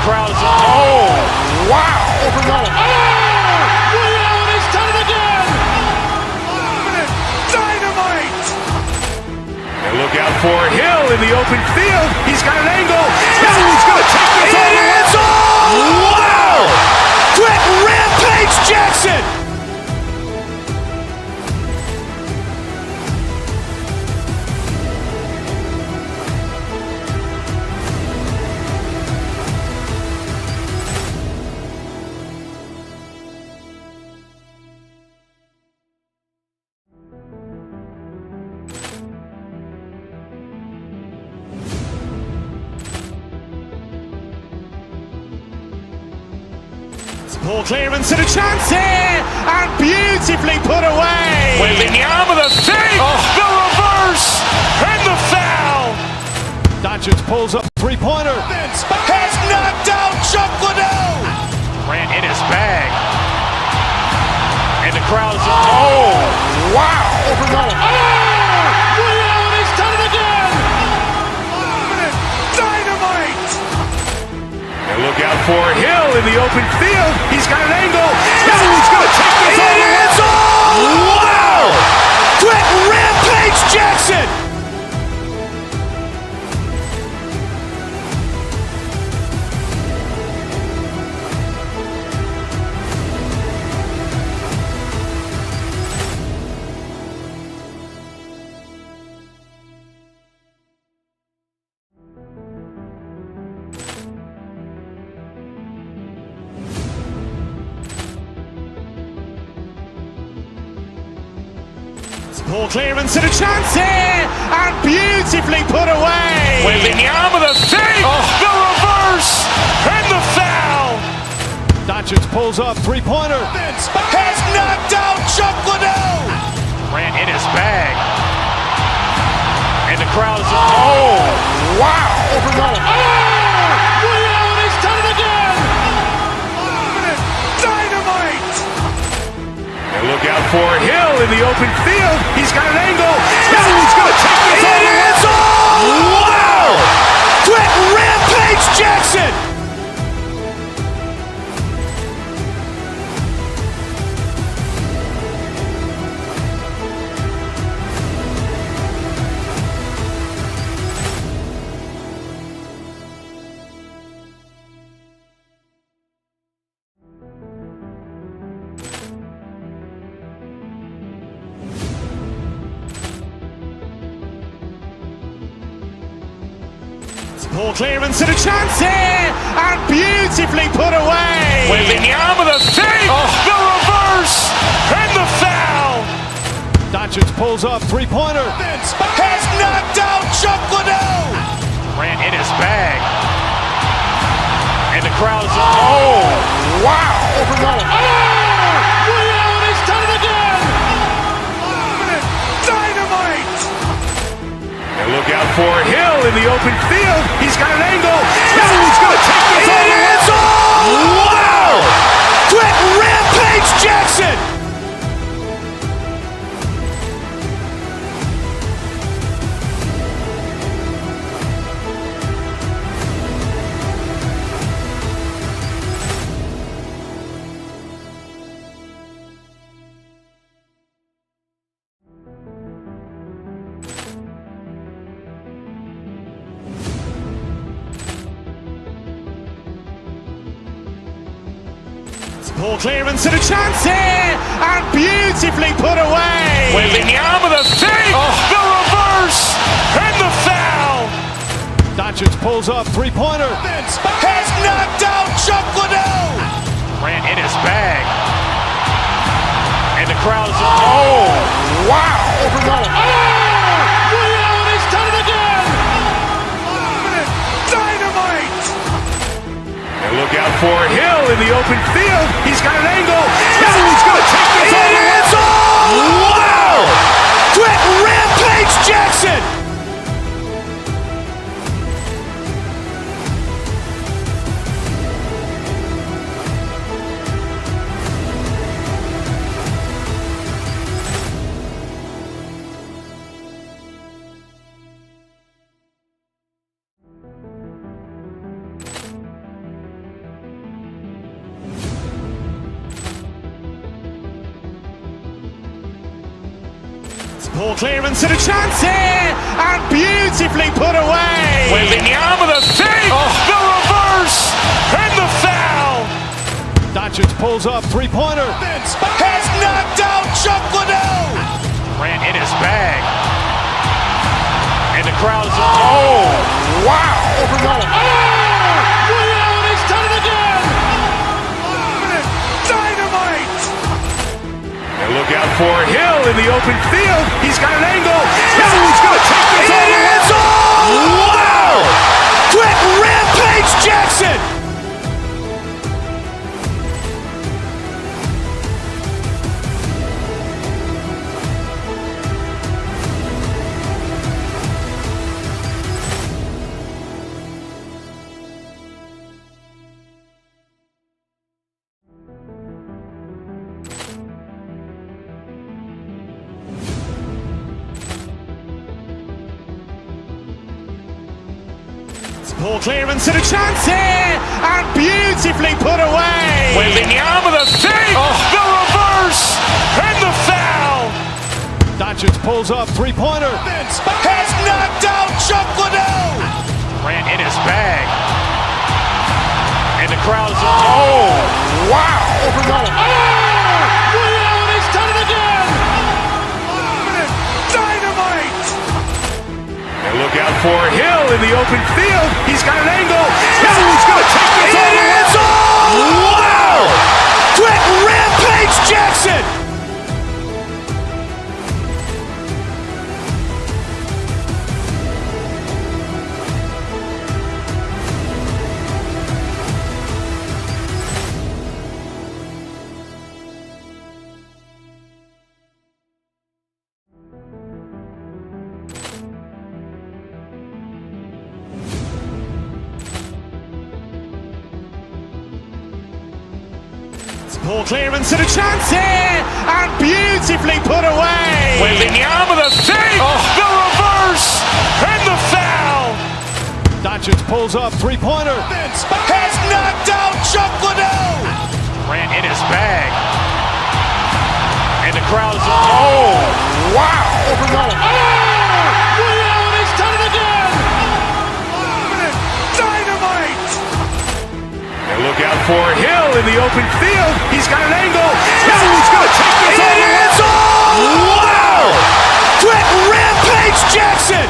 crowd is, oh, wow! Over Nolan. Oh! Ray Allen has done it again! Dynamite! And look out for Hill in the open field. He's got an angle. Hill's going to take this all the way. Wow! Quick Rampage Jackson! Ball clearance and a chance here, and beautifully put away. Waving the arm of the fake, the reverse, and the foul. Doncic pulls up three-pointer. Has knocked out Chuck Liddell. Grant in his bag. And the crowd is, oh, wow. Over Nolan. Oh! Ray Allen has done it again! Dynamite! And look out for Hill in the open field. He's got an angle. Hill's going to take this all the way. Wow! Quick Rampage Jackson! Ball clearance and a chance here, and beautifully put away. Waving the arm of the fake, the reverse, and the foul. Doncic pulls up three-pointer. Has knocked out Chuck Liddell. Grant in his bag. And the crowd is, oh, wow. Over Nolan. Oh! Ray Allen has done it again! Dynamite! And look out for Hill in the open field. He's got an angle. Hill's going to take this all the way. Wow! Quick Rampage Jackson! Ball clearance and a chance here, and beautifully put away. Waving the arm of the fake, the reverse, and the foul. Doncic pulls up three-pointer. Has knocked out Chuck Liddell. Grant in his bag. And the crowd is, oh, wow. Over Nolan. Oh! Ray Allen has done it again! Dynamite! And look out for Hill in the open field. He's got an angle. Hill's going to take this all the way. Wow! Quick Rampage Jackson! Ball clearance and a chance here, and beautifully put away. Waving the arm of the fake, the reverse, and the foul. Doncic pulls up three-pointer. Has knocked out Chuck Liddell. Grant in his bag. And the crowd is, oh, wow. Over Nolan. Oh! Ray Allen has done it again! Dynamite! And look out for Hill in the open field. He's got an angle. Hill's going to take this all the way. Wow! Quick Rampage Jackson! Poor clearance and a chance here, and beautifully put away. Waving the arm of the fake, the reverse, and the foul. Doncic pulls up, three-pointer. Has knocked out Chuck Liddell. Ran in his bag. And the crowd is, oh, wow. Overrun. Oh! Ray Allen has done it again. Dynamite. And look out for Hill in the open field. He's got an angle. Hill is going to take this all the way. Wow. Quick Rampage Jackson. Poor clearance and a chance here, and beautifully put away. Waving the arm of the fake, the reverse, and the foul. Doncic pulls up, three-pointer. Has knocked out Chuck Liddell. Ran in his bag. And the crowd is, oh, wow. Overrun. Oh! Ray Allen has done it again. Dynamite. And look out for Hill in the open field. He's got an angle. Hill is going to take this all the way. Wow. Quick Rampage Jackson. Poor clearance and a chance here, and beautifully put away. Waving the arm of the fake, the reverse, and the foul. Doncic pulls up, three-pointer. Has knocked out Chuck Liddell. Ran in his bag. And the crowd is, oh, wow. Overrun. Oh! Ray Allen has done it again. Dynamite. And look out for Hill in the open field. He's got an angle. Hill is going to take this all the way. Wow. Quick Rampage Jackson.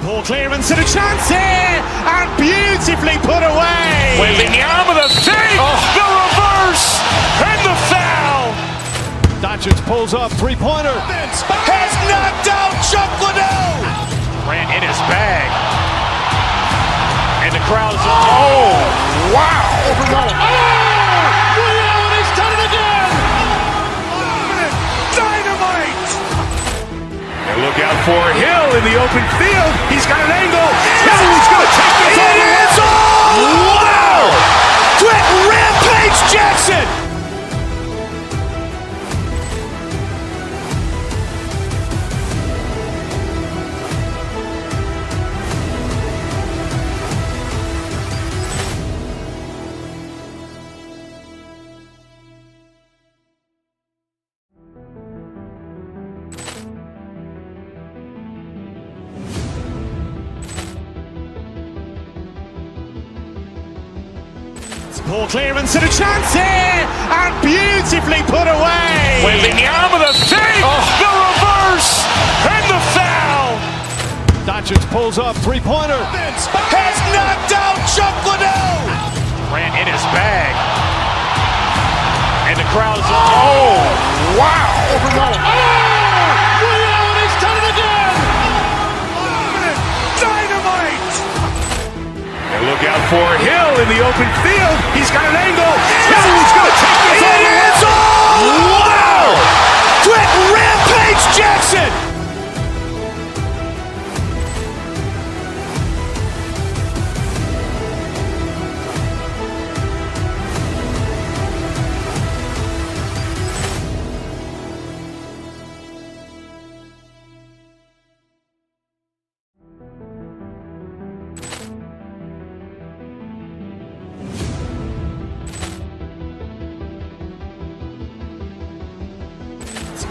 Poor clearance and a chance here, and beautifully put away. Waving the arm of the fake, the reverse, and the foul. Doncic pulls up, three-pointer. Has knocked out Chuck Liddell. Ran in his bag. And the crowd is, oh, wow. Overrun. Oh! Ray Allen has done it again. Dynamite. And look out for Hill in the open field. He's got an angle. Hill is going to take this all the way. Wow. Quick Rampage Jackson. Poor clearance and a chance here, and beautifully put away. Waving the arm of the fake, the reverse, and the foul. Doncic pulls up, three-pointer. Has knocked out Chuck Liddell. Ran in his bag. And the crowd is, oh, wow. Overrun. Oh! Ray Allen has done it again. Dynamite. And look out for Hill in the open field. He's got an angle. Hill is going to take this all the way. Wow. Quick Rampage Jackson.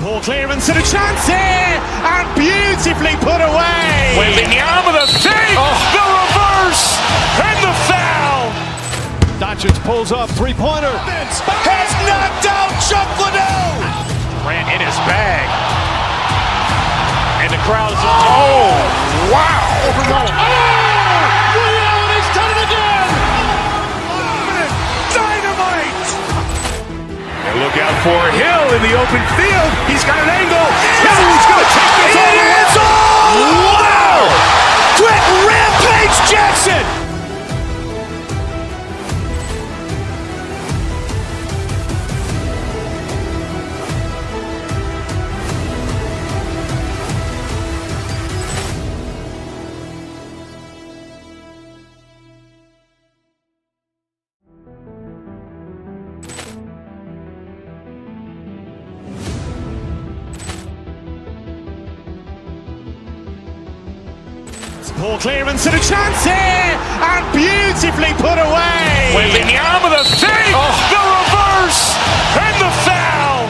Ball clearance and a chance here, and beautifully put away. Waving the arm of the feet, the reverse, and the foul. Doncic pulls up, three-pointer. Has knocked out Chuck Liddell. Grant in his bag. And the crowd is, wow. Liddell has done it again. Dynamite. And look out for Hill in the open field. He's got an angle. Hill is going to take this all the way. Wow! Quick Rampage Jackson. Ball clearance and a chance here, and beautifully put away. Waving the arm of the feet, the reverse, and the foul.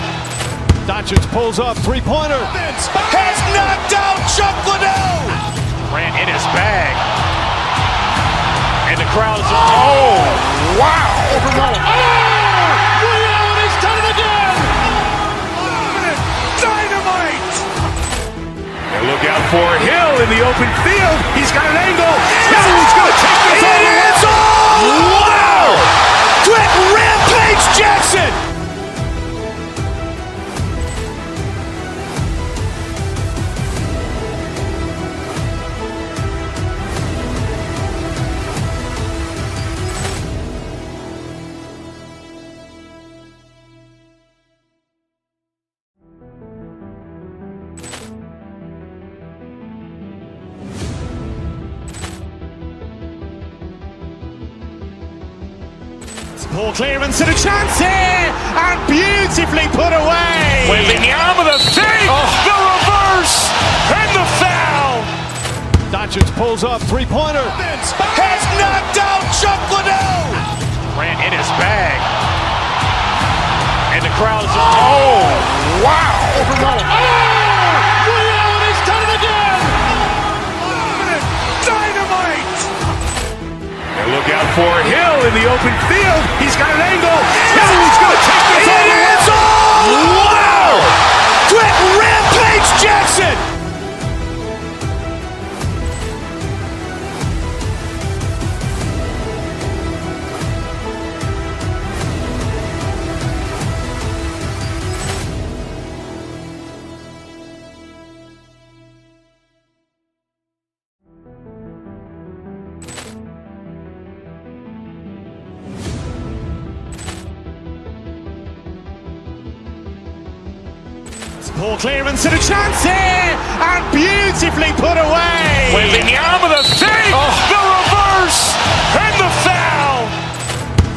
Doncic pulls up, three-pointer. Has knocked out Chuck Liddell. Grant in his bag. And the crowd is, wow. Liddell has done it again. Dynamite. And look out for Hill in the open field. He's got an angle. Hill is going to take this all the way. Wow! Quick Rampage Jackson. Ball clearance and a chance here, and beautifully put away. Waving the arm of the feet, the reverse, and the foul. Doncic pulls up, three-pointer. Has knocked out Chuck Liddell. Grant in his bag. And the crowd is, wow. Liddell has done it again. Dynamite. And look out for Hill in the open field. He's got an angle. Hill is going to take this all the way. Wow! Quick Rampage Jackson. Ball clearance and a chance here, and beautifully put away. Waving the arm of the feet, the reverse, and the foul.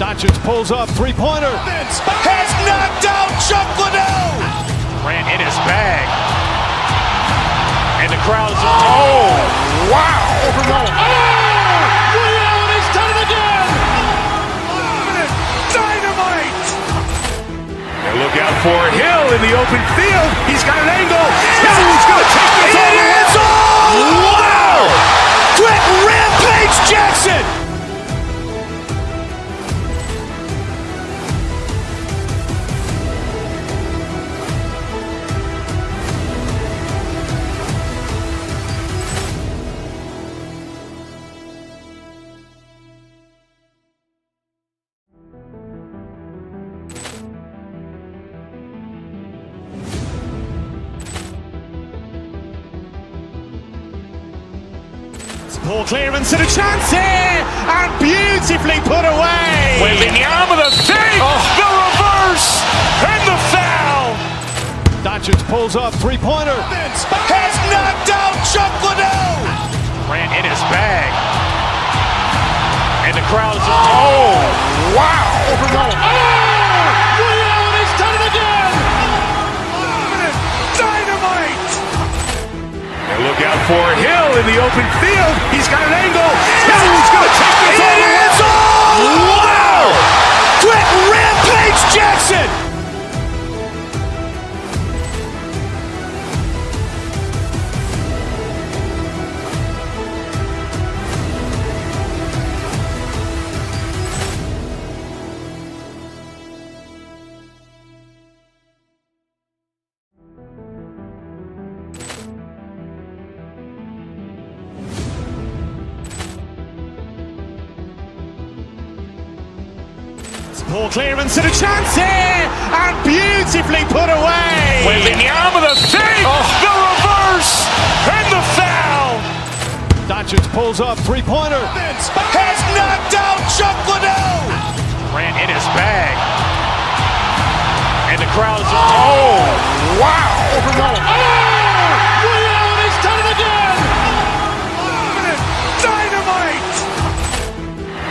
Doncic pulls up, three-pointer. Has knocked out Chuck Liddell. Grant in his bag. And the crowd is, wow. Liddell has done it again. Dynamite. And look out for Hill in the open field. He's got an angle. Hill is going to take this all the way. Wow! Quick Rampage Jackson. Ball clearance and a chance here, and beautifully put away. Waving the arm of the feet, the reverse, and the foul. Doncic pulls up, three-pointer. Has knocked out Chuck Liddell. Grant in his bag. And the crowd is, wow. Liddell has done it again. Dynamite. And look out for Hill in the open field. He's got an angle. Hill is going to take this all the way. Wow! Quick Rampage Jackson. Poor clearance and a chance here, and beautifully put away. Wembanyama the fake, the reverse, and the foul. Doncic pulls up, three-pointer. Has knocked out Chuck Liddell. Ran in his bag. And the crowd is, oh, wow. And he's done it again. Dynamite.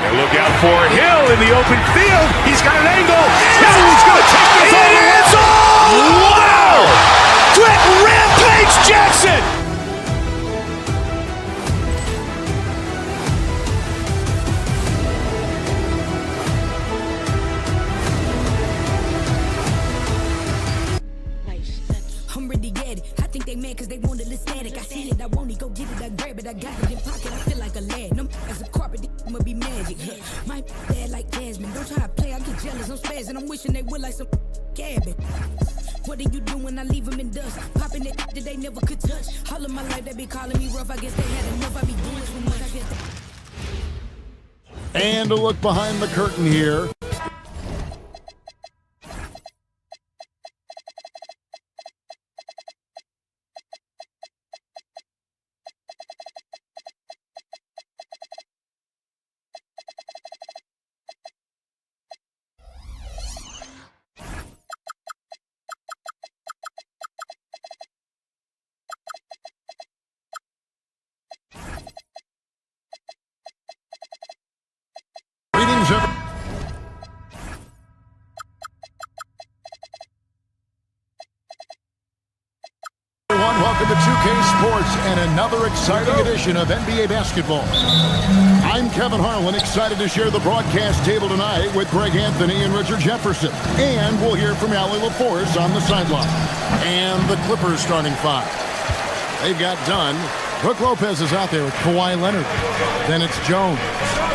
And look out for Hill in the open field. He's got an angle. Hill's going to take this all the way. Wow! Quick rampage Jackson. I'm ready to get it. I think they mad cause they want a little static. I see it, I want it, go get it, I grab it, I got it in pocket, I feel like a lad. No, as a carpet, I'ma be magic. My bad like Jasmine, don't try to play, I get jealous, I'm spazzing, I'm wishing they would like some cabin. What are you doing? I leave them in dust. Popping it that they never could touch. All of my life they be calling me rough, I guess they had enough, I be doing too much, I guess And a look behind the curtain here. Greetings, everyone. Welcome to 2K Sports and another exciting edition of NBA basketball. I'm Kevin Harlan, excited to share the broadcast table tonight with Greg Anthony and Richard Jefferson. And we'll hear from Allie LaForce on the sideline. And the Clippers starting five. They've got Dunn. Brook Lopez is out there with Kawhi Leonard. Then it's Jones.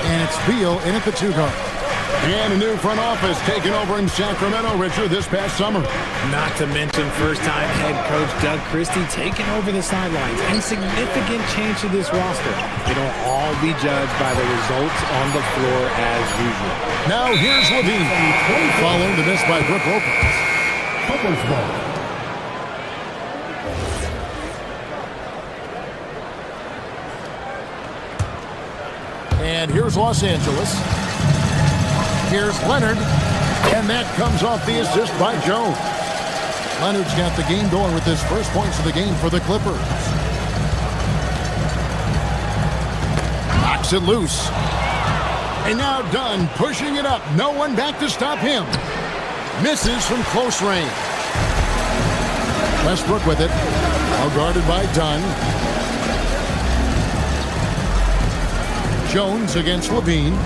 And it's Beal in at the two-guard. And a new front office taken over in Sacramento, Richard, this past summer. Not to mention first-time head coach Doug Christie taking over the sidelines. Insignificant change to this roster. It'll all be judged by the results on the floor as usual. Now here's Levine, following the miss by Brook Lopez. Clippers ball. And here's Los Angeles. Here's Leonard. And that comes off the assist by Jones. Leonard's got the game going with his first points of the game for the Clippers. Knocks it loose. And now Dunn pushing it up. No one back to stop him. Misses from close range. Westbrook with it. Well guarded by Dunn. Jones against Levine.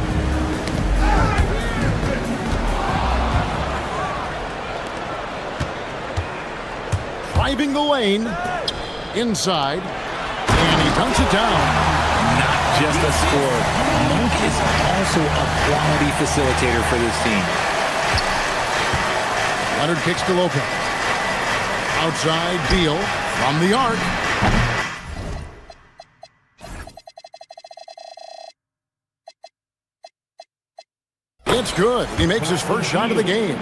Driving the lane. Inside. And he dunks it down. Not just a scorer. Monk is also a quality facilitator for this team. Leonard kicks to Lopez. Outside Beal from the arc. It's good. He makes his first shot of the game.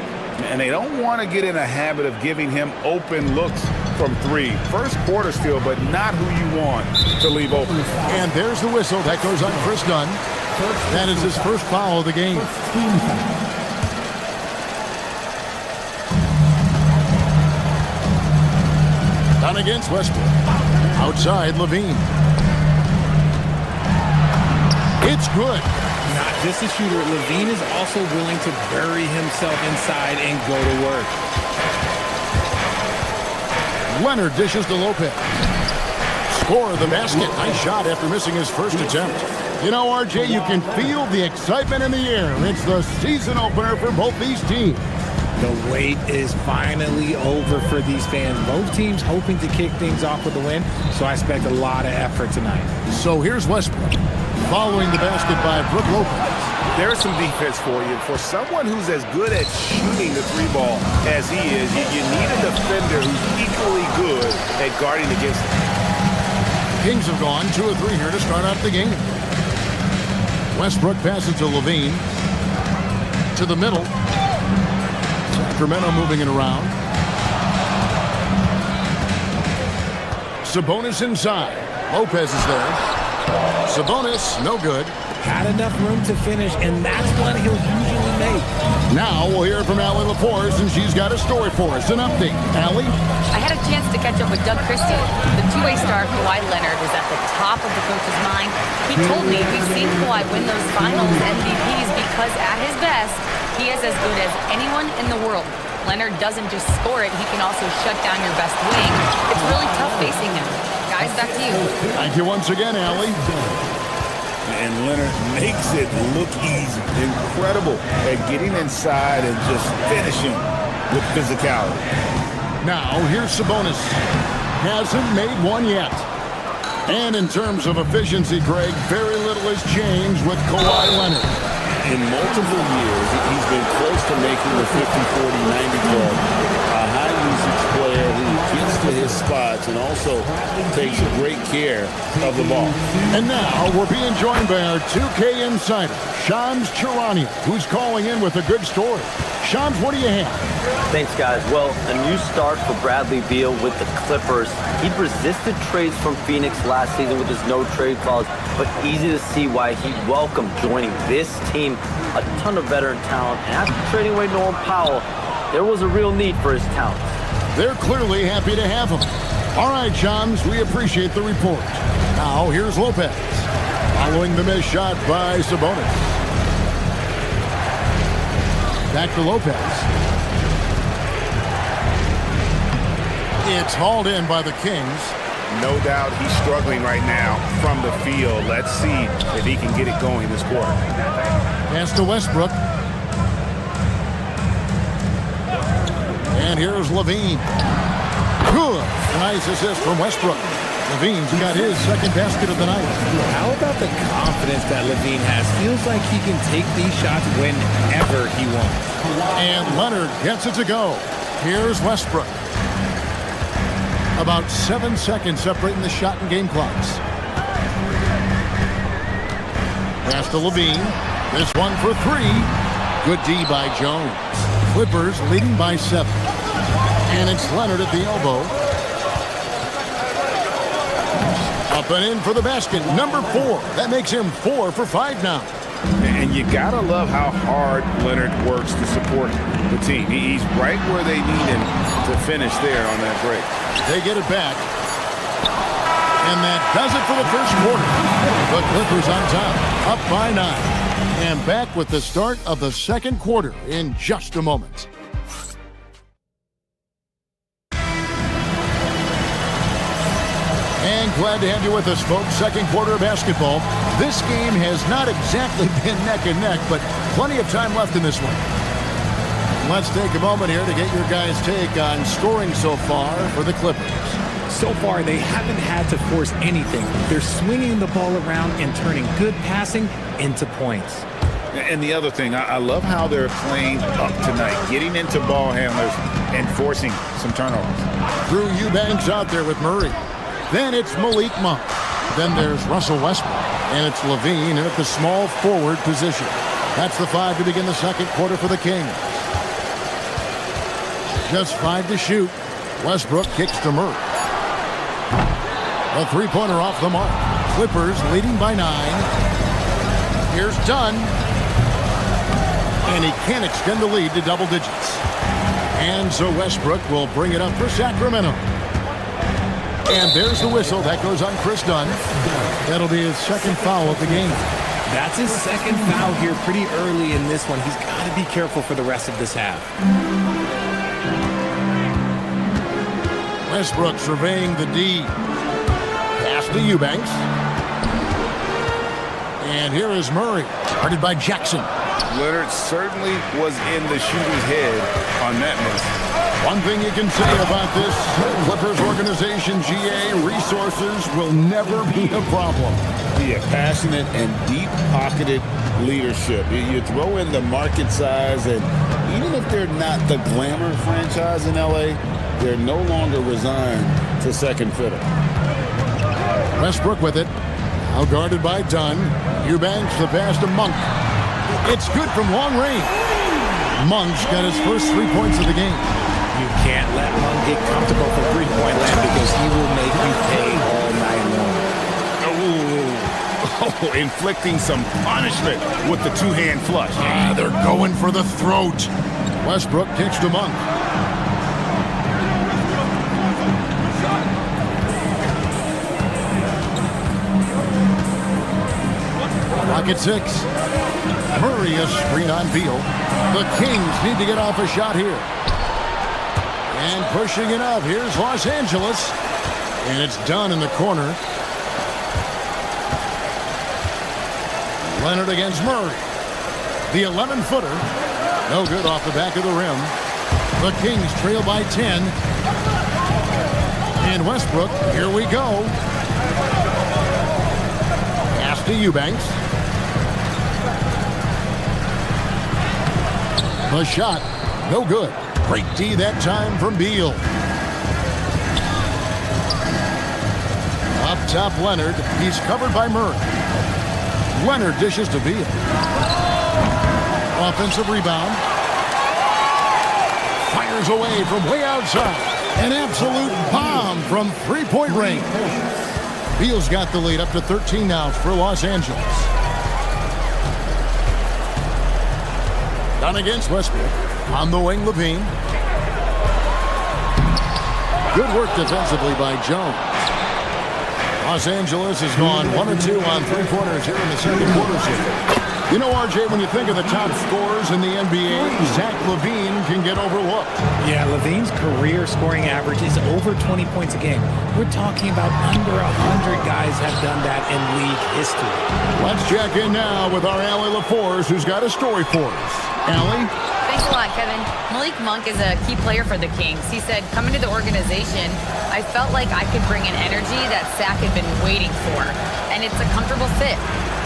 And they don't want to get in a habit of giving him open looks from three. First quarter still, but not who you want to leave open. And there's the whistle. That goes on Chris Dunn. That is his first foul of the game. Dunn against Westbrook. Outside Levine. It's good. Not just a shooter, Levine is also willing to bury himself inside and go to work. Leonard dishes to Lopez. Score the basket. Nice shot after missing his first attempt. You know, RJ, you can feel the excitement in the air. It's the season opener for both these teams. The wait is finally over for these fans. Both teams hoping to kick things off with a win, so I expect a lot of effort tonight. So here's Westbrook. Following the basket by Brook Lopez. There's some defense for you. For someone who's as good at shooting the three ball as he is, you need a defender who's equally good at guarding against him. Kings have gone 2 of 3 here to start out the game. Westbrook passes to Levine. to the middle. Sacramento moving it around. Sabonis inside. Lopez is there. Sabonis, no good. Had enough room to finish, and that's one he'll usually make. Now we'll hear from Allie LaForce, and she's got a story for us. An update. Allie? I had a chance to catch up with Doug Christie. The two-way star Kawhi Leonard is at the top of the coach's mind. He told me we've seen Kawhi win those finals MVPs because at his best, he is as good as anyone in the world. Leonard doesn't just score it, he can also shut down your best wing. It's really tough facing him. Guys, back to you. Thank you once again, Allie. And Leonard makes it look easy. Incredible at getting inside and just finishing with physicality. Now, here's Sabonis. Hasn't made one yet. And in terms of efficiency, Greg, very little has changed with Kawhi Leonard. In multiple years, he's been close to making the 50-40-90 club. A high-usage player who gets to his spots and also takes great care of the ball. And now we're being joined by our 2K insider, Shams Charania, who's calling in with a good story. Shams, what do you have? Thanks, guys. Well, a new start for Bradley Beal with the Clippers. He'd resisted trades from Phoenix last season with his no-trade clause, but easy to see why he welcomed joining this team. A ton of veteran talent, and after trading away Norman Powell, there was a real need for his talent. They're clearly happy to have him. All right, Shams, we appreciate the report. Now, here's Lopez, following the missed shot by Sabonis. Back to Lopez. It's hauled in by the Kings. No doubt he's struggling right now from the field. Let's see if he can get it going this quarter. Pass to Westbrook. And here's Levine. Good. Nice assist from Westbrook. Levine's got his second basket of the night. How about the confidence that Levine has? Feels like he can take these shots whenever he wants. And Leonard gets it to go. Here's Westbrook. About 7 seconds separating the shot and game clocks. Pass to Levine. This one for three. Good D by Jones. Clippers leading by 7. And it's Leonard at the elbow. Up and in for the basket. Number 4. That makes him 4 for 5 now. And you gotta love how hard Leonard works to support the team. He's right where they need him to finish there on that break. They get it back. And that does it for the first quarter. The Clippers on top, up by 9. And back with the start of the second quarter in just a moment. And glad to have you with us, folks. Second quarter of basketball. This game has not exactly been neck and neck, but plenty of time left in this one. Let's take a moment here to get your guys' take on scoring so far for the Clippers. So far, they haven't had to force anything. They're swinging the ball around and turning good passing into points. And the other thing, I love how they're playing up tonight, getting into ball handlers and forcing some turnovers. Drew Eubanks out there with Murray. Then it's Malik Monk. Then there's Russell Westbrook. And it's Levine at the small forward position. That's the 5 to begin the second quarter for the Kings. Just 5 to shoot. Westbrook kicks to Murray. A three-pointer off the mark. Clippers leading by 9. Here's Dunn. And he can't extend the lead to double digits. And so Westbrook will bring it up for Sacramento. And there's the whistle. That goes on Chris Dunn. That'll be his second foul of the game. That's his second foul here pretty early in this one. He's got to be careful for the rest of this half. Westbrook surveying the D. Pass to Eubanks. And here is Murray, guarded by Jackson. Leonard certainly was in the shooter's head on that miss. One thing you can say about this Clippers organization, GA, resources will never be a problem. Yeah, passionate and deep-pocketed leadership. You throw in the market size, and even if they're not the glamour franchise in LA, they're no longer resigned to second fiddle. Westbrook with it. Now guarded by Dunn. Eubanks the pass to Monk. It's good from long range. Monk's got his first 3 points of the game. You can't let Monk get comfortable from three-point land because he will make you pay all night long. Oh, inflicting some punishment with the two-hand flush. They're going for the throat. Westbrook kicks to Monk. Pocket 6. Murray a screen on Beal. The Kings need to get off a shot here. And pushing it up. Here's Los Angeles. And it's done in the corner. Leonard against Murray. The 11-footer. No good off the back of the rim. The Kings trail by 10. And Westbrook, here we go. Pass to Eubanks. The shot, no good. Great D that time from Beal. Up top, Leonard. He's covered by Murray. Leonard dishes to Beal. Offensive rebound. Fires away from way outside. An absolute bomb from three-point range. Beal's got the lead up to 13 now for Los Angeles. Done against Westbrook. On the wing, Levine. Good work defensively by Jones. Los Angeles has gone 1 or 2 on three-pointers here in the second quarter. You know, RJ, when you think of the top scorers in the NBA, Zach LaVine can get overlooked. Yeah, LaVine's career scoring average is over 20 points a game. We're talking about under 100 guys have done that in league history. Let's check in now with our Allie LaForce, who's got a story for us. Allie? Thanks a lot, Kevin. Malik Monk is a key player for the Kings. He said, coming to the organization, I felt like I could bring an energy that Zach had been waiting for. And it's a comfortable fit.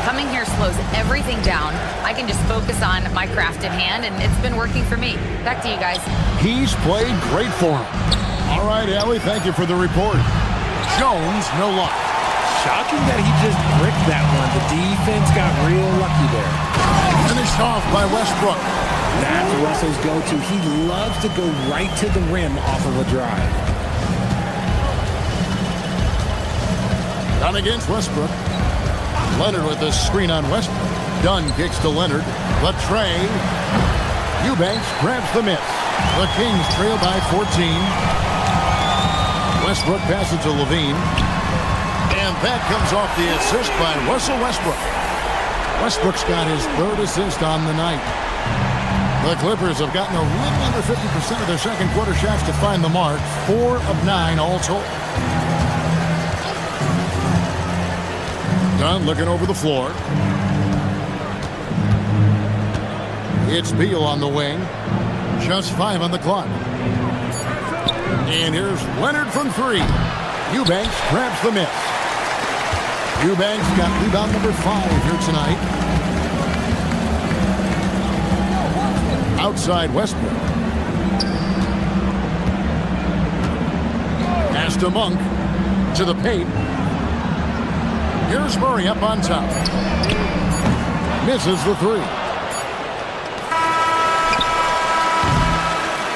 Coming here slows everything down. I can just focus on my craft at hand, and it's been working for me. Back to you guys. He's played great for him. All right, Allie, thank you for the report. Jones, no luck. Shocking that he just bricked that one. The defense got real lucky there. Finished off by Westbrook. That's Russell's go-to. He loves to go right to the rim off of a drive. Done against Westbrook. Leonard with the screen on Westbrook. Dunn kicks to Leonard. Latre. Eubanks grabs the miss. The Kings trail by 14. Westbrook passes to Levine. And that comes off the assist by Russell Westbrook. Westbrook's got his third assist on the night. The Clippers have gotten a little under 50% of their second quarter shots to find the mark. 4 of 9 all told. Dunn looking over the floor. It's Beal on the wing. Just 5 on the clock. And here's Leonard from 3. Eubanks grabs the miss. Eubanks got rebound number 5 here tonight. Outside Westbrook. Pass to Monk. To the paint. Here's Murray up on top. Misses the 3.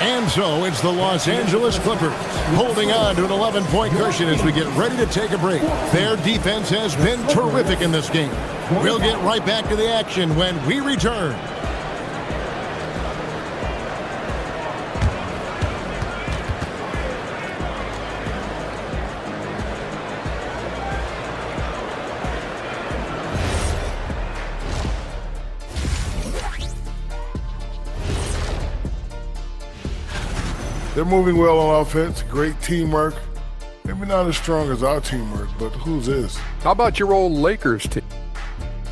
And so it's the Los Angeles Clippers holding on to an 11-point cushion as we get ready to take a break. Their defense has been terrific in this game. We'll get right back to the action when we return. They're moving well on offense, great teamwork. Maybe not as strong as our teamwork, but whose is? How about your old Lakers team?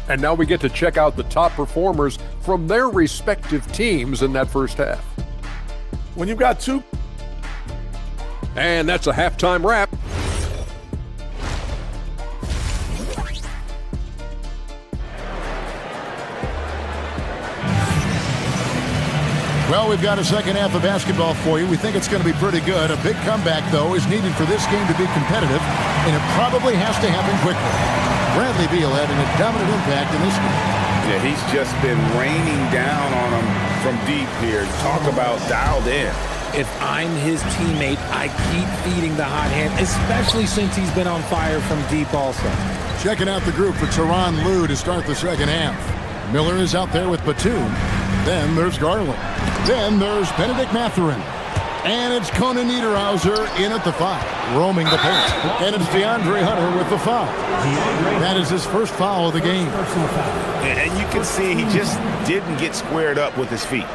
And now we get to check out the top performers from their respective teams in that first half. When you've got 2. And that's a halftime wrap. Well, we've got a second half of basketball for you. We think it's going to be pretty good. A big comeback, though, is needed for this game to be competitive, and it probably has to happen quickly. Bradley Beal having a dominant impact in this game. Yeah, he's just been raining down on them from deep here. Talk about dialed in. If I'm his teammate, I keep feeding the hot hand, especially since he's been on fire from deep also. Checking out the group for Tyronn Lue to start the second half. Miller is out there with Batum. Then there's Garland. Then there's Benedict Mathurin. And it's Conan Niederhauser in at the 5, roaming the paint. And it's DeAndre Hunter with the foul. That is his first foul of the game. And you can see he just didn't get squared up with his feet.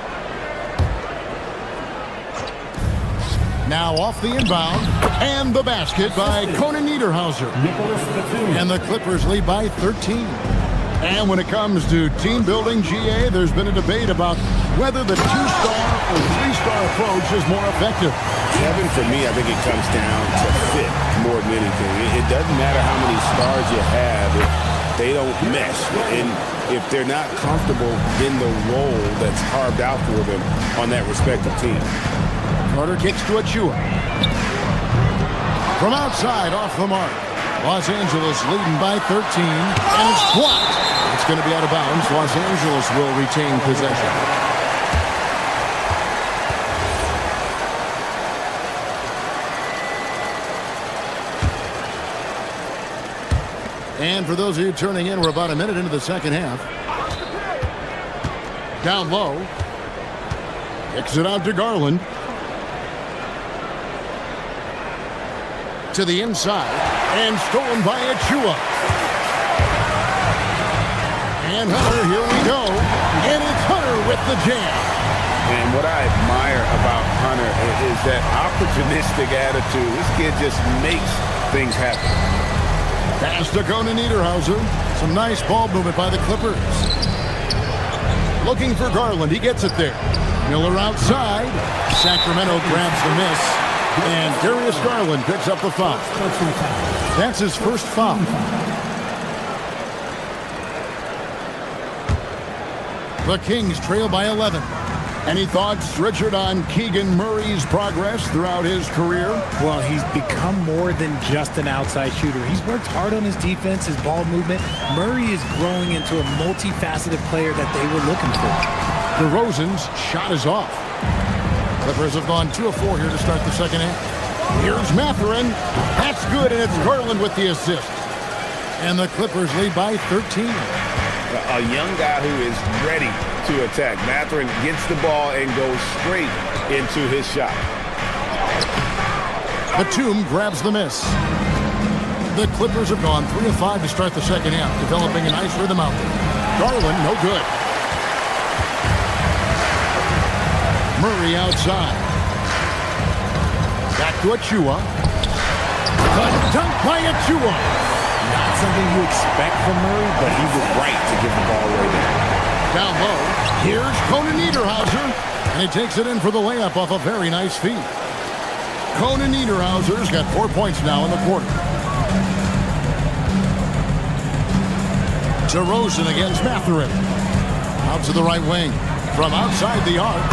Now off the inbound, and the basket by Conan Niederhauser. And the Clippers lead by 13. And when it comes to team building, GA, there's been a debate about whether the 2-star or 3-star approach is more effective. Kevin, for me, I think it comes down to fit more than anything. It doesn't matter how many stars you have if they don't mesh. And if they're not comfortable in the role that's carved out for them on that respective team. Carter kicks to Achua. From outside, off the mark. Los Angeles leading by 13, and it's blocked. It's going to be out of bounds. Los Angeles will retain possession. And for those of you turning in, we're about a minute into the second half. Down low. Kicks it out to Garland. To the inside, and stolen by Achua. And Hunter, here we go. And it's Hunter with the jam. And what I admire about Hunter is that opportunistic attitude. This kid just makes things happen. Pass to Conan Niederhauser. Some nice ball movement by the Clippers. Looking for Garland. He gets it there. Miller outside. Sacramento grabs the miss. And Darius Garland picks up the foul. That's his first foul. The Kings trail by 11. Any thoughts, Richard, on Keegan Murray's progress throughout his career? Well, he's become more than just an outside shooter. He's worked hard on his defense, his ball movement. Murray is growing into a multifaceted player that they were looking for. DeRozan's shot is off. Clippers have gone 2 of 4 here to start the second half. Here's Mathurin. That's good, and it's Garland with the assist. And the Clippers lead by 13. A young guy who is ready to attack. Mathurin gets the ball and goes straight into his shot. Batum grabs the miss. The Clippers have gone 3 of 5 to start the second half, developing a nice rhythm out there. Garland, no good. Murray outside. Back to Achua. The dunk by Achua. Not something you expect from Murray, but he was right to give the ball away there. Down low. Here's Conan Niederhauser. And he takes it in for the layup off a very nice feed. Conan Niederhauser's got 4 points now in the quarter. DeRozan against Mathurin. Out to the right wing. From outside the arc.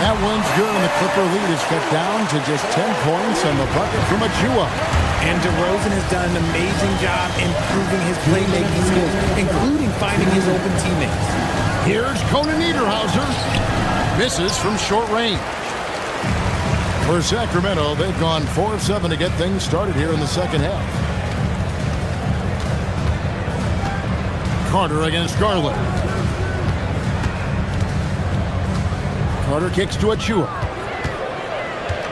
That one's good, and the Clipper lead is cut down to just 10 points on the bucket from Achua. And DeRozan has done an amazing job improving his playmaking skills, including finding his open teammates. Here's Conan Niederhauser. Misses from short range. For Sacramento, they've gone 4 of 7 to get things started here in the second half. Carter against Garland. Carter kicks to Achua.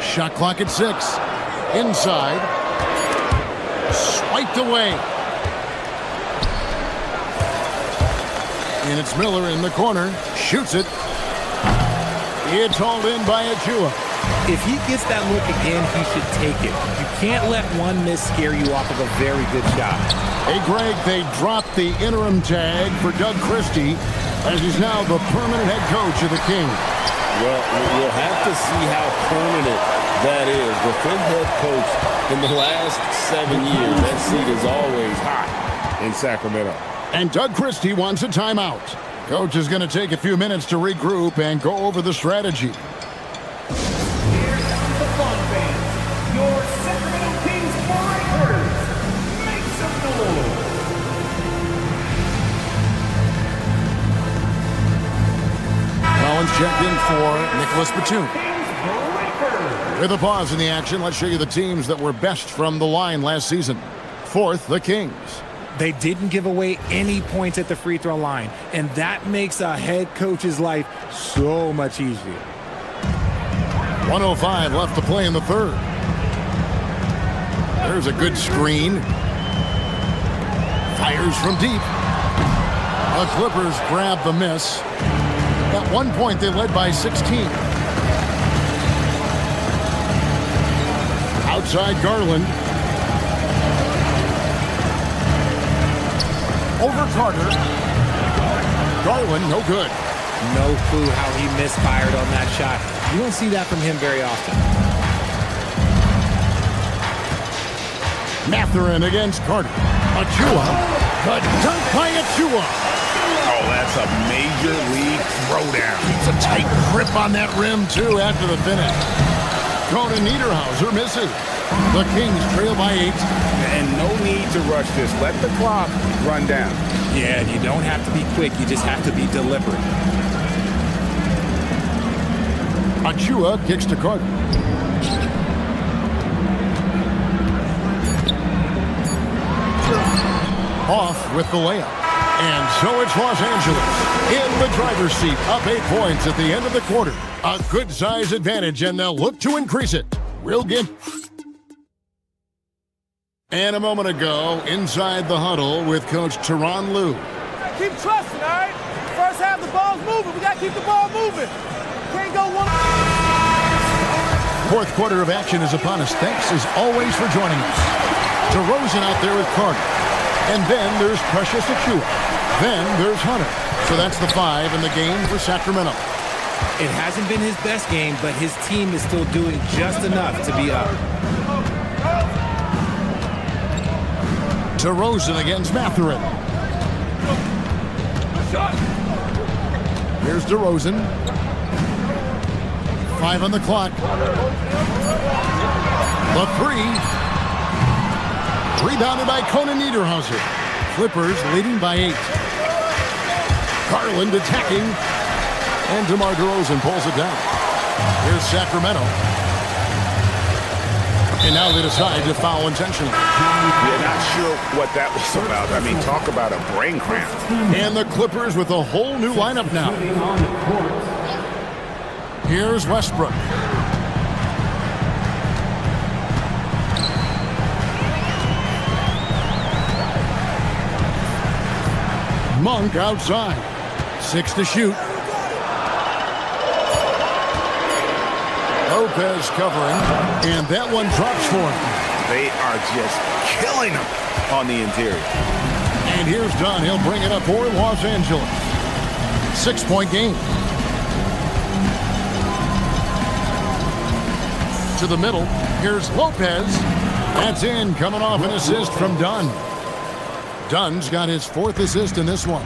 Shot clock at 6. Inside. Swiped away. And it's Miller in the corner. Shoots it. It's hauled in by Achua. If he gets that look again, he should take it. You can't let one miss scare you off of a very good shot. Hey, Greg, they dropped the interim tag for Doug Christie as he's now the permanent head coach of the Kings. Well, we'll have to see how permanent that is. The fifth head coach in the last 7 years, that seat is always hot in Sacramento. And Doug Christie wants a timeout. Coach is going to take a few minutes to regroup and go over the strategy. Here comes the fun, fans. Your Sacramento Kings foreign quarters. Make some noise. Fallon's checked in for Nicholas Batum. With a pause in the action, let's show you the teams that were best from the line last season. Fourth, the Kings. They didn't give away any points at the free throw line, and that makes a head coach's life so much easier. 1:05 left to play in the third. There's a good screen. Fires from deep. The Clippers grab the miss. At one point, they led by 16. Outside Garland. Over Carter. Garland, no good. No clue how he misfired on that shot. You don't see that from him very often. Mathurin against Carter. Achua. The dunk by Achua. Oh, that's a major league throwdown. It's a tight grip on that rim, too, after the finish. Conan Niederhauser misses. The Kings trail by 8. And no need to rush this. Let the clock run down. Yeah, you don't have to be quick. You just have to be deliberate. Achua kicks to Carter. Off with the layup. And so it's Los Angeles in the driver's seat, up 8 points at the end of the quarter. A good size advantage, and they'll look to increase it. Real game. And a moment ago, inside the huddle with Coach Tyronn Lue. Keep trusting, all right? First half, the ball's moving. We got to keep the ball moving. Can't go one. Fourth quarter of action is upon us. Thanks, as always, for joining us. DeRozan out there with Carter. And then there's Precious Achua. Then there's Hunter. So that's the 5 in the game for Sacramento. It hasn't been his best game, but his team is still doing just enough to be up. DeRozan against Mathurin. Here's DeRozan. 5 on the clock. The 3. Rebounded by Conan Niederhauser. Clippers leading by 8. Garland attacking. And DeMar DeRozan pulls it down. Here's Sacramento. And now they decide to foul intentionally. You're not sure what that was about. I mean, talk about a brain cramp. And the Clippers with a whole new lineup now. Here's Westbrook. Monk outside. 6 to shoot. Lopez covering, and that one drops for him. They are just killing him on the interior. And here's Dunn. He'll bring it up for Los Angeles. 6-point game. To the middle. Here's Lopez. That's in, coming off an assist from Dunn. Dunn's got his 4th assist in this one.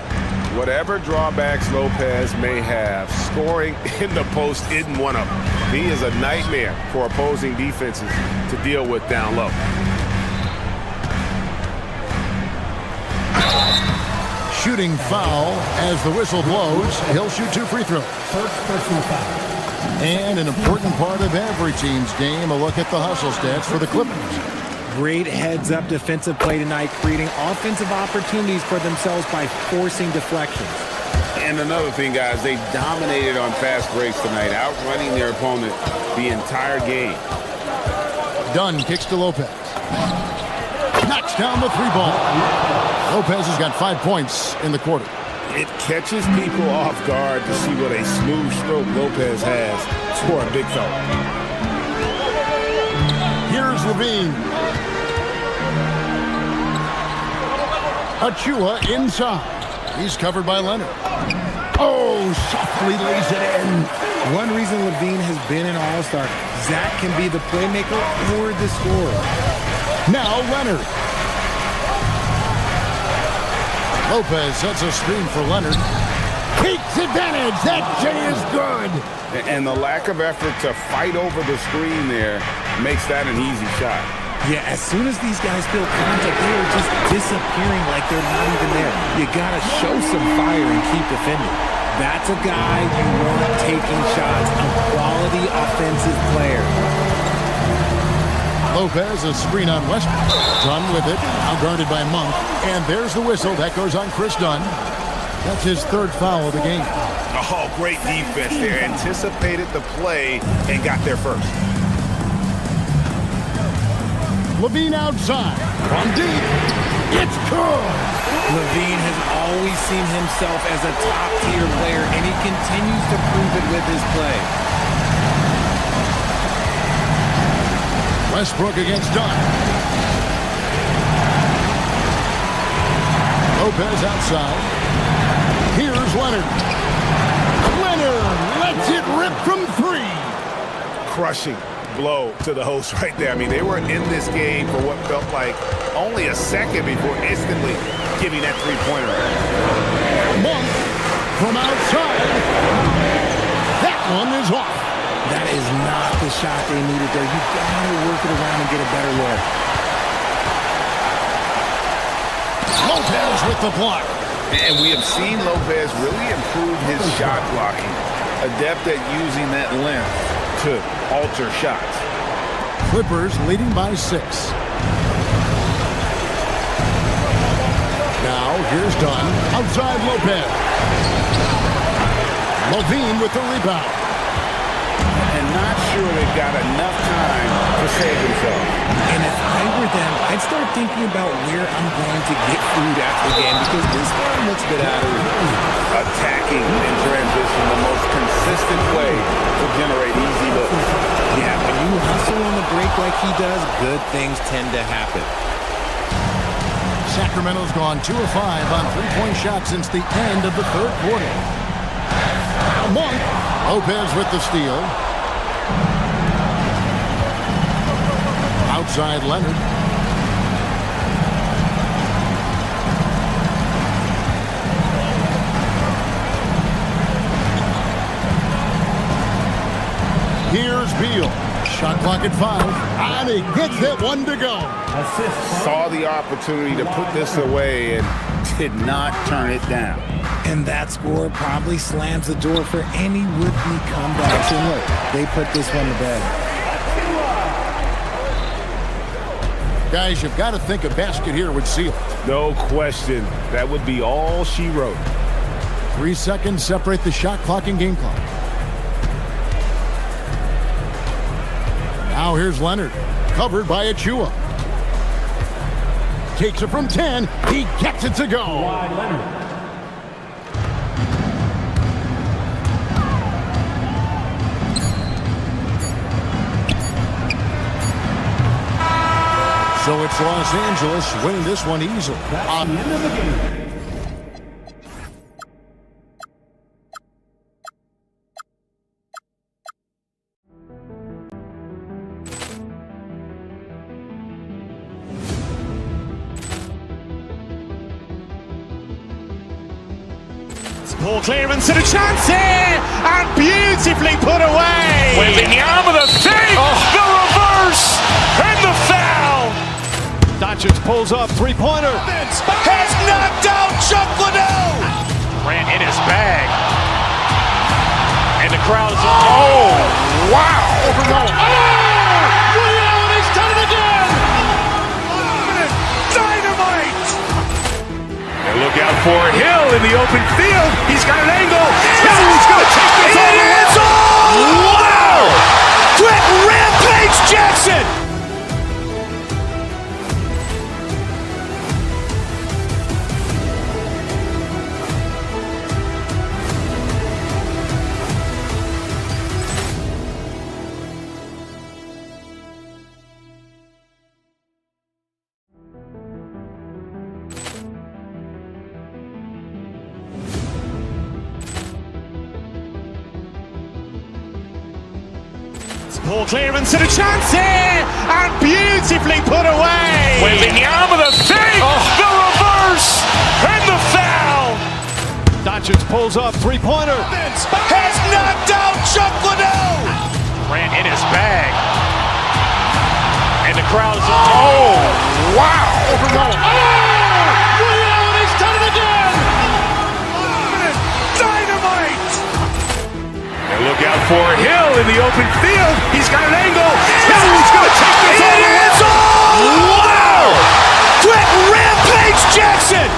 Whatever drawbacks Lopez may have, scoring in the post isn't one of them. He is a nightmare for opposing defenses to deal with down low. Shooting foul as the whistle blows. He'll shoot 2 free throws. First personal foul. And an important part of every team's game, a look at the hustle stats for the Clippers. Great heads-up defensive play tonight, creating offensive opportunities for themselves by forcing deflections. And another thing, guys, they dominated on fast breaks tonight, outrunning their opponent the entire game. Dunn kicks to Lopez. Knocks down the 3-ball. Lopez has got 5 points in the quarter. It catches people off guard to see what a smooth stroke Lopez has for a big fella. Here's Levine. Achua inside. He's covered by Leonard. Oh, softly lays it in. One reason Levine has been an all-star, Zach can be the playmaker or the scorer. Now Leonard. Lopez sets a screen for Leonard. Takes advantage. That J is good. And the lack of effort to fight over the screen there makes that an easy shot. Yeah, as soon as these guys feel contact, they are just disappearing like they're not even there. You gotta show some fire and keep defending. That's a guy you want taking shots, a quality offensive player. Lopez, a screen on Westbrook. Dunn with it, now guarded by Monk. And there's the whistle. That goes on Chris Dunn. That's his third foul of the game. Oh, great defense there. Anticipated the play and got there first. Levine outside. From deep. It's good. Levine has always seen himself as a top-tier player, and he continues to prove it with his play. Westbrook against Dunn. Lopez outside. Here's Leonard. Leonard lets it rip from three. Crushing blow to the host right there. I mean, they were in this game for what felt like only a second before instantly giving that three-pointer. Monk from outside. That one is off. That is not the shot they needed there. You gotta work it around and get a better look. Lopez with the block. And we have seen Lopez really improve his shot blocking. Adept at using that length to alter shots. Clippers leading by 6. Now here's Dunn. Outside Lopez. Levine with the rebound. And not sure they've got enough time to save themselves. And if I were them, I'd start thinking about where I'm going to get food after the game because this one looks a bit out of reach. Attacking in transition, the most consistent way to generate easy looks. Yeah, when you hustle on the break like he does, good things tend to happen. Sacramento's gone 2 of 5 on three-point shots since the end of the third quarter. Monk. Lopez with the steal. Outside Leonard. Here's Beal. Shot clock at 5. And he gets that one to go. Saw the opportunity to put this away and did not turn it down. And that score probably slams the door for any would-be comebacks. And look, they put this one to bed. Guys, you've got to think a basket here would seal it. No question. That would be all she wrote. 3 seconds separate the shot clock and game clock. Now here's Leonard. Covered by Achua. Takes it from 10. He gets it to go. Wide Leonard. So it's Los Angeles winning this one easily. That's the end of the game. Ball clearance and a chance here, and beautifully put away. Wembanyama the save, the reverse, and the foul. Doncic pulls up, three-pointer, has knocked out Chuck Liddell. Ran in his bag, and the crowd is oh wow, overrun. Oh, Leone's done it again. Dynamite. Look out for Hill in the open field. He's got an angle. He's going to take this all the way. Wow! Quick Rampage Jackson! Ball clearance and a chance here, and beautifully put away. Wembanyama the save, the reverse, and the foul. Doncic pulls up, three-pointer, has knocked out Chuck Liddell. Ran in his bag, and the crowd is oh wow, overrun. Oh, Leone's done it again. Dynamite. look out for Hill in the open field. He's got an angle. Hill is going to take this all the way. Wow! Quick Rampage Jackson!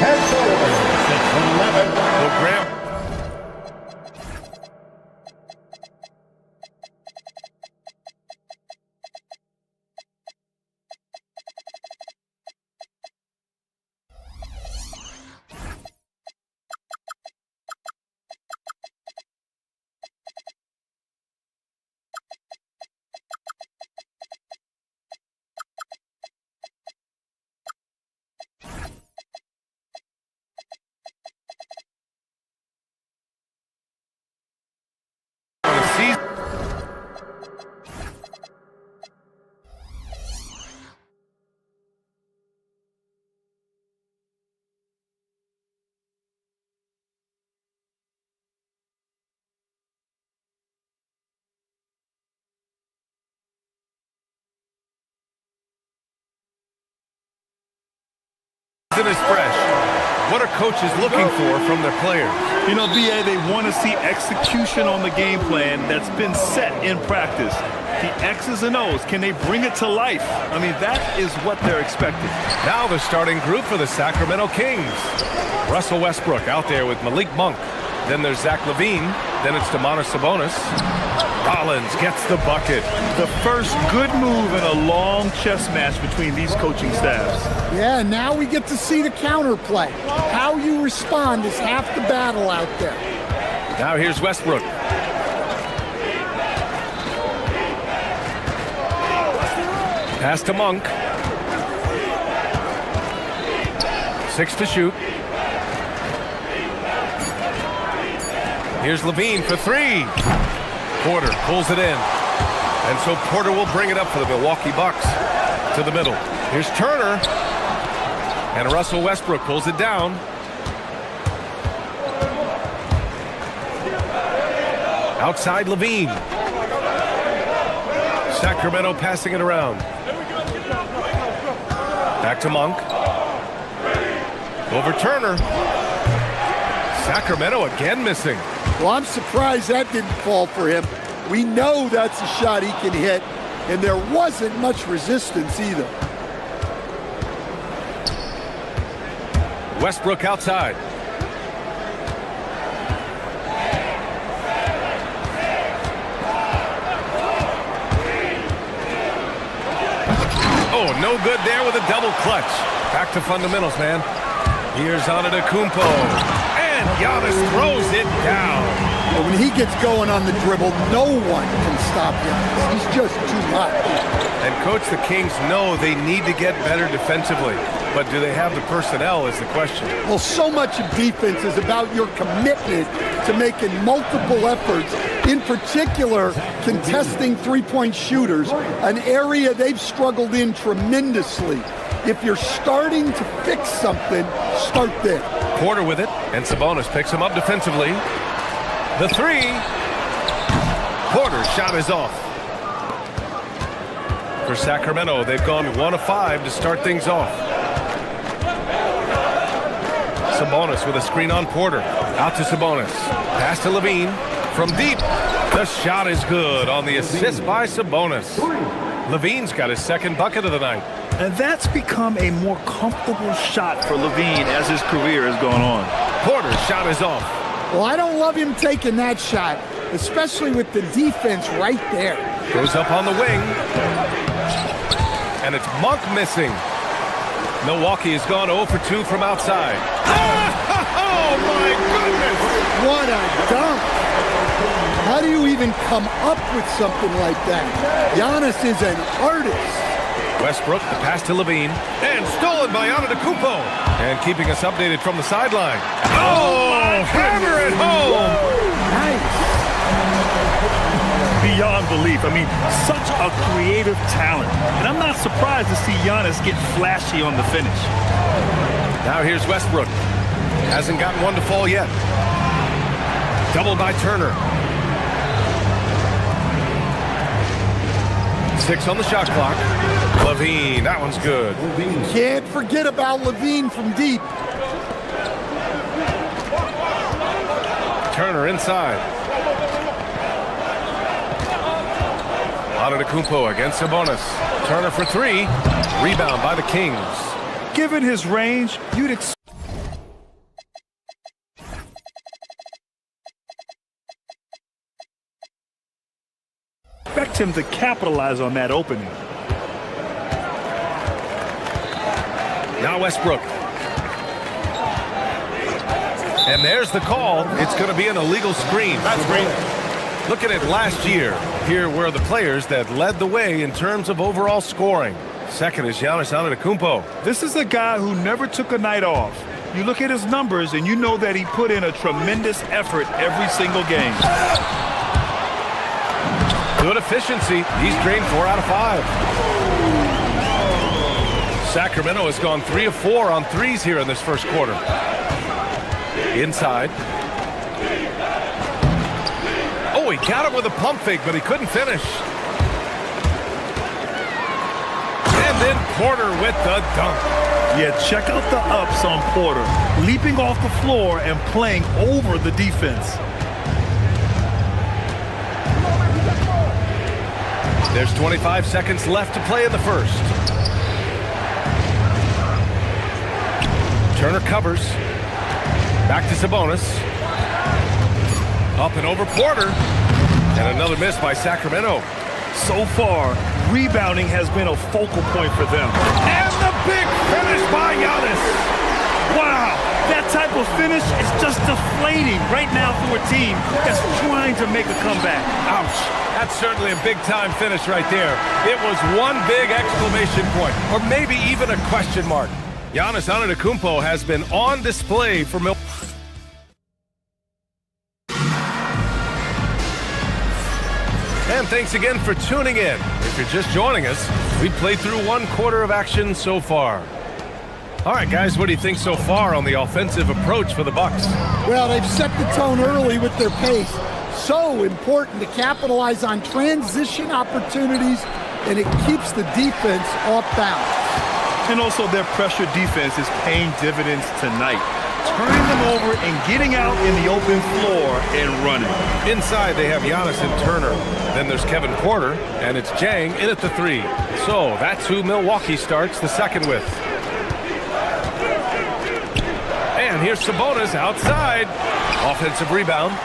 Head forward. 6'11". Well, Graham. Is fresh. What are coaches looking for from their players? You know, BA, they want to see execution on the game plan that's been set in practice. The X's and O's, can they bring it to life? I mean, that is what they're expecting. Now the starting group for the Sacramento Kings. Russell Westbrook out there with Malik Monk. Then there's Zach LaVine. Then it's Domantas Sabonis. Rollins gets the bucket. The first good move in a long chess match between these coaching staffs. Yeah, now we get to see the counterplay. How you respond is half the battle out there. Now here's Westbrook. Pass to Monk. 6 to shoot. Here's LaVine for 3. Porter pulls it in. And so Porter will bring it up for the Milwaukee Bucks to the middle. Here's Turner. And Russell Westbrook pulls it down. Outside LaVine. Sacramento passing it around. Back to Monk. Over Turner. Sacramento again missing. Well, I'm surprised that didn't fall for him. We know that's a shot he can hit, and there wasn't much resistance either. Westbrook outside. Oh, no good there with a double clutch. Back to fundamentals, man. Here's Antetokounmpo. And Giannis throws it down. But when he gets going on the dribble, no one can stop him. He's just too much. And Coach, the Kings know they need to get better defensively. But do they have the personnel is the question. Well, so much of defense is about your commitment to making multiple efforts, in particular contesting three-point shooters, an area they've struggled in tremendously. If you're starting to fix something, start there. Porter with it, and Sabonis picks him up defensively. The 3. Porter's shot is off. For Sacramento, they've gone 1 of 5 to start things off. Sabonis with a screen on Porter. Out to Sabonis. Pass to LaVine. From deep. The shot is good on the assist by Sabonis. LaVine's got his second bucket of the night. And that's become a more comfortable shot for LaVine as his career has gone on. Porter's shot is off. Well, I don't love him taking that shot, especially with the defense right there. Goes up on the wing. And it's Monk missing. Milwaukee has gone 0 for 2 from outside. Oh, my goodness! What a dunk! How do you even come up with something like that? Giannis is an artist. Westbrook, the pass to LaVine. And stolen by Antetokounmpo. And keeping us updated from the sideline. Oh, hammer it home! Nice. Beyond belief. I mean, such a creative talent. And I'm not surprised to see Giannis get flashy on the finish. Now here's Westbrook. Hasn't gotten one to fall yet. Doubled by Turner. 6 on the shot clock. Levine, that one's good. Can't forget about Levine from deep. Turner inside. Antetokounmpo against Sabonis. Turner for 3. Rebound by the Kings. Given his range, you'd expect him to capitalize on that opening. Now Westbrook. And there's the call. It's going to be an illegal screen. That's great. Look at it last year. Here were the players that led the way in terms of overall scoring. Second is Giannis Antetokounmpo. This is a guy who never took a night off. You look at his numbers and you know that he put in a tremendous effort every single game. Good efficiency. He's drained 4 out of 5. Sacramento has gone 3 of 4 on threes here in this first quarter. Inside. Oh, he got him with a pump fake, but he couldn't finish. And then Porter with the dunk. Yeah, check out the ups on Porter. Leaping off the floor and playing over the defense. There's 25 seconds left to play in the first. Turner covers. Back to Sabonis. Up and over Porter. And another miss by Sacramento. So far, rebounding has been a focal point for them. And the big finish by Giannis. Wow, that type of finish is just deflating right now for a team that's trying to make a comeback. Ouch. That's certainly a big-time finish right there. It was one big exclamation point, or maybe even a question mark. Giannis Antetokounmpo has been on display for Milwaukee. And thanks again for tuning in. If you're just joining us, we've played through 1 quarter of action so far. All right, guys, what do you think so far on the offensive approach for the Bucks? Well, they've set the tone early with their pace. So important to capitalize on transition opportunities, and it keeps the defense off balance. And also their pressure defense is paying dividends tonight. Turning them over and getting out in the open floor and running. Inside, they have Giannis and Turner. Then there's Kevin Porter, and it's Jang in at the 3. So that's who Milwaukee starts the second with. And here's Sabonis outside. Offensive rebound.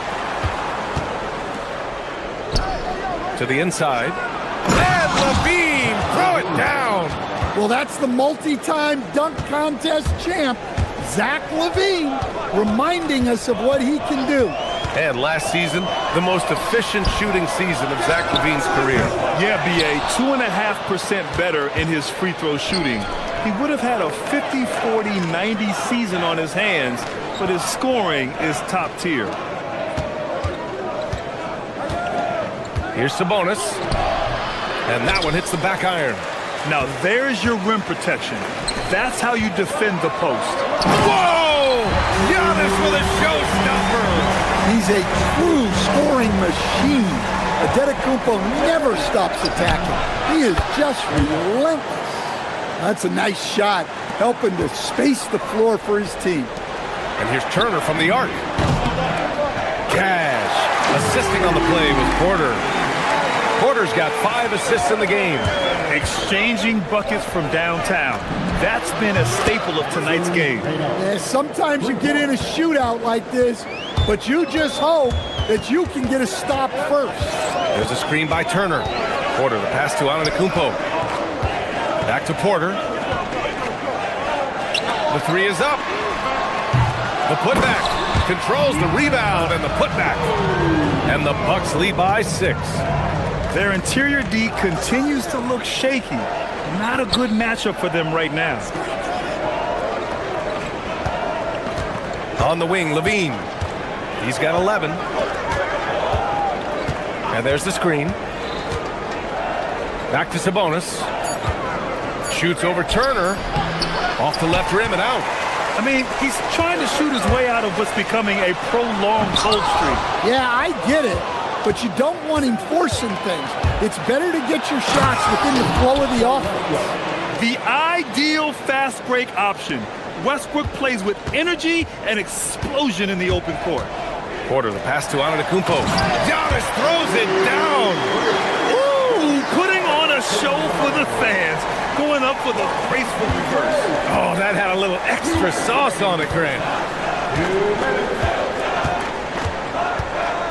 To the inside. And Levine, throw it down. Well, that's the multi-time dunk contest champ, Zach LaVine, reminding us of what he can do. And last season, the most efficient shooting season of Zach LaVine's career. Yeah, B.A., 2.5% better in his free throw shooting. He would have had a 50, 40, 90 season on his hands, but his scoring is top tier. Here's Sabonis. And that one hits the back iron. Now there's your rim protection. That's how you defend the post. Whoa! Giannis with a showstopper. He's a true scoring machine. Antetokounmpo never stops attacking. He is just relentless. That's a nice shot, helping to space the floor for his team. And here's Turner from the arc. Cash. Assisting on the play with Porter. Porter's got 5 assists in the game. Exchanging buckets from downtown. That's been a staple of tonight's game. Yeah, sometimes you get in a shootout like this, but you just hope that you can get a stop first. There's a screen by Turner. Porter, the pass to Antetokounmpo. Back to Porter. The 3 is up. The putback. Controls the rebound and the putback. And the Bucks lead by 6. Their interior D continues to look shaky. Not a good matchup for them right now. On the wing, Levine. He's got 11. And there's the screen. Back to Sabonis. Shoots over Turner. Off the left rim and out. I mean, he's trying to shoot his way out of what's becoming a prolonged cold streak. Yeah, I get it, but you don't want him forcing things. It's better to get your shots within the flow of the offense. The ideal fast break option. Westbrook plays with energy and explosion in the open court. Porter, the pass to Antetokounmpo. Giannis throws it down. Ooh, putting on a show for the fans. Going up for the graceful reverse. Oh, that had a little extra sauce on it, Grant.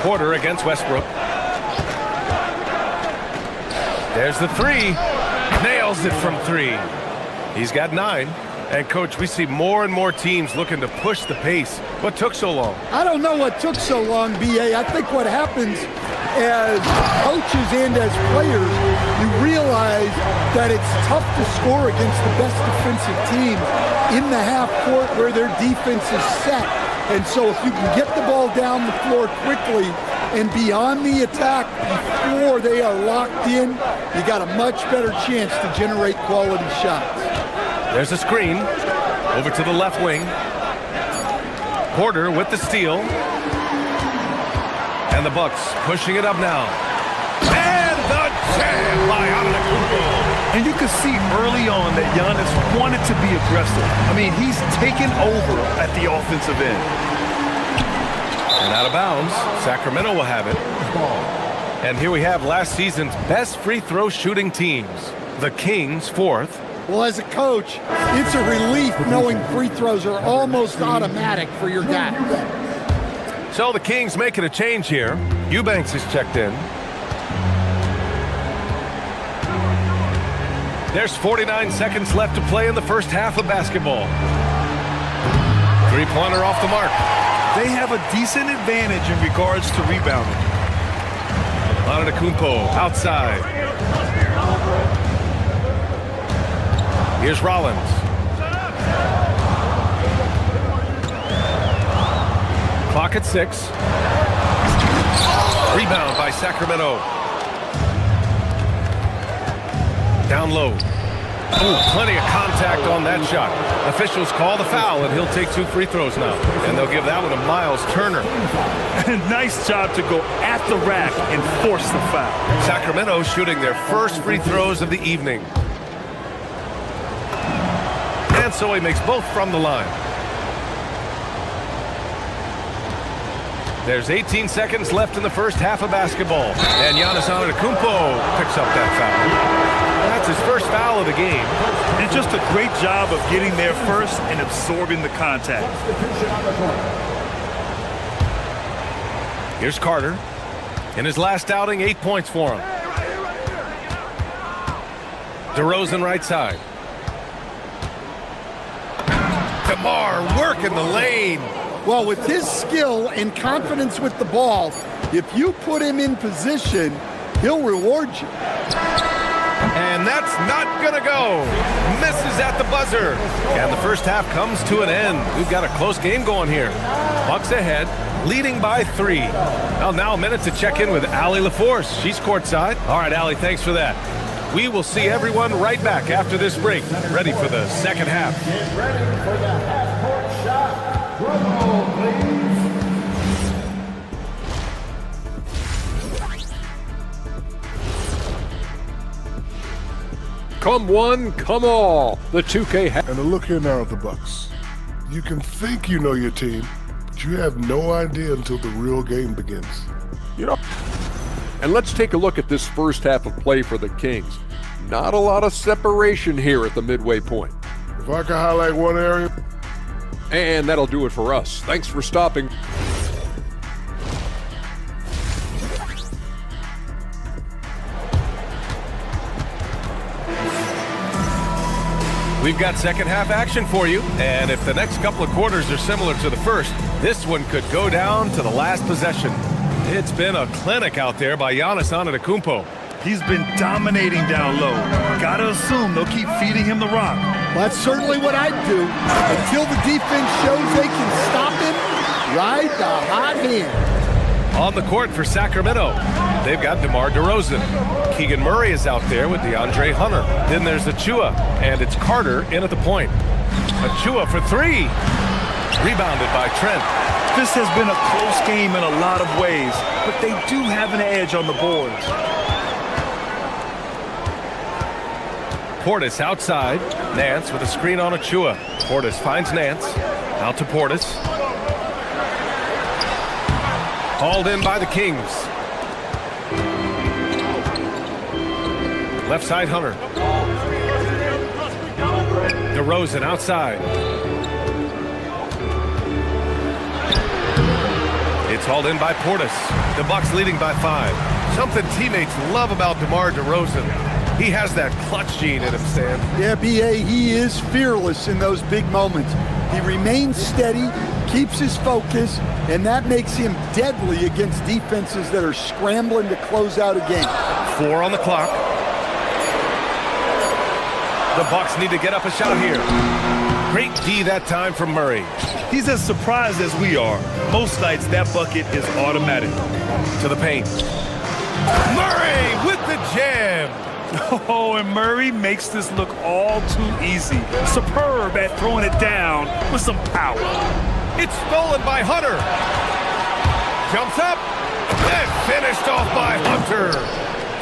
Porter against Westbrook. There's the three. Nails it from three. He's got 9. And, Coach, we see more and more teams looking to push the pace. What took so long? I don't know what took so long, B.A. I think what happens as coaches and as players, you realize that it's tough to score against the best defensive team in the half court where their defense is set. And so if you can get the ball down the floor quickly and beyond the attack before they are locked in, you got a much better chance to generate quality shots. There's a screen. Over to the left wing. Porter with the steal. And the Bucks pushing it up now. And the jam by Antetokounmpo. And you could see early on that Giannis wanted to be aggressive. I mean, he's taken over at the offensive end. And out of bounds, Sacramento will have it. And here we have last season's best free throw shooting teams. The Kings, 4th. Well, as a coach, it's a relief knowing free throws are almost automatic for your guys. So the Kings making a change here. Eubanks is checked in. There's 49 seconds left to play in the first half of basketball. Three-pointer off the mark. They have a decent advantage in regards to rebounding. Antetokounmpo outside. Here's Rollins. Clock at 6. Rebound by Sacramento. Down low. Ooh, plenty of contact on that shot. Officials call the foul, and he'll take 2 free throws now. And they'll give that one to Miles Turner. Nice job to go at the rack and force the foul. Sacramento shooting their first free throws of the evening. And so he makes both from the line. There's 18 seconds left in the first half of basketball. And Giannis Antetokounmpo picks up that foul. That's his first foul of the game. And just a great job of getting there first and absorbing the contact. Here's Carter. In his last outing, 8 points for him. DeRozan right side. DeMar working the lane. Well, with his skill and confidence with the ball, if you put him in position, he'll reward you. And that's not going to go. Misses at the buzzer. And the first half comes to an end. We've got a close game going here. Bucks ahead, leading by 3. Well, now a minute to check in with Allie LaForce. She's courtside. All right, Allie, thanks for that. We will see everyone right back after this break. Ready for the second half. Get ready for the half-court shot. Drum roll, please. Come one, come all. The 2K And a look here now at the Bucks. You can think you know your team, but you have no idea until the real game begins. And let's take a look at this first half of play for the Kings. Not a lot of separation here at the midway point. If I could highlight one area. And that'll do it for us. Thanks for stopping. We've got second half action for you, and if the next couple of quarters are similar to the first, this one could go down to the last possession. It's been a clinic out there by Giannis Antetokounmpo. He's been dominating down low. Gotta assume they'll keep feeding him the rock. Well, that's certainly what I'd do. Until the defense shows they can stop him, ride the hot hand. On the court for Sacramento. they've got DeMar DeRozan. Keegan Murray is out there with DeAndre Hunter. Then there's Achua, and it's Carter in at the point. Achua for three. Rebounded by Trent. This has been a close game in a lot of ways, but they do have an edge on the boards. Portis outside. Nance with a screen on Achua. Portis finds Nance. Out to Portis. Hauled in by the Kings. Left side Hunter. DeRozan outside. It's hauled in by Portis. The Bucks leading by 5. Something teammates love about DeMar DeRozan. He has that clutch gene in him, Stan. Yeah, B.A., he is fearless in those big moments. He remains steady, keeps his focus, and that makes him deadly against defenses that are scrambling to close out a game. 4 on the clock. The Bucks need to get up a shot here. Great D that time from Murray. He's as surprised as we are. Most nights, that bucket is automatic. To the paint. Murray with the jam. Oh, and Murray makes this look all too easy. Superb at throwing it down with some power. It's stolen by Hunter. Jumps up and finished off by Hunter.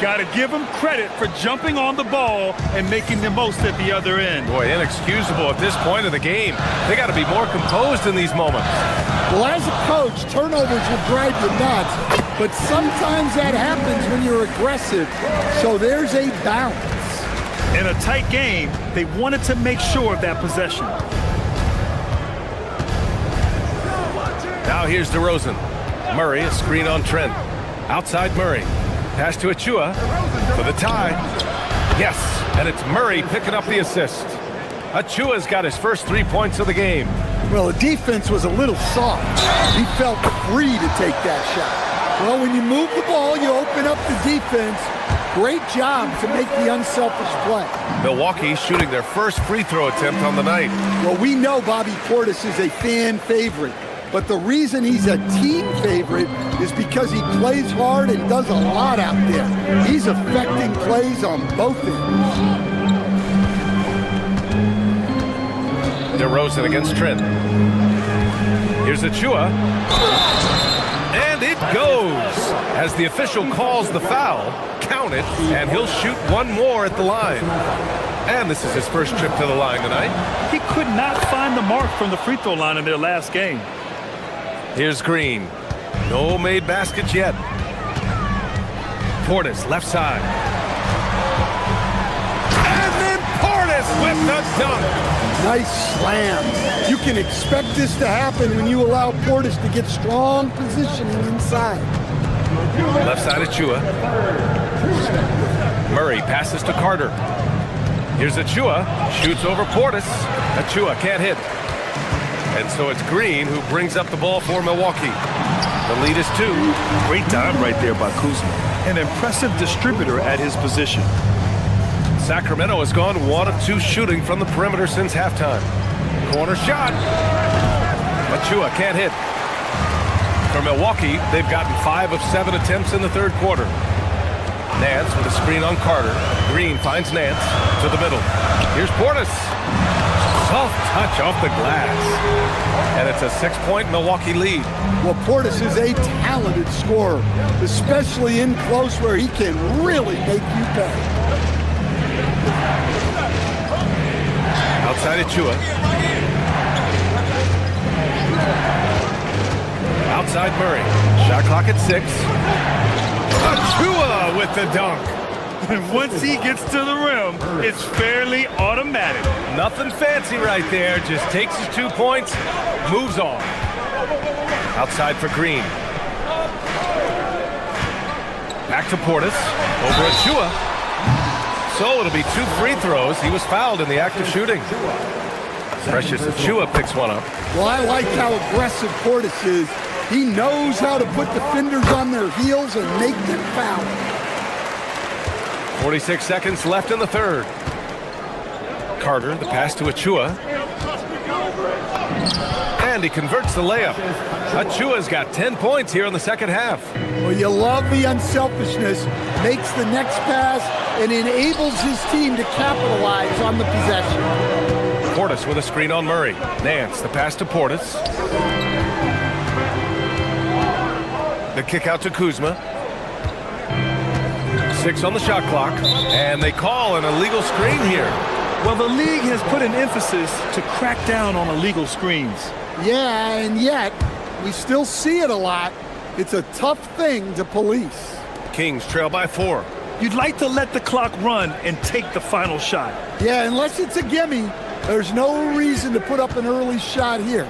Got to give him credit for jumping on the ball and making the most at the other end. Boy, inexcusable at this point of the game. They got to be more composed in these moments. Well, as a coach, turnovers will drive you nuts, but sometimes that happens when you're aggressive. So there's a balance. In a tight game, they wanted to make sure of that possession. Now here's DeRozan. Murray, a screen on Trent. Outside Murray. Pass to Achua for the tie. Yes, and it's Murray picking up the assist. Achua's got his first 3 points of the game. Well, the defense was a little soft. He felt free to take that shot. Well, when you move the ball, you open up the defense. Great job to make the unselfish play. Milwaukee shooting their first free throw attempt on the night. Well, we know Bobby Portis is a fan favorite. But the reason he's a team favorite is because he plays hard and does a lot out there. He's affecting plays on both ends. DeRozan against Trent. Here's Achua. And it goes. As the official calls the foul, count it, and he'll shoot one more at the line. And this is his first trip to the line tonight. He could not find the mark from the free throw line in their last game. Here's Green. No made baskets yet. Portis, left side. And then Portis with the dunk. Nice slam. You can expect this to happen when you allow Portis to get strong positioning inside. Left side Achua. Murray passes to Carter. Here's Achua. Shoots over Portis. Achua can't hit. And so it's Green who brings up the ball for Milwaukee. The lead is 2. Great time right there by Kuzma. An impressive distributor at his position. Sacramento has gone 1 of 2 shooting from the perimeter since halftime. Corner shot. Achua can't hit. For Milwaukee, they've gotten 5 of 7 attempts in the third quarter. Nance with a screen on Carter. Green finds Nance to the middle. Here's Portis. Soft touch off the glass. And it's a 6-point Milwaukee lead. Well, Portis is a talented scorer, especially in close where he can really make you pay. Outside Achua. Outside Murray. Shot clock at 6. Achua with the dunk. And once he gets to the rim, it's fairly automatic. Nothing fancy right there. Just takes his 2 points, moves on. Outside for Green. Back to Portis. Over Achua. So it'll be 2 free throws. He was fouled in the act of shooting. Precious Achua picks one up. Well, I like how aggressive Portis is. He knows how to put defenders on their heels and make them foul. 46 seconds left in the third. Carter, the pass to Achua. And he converts the layup. Achua's got 10 points here in the second half. Well, you love the unselfishness, makes the next pass, and enables his team to capitalize on the possession. Portis with a screen on Murray. Nance, the pass to Portis. The kick out to Kuzma. 6 on the shot clock. And they call an illegal screen here. Well, the league has put an emphasis to crack down on illegal screens. Yeah, and yet, we still see it a lot. It's a tough thing to police. Kings trail by 4. You'd like to let the clock run and take the final shot. Yeah, unless it's a gimme, there's no reason to put up an early shot here.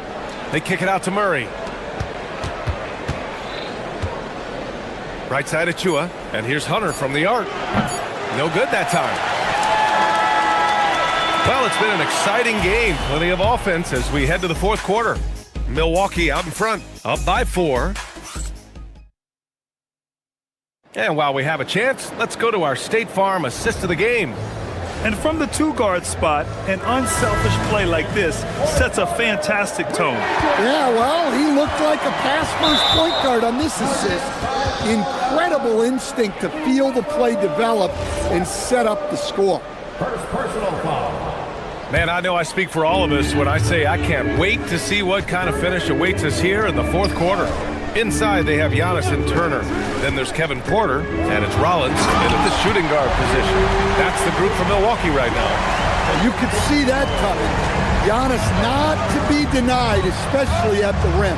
They kick it out to Murray. Right side Achua, and here's Hunter from the arc. No good that time. Well, it's been an exciting game. Plenty of offense as we head to the fourth quarter. Milwaukee out in front, up by 4. And while we have a chance, let's go to our State Farm assist of the game. And from the 2-guard spot, an unselfish play like this sets a fantastic tone. Yeah, well, he looked like a pass-first point guard on this assist. Incredible instinct to feel the play develop and set up the score. First personal foul. Man, I know I speak for all of us when I say I can't wait to see what kind of finish awaits us here in the fourth quarter. Inside, they have Giannis and Turner. Then there's Kevin Porter, and it's Rollins in at the shooting guard position. That's the group for Milwaukee right now. You could see that coming. Giannis not to be denied, especially at the rim.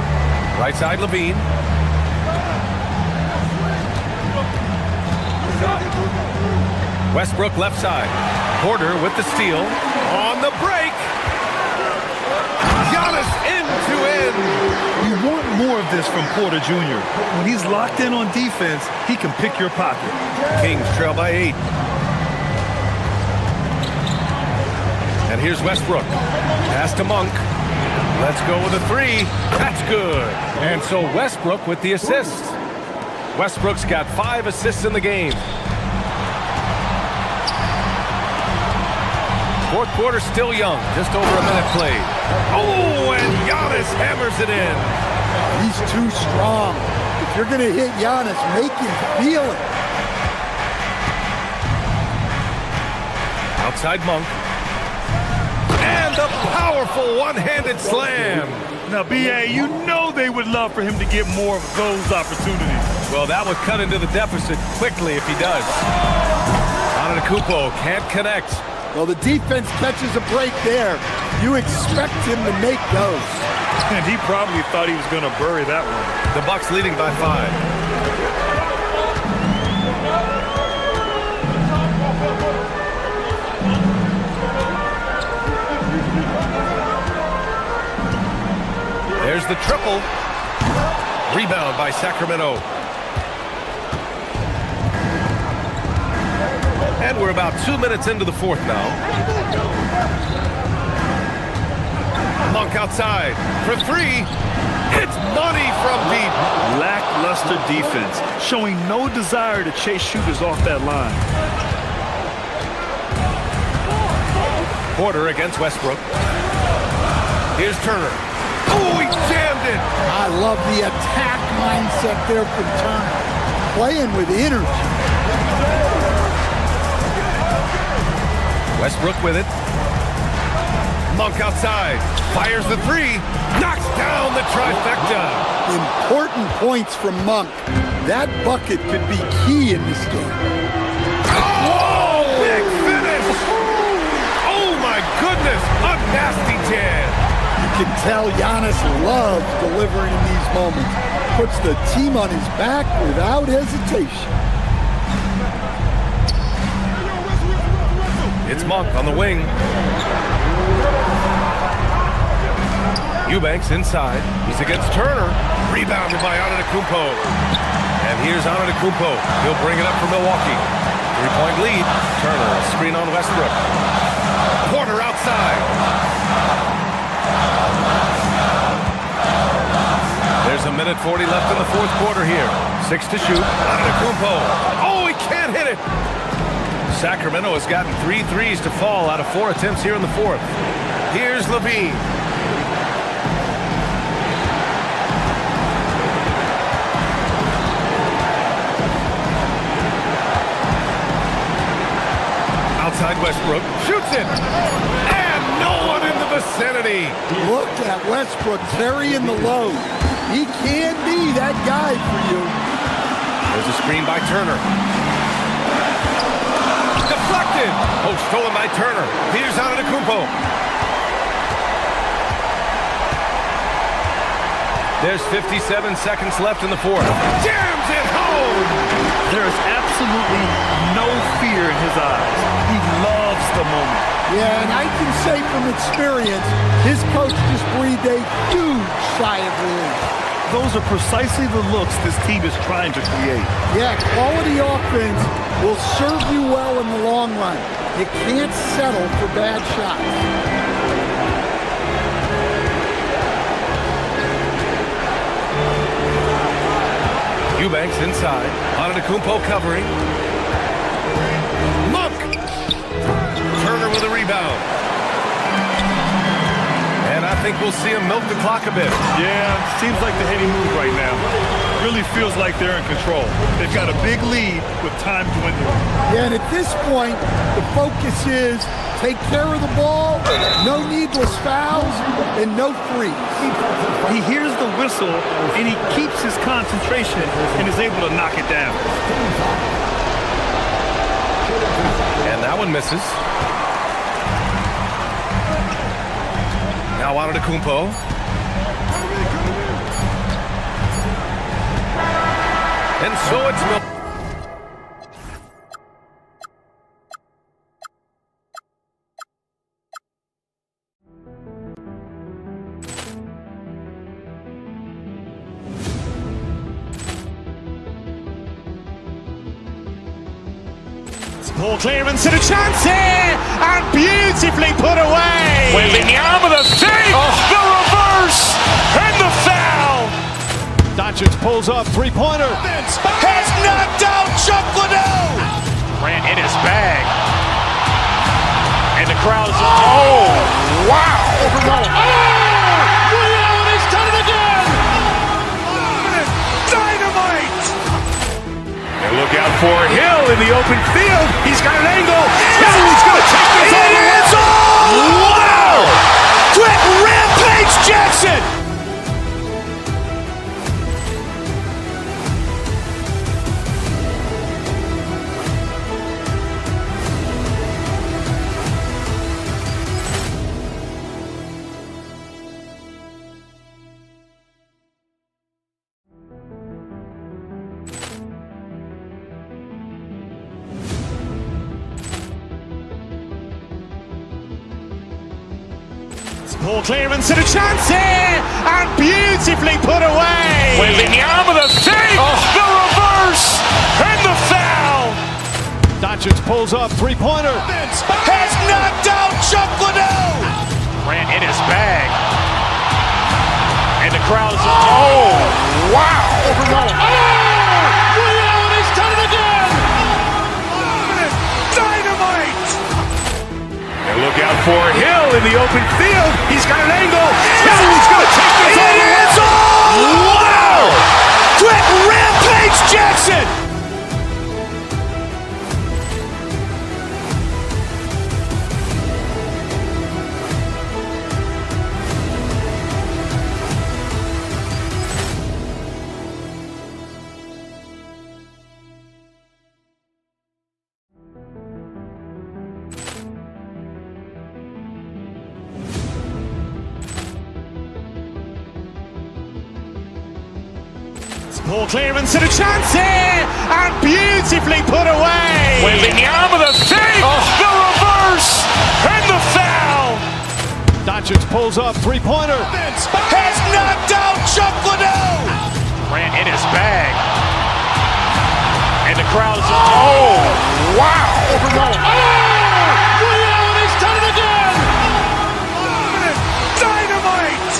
Right side, Levine. Westbrook left side. Porter with the steal. On the break. Giannis end to end. You want more of this from Porter Jr. When he's locked in on defense, he can pick your pocket. Kings trail by 8. And here's Westbrook. Pass to Monk. Let's go with a 3. That's good. And so Westbrook with the assist. Westbrook's got 5 assists in the game. Fourth quarter still young, just over a minute played. Oh, and Giannis hammers it in. He's too strong. If you're going to hit Giannis, make him feel it. Outside Monk. And a powerful one-handed slam. Now, B.A., you know they would love for him to get more of those opportunities. Well, that would cut into the deficit quickly if he does. Antetokounmpo can't connect. Well, the defense catches a break there. You expect him to make those. And he probably thought he was going to bury that one. The Bucks leading by 5. There's the triple. Rebound by Sacramento. And we're about 2 minutes into the fourth now. Monk outside for 3. It's money from deep. Lackluster defense, showing no desire to chase shooters off that line. Porter against Westbrook. Here's Turner. Oh, he jammed it. I love the attack mindset there from Turner. Playing with energy. Westbrook with it. Monk outside. Fires the 3. Knocks down the trifecta. Important points from Monk. That bucket could be key in this game. Oh, big finish. Oh, my goodness. A nasty jam. You can tell Giannis loves delivering in these moments. Puts the team on his back without hesitation. It's Monk on the wing. Eubanks inside. He's against Turner. Rebounded by Antetokounmpo. And here's Antetokounmpo. He'll bring it up for Milwaukee. 3-point lead. Turner, a screen on Westbrook. Porter outside. There's a minute 40 left in the fourth quarter here. 6 to shoot. Antetokounmpo. Oh, he can't hit it. Sacramento has gotten 3 threes to fall out of 4 attempts here in the fourth. Here's Levine. inside Westbrook. Shoots it. And no one in the vicinity. Look at Westbrook carrying the load. He can be that guy for you. There's a screen by Turner. Deflected. Oh, stolen by Turner. Here's Antetokounmpo. There's 57 seconds left in the fourth. Jams it home! There is absolutely no fear in his eyes. He loves the moment. Yeah, and I can say from experience, his coach just breathed a huge sigh of relief. Those are precisely the looks this team is trying to create. Yeah, quality offense will serve you well in the long run. You can't settle for bad shots. Eubanks inside. Antetokounmpo covering. Monk! Turner with a rebound. And I think we'll see him milk the clock a bit. Yeah, seems like the heady move right now. Really feels like they're in control. They've got a big lead with time dwindling. Yeah, and at this point, the focus is take care of the ball, no needless fouls, and no threes. He hears the whistle, and he keeps his concentration and is able to knock it down. And that one misses. Now Antetokounmpo. And so it's... Ball clearance and a chance here, and beautifully put away. Wembanyama the fake, the reverse, and the foul. Doncic pulls up, three-pointer. Has knocked out Chuck Liddell. Grant in his bag. And the crowd is, oh, wow. Liddell, and he's done it again. Dynamite. And look out for Hill in the open field. He's got an angle. He's going to take this all the way. Wow! Quick rampage Jackson. Ball clearance and a chance here, and beautifully put away. Wembanyama the fake, the reverse, and the foul. Doncic pulls up, three-pointer. Has knocked out Chuck Liddell. Grant in his bag. And the crowd is, oh, wow. Liddell, and he's done it again. Dynamite. And look out for Hill in the open field. He's got an angle. He's going to take this all the way. Wow! Quick rampage Jackson. Ball clearance and a chance here, and beautifully put away. Wembanyama the fake, the reverse, and the foul. Doncic pulls up, three-pointer. Has knocked out Chuck Liddell. Grant in his bag. And the crowd is, oh, wow. Liddell, and he's done it again. Dynamite.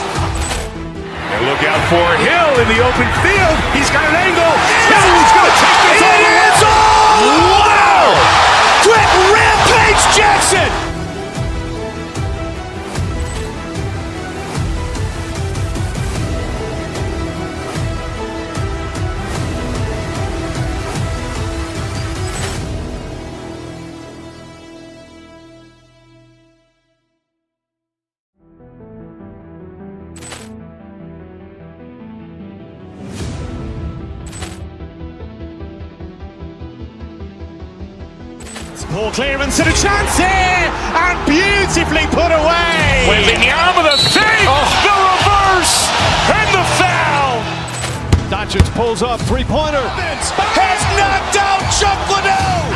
And look out for Hill in the open field. He's got an angle. He's going to take this all the way. Wow! Quick rampage Jackson. Ball clearance and a chance here, and beautifully put away. Wembanyama the fake, the reverse, and the foul. Doncic pulls up, three-pointer. Has knocked out Chuck Liddell.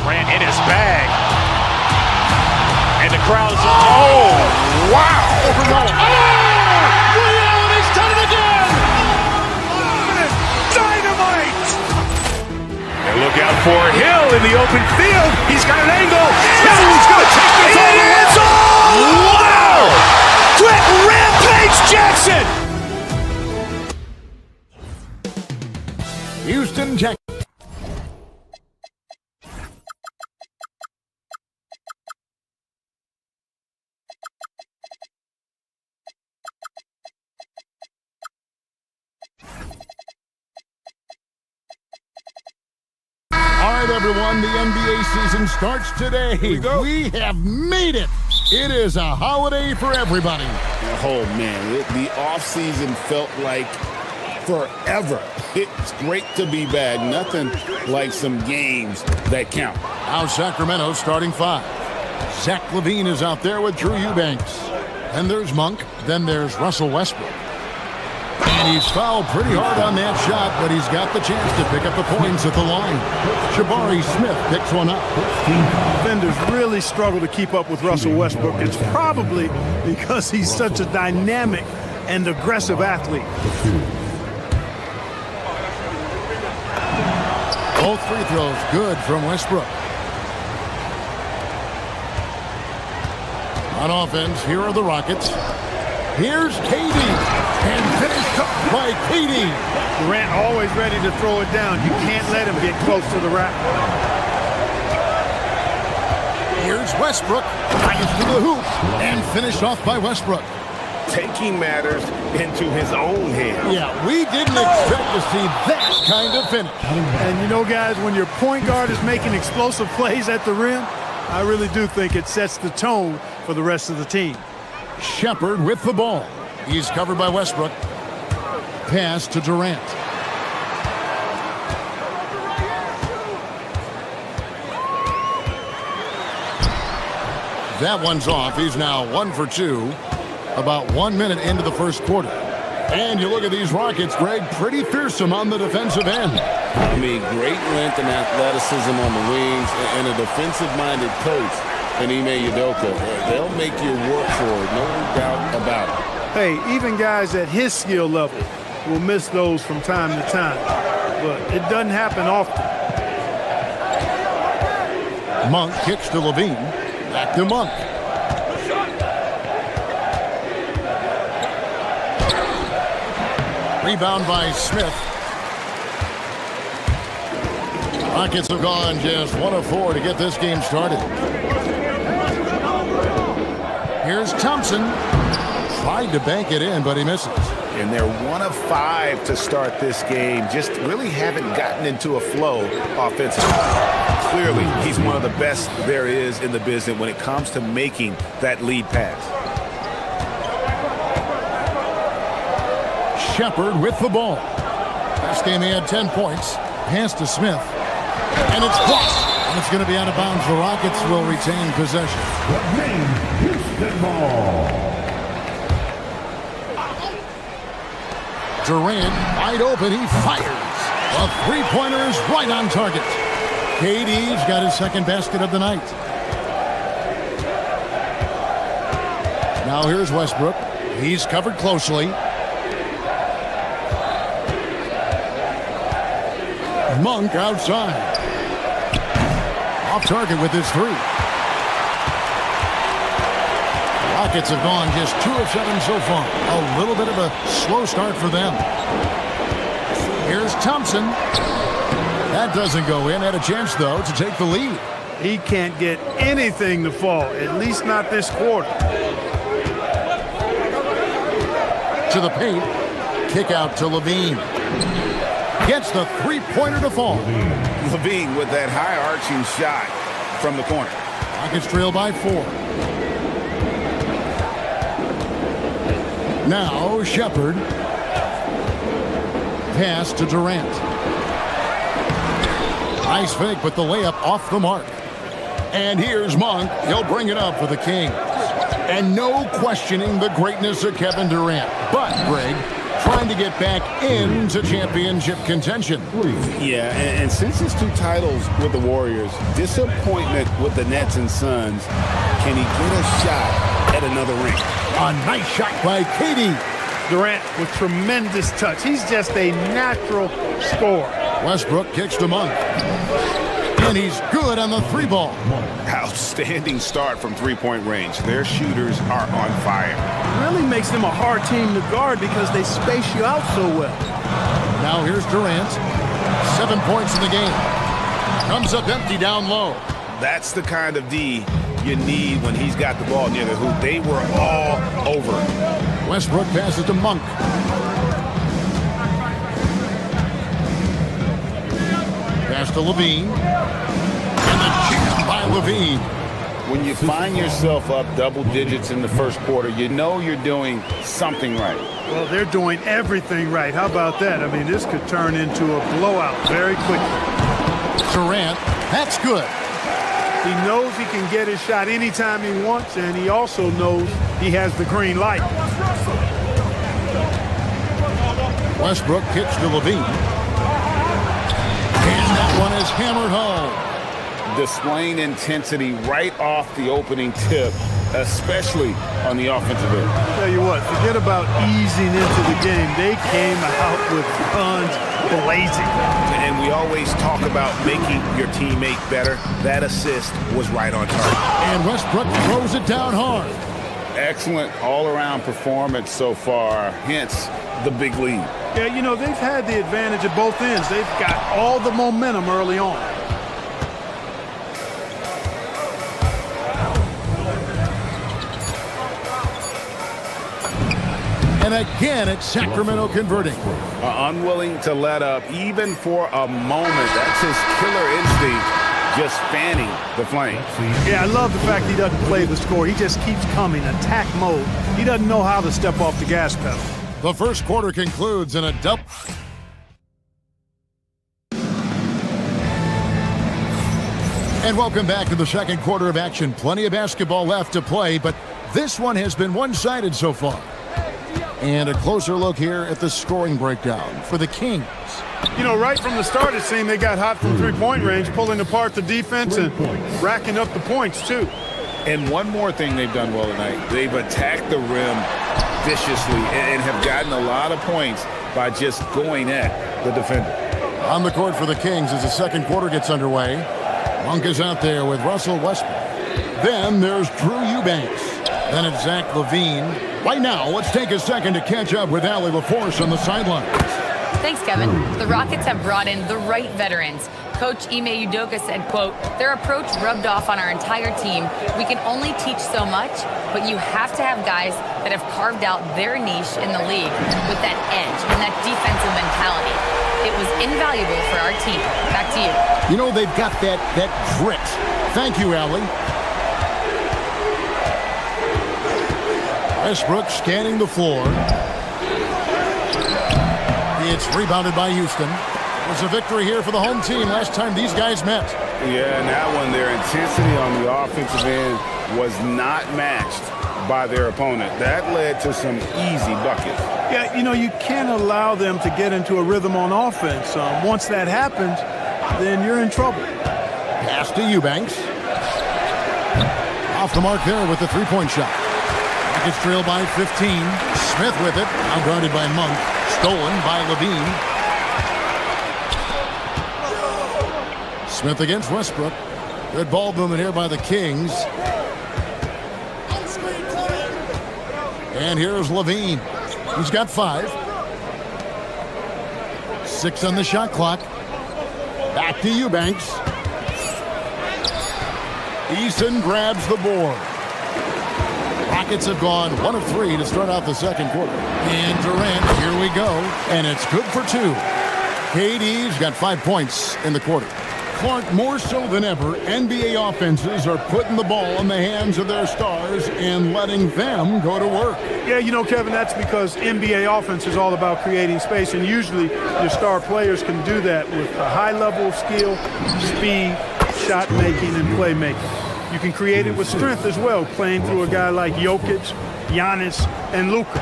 Grant in his bag. And the crowd's, oh, wow. Reality's done it again. Dynamite. And look out for Hill in the open field. He's got an angle. He's going to take this all the way. Wow. Quick Rampage Jackson. Houston, Jack. All right, everyone, the NBA season starts today. We have made it. It is a holiday for everybody. Oh, man, the offseason felt like forever. It's great to be back. Nothing like some games that count. Now Sacramento starting five. Zach LaVine is out there with Drew Eubanks. Then there's Monk. Then there's Russell Westbrook. And he's fouled pretty hard on that shot, but he's got the chance to pick up the points at the line. Jabari Smith picks one up. Defenders really struggle to keep up with Russell Westbrook. It's probably because he's such a dynamic and aggressive athlete. Both free throws good from Westbrook. On offense, here are the Rockets. Here's KD, and finished up by KD. Durant always ready to throw it down. You can't let him get close to the rack. Here's Westbrook, drives to the hoop, and finished off by Westbrook. Taking matters into his own hands. Yeah, we didn't expect to see that kind of finish. And you know, guys, when your point guard is making explosive plays at the rim, I really do think it sets the tone for the rest of the team. Shepard with the ball. He's covered by Westbrook. Pass to Durant. That one's off. He's now 1 for 2. About 1 minute into the first quarter. And you look at these Rockets, Greg, pretty fearsome on the defensive end. I mean, great length and athleticism on the wings, and a defensive-minded coach in Ime Udoka. They'll make you work for it, no doubt about it. Hey, even guys at his skill level will miss those from time to time, but it doesn't happen often. Monk kicks to Levine. Back to Monk. Rebound by Smith. Rockets have gone just 1 of 4 to get this game started. Here's Thompson. Tried to bank it in, but he misses. And they're 1 of 5 to start this game. Just really haven't gotten into a flow offensively. Clearly, he's one of the best there is in the business when it comes to making that lead pass. Shepard with the ball. Last game he had 10 points. Pass to Smith. And it's blocked. And it's going to be out of bounds. The Rockets will retain possession. Durant wide open. He fires. A three-pointer is right on target. KD's got his second basket of the night. Now here's Westbrook. He's covered closely. Monk outside. Off target with his three. Rockets have gone just 2 of 7 so far. A little bit of a slow start for them. Here's Thompson. That doesn't go in. Had a chance, though, to take the lead. He can't get anything to fall, at least not this quarter. To the paint. Kick out to Levine. Gets the three-pointer to fall. Levine with that high-arching shot from the corner. Rockets trail by 4. Now Shepard. Pass to Durant. Nice fake, but the layup off the mark. And here's Monk. He'll bring it up for the Kings. And no questioning the greatness of Kevin Durant. But, Greg, trying to get back into championship contention. Yeah, and since his 2 titles with the Warriors, disappointment with the Nets and Suns, can he get a shot at another ring? A nice shot by KD. Durant with tremendous touch. He's just a natural scorer. Westbrook kicks to Monk. And he's good on the 3-ball. Outstanding start from three-point range. Their shooters are on fire. Really makes them a hard team to guard because they space you out so well. Now here's Durant. 7 points in the game. Comes up empty down low. That's the kind of D you need when he's got the ball near the hoop. They were all over. Westbrook passes to Monk. Pass to Levine. And the chip by Levine. When you find yourself up double digits in the first quarter, you know you're doing something right. Well, they're doing everything right. How about that? I mean, this could turn into a blowout very quickly. Durant, that's good. He knows he can get his shot anytime he wants, and he also knows he has the green light. Westbrook kicks to Levine. And that one is hammered home. Displaying intensity right off the opening tip, especially on the offensive end. Tell you what, forget about easing into the game. They came out with guns blazing. And we always talk about making your teammate better. That assist was right on target. And Westbrook throws it down hard. Excellent all-around performance so far, hence the big lead. Yeah, you know, they've had the advantage at both ends. They've got all the momentum early on. And again, it's Sacramento converting. Unwilling to let up even for a moment. That's his killer instinct, just fanning the flames. Yeah, I love the fact he doesn't play the score. He just keeps coming, attack mode. He doesn't know how to step off the gas pedal. The first quarter concludes in a double. And welcome back to the second quarter of action. Plenty of basketball left to play, but this one has been one-sided so far. And a closer look here at the scoring breakdown for the Kings. You know, right from the start, it seemed they got hot from three-point range, pulling apart the defense and racking up the points, too. And one more thing they've done well tonight. They've attacked the rim viciously and have gotten a lot of points by just going at the defender. On the court for the Kings as the second quarter gets underway. Monk is out there with Russell Westbrook. Then there's Drew Eubanks. Then it's Zach LaVine. Right now, let's take a second to catch up with Allie LaForce on the sidelines. Thanks, Kevin. The Rockets have brought in the right veterans. Coach Ime Udoka said, quote, "Their approach rubbed off on our entire team. We can only teach so much, but you have to have guys that have carved out their niche in the league with that edge and that defensive mentality. It was invaluable for our team." Back to you. You know, they've got that grit. Thank you, Allie. Westbrook scanning the floor. It's rebounded by Houston. It was a victory here for the home team last time these guys met. Yeah, and that one, their intensity on the offensive end was not matched by their opponent. That led to some easy buckets. Yeah, you know, you can't allow them to get into a rhythm on offense. Once that happens, then you're in trouble. Pass to Eubanks. Off the mark there with the three-point shot. Rockets trail by 15. Smith with it. Now guarded by Monk. Stolen by Levine. Smith against Westbrook. Good ball movement here by the Kings. And here's Levine. He's got 5. 6 on the shot clock. Back to Eubanks. Eason grabs the board. Rockets have gone 1 of 3 to start out the second quarter. And Durant, here we go. And it's good for 2. KD's got 5 points in the quarter. Clark, more so than ever, NBA offenses are putting the ball in the hands of their stars and letting them go to work. Yeah, you know, Kevin, that's because NBA offense is all about creating space, and usually your star players can do that with a high level of skill, speed, shot making and playmaking. You can create it with strength as well, playing through a guy like Jokic, Giannis, and Luka.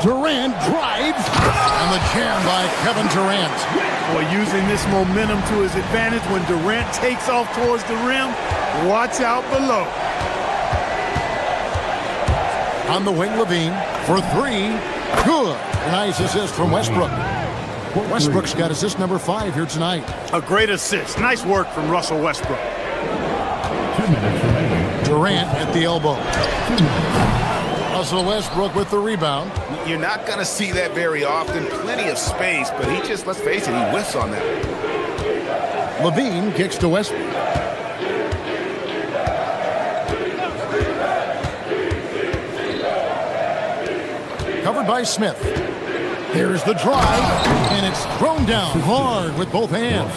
Durant drives, and the jam by Kevin Durant. Boy, using this momentum to his advantage when Durant takes off towards the rim, watch out below. On the wing, Levine for three. Good. Nice assist from Westbrook. Westbrook's got assist number 5 here tonight. A great assist. Nice work from Russell Westbrook. Durant at the elbow. Russell Westbrook with the rebound. You're not going to see that very often. Plenty of space, but he just, let's face it, he whiffs on that. Levine kicks to Westbrook. Covered by Smith. Here's the drive, and it's thrown down hard with both hands.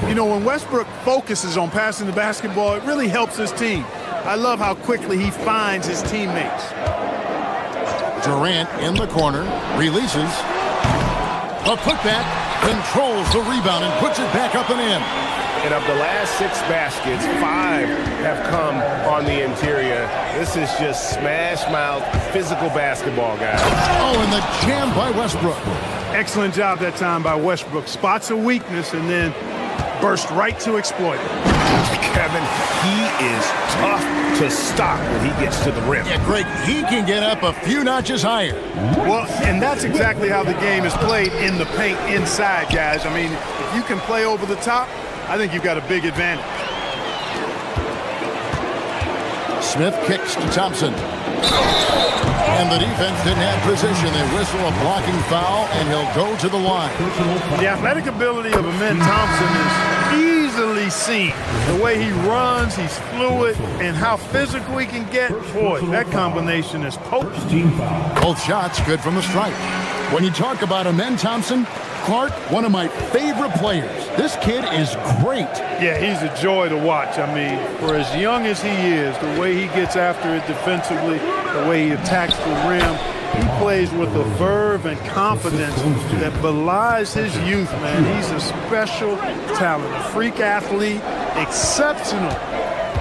You know, when Westbrook focuses on passing the basketball, it really helps his team. I love how quickly he finds his teammates. Durant in the corner, releases. A putback, controls the rebound and puts it back up and in. And of the last 6 baskets, 5 have come on the interior. This is just smash-mouth, physical basketball, guys. Oh, and the jam by Westbrook. Excellent job that time by Westbrook. Spots a weakness and then burst right to exploit it. Kevin, he is tough to stop when he gets to the rim. Yeah, Greg, he can get up a few notches higher. Well, and that's exactly how the game is played in the paint inside, guys. I mean, if you can play over the top, I think you've got a big advantage. Smith kicks to Thompson. And the defense didn't have position. They whistle a blocking foul, and he'll go to the line. The athletic ability of Amen Thompson is easily seen. The way he runs, he's fluid, and how physical he can get. Boy, that combination is potent. Both shots good from the stripe. When you talk about Amen Thompson, Clark, one of my favorite players. This kid is great. Yeah, he's a joy to watch. I mean, for as young as he is, the way he gets after it defensively, the way he attacks the rim, he plays with a verve and confidence that belies his youth, man. He's a special talent, a freak athlete, exceptional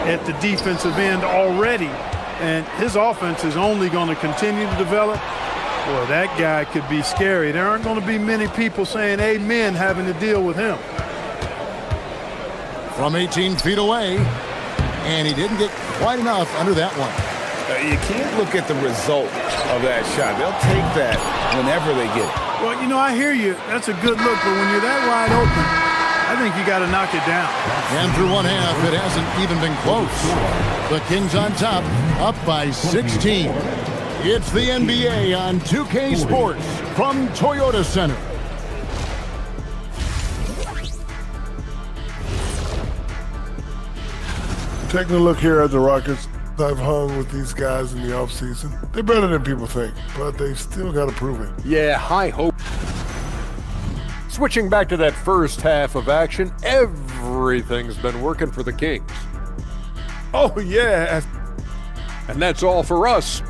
at the defensive end already. And his offense is only going to continue to develop. Boy, that guy could be scary. There aren't going to be many people saying amen having to deal with him. From 18 feet away, and he didn't get quite enough under that one. You can't look at the result of that shot. They'll take that whenever they get it. Well, you know, I hear you. That's a good look, but when you're that wide open, I think you got to knock it down. And through one half, it hasn't even been close. The Kings on top, up by 16. It's the NBA on 2K Sports from Toyota Center. Taking a look here at the Rockets, I've hung with these guys in the offseason. They're better than people think, but they still got to prove it. Yeah, high hope. Switching back to that first half of action, everything's been working for the Kings. Oh, yeah. And that's all for us.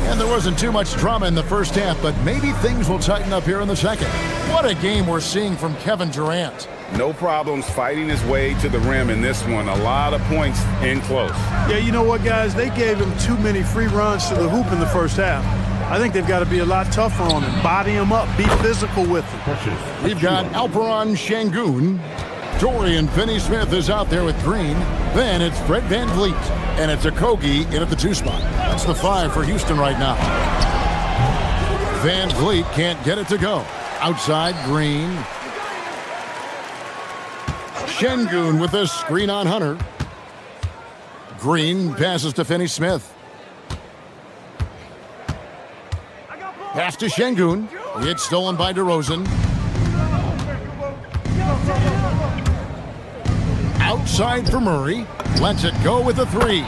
And there wasn't too much drama in the first half, but maybe things will tighten up here in the second. What a game we're seeing from Kevin Durant. No problems fighting his way to the rim in this one. A lot of points in close. Yeah, you know what, guys? They gave him too many free runs to the hoop in the first half. I think they've got to be a lot tougher on him. Body him up. Be physical with him. We've got Alperon Şengün. Dorian Finney-Smith is out there with Green. Then it's Fred VanVleet. And it's Okogie in at the 2 spot. That's the 5 for Houston right now. VanVleet can't get it to go. Outside, Green. Şengün with a screen on Hunter. Green passes to Finney-Smith. Pass to Şengün. It's stolen by DeRozan. Outside for Murray. Lets it go with a 3.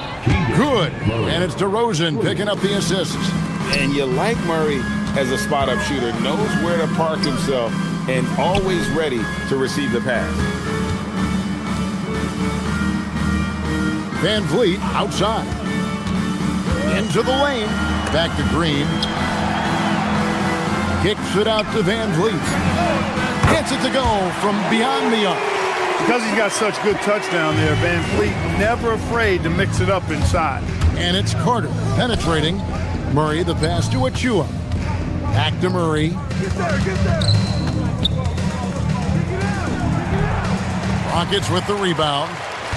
Good. And it's DeRozan picking up the assists. And you like Murray as a spot-up shooter. Knows where to park himself and always ready to receive the pass. VanVleet outside. Into the lane. Back to Green. Kicks it out to Van Vliet. Gets it to go from beyond the arc. Because he's got such good touch down there, Van Vliet never afraid to mix it up inside. And it's Carter penetrating. Murray the pass to Achua. Back to Murray. Get there. Rockets with the rebound.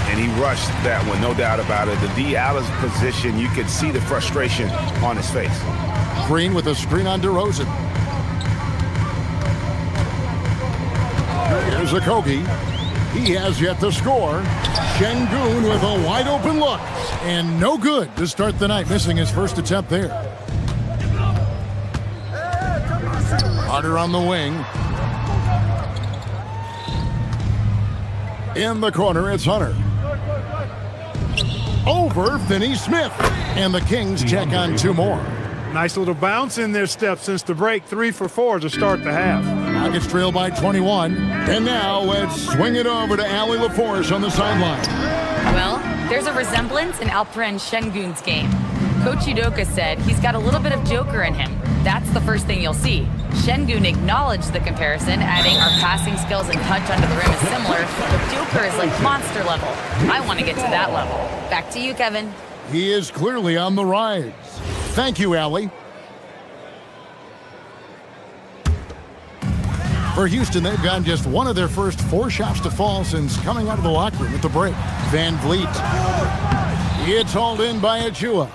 And he rushed that one, no doubt about it. The D out of position, you could see the frustration on his face. Green with a screen on DeRozan. Here's Okogie. He has yet to score. Şengün with a wide open look. And no good to start the night, missing his first attempt there. Carter on the wing. In the corner, it's Hunter. Over Finney-Smith. And the Kings check on two more. Nice little bounce in their step since the break. 3 for 4 to start the half. Rockets trail by 21. And now let's swing it over to Allie LaForce on the sideline. Well, there's a resemblance in Alperen Şengün's game. Coach Udoka said he's got a little bit of Joker in him. That's the first thing you'll see. Şengün acknowledged the comparison, adding our passing skills and touch under the rim is similar, but Joker is like monster level. I want to get to that level. Back to you, Kevin. He is clearly on the rise. Thank you, Allie. For Houston, they've gotten just one of their first 4 shots to fall since coming out of the locker room at the break. Van Vliet. It's hauled in by Achua.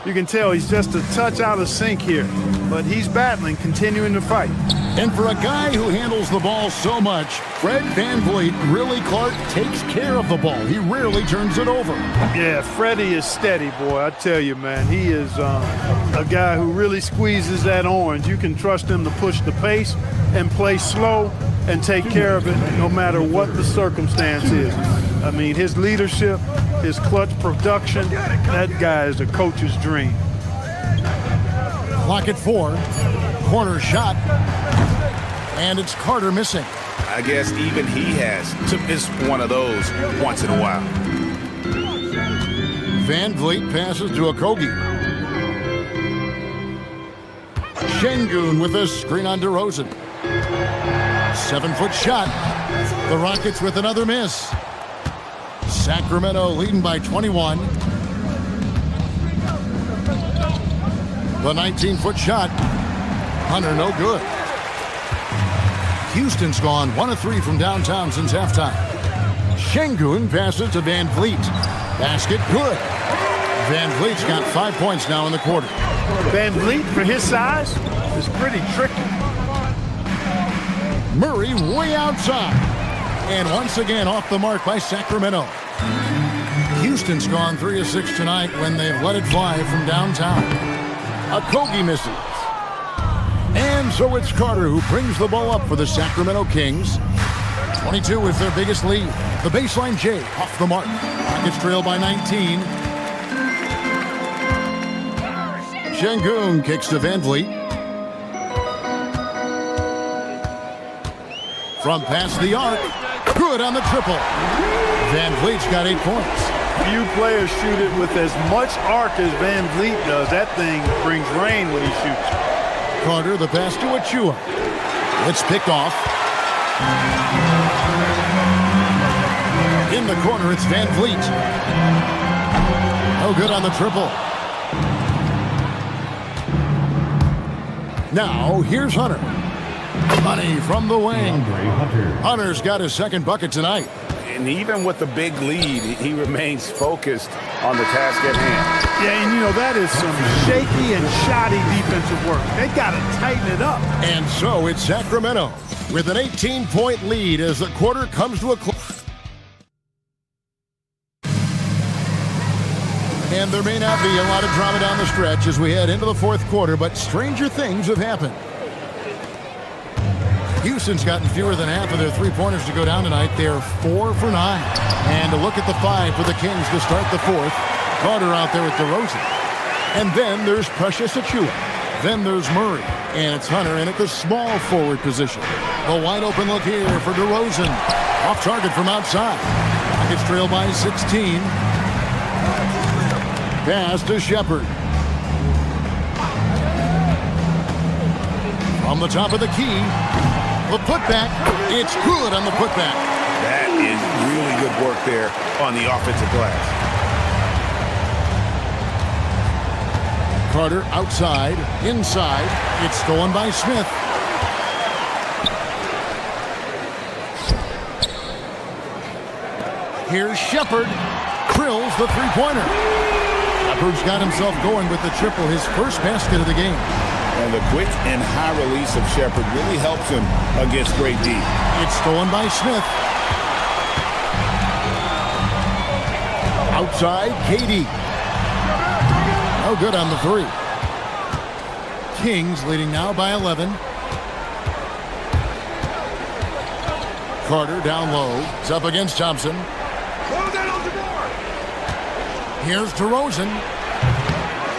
You can tell he's just a touch out of sync here, but he's battling, continuing to fight. And for a guy who handles the ball so much, Fred Van Vliet really, Clark, takes care of the ball. He rarely turns it over. Yeah, Freddie is steady, boy. I tell you, man, he is a guy who really squeezes that orange. You can trust him to push the pace and play slow and take care of it no matter what the circumstance is. I mean, his leadership, his clutch production, that guy is a coach's dream. Clock at 4. Corner shot. And it's Carter missing. I guess even he has to miss one of those once in a while. Van Vliet passes to Okogie. Şengün with a screen on DeRozan. 7-foot shot. The Rockets with another miss. Sacramento leading by 21. The 19-foot shot. Hunter, no good. Houston's gone 1 of 3 from downtown since halftime. Şengün passes to Van Vliet. Basket good. Van Vliet's got 5 points now in the quarter. Van Vliet, for his size, is pretty tricky. Murray way outside. And once again off the mark by Sacramento. Houston's gone 3 of 6 tonight when they've let it fly from downtown. Okogie misses. And so it's Carter who brings the ball up for the Sacramento Kings. 22 is their biggest lead. The baseline J off the mark. Rockets trail by 19. Şengün kicks to Van Vliet. From past the arc. Good on the triple. Van Vliet's got 8 points. Few players shoot it with as much arc as Van Vliet does. That thing brings rain when he shoots. Carter, the pass to Achua. It's picked off. In the corner, it's Van Vliet. No good on the triple. Now, here's Hunter. Money from the wing. Hunter's got his second bucket tonight. And even with the big lead, he remains focused on the task at hand. Yeah, and you know, that is some shaky and shoddy defensive work. They got to tighten it up. And so it's Sacramento with an 18-point lead as the quarter comes to a close. And there may not be a lot of drama down the stretch as we head into the fourth quarter, but stranger things have happened. Houston's gotten fewer than half of their three-pointers to go down tonight. They're 4 for 9. And a look at the 5 for the Kings to start the fourth. Carter out there with DeRozan. And then there's Precious Achua. Then there's Murray. And it's Hunter in at the small forward position. A wide open look here for DeRozan. Off target from outside. Rockets trail by 16. Pass to Shepard. From the top of the key, the putback, it's good on the putback. That is really good work there on the offensive glass. Carter outside, inside, it's stolen by Smith. Here's Shepard, drills the three-pointer. Shepard's got himself going with the triple, his first basket of the game. And the quick and high release of Shepard really helps him against great D. It's stolen by Smith. Outside, KD. No good on the three. Kings leading now by 11. Carter down low. It's up against Thompson. Here's DeRozan.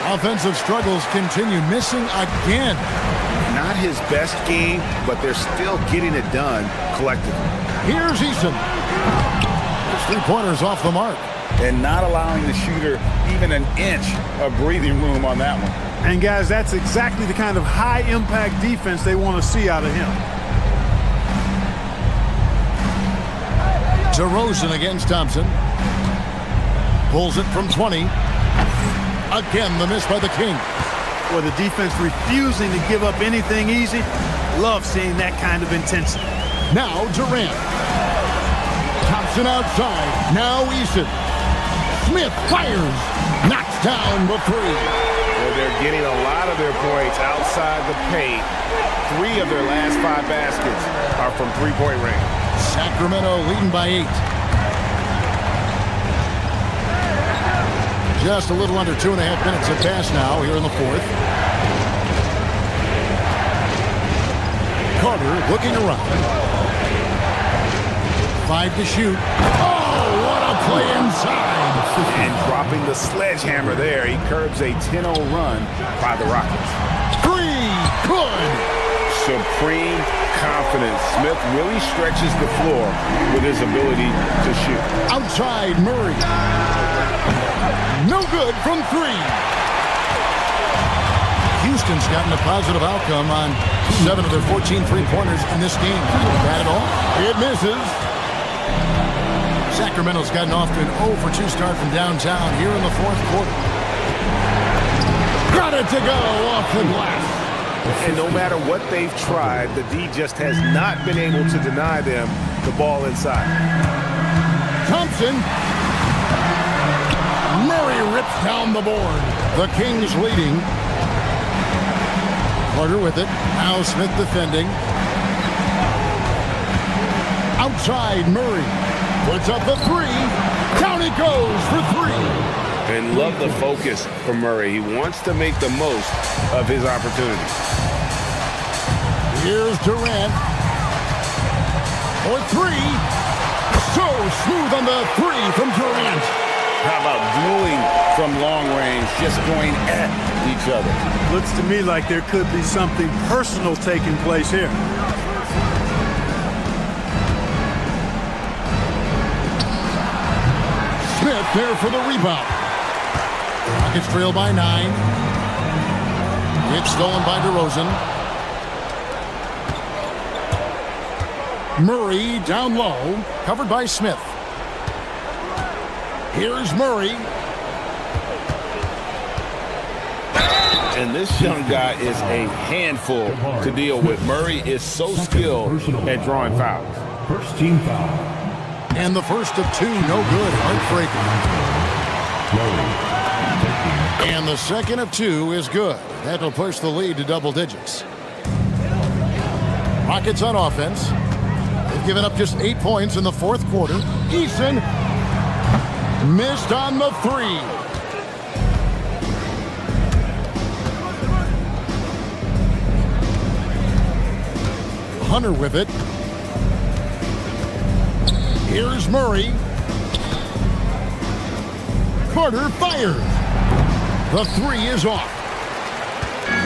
Offensive struggles continue, missing again. Not his best game, but they're still getting it done collectively. Here's Eason. His three-pointer's off the mark. And not allowing the shooter even an inch of breathing room on that one. And guys, that's exactly the kind of high-impact defense they want to see out of him. DeRozan against Thompson. Pulls it from 20. Again, the miss by the Kings. Or the defense refusing to give up anything easy. Love seeing that kind of intensity. Now Durant. Thompson outside. Now Eason. Smith fires. Knocks down the three. Well, they're getting a lot of their points outside the paint. 3 of their last 5 baskets are from three-point range. Sacramento leading by 8. Just a little under 2.5 minutes have passed now here in the fourth. Carter looking around. 5 to shoot. Oh, what a play inside. And dropping the sledgehammer there, he curbs a 10-0 run by the Rockets. 3, good. Supreme confidence. Smith really stretches the floor with his ability to shoot. Outside Murray. No good from 3. Houston's gotten a positive outcome on 7 of their 14 three-pointers in this game. That at all? It misses. Sacramento's gotten off to an 0 for 2 start from downtown here in the fourth quarter. Got it to go off the glass. And no matter what they've tried, the D just has not been able to deny them the ball inside. Thompson. Murray rips down the board. The Kings leading. Carter with it. Now Smith defending. Outside Murray. Puts up the 3. Down he goes for 3. And love the focus from Murray. He wants to make the most of his opportunities. Here's Durant. For 3. So smooth on the 3 from Durant. How about dueling from long range, just going at each other? Looks to me like there could be something personal taking place here. Smith there for the rebound. Rockets trail by 9. It's stolen by DeRozan. Murray down low, covered by Smith. Here's Murray. And this young guy is a handful to deal with. Murray is so skilled at drawing fouls. First team foul. And the first of 2, no good. Heartbreaking. And the second of 2 is good. That'll push the lead to double digits. Rockets on offense. They've given up just 8 points in the fourth quarter. Eason missed on the 3. Hunter with it. Here's Murray. Carter fires. The 3 is off.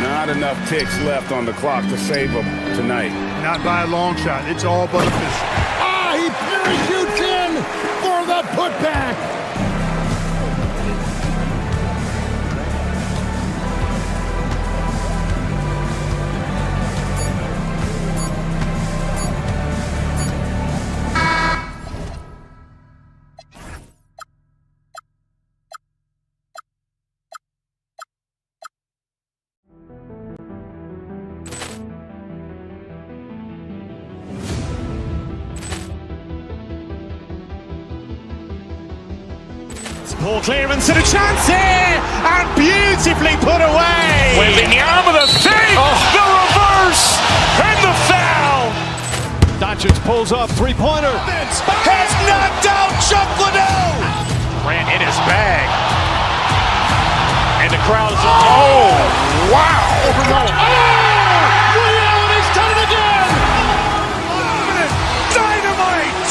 Not enough ticks left on the clock to save them tonight. Not by a long shot. It's all but official. He parachutes in for the putback. Ball clearance and a chance here, and beautifully put away. Wembanyama the fake, the reverse, and the foul. Doncic pulls up, three-pointer, has knocked out Chuck Liddell. Grant in his bag, and the crowd is wow! Ray Allen has done it again. Dynamite!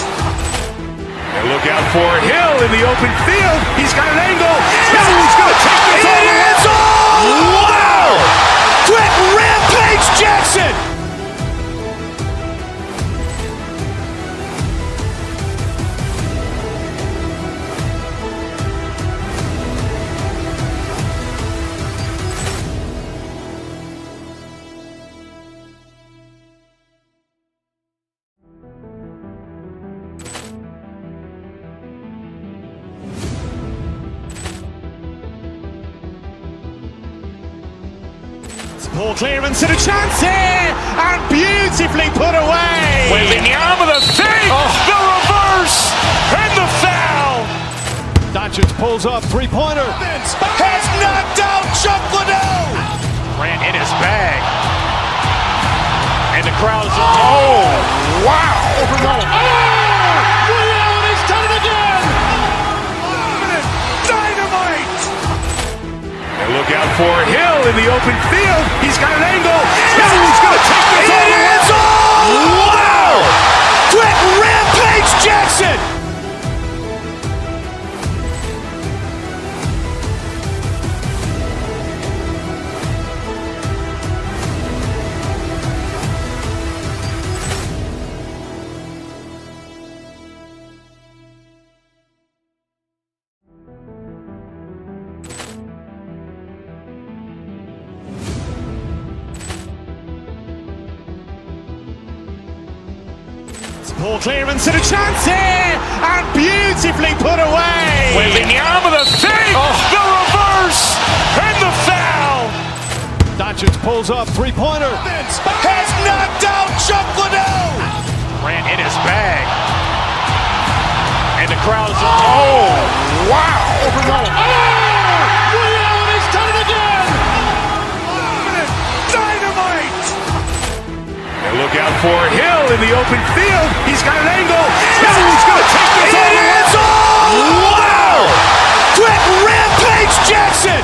And look out for Hill in the open field. He's got an angle. He's going to take this all the way. Wow! Quick Rampage Jackson! Ball clearance and a chance here, and beautifully put away. Wembanyama the fake, the reverse, and the foul. Doncic pulls up, three-pointer, has knocked out Chuck Liddell. Grant in his bag, and the crowd is wow! Ray Allen has done it again. Dynamite! And look out for Hill in the open field. He's got an angle. He's going to take this all the way. Wow! Quick Rampage Jackson! Ball clearance and a chance here, and beautifully put away. Wembanyama the fake, the reverse, and the foul. Doncic pulls up, three-pointer, has knocked out Chuck Liddell. Grant in his bag, and the crowd is wow! Ray Allen has done it again. Dynamite! And look out for Hill in the open field. He's got an angle. He's going to take this all the way. Wow! Quick Rampage Jackson!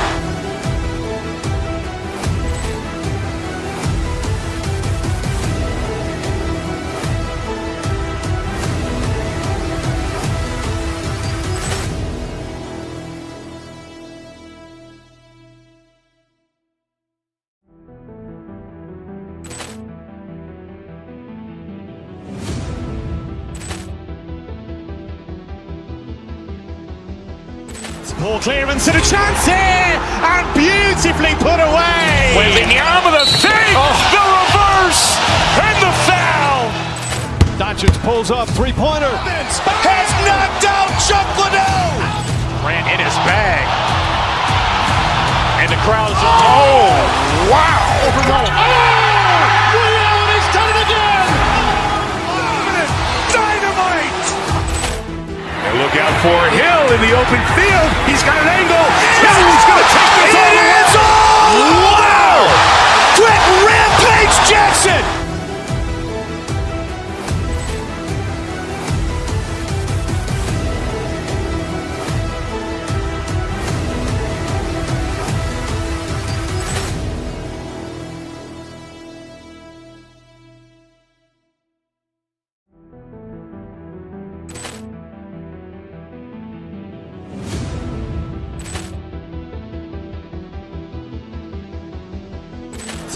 Ball clearance and a chance here, and beautifully put away. Wembanyama the fake, the reverse, and the foul. Doncic pulls up, three-pointer, has knocked out Chuck Liddell. Grant in his bag, and the crowd is wow! Ray Allen has done it again. Dynamite! And look out for Hill in the open field. He's got an angle. He's going to take this all the way. Wow! Quick Rampage Jackson!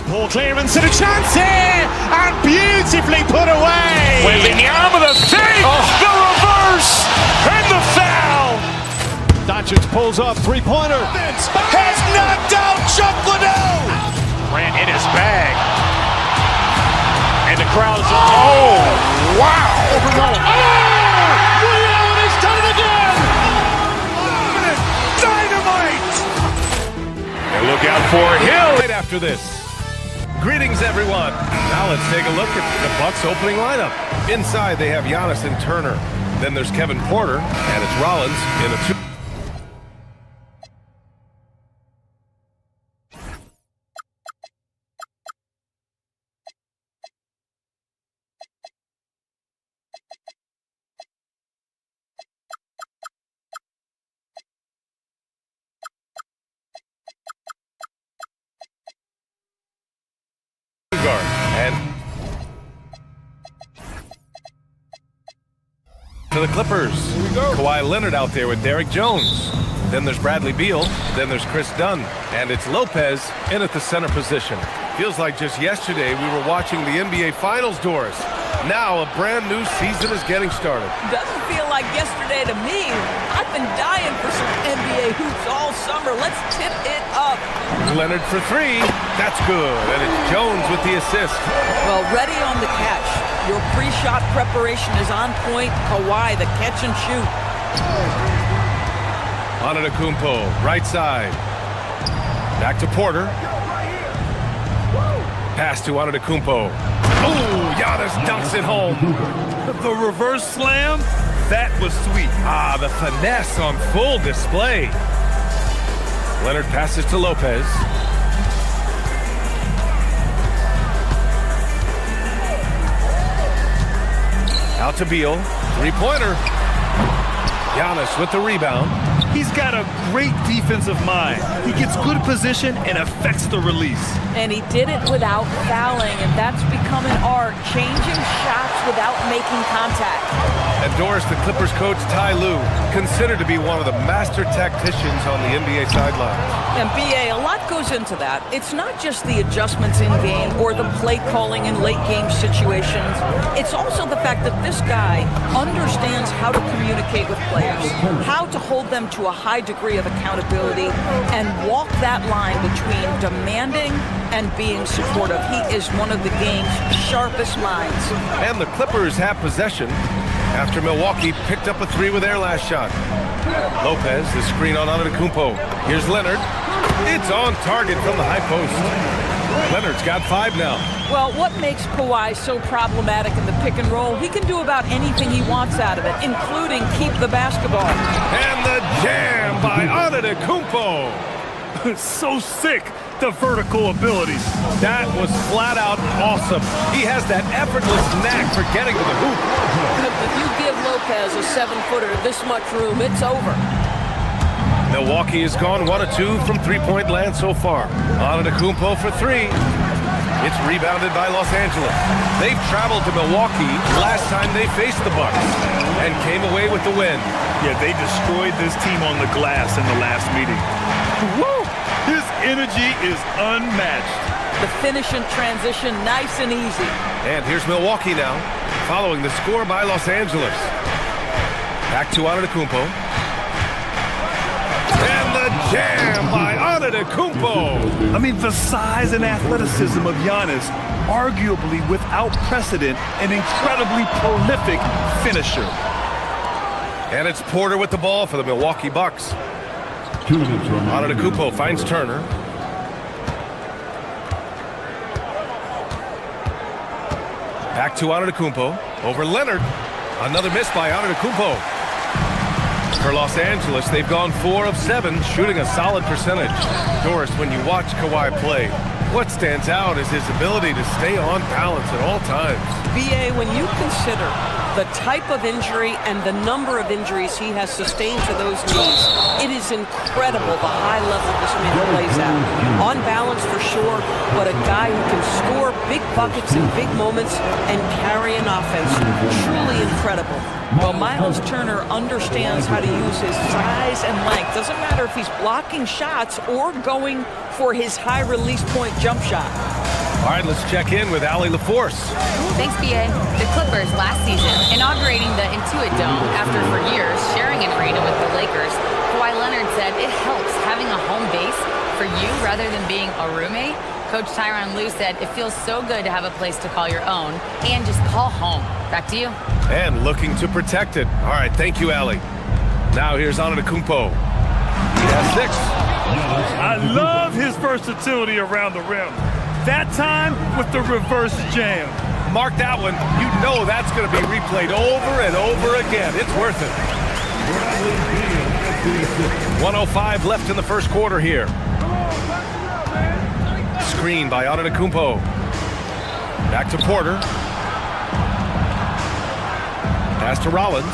Ball clearance and a chance here, and beautifully put away. Wembanyama the fake, the reverse, and the foul. Doncic pulls up, three-pointer, has knocked out Chuck Liddell. Grant in his bag, and the crowd is wow! Ray Allen has done it again. Dynamite! And look out for Hill. Right after this. Greetings, everyone. Now let's take a look at the Bucks' opening lineup. Inside, they have Giannis and Turner. Then there's Kevin Porter, and it's Rollins in a two. to the Clippers. Kawhi Leonard out there with Derrick Jones. Then there's Bradley Beal. Then there's Chris Dunn. And it's Lopez in at the center position. Feels like just yesterday we were watching the NBA Finals, Doris. Now a brand new season is getting started. Doesn't feel like yesterday to me. I've been dying for some NBA hoops all summer. Let's tip it up. Leonard for three. That's good. And it's Jones with the assist. Well, ready on the catch. Your pre-shot preparation is on point. Kawhi, the catch and shoot. Antetokounmpo, right side. Back to Porter. Pass to Antetokounmpo. Oh, Giannis dunks it home. The reverse slam, that was sweet. Ah, the finesse on full display. Leonard passes to Lopez. Out to Beal. Three-pointer. Giannis with the rebound. He's got a great defensive mind. He gets good position and affects the release. And he did it without fouling, and that's become an art, changing shots without making contact. And Doris, the Clippers coach Ty Lue, considered to be one of the master tacticians on the NBA sideline. And BA, a lot goes into that. It's not just the adjustments in game or the play calling in late game situations. It's also the fact that this guy understands how to communicate with players, how to hold them to a high degree of accountability, and walk that line between demanding and being supportive. He is one of the game's sharpest minds. And the Clippers have possession after Milwaukee picked up a three with their last shot. Lopez, the screen on Antetokounmpo. Here's Leonard. It's on target from the high post. Leonard's got five now. Well, what makes Kawhi so problematic in the pick and roll? He can do about anything he wants out of it, including keep the basketball. And the jam by Antetokounmpo. So sick, the vertical abilities. That was flat out awesome. He has that effortless knack for getting to the hoop. If you give Lopez a 7-footer this much room, it's over. Milwaukee has gone 1 of 2 from three-point land so far. Antetokounmpo for three. It's rebounded by Los Angeles. They've traveled to Milwaukee last time they faced the Bucks and came away with the win. Yeah, they destroyed this team on the glass in the last meeting. Woo! His energy is unmatched. The finish and transition, nice and easy. And here's Milwaukee now, following the score by Los Angeles. Back to Antetokounmpo. And the jam by Antetokounmpo. I mean, the size and athleticism of Giannis, arguably without precedent, an incredibly prolific finisher. And it's Porter with the ball for the Milwaukee Bucks. Antetokounmpo finds Turner. Back to Antetokounmpo. Over Leonard. Another miss by Antetokounmpo. For Los Angeles, they've gone 4 of 7, shooting a solid percentage. Doris, when you watch Kawhi play, what stands out is his ability to stay on balance at all times. BA, when you consider the type of injury and the number of injuries he has sustained to those knees, it is incredible the high level this man plays at. On balance for sure, but a guy who can score big buckets in big moments and carry an offense. Truly incredible. Well, Miles Turner understands how to use his size and length. Doesn't matter if he's blocking shots or going for his high release point jump shot. All right, let's check in with Allie LaForce. Thanks, BA. The Clippers last season, inaugurating the Intuit Dome after for years sharing an arena with the Lakers, Kawhi Leonard said it helps having a home base for you rather than being a roommate. Coach Tyronn Lue said it feels so good to have a place to call your own and just call home. Back to you. And looking to protect it. All right, thank you, Allie. Now here's Antetokounmpo. He has 6. I love his versatility around the rim. That time with the reverse jam. Mark that one. You know that's going to be replayed over and over again. It's worth it. 1:05 left in the first quarter here. Screen by Antetokounmpo. Back to Porter. Pass to Rollins.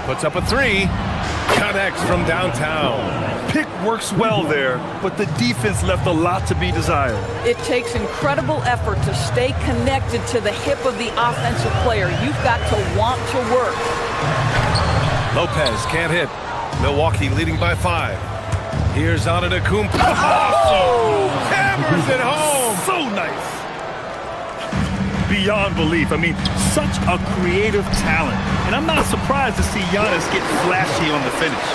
Puts up a 3. Connects from downtown. pick works well there, but the defense left a lot to be desired. It takes incredible effort to stay connected to the hip of the offensive player. You've got to want to work. Lopez can't hit. Milwaukee leading by 5. Here's Antetokounmpo. Oh! Hammers it home. So nice. Beyond belief. I mean, such a creative talent. And I'm not surprised to see Giannis get flashy on the finish.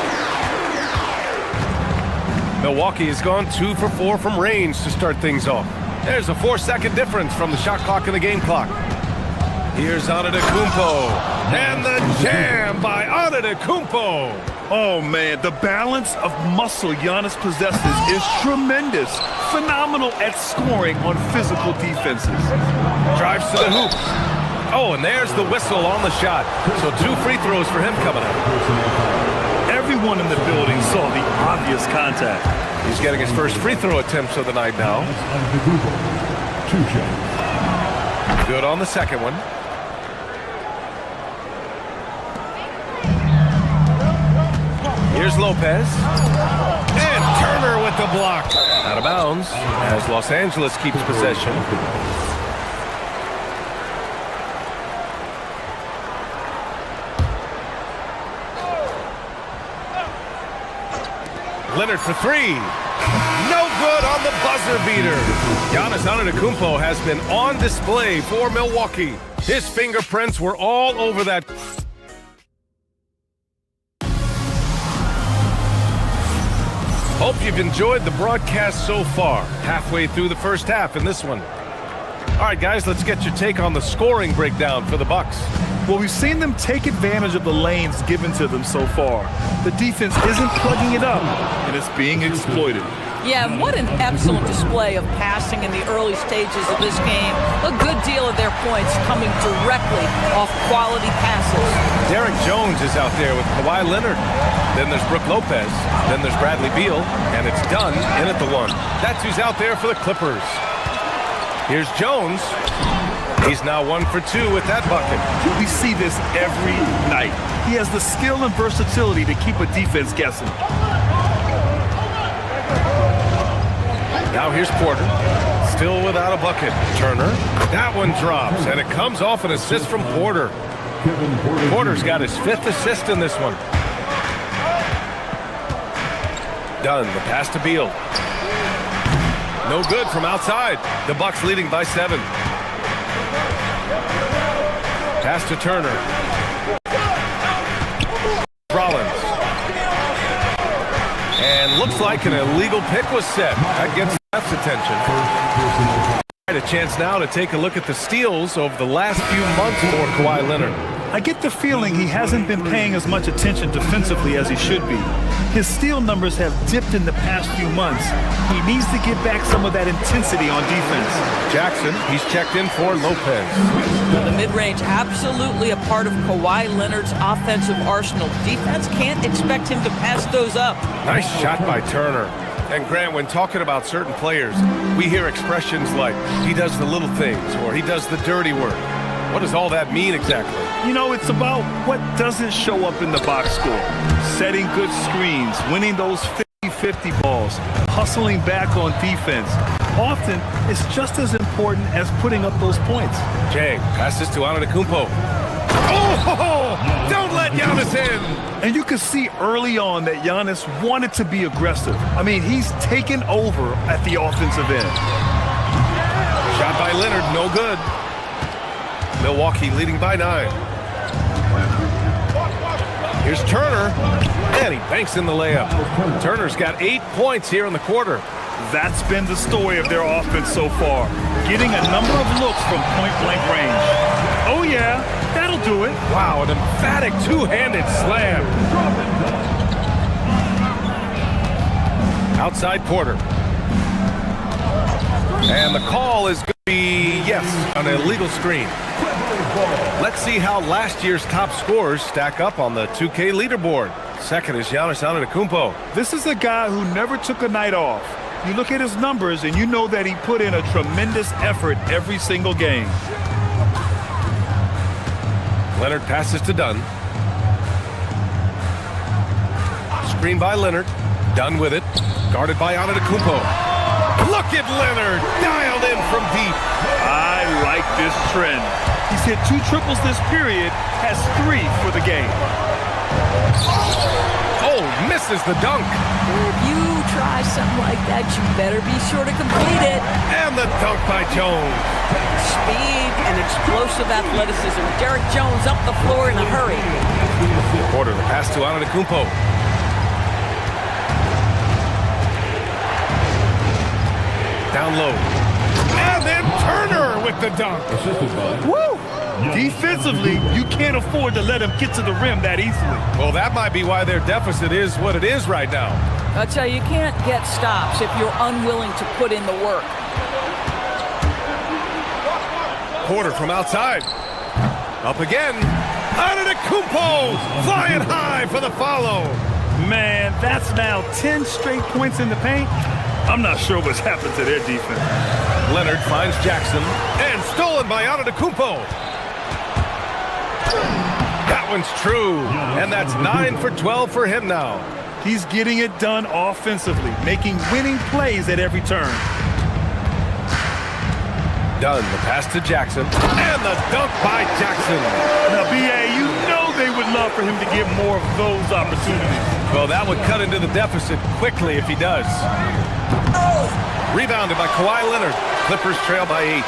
Milwaukee has gone 2 for 4 from range to start things off. There's a 4-second difference from the shot clock and the game clock. Here's Antetokounmpo. And the jam by Antetokounmpo. Oh, man, the balance of muscle Giannis possesses is tremendous. Phenomenal at scoring on physical defenses. Drives to the hoop. Oh, and there's the whistle on the shot. So 2 free throws for him coming up. Everyone in the building saw the obvious contact. He's getting his first free throw attempts of the night now. Good on the second one. Here's Lopez. And Turner with the block. Out of bounds as Los Angeles keeps possession. Leonard for 3. No good on the buzzer beater. Giannis Antetokounmpo has been on display for Milwaukee. His fingerprints were all over that. Hope you've enjoyed the broadcast so far. Halfway through the first half in this one. All right, guys, let's get your take on the scoring breakdown for the Bucks. Well, we've seen them take advantage of the lanes given to them so far. The defense isn't plugging it up, and it's being exploited. Yeah, what an excellent display of passing in the early stages of this game. A good deal of their points coming directly off quality passes. Derek Jones is out there with Kawhi Leonard. Then there's Brook Lopez. Then there's Bradley Beal. And it's done in at the 1. That's who's out there for the Clippers. Here's Jones. He's now 1 for 2 with that bucket. We see this every night. He has the skill and versatility to keep a defense guessing. Now here's Porter. Still without a bucket. Turner. That one drops, and it comes off an assist from Porter. Porter's got his 5th assist in this one. Done. The pass to Beal. No good from outside. The Bucks leading by 7. Pass to Turner. Rollins. And looks like an illegal pick was set. That gets ref's attention. A chance now to take a look at the steals over the last few months for Kawhi Leonard. I get the feeling he hasn't been paying as much attention defensively as he should be. His steal numbers have dipped in the past few months. He needs to get back some of that intensity on defense. Jackson, he's checked in for Lopez. The mid-range, absolutely a part of Kawhi Leonard's offensive arsenal. Defense can't expect him to pass those up. Nice shot by Turner. And Grant, when talking about certain players, we hear expressions like, he does the little things, or he does the dirty work. What does all that mean exactly? You know, it's about what doesn't show up in the box score. Setting good screens, winning those 50-50 balls, hustling back on defense. Often, it's just as important as putting up those points. Jay, pass this to Antetokounmpo. Oh! Don't let Giannis in! And you can see early on that Giannis wanted to be aggressive. I mean, he's taken over at the offensive end. Shot by Leonard, no good. Milwaukee leading by 9. Here's Turner, and he banks in the layup. Turner's got 8 points here in the quarter. That's been the story of their offense so far, getting a number of looks from point-blank range. Oh, yeah, that'll do it. Wow, an emphatic two-handed slam. Outside Porter. And the call is going to be, yes, an illegal screen. Let's see how last year's top scorers stack up on the 2K leaderboard. Second is Giannis Antetokounmpo. This is a guy who never took a night off. You look at his numbers and you know that he put in a tremendous effort every single game. Leonard passes to Dunn. Screen by Leonard. Done with it. Guarded by Antetokounmpo. Look at Leonard, dialed in from deep. I like this trend. He's hit 2 triples this period, has 3 for the game. Oh, misses the dunk. If you try something like that, you better be sure to complete it. And the dunk by Jones. Speed and explosive athleticism. Derek Jones up the floor in a hurry. Porter, the pass to Antetokounmpo. Down low. And then Turner with the dunk. Woo! Defensively, you can't afford to let him get to the rim that easily. Well, that might be why their deficit is what it is right now. I'll tell you, you can't get stops if you're unwilling to put in the work. Porter from outside. Up again. Antetokounmpo flying high for the follow. Man, that's now 10 straight points in the paint. I'm not sure what's happened to their defense. Leonard finds Jackson, and stolen by Antetokounmpo. That one's true, and that's 9 for 12 for him now. He's getting it done offensively, making winning plays at every turn. Done, the pass to Jackson, and the dunk by Jackson. Now, B.A., you know they would love for him to get more of those opportunities. Well, that would cut into the deficit quickly if he does. Rebounded by Kawhi Leonard. Clippers trail by 8.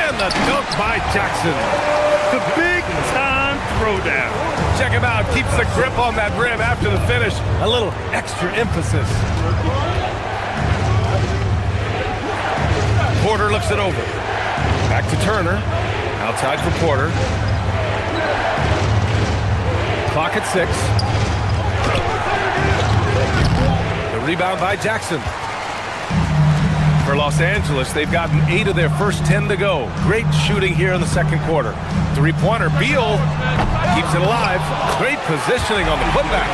And the dunk by Jackson. The big-time throwdown. Check him out. Keeps the grip on that rim after the finish. A little extra emphasis. Porter looks it over. Back to Turner. Outside for Porter. Clock at 6. The rebound by Jackson. For Los Angeles, they've gotten 8 of their first 10 to go. Great shooting here in the second quarter. Three-pointer. Beal keeps it alive. Great positioning on the putback.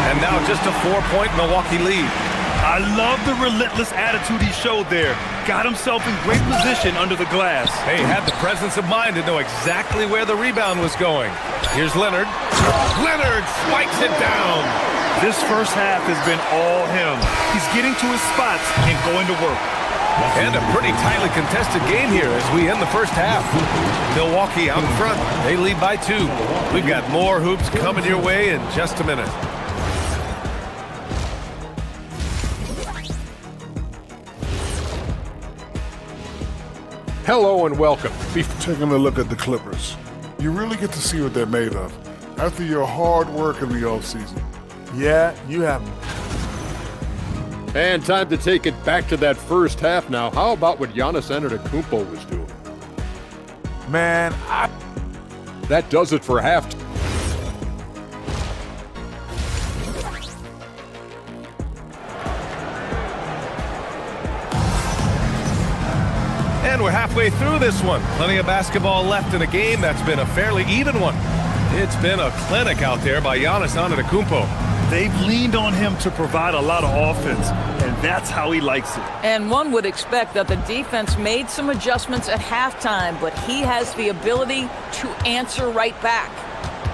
And now just a 4-point Milwaukee lead. I love the relentless attitude he showed there. Got himself in great position under the glass. Hey, had the presence of mind to know exactly where the rebound was going. Here's Leonard. Leonard spikes it down. This first half has been all him. He's getting to his spots and going to work. And a pretty tightly contested game here as we end the first half. Milwaukee out in front. They lead by 2. We've got more hoops coming your way in just a minute. Hello and welcome. Taking a look at the Clippers, you really get to see what they're made of after your hard work in the offseason. Yeah, you have. And time to take it back to that first half now. How about what Giannis Antetokounmpo was doing? Man, that does it for half. And we're halfway through this one. Plenty of basketball left in a game that's been a fairly even one. It's been a clinic out there by Giannis Antetokounmpo. They've leaned on him to provide a lot of offense, and that's how he likes it. And one would expect that the defense made some adjustments at halftime, but he has the ability to answer right back.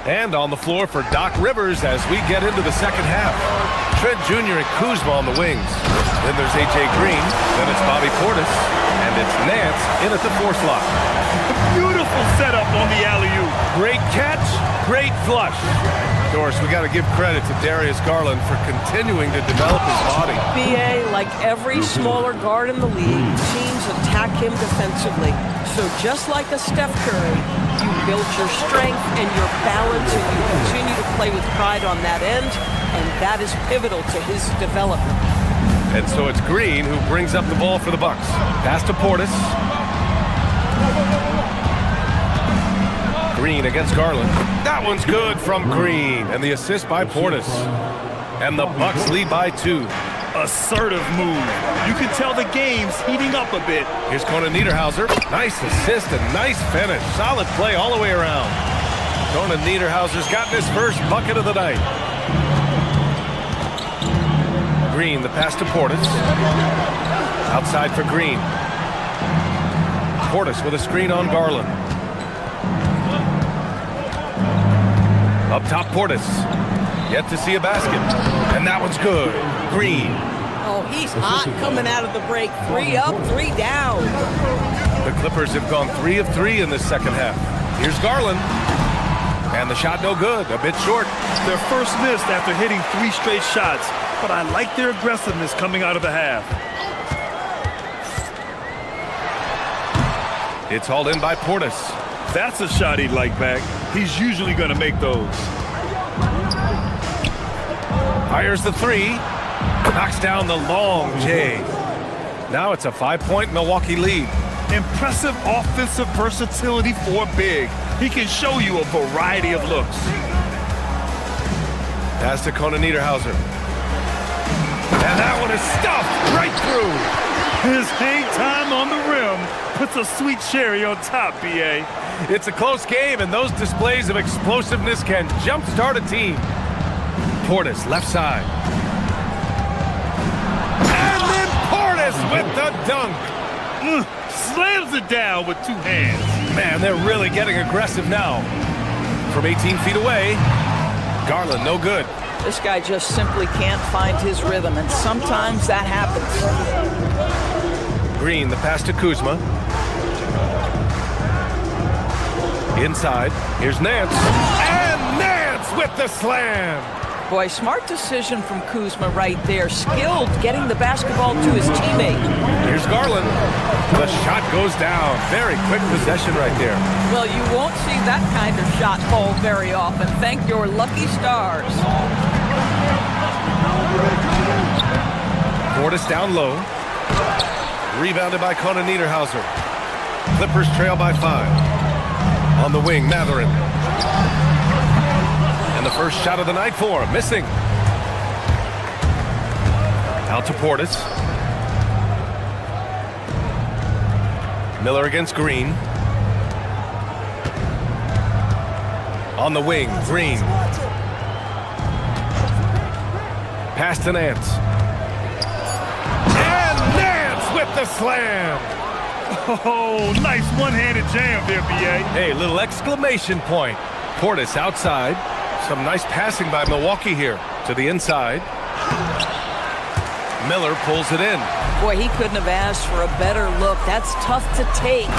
And on the floor for Doc Rivers as we get into the second half. Trent Jr. and Kuzma on the wings. Then there's A.J. Green. Then it's Bobby Portis. And it's Nance in at the 4 slot. Beautiful setup on the alley-oop. Great catch, great flush. Doris, we got to give credit to Darius Garland for continuing to develop his body. B.A., like every smaller guard in the league, teams attack him defensively. So just like a Steph Curry, you build your strength and your balance, and you continue to play with pride on that end, and that is pivotal to his development. And so it's Green who brings up the ball for the Bucks. Pass to Portis. Green against Garland. That one's good from Green. And the assist by Portis. And the Bucks lead by 2. Assertive move. You can tell the game's heating up a bit. Here's Conan Niederhauser. Nice assist and nice finish. Solid play all the way around. Conan Niederhauser's gotten his first bucket of the night. Green, the pass to Portis. Outside for Green. Portis with a screen on Garland. Up top, Portis. Yet to see a basket. And that one's good. Green. Oh, he's hot coming out of the break. 3 up, 3 down. The Clippers have gone 3 of 3 in this second half. Here's Garland. And the shot no good, a bit short. Their first miss after hitting 3 straight shots, but I like their aggressiveness coming out of the half. It's hauled in by Portis. That's a shot he'd like back. He's usually going to make those. Fires the 3. Knocks down the long J. Now it's a 5-point Milwaukee lead. Impressive offensive versatility for big. He can show you a variety of looks. Pass to Conan Niederhauser. And that one is stuffed right through. His hang time on the rim puts a sweet cherry on top, B.A. It's a close game, and those displays of explosiveness can jumpstart a team. Portis, left side. And then Portis with the dunk. Slams it down with 2 hands. Man, they're really getting aggressive now. From 18 feet away, Garland, no good. This guy just simply can't find his rhythm, and sometimes that happens. Green, the pass to Kuzma. Inside, here's Nance. And Nance with the slam. Boy, smart decision from Kuzma right there. Skilled getting the basketball to his teammate. Here's Garland. The shot goes down. Very quick possession right there. Well, you won't see that kind of shot fall very often. Thank your lucky stars. Portis down low. Rebounded by Conan Niederhauser. Clippers trail by 5. On the wing, Matherin. And the first shot of the night for him, missing. Out to Portis. Miller against Green. On the wing, Green. Pass to Nance. And Nance with the slam. Oh, nice one-handed jam there, B.A. Hey, little exclamation point. Portis outside. Some nice passing by Milwaukee here to the inside. Miller pulls it in. Boy, he couldn't have asked for a better look. That's tough to take.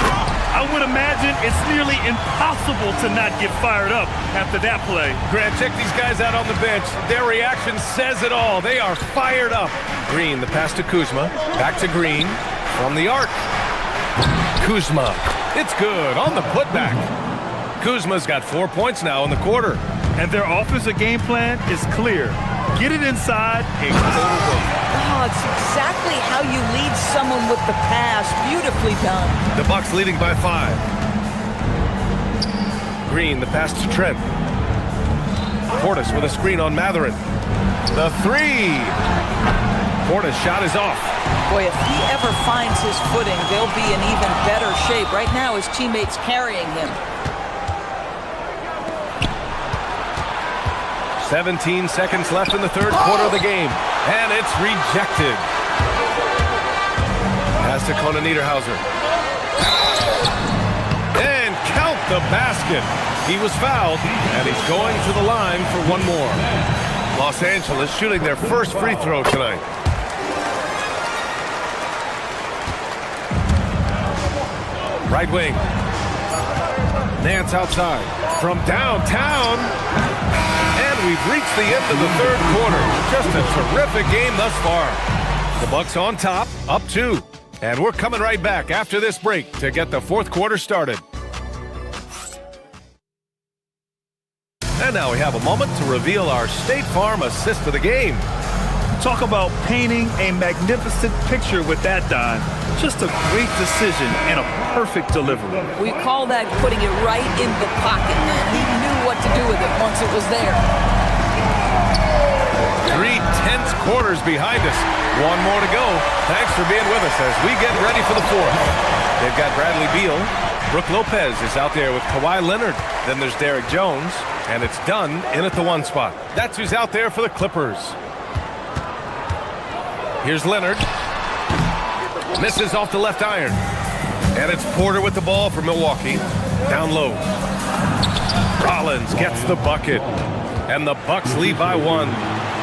I would imagine it's nearly impossible to not get fired up after that play. Grant, check these guys out on the bench. Their reaction says it all. They are fired up. Green, the pass to Kuzma. Back to Green. From the arc. Kuzma. It's good on the putback. Kuzma's got 4 points now in the quarter. And their offensive game plan is clear. Get it inside and go to work. Oh, it's exactly how you lead someone with the pass. Beautifully done. The Bucks leading by 5. Green, the pass to Trent. Portis with a screen on Matherin. The 3. Portis' shot is off. Boy, if he ever finds his footing, they'll be in even better shape. Right now, his teammates carrying him. 17 seconds left in the third quarter of the game. And it's rejected. Pass to Conan Niederhauser. And count the basket. He was fouled, and he's going to the line for one more. Los Angeles shooting their first free throw tonight. Right wing. Nance outside. From downtown. And we've reached the end of the third quarter. Just a terrific game thus far. The Bucks on top, up 2. And we're coming right back after this break to get the fourth quarter started. And now we have a moment to reveal our State Farm assist of the game. Talk about painting a magnificent picture with that, Don. Just a great decision and a perfect delivery. We call that putting it right in the pocket, man. He knew what to do with it once it was there. 3 tense quarters behind us. One more to go. Thanks for being with us as we get ready for the fourth. They've got Bradley Beal. Brooke Lopez is out there with Kawhi Leonard. Then there's Derek Jones. And it's done in at the 1 spot. That's who's out there for the Clippers. Here's Leonard. Misses off the left iron. And it's Porter with the ball for Milwaukee. Down low. Rollins gets the bucket. And the Bucks lead by 1.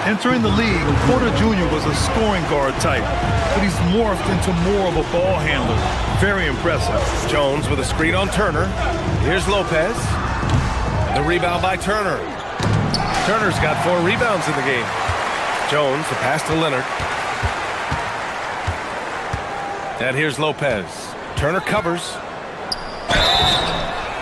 Entering the league, Porter Jr. was a scoring guard type, but he's morphed into more of a ball handler. Very impressive. Jones with a screen on Turner. Here's Lopez. And the rebound by Turner. Turner's got 4 rebounds in the game. Jones, the pass to Leonard. And here's Lopez. Turner covers.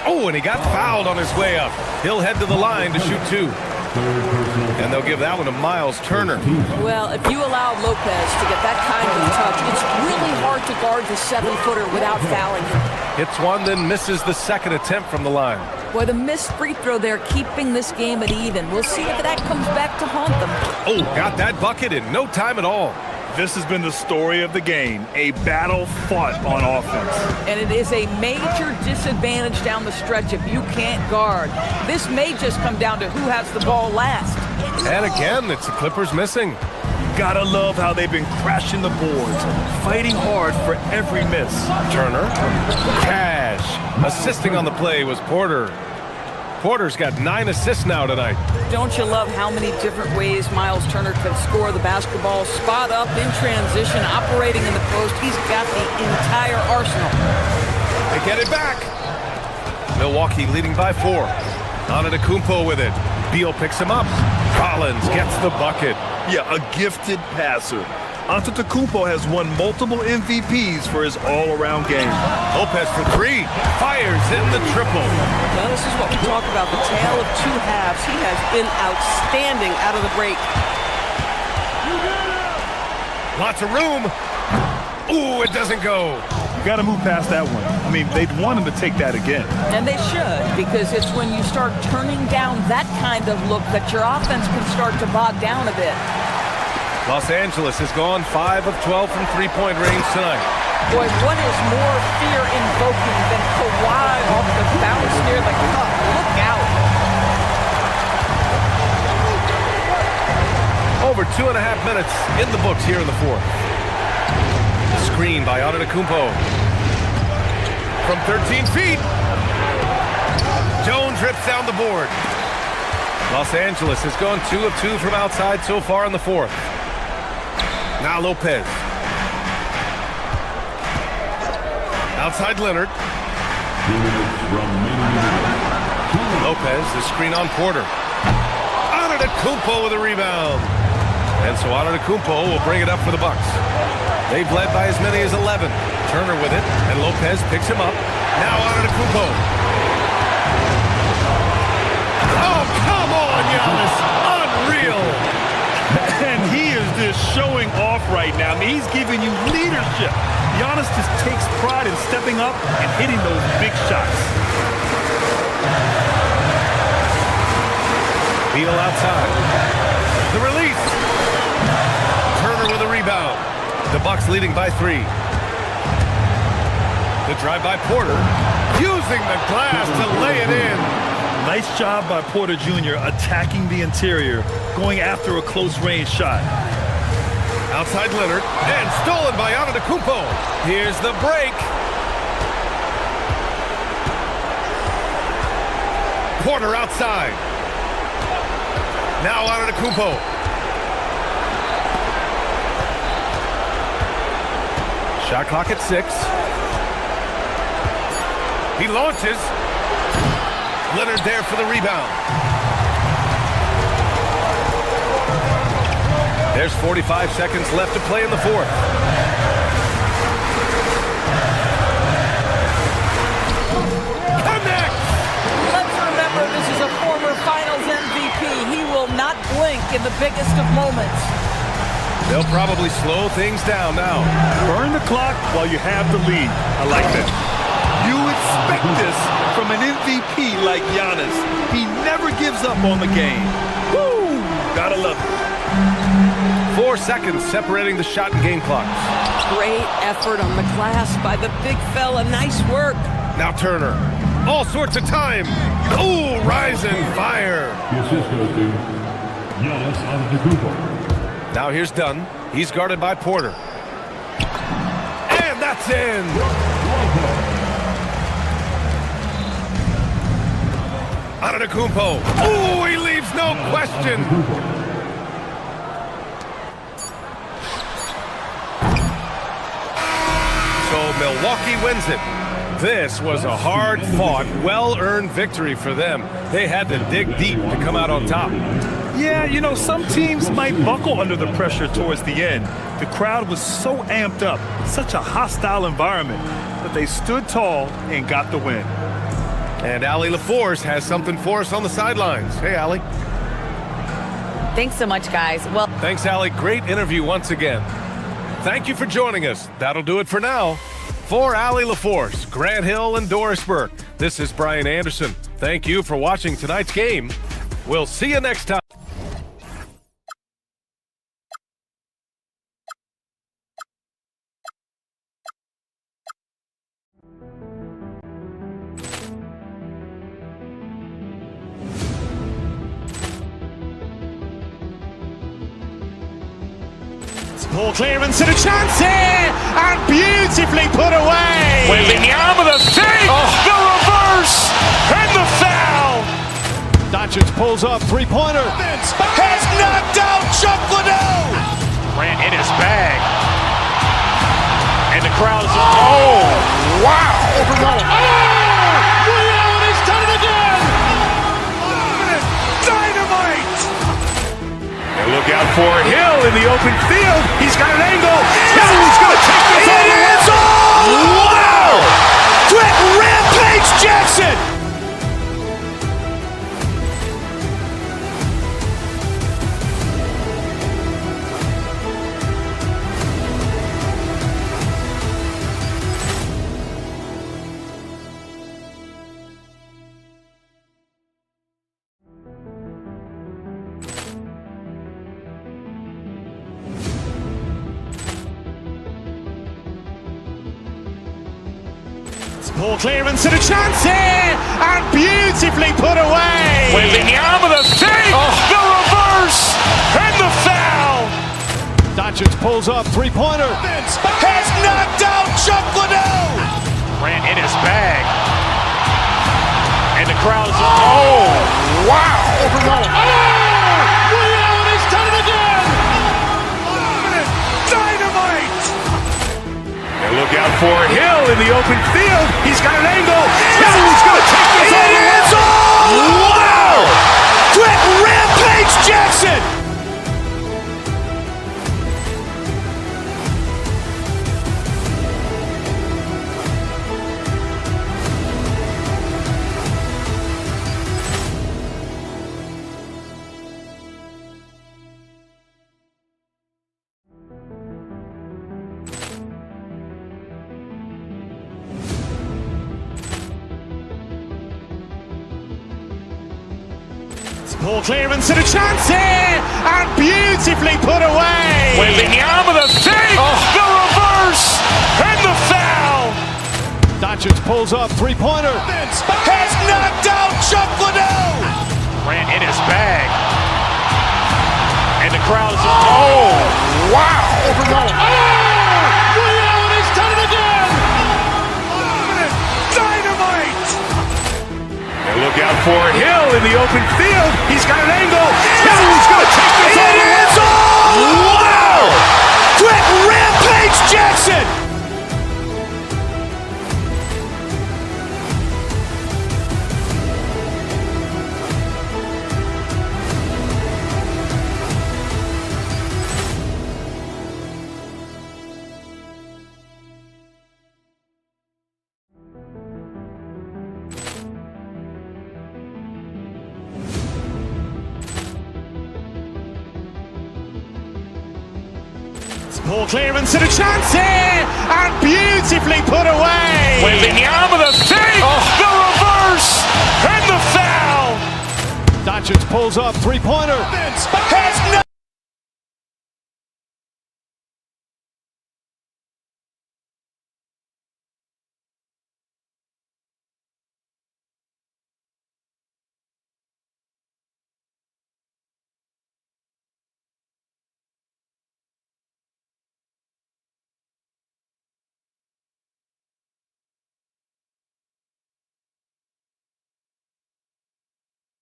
Oh, and he got fouled on his way up. He'll head to the line to shoot 2. And they'll give that one to Miles Turner. Well, if you allow Lopez to get that kind of touch, it's really hard to guard the 7-footer without fouling him. Hits one, then misses the second attempt from the line. Boy, the missed free throw there keeping this game at even. We'll see if that comes back to haunt them. Oh, got that bucket in no time at all. This has been the story of the game, a battle fought on offense. And it is a major disadvantage down the stretch if you can't guard. This may just come down to who has the ball last. And again, it's the Clippers missing. Gotta love how they've been crashing the boards, fighting hard for every miss. Turner, cash. Assisting on the play was Porter. Porter's got 9 assists now tonight. Don't you love how many different ways Miles Turner can score the basketball? Spot up, in transition, operating in the post. He's got the entire arsenal. They get it back. Milwaukee leading by 4. Antetokounmpo with it. Beal picks him up. Collins gets the bucket. Yeah, a gifted passer. Antetokounmpo has won multiple MVPs for his all-around game. Lopez for 3. Fires in the triple. Well, this is what we talk about, the tale of 2 halves. He has been outstanding out of the break. Lots of room. Ooh, it doesn't go. You got to move past that one. I mean, they'd want him to take that again. And they should, because it's when you start turning down that kind of look that your offense can start to bog down a bit. Los Angeles has gone 5 of 12 from three-point range tonight. Boy, what is more fear-invoking than Kawhi off the bounce near the cup? Look out. Over 2.5 minutes in the books here in the 4th. Screen by Antetokounmpo. From 13 feet. Jones rips down the board. Los Angeles has gone 2 of 2 from outside so far in the 4th. Now Lopez. Outside Leonard. Lopez, the screen on Porter. Antetokounmpo with a rebound. And so Antetokounmpo will bring it up for the Bucks. They've led by as many as 11. Turner with it, and Lopez picks him up. Now Antetokounmpo. Oh, come on, Giannis. Unreal. And he is just showing off right now. I mean, he's giving you leadership. Giannis just takes pride in stepping up and hitting those big shots. Beal outside. The release. Turner with a rebound. The Bucks leading by 3. The drive by Porter. Using the glass to lay it in. Nice job by Porter Jr. attacking the interior, going after a close-range shot. Outside Leonard, and stolen by Antetokounmpo. Here's the break. Porter outside. Now Antetokounmpo. Shot clock at 6. He launches. Leonard there for the rebound. There's 45 seconds left to play in the 4th. Connect! Let's remember this is a former Finals MVP. He will not blink in the biggest of moments. They'll probably slow things down now. Burn the clock while you have the lead. I like that. You expect this from an MVP like Giannis. He never gives up on the game. Woo! Gotta love it. 4 seconds separating the shot and game clocks. Great effort on the glass by the big fella. Nice work. Now Turner. All sorts of time. Ooh, rise and fire. The assist goes to Giannis Antetokounmpo. Now here's Dunn. He's guarded by Porter. And that's in. Antetokounmpo. Oh, he leaves no question. So Milwaukee wins it. This was a hard-fought, well-earned victory for them. They had to dig deep to come out on top. Yeah, you know, some teams might buckle under the pressure towards the end. The crowd was so amped up, such a hostile environment, but they stood tall and got the win. And Allie LaForce has something for us on the sidelines. Hey, Allie. Thanks so much, guys. Well, thanks, Allie. Great interview once again. Thank you for joining us. That'll do it for now. For Allie LaForce, Grant Hill, and Doris Burke, this is Brian Anderson. Thank you for watching tonight's game. We'll see you next time. Ball clearance and a chance here, and beautifully put away. Wembanyama the fake, the reverse, and the foul. Doncic pulls up, three-pointer. Has knocked out Chuck Liddell. Grant in his bag. And the crowd is, oh, wow. Leon has done it again. Dynamite. And look out for Hill in the open field. He's got an angle. Hill is going to take this all the way. Wow! Quick Rampage Jackson. Ball clearance and a chance here, and beautifully put away. Wembanyama the fake, the reverse, and the foul. Doncic pulls up, three-pointer. Has knocked out Chuck Liddell. Grant in his bag. And the crowd is, oh, wow. Leon has done it again. Dynamite. And look out for Hill in the open field. He's got an angle. Hill is going to take this all the way. Wow! Quick Rampage Jackson. Ball clearance and a chance here, and beautifully put away. Wembanyama the fake, the reverse, and the foul. Doncic pulls up, three-pointer. Has knocked out Chuck Liddell. Grant in his bag. And the crowd is, oh, wow. Leon has done it again. Dynamite. And look out for Hill in the open field. He's got an angle. Hill is going to take this all the way. Wow! Quick Rampage Jackson. Ball clearance and a chance here, and beautifully put away. Wembanyama the fake, the reverse, and the foul. Doncic pulls up, three-pointer. Has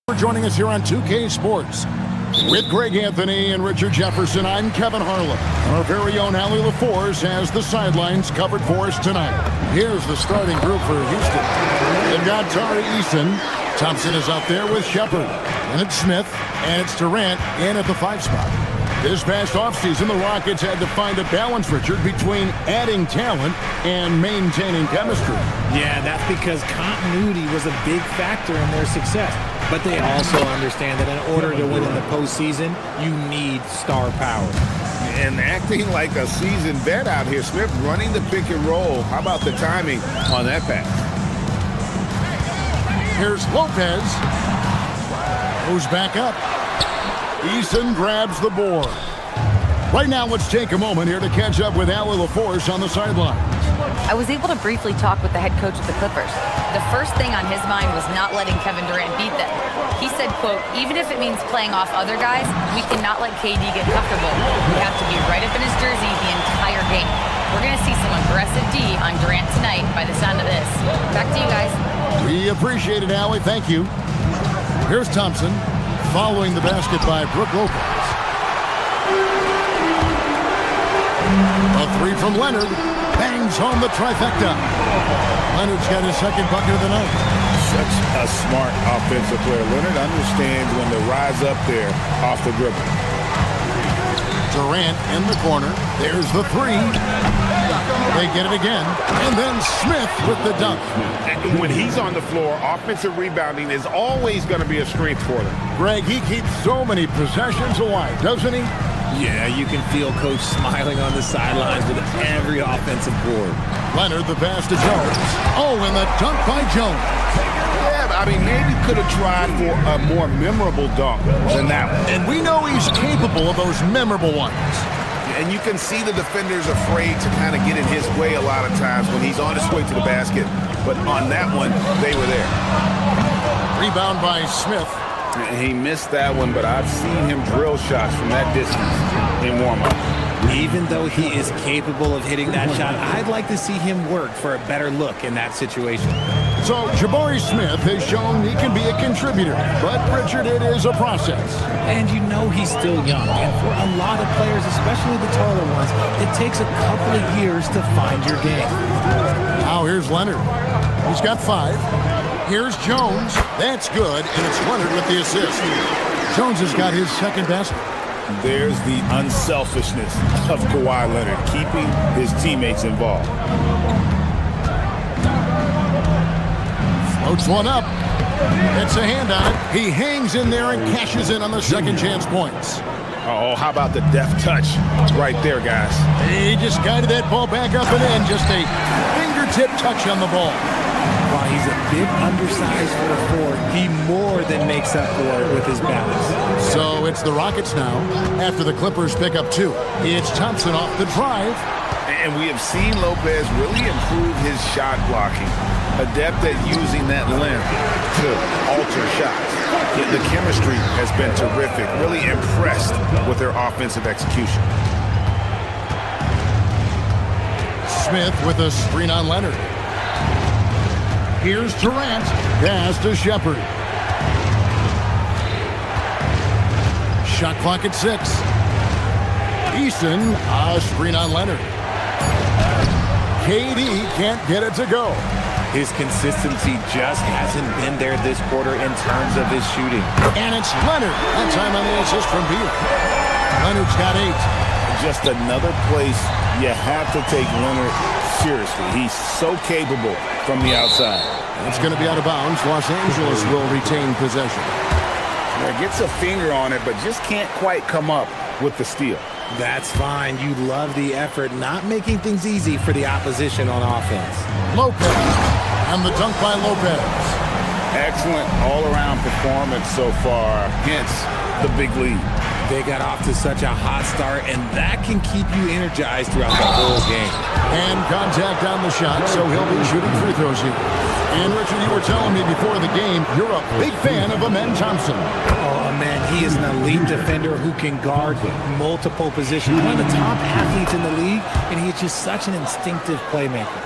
For joining us here on 2K Sports. With Greg Anthony and Richard Jefferson, I'm Kevin Harlan. Our very own Allie LaForce has the sidelines covered for us tonight. Here's the starting group for Houston. They've got Tari Eason. Thompson is out there with Shepard. And it's Smith. And it's Durant in at the 5 spot. This past offseason, the Rockets had to find a balance, Richard, between adding talent and maintaining chemistry. Yeah, that's because continuity was a big factor in their success. But they also understand that in order to win in the postseason, you need star power. And acting like a seasoned vet out here, Smith running the pick and roll. How about the timing on that pass? Here's Lopez, who's back up. Eason grabs the board. Right now, let's take a moment here to catch up with Allie LaForce on the sideline. I was able to briefly talk with the head coach of the Clippers. The first thing on his mind was not letting Kevin Durant beat them. He said, quote, even if it means playing off other guys, we cannot let KD get comfortable. We have to be right up in his jersey the entire game. We're going to see some aggressive D on Durant tonight by the sound of this. Back to you guys. We appreciate it, Allie. Thank you. Here's Thompson following the basket by Brook Lopez. A 3 from Leonard. Bangs home the trifecta. Leonard's got his second bucket of the night. Such a smart offensive player. Leonard understands when to rise up there off the dribble. Durant in the corner. There's the 3. They get it again. And then Smith with the dunk. And when he's on the floor, offensive rebounding is always going to be a strength for them. Greg, he keeps so many possessions alive, doesn't he? Yeah, you can feel Coach smiling on the sidelines with every offensive board. Leonard, the pass to Jones. Oh, and the dunk by Jones. Yeah, I mean, maybe could have tried for a more memorable dunk than that one. And we know he's capable of those memorable ones. And you can see the defenders afraid to kind of get in his way a lot of times when he's on his way to the basket. But on that one, they were there. Rebound by Smith. He missed that one, but I've seen him drill shots from that distance in warm-up. Even though he is capable of hitting that shot, I'd like to see him work for a better look in that situation. So Jabari Smith has shown he can be a contributor, but Richard, it is a process. And you know he's still young, and for a lot of players, especially the taller ones, it takes a couple of years to find your game. Now here's Leonard. He's got 5. Here's Jones. That's good, and it's Leonard with the assist. Jones has got his second basket. There's the unselfishness of Kawhi Leonard, keeping his teammates involved. Floats one up. It's a hand on it. He hangs in there and cashes in on the second chance points. Oh, how about the deft touch right there, guys? He just guided that ball back up and in. Just a fingertip touch on the ball. While he's a bit undersized for a 4, he more than makes up for it with his balance. So it's the Rockets now after the Clippers pick up 2. It's Thompson off the drive. And we have seen Lopez really improve his shot blocking. Adept at using that length to alter shots. Yet the chemistry has been terrific. Really impressed with their offensive execution. Smith with a screen on Leonard. Here's Durant. Pass to Shepard. Shot clock at 6. Eason, a screen on Leonard. KD can't get it to go. His consistency just hasn't been there this quarter in terms of his shooting. And it's Leonard. That time on the assist from Beal. Leonard's got 8. Just another place you have to take Leonard seriously. He's so capable from the outside. It's going to be out of bounds. Los Angeles will retain possession. Yeah, gets a finger on it, but just can't quite come up with the steal. That's fine. You love the effort, not making things easy for the opposition on offense. Lopez, and the dunk by Lopez. Excellent all-around performance so far, hence the big lead. They got off to such a hot start, and that can keep you energized throughout the whole game. And contact on the shot, so he'll be shooting free throws here. And Richard, you were telling me before the game, you're a big fan of Amen Thompson. Oh, man, he is an elite defender who can guard multiple positions. One of the top athletes in the league, and he's just such an instinctive playmaker.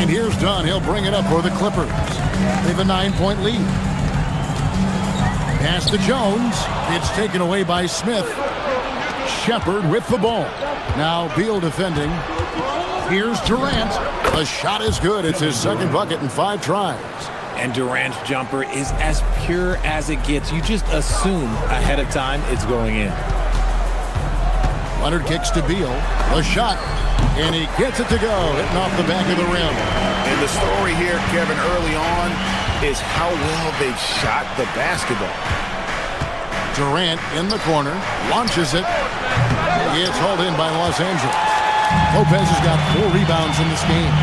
And here's Dunn. He'll bring it up for the Clippers. They have a 9-point lead. Pass to Jones. It's taken away by Smith. Shepard with the ball. Now Beal defending. Here's Durant. The shot is good. It's his second bucket in 5 tries. And Durant's jumper is as pure as it gets. You just assume ahead of time it's going in. Leonard kicks to Beal. The shot. And he gets it to go. Hitting off the back of the rim. And the story here, Kevin, early on is how well they've shot the basketball. Durant in the corner. Launches it. It's hauled in by Los Angeles. Lopez has got 4 rebounds in this game.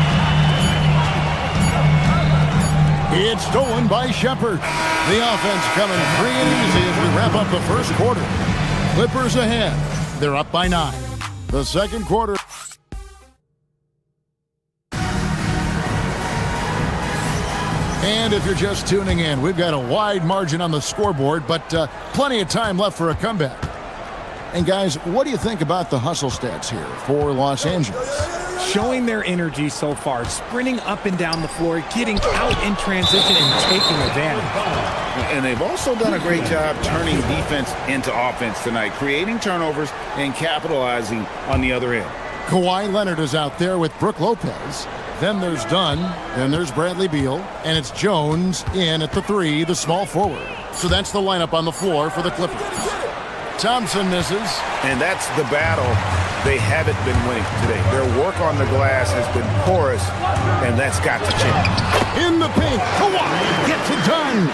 It's stolen by Shepard. The offense coming free and easy as we wrap up the first quarter. Clippers ahead. They're up by 9. The second quarter. And if you're just tuning in, we've got a wide margin on the scoreboard, but plenty of time left for a comeback. And guys, what do you think about the hustle stats here for Los Angeles? Showing their energy so far, sprinting up and down the floor, getting out in transition and taking advantage. And they've also done a great job turning defense into offense tonight, creating turnovers and capitalizing on the other end. Kawhi Leonard is out there with Brook Lopez. Then there's Dunn, then there's Bradley Beal, and it's Jones in at the 3, the small forward. So that's the lineup on the floor for the Clippers. Thompson misses. And that's the battle they haven't been winning today. Their work on the glass has been porous, and that's got to change. In the paint, Kawhi gets it done.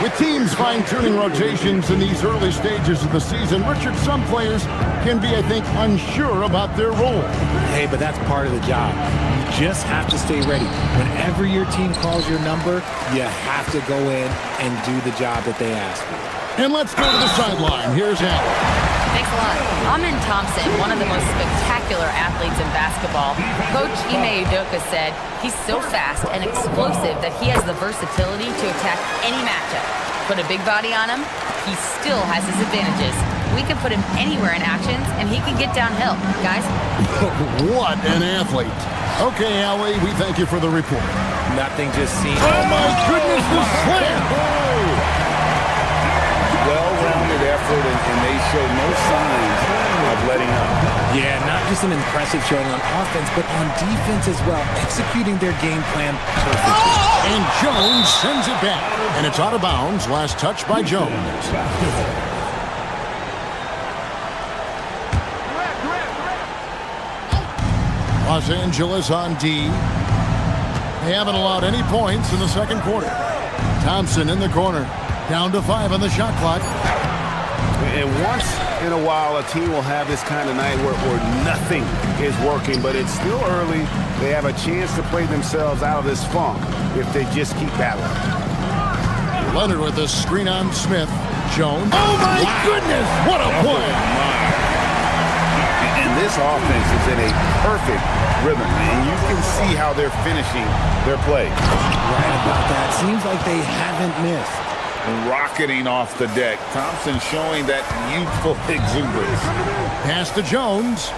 With teams fine-tuning rotations in these early stages of the season, Richard, some players can be, I think, unsure about their role. Hey, but that's part of the job. You just have to stay ready. Whenever your team calls your number, you have to go in and do the job that they ask for. And let's go to the sideline. Here's Allen. Thanks a lot. Amin Thompson, one of the most spectacular athletes in basketball. Coach Ime Udoka said he's so fast and explosive that he has the versatility to attack any matchup. Put a big body on him, he still has his advantages. We can put him anywhere in actions, and he can get downhill. Guys? What an athlete. Okay, Allie, we thank you for the report. Nothing just seems... Oh, my goodness, the slam! Well-rounded effort, and they show no signs of letting up. Yeah, not just an impressive showing on offense, but on defense as well, executing their game plan perfectly. And Jones sends it back, and it's out of bounds. Last touch by Jones. Los Angeles on D. They haven't allowed any points in the second quarter. Thompson in the corner. Down to 5 on the shot clock. And once in a while, a team will have this kind of night where nothing is working, but it's still early. They have a chance to play themselves out of this funk if they just keep battling. Leonard with a screen on Smith. Jones. Oh, my goodness! What a play! And this offense is in a perfect rhythm, and you can see how they're finishing their play. Right about that. Seems like they haven't missed. Rocketing off the deck. Thompson showing that youthful exuberance. Pass to Jones.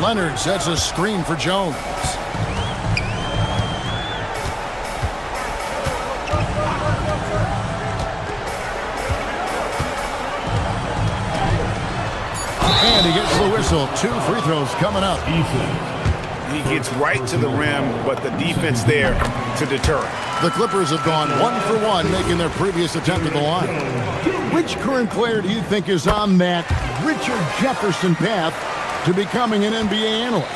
Leonard sets a screen for Jones. And he gets the whistle. 2 free throws coming up. He gets right to the rim, but the defense there to deter him. The Clippers have gone 1 for 1, making their previous attempt at the line. Which current player do you think is on that Richard Jefferson path to becoming an NBA analyst?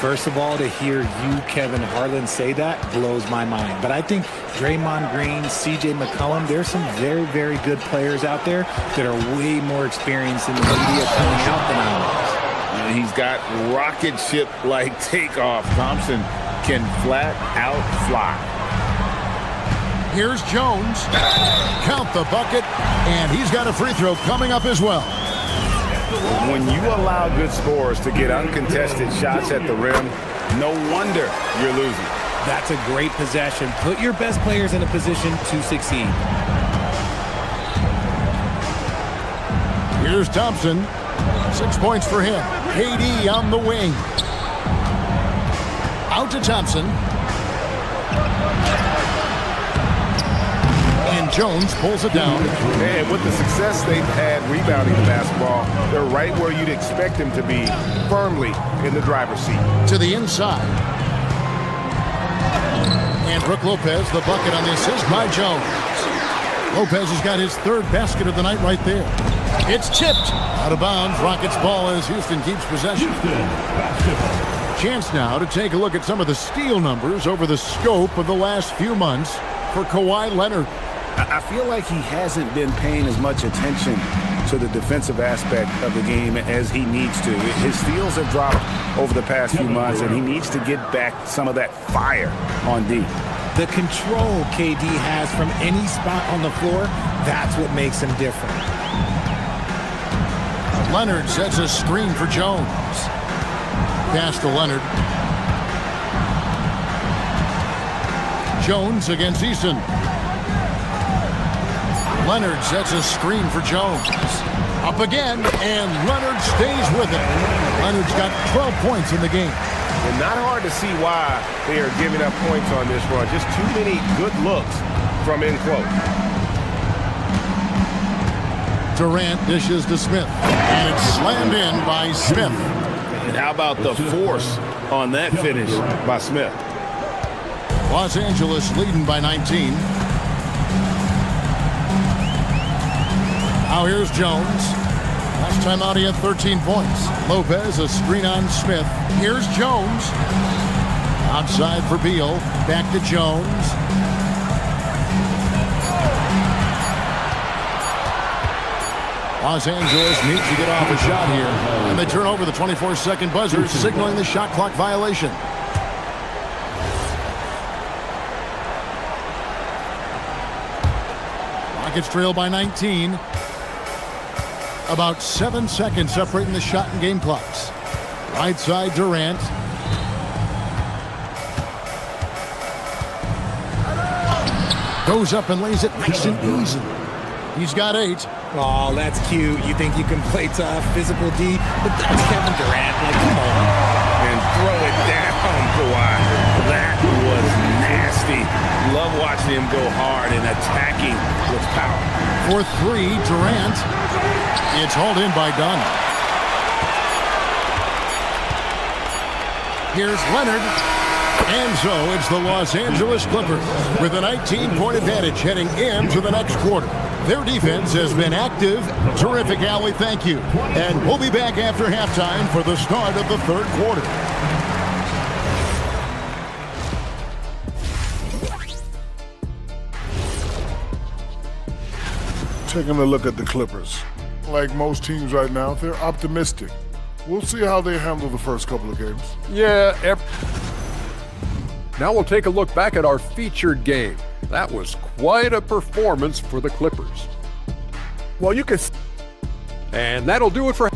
First of all, to hear you, Kevin Harlan, say that blows my mind. But I think Draymond Green, CJ McCollum, there's some very, very good players out there that are way more experienced in the media coming out than I was. He's got rocket ship-like takeoff. Thompson can flat out fly. Here's Jones. Count the bucket, and he's got a free throw coming up as well. When you allow good scorers to get uncontested shots at the rim, no wonder you're losing. That's a great possession. Put your best players in a position to succeed. Here's Thompson. 6 points for him. KD on the wing. Out to Thompson. And Jones pulls it down. And with the success they've had rebounding the basketball, they're right where you'd expect them to be, firmly in the driver's seat. To the inside. And Brook Lopez, the bucket on the assist by Jones. Lopez has got his third basket of the night right there. It's tipped. Out of bounds. Rockets ball as Houston keeps possession. Chance now to take a look at some of the steal numbers over the scope of the last few months for Kawhi Leonard. I feel like he hasn't been paying as much attention to the defensive aspect of the game as he needs to. His steals have dropped over the past few months, and he needs to get back some of that fire on D. The control KD has from any spot on the floor, that's what makes him different. Leonard sets a screen for Jones. Pass to Leonard. Jones against Eason. Leonard sets a screen for Jones. Up again, and Leonard stays with it. Leonard's got 12 points in the game. And not hard to see why they are giving up points on this run. Just too many good looks from in close. Durant dishes to Smith. And it's slammed in by Smith. And how about the force on that finish by Smith? Los Angeles leading by 19. Now here's Jones. Last time out he had 13 points. Lopez, a screen on Smith. Here's Jones. Outside for Beal. Back to Jones. Los Angeles needs to get off a shot here. And they turn over the 24-second buzzer, signaling the shot clock violation. Rockets trail by 19. About 7 seconds separating the shot and game clocks. Right side, Durant. Goes up and lays it nice and easy. He's got 8. Oh, that's cute. You think you can play tough, physical D, but that's Kevin Durant. Like, come on. And throw it down, Kawhi. That was nasty. Love watching him go hard and attacking with power. For 3, Durant. It's hauled in by Dunn. Here's Leonard. And so it's the Los Angeles Clippers with a 19-point advantage heading into the next quarter. Their defense has been active. Terrific, Allie. Thank you. And we'll be back after halftime for the start of the third quarter. Taking a look at the Clippers. Like most teams right now, they're optimistic. We'll see how they handle the first couple of games. Yeah. Now we'll take a look back at our featured game. That was quite a performance for the Clippers. Well, you can... And that'll do it for...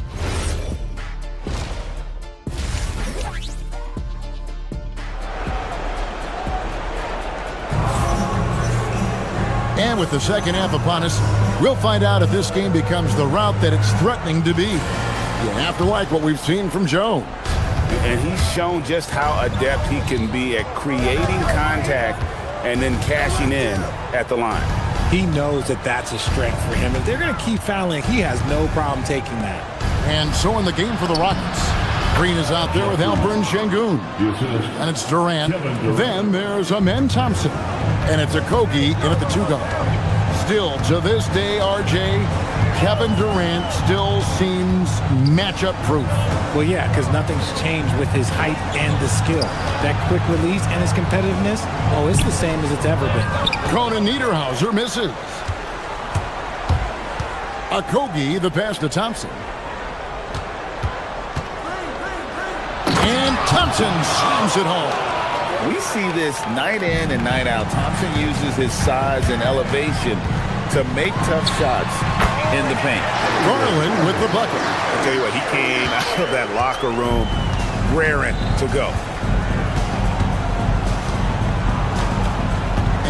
And with the second half upon us, we'll find out if this game becomes the route that it's threatening to be. You have to like what we've seen from Jones. And he's shown just how adept he can be at creating contact and then cashing in at the line. He knows that that's a strength for him. If they're going to keep fouling, he has no problem taking that. And so in the game for the Rockets, Green is out there with Alperen Şengün. And it's Durant. Then there's Amen Thompson. And it's Okogie in at the 2-guard. Still, to this day, RJ, Kevin Durant still seems matchup proof. Well, yeah, because nothing's changed with his height and the skill. That quick release and his competitiveness, oh, it's the same as it's ever been. Conan Niederhauser misses. Okogie, the pass to Thompson. And Thompson slams it home. We see this night in and night out. Thompson uses his size and elevation to make tough shots in the paint. Garland with the bucket. I'll tell you what, he came out of that locker room raring to go.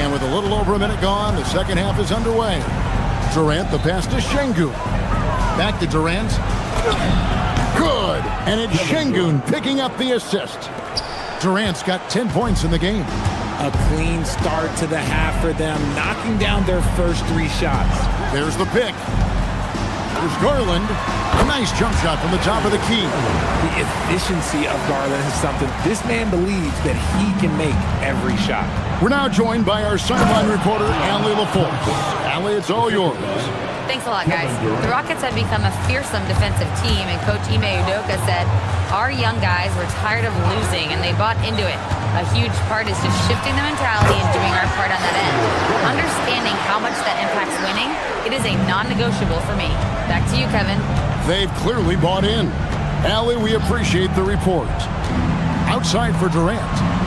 And with a little over a minute gone, the second half is underway. Durant, the pass to Şengün. Back to Durant. Good. And it's Şengün picking up the assist. Durant's got 10 points in the game. A clean start to the half for them, knocking down their first 3 shots. There's the pick. There's Garland. A nice jump shot from the top of the key. The efficiency of Garland is something this man believes that he can make every shot. We're now joined by our sideline reporter, Allie LaForce. Allie, it's all yours. Thanks a lot, guys. The Rockets have become a fearsome defensive team, and Coach Ime Udoka said, our young guys were tired of losing, and they bought into it. A huge part is just shifting the mentality and doing our part on that end. Understanding how much that impacts winning, it is a non-negotiable for me. Back to you, Kevin. They've clearly bought in. Allie, we appreciate the report. Outside for Durant.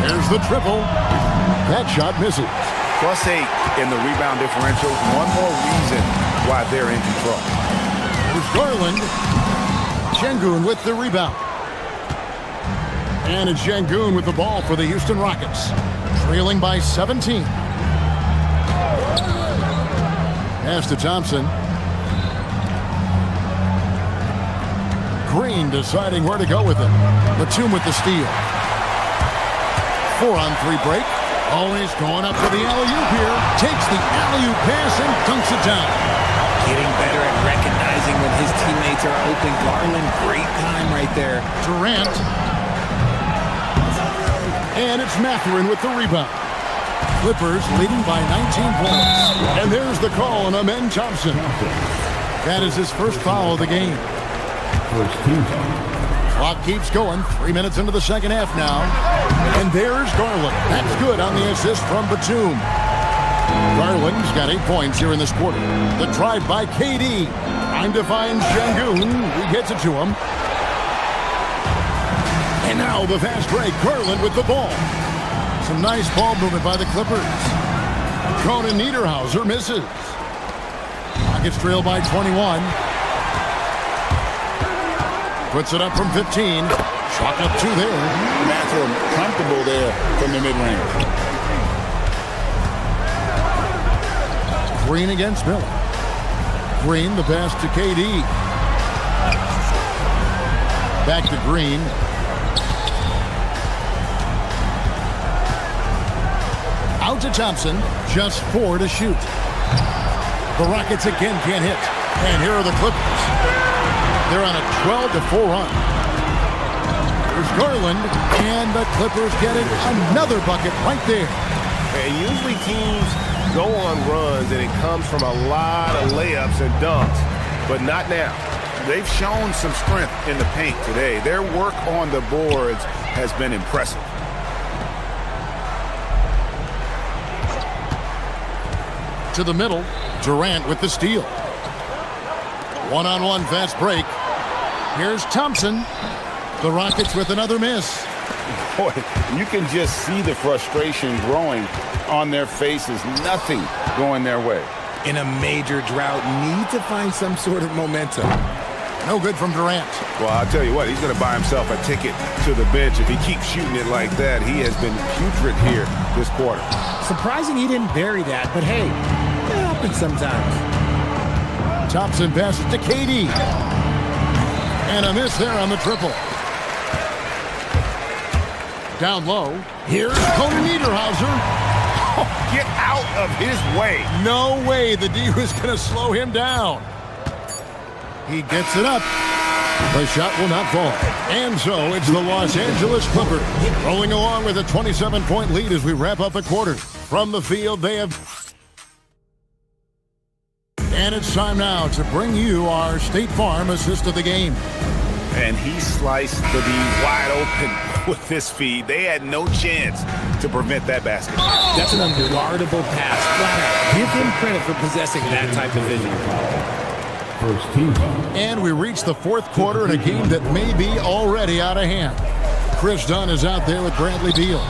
There's the triple. That shot misses. +8 in the rebound differential. One more reason why they're in control. There's Garland. Şengün with the rebound. And it's Şengün with the ball for the Houston Rockets. Trailing by 17. Pass to Thompson. Green deciding where to go with it. Batum with the steal. 4-on-3 break. Always going up for the alley-oop here. Takes the alley-oop pass and dunks it down. Getting better at recognizing when his teammates are open. Garland, great time right there. Durant. And it's Mathurin with the rebound. Clippers leading by 19 points. And there's the call on Amen Thompson. That is his first foul of the game. Clock keeps going. 3 minutes into the second half now. And there's Garland. That's good on the assist from Batum. Garland's got 8 points here in this quarter. The drive by KD. Time to find Şengün. He gets it to him. And now the fast break. Garland with the ball. Some nice ball movement by the Clippers. Conan Niederhauser misses. Rockets trail by 21. Puts it up from 15. Shot up 2 there. Mathurin comfortable there from the mid-range. Green against Miller. Green, the pass to KD. Back to Green. Out to Thompson. Just 4 to shoot. The Rockets again can't hit. And here are the Clippers. They're on a 12-4 run. There's Garland. And the Clippers getting another bucket right there. And usually teams go on runs and it comes from a lot of layups and dunks, but not now. They've shown some strength in the paint today. Their work on the boards has been impressive. To the middle, Durant with the steal. One-on-one fast break. Here's Thompson. The Rockets with another miss. Boy, you can just see the frustration growing on their faces. Nothing going their way. In a major drought, need to find some sort of momentum. No good from Durant. Well, I'll tell you what, he's going to buy himself a ticket to the bench. If he keeps shooting it like that, he has been putrid here this quarter. Surprising he didn't bury that, but hey, it happens sometimes. Thompson passes to KD. And a miss there on the triple. Down low. Here's Conan Niederhauser. Oh, get out of his way. No way the D was going to slow him down. He gets it up. The shot will not fall. And so it's the Los Angeles Clippers rolling along with a 27-point lead as we wrap up the quarter. From the field, they have... And it's time now to bring you our State Farm assist of the game. And he sliced the D wide open with this feed. They had no chance to prevent that basket. That's an unguardable pass. Flat out. Give him credit for possessing that type of vision. First team. And we reach the fourth quarter in a game that may be already out of hand. Chris Dunn is out there with Bradley Beal.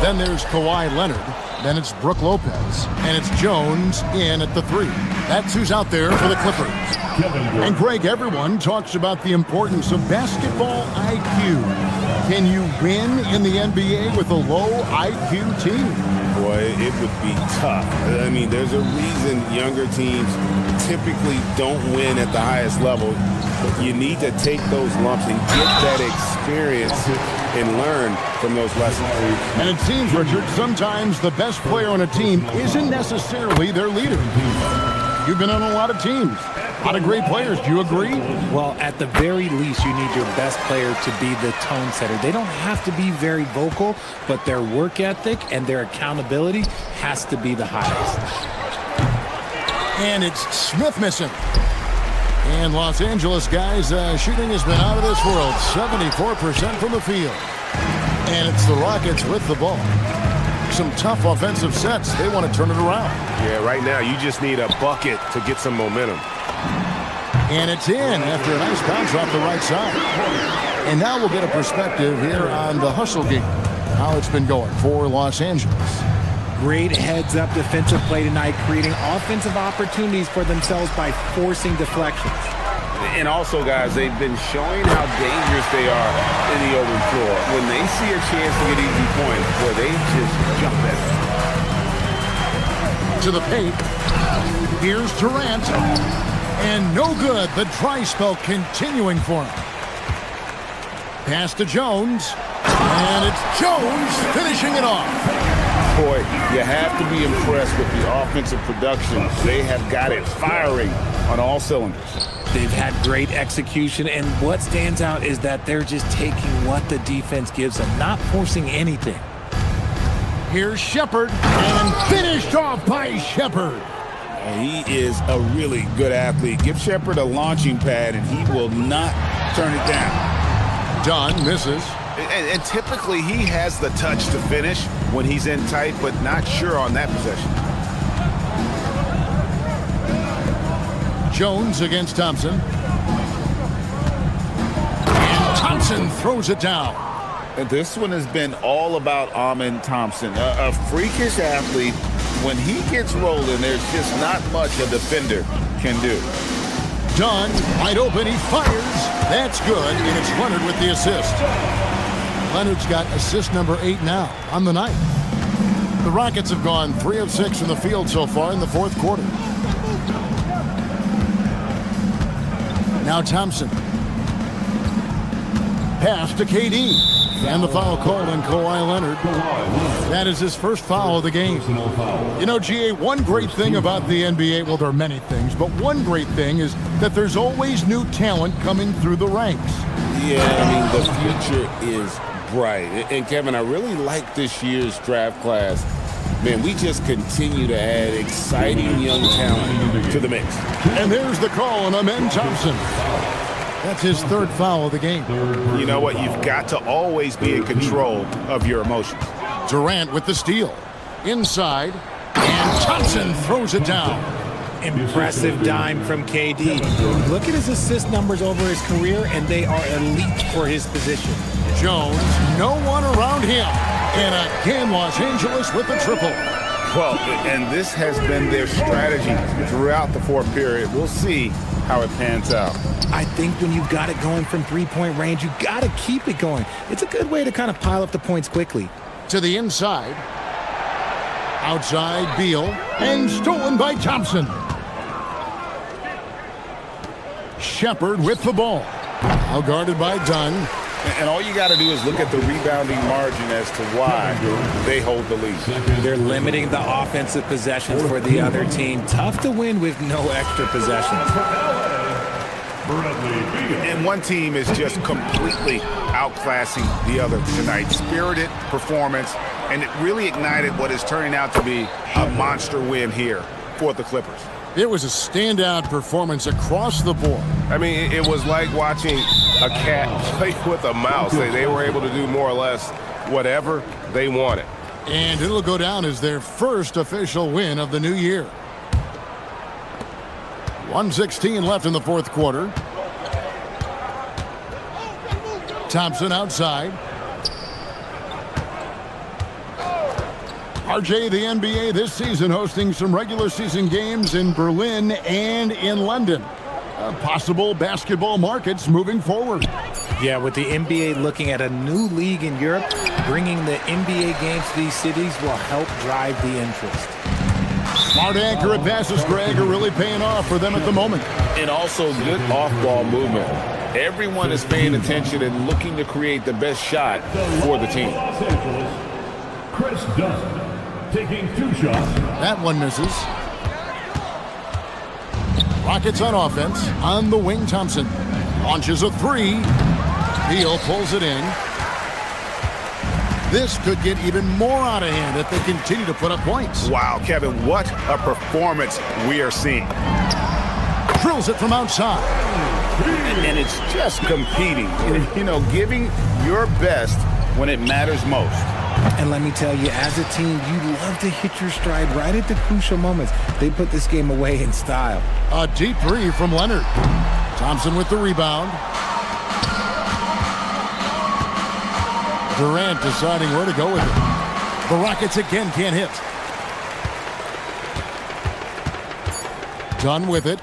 Then there's Kawhi Leonard. Then it's Brook Lopez. And it's Jones in at the 3. That's who's out there for the Clippers. And Greg, everyone talks about the importance of basketball IQ. Can you win in the NBA with a low IQ team? Boy, it would be tough. I mean, there's a reason younger teams typically don't win at the highest level. You need to take those lumps and get that experience and learn from those lessons. And it seems, Richard, sometimes the best player on a team isn't necessarily their leader. You've been on a lot of teams. A lot of great players. Do you agree? Well, at the very least, you need your best player to be the tone setter. They don't have to be very vocal, but their work ethic and their accountability has to be the highest. And it's Smith missing. And Los Angeles guys, shooting has been out of this world. 74% from the field. And it's the Rockets with the ball. Some tough offensive sets. They want to turn it around. Yeah, right now you just need a bucket to get some momentum. And it's in after a nice bounce off the right side. And now we'll get a perspective here on the hustle game, how it's been going for Los Angeles. Great heads-up defensive play tonight, creating offensive opportunities for themselves by forcing deflections. And also, guys, they've been showing how dangerous they are in the open floor. When they see a chance to get easy points, boy, they just jump at it. To the paint. Here's Durant. And no good. The dry spell continuing for him. Pass to Jones. And it's Jones finishing it off. Boy, you have to be impressed with the offensive production. They have got it firing on all cylinders. They've had great execution, and what stands out is that they're just taking what the defense gives them, not forcing anything. Here's Shepard, and finished off by Shepard. He is a really good athlete. Give Shepard a launching pad, and he will not turn it down. Dunn misses. And typically he has the touch to finish when he's in tight, but not sure on that possession. Jones against Thompson. And Thompson throws it down. And this one has been all about Amen Thompson, a freakish athlete. When he gets rolling, there's just not much a defender can do. Dunn, wide open, he fires. That's good, and it's Leonard with the assist. Leonard's got assist number 8 now on the night. The Rockets have gone 3 of 6 from the field so far in the fourth quarter. Now Thompson. Pass to KD. And the foul called on Kawhi Leonard. That is his first foul of the game. You know, GA, one great thing about the NBA, well, there are many things, but one great thing is that there's always new talent coming through the ranks. Yeah, I mean, the future is bright. And Kevin, I really like this year's draft class. Man, we just continue to add exciting young talent to the mix. And there's the call on Amen Thompson. That's his third foul of the game. You know what? You've got to always be in control of your emotions. Durant with the steal. Inside. And Thompson throws it down. Impressive dime from KD. Look at his assist numbers over his career, and they are elite for his position. Jones, no one around him. And again, Los Angeles with the triple. Well, and this has been their strategy throughout the fourth period. We'll see how it pans out. I think when you've got it going from three-point range, you got to keep it going. It's a good way to kind of pile up the points quickly. To the inside. Outside, Beal. And stolen by Thompson. Shepard with the ball. Now guarded by Dunn. And all you got to do is look at the rebounding margin as to why they hold the lead. They're limiting the offensive possessions for the other team. Tough to win with no extra possessions. And one team is just completely outclassing the other tonight. Spirited performance, and it really ignited what is turning out to be a monster win here for the Clippers. It was a standout performance across the board. I mean, it was like watching a cat play with a mouse. They were able to do more or less whatever they wanted. And it'll go down as their first official win of the new year. 1:16 left in the fourth quarter. Thompson outside. RJ, the NBA this season hosting some regular season games in Berlin and in London. Possible basketball markets moving forward. Yeah, with the NBA looking at a new league in Europe, bringing the NBA games to these cities will help drive the interest. Smart, accurate passes, Greg, are really paying off for them at the moment. And also good off-ball movement. Everyone is paying attention and looking to create the best shot for the team. Los Angeles, Chris Dunn taking 2 shots. That one misses. Rockets on offense. On the wing, Thompson launches a 3. Beal pulls it in. This could get even more out of hand if they continue to put up points. Wow, Kevin, what a performance we are seeing. Drills it from outside. And it's just competing, you know, giving your best when it matters most. And let me tell you, as a team, you love to hit your stride right at the crucial moments. They put this game away in style. A deep 3 from Leonard. Thompson with the rebound. Durant deciding where to go with it. The Rockets again can't hit. Done with it.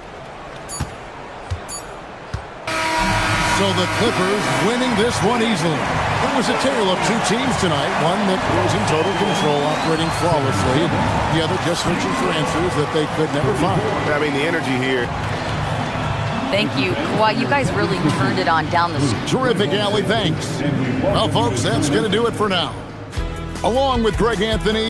So the Clippers winning this one easily. It was a tale of 2 teams tonight. One that was in total control, operating flawlessly, and the other just searching for answers that they could never find. I mean, the energy here. Thank you. Kawhi, you guys really turned it on down the street. Terrific, Allie. Thanks. Well, folks, that's going to do it for now. Along with Greg Anthony.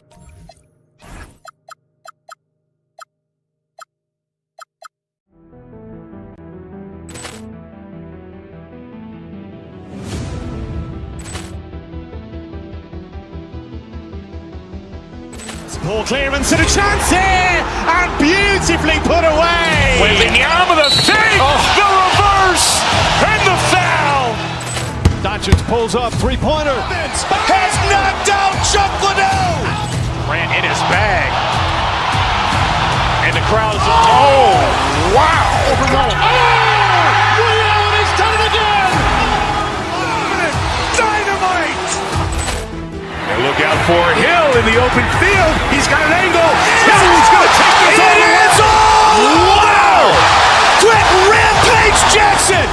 Ball clearance and a chance here, and beautifully put away. Wembanyama the fake, the reverse, and the foul. Doncic pulls up, 3-pointer. Has knocked out Chuck Liddell. Ran in his bag. And the crowd is, oh, wow. Overrun. Oh, Allen has done it again. Dynamite. And look out for Hill in the open field. He's got an angle. Hill is going to take this all the way. Wow! Quick Rampage Jackson!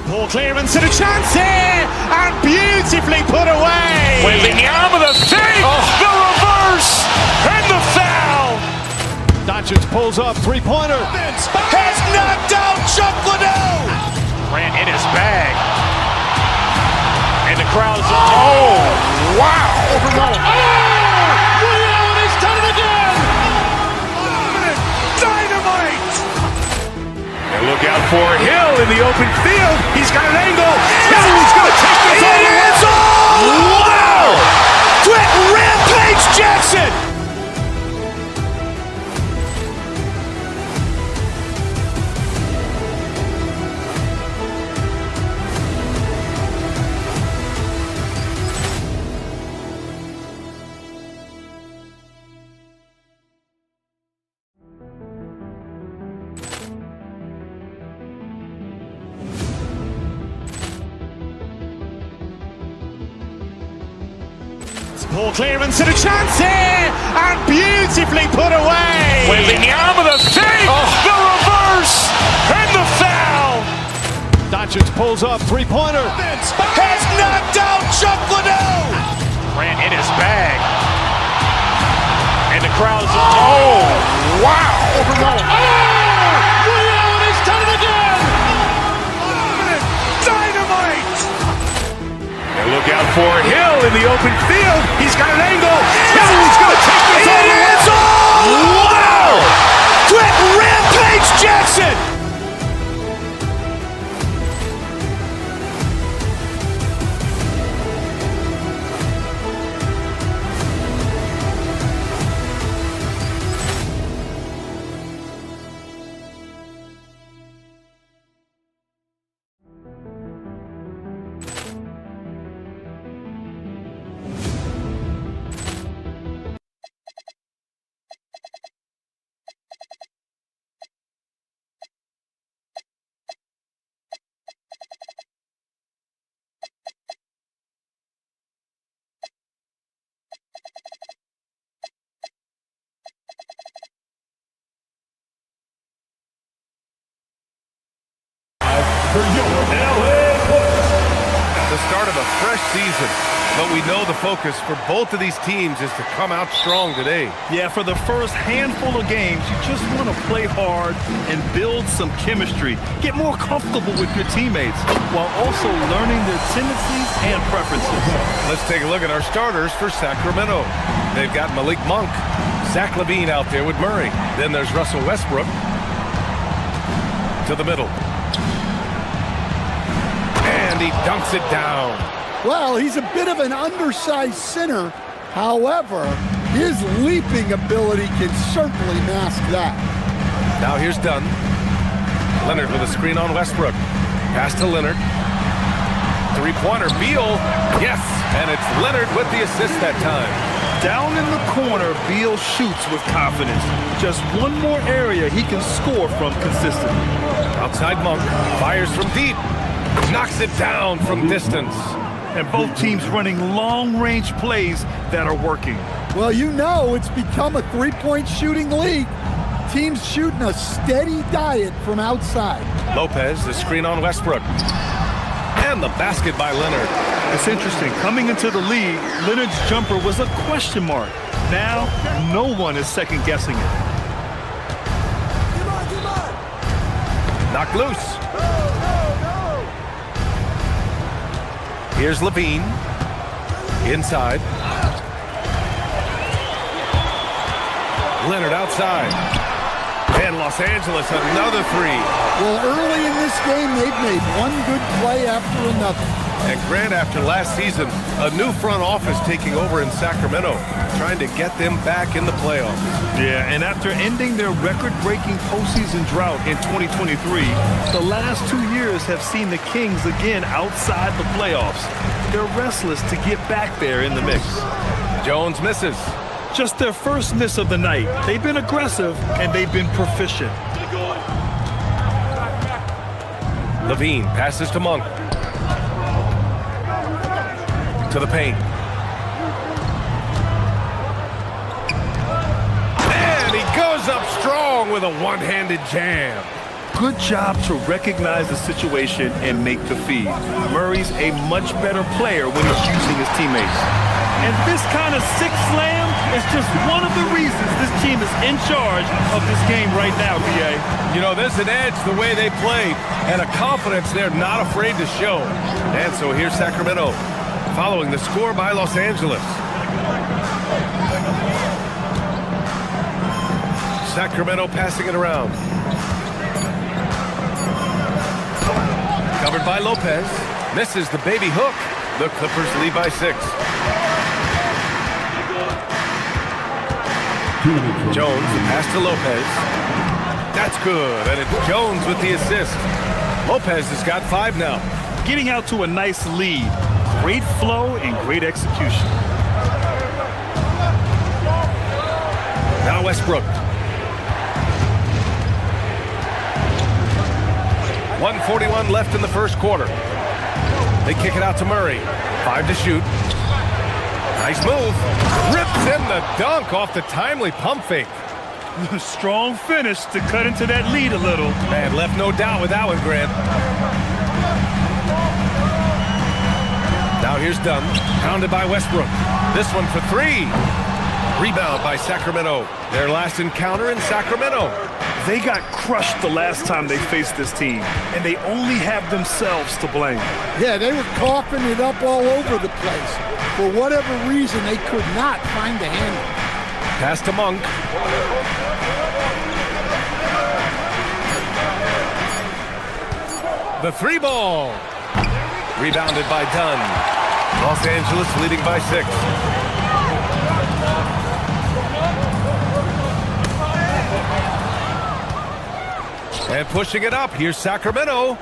Ball clearance and a chance here, and beautifully put away. Wembanyama the fake, the reverse, and the foul. Doncic pulls up, 3-pointer. Has knocked out Chuck Liddell. Ran in his bag. And the crowd is, oh, wow. Overrun. Oh, Allen has done it again. Dynamite. And look out for Hill in the open field. He's got an angle. Hill is going to take this all the way. Wow! Quick Rampage Jackson! Ball clearance and a chance here, and beautifully put away. Wembanyama the fake, the reverse, and the foul. Doncic pulls up, 3-pointer. Has knocked out Chuck Liddell. Ran in his bag. And the crowd is, oh, wow. Overrun. Oh, Allen has done it again. Dynamite. And look out for Hill in the open field. He's got an angle. Hill is going to take this all the way. Wow! Quick Rampage Jackson! But we know the focus for both of these teams is to come out strong today. Yeah, for the first handful of games, you just want to play hard and build some chemistry. Get more comfortable with your teammates while also learning their tendencies and preferences. Let's take a look at our starters for Sacramento. They've got Malik Monk, Zach LaVine out there with Murray. Then there's Russell Westbrook to the middle. And he dunks it down. Well, he's a bit of an undersized center. However, his leaping ability can certainly mask that. Now here's Dunn. Leonard with a screen on Westbrook. Pass to Leonard. Three-pointer, Beal. Yes, and it's Leonard with the assist that time. Down in the corner, Beal shoots with confidence. Just one more area he can score from consistently. Outside Monk, fires from deep. Knocks it down from distance. And both teams running long-range plays that are working. Well, you know it's become a three-point shooting league. Teams shooting a steady diet from outside. Lopez, the screen on Westbrook. And the basket by Leonard. It's interesting. Coming into the league, Leonard's jumper was a question mark. Now, no one is second-guessing it. Knocked loose. Here's LaVine. Inside. Leonard outside. And Los Angeles, another three. Well, early in this game, they've made one good play after another. And Grant, after last season, a new front office taking over in Sacramento, trying to get them back in the playoffs. Yeah, and after ending their record-breaking postseason drought in 2023, the last 2 years have seen the Kings again outside the playoffs. They're restless to get back there in the mix. Jones misses. Just their first miss of the night. They've been aggressive, and they've been proficient. LaVine passes to Monk. To the paint. And he goes up strong with a one-handed jam. Good job to recognize the situation and make the feed. Murray's a much better player when he's using his teammates. And this kind of six slam is just one of the reasons this team is in charge of this game right now, B.A. You know, there's an edge the way they play and a confidence they're not afraid to show. And so here's Sacramento following the score by Los Angeles. Sacramento passing it around. Covered by Lopez. Misses the baby hook. The Clippers lead by 6. Jones, the pass to Lopez. That's good, and it's Jones with the assist. Lopez has got 5 now. Getting out to a nice lead. Great flow and great execution. Now Westbrook. 1:41 left in the first quarter. They kick it out to Murray. 5 to shoot. Nice move. Rips in the dunk off the timely pump fake. Strong finish to cut into that lead a little. Man, left no doubt with that one, Grant. Now here's Dunn. Pounded by Westbrook. This one for 3. Rebound by Sacramento. Their last encounter in Sacramento. They got crushed the last time they faced this team, and they only have themselves to blame. Yeah, they were coughing it up all over the place. For whatever reason, they could not find the handle. Pass to Monk. The 3 ball. Rebounded by Dunn. Los Angeles leading by 6. And pushing it up, here's Sacramento.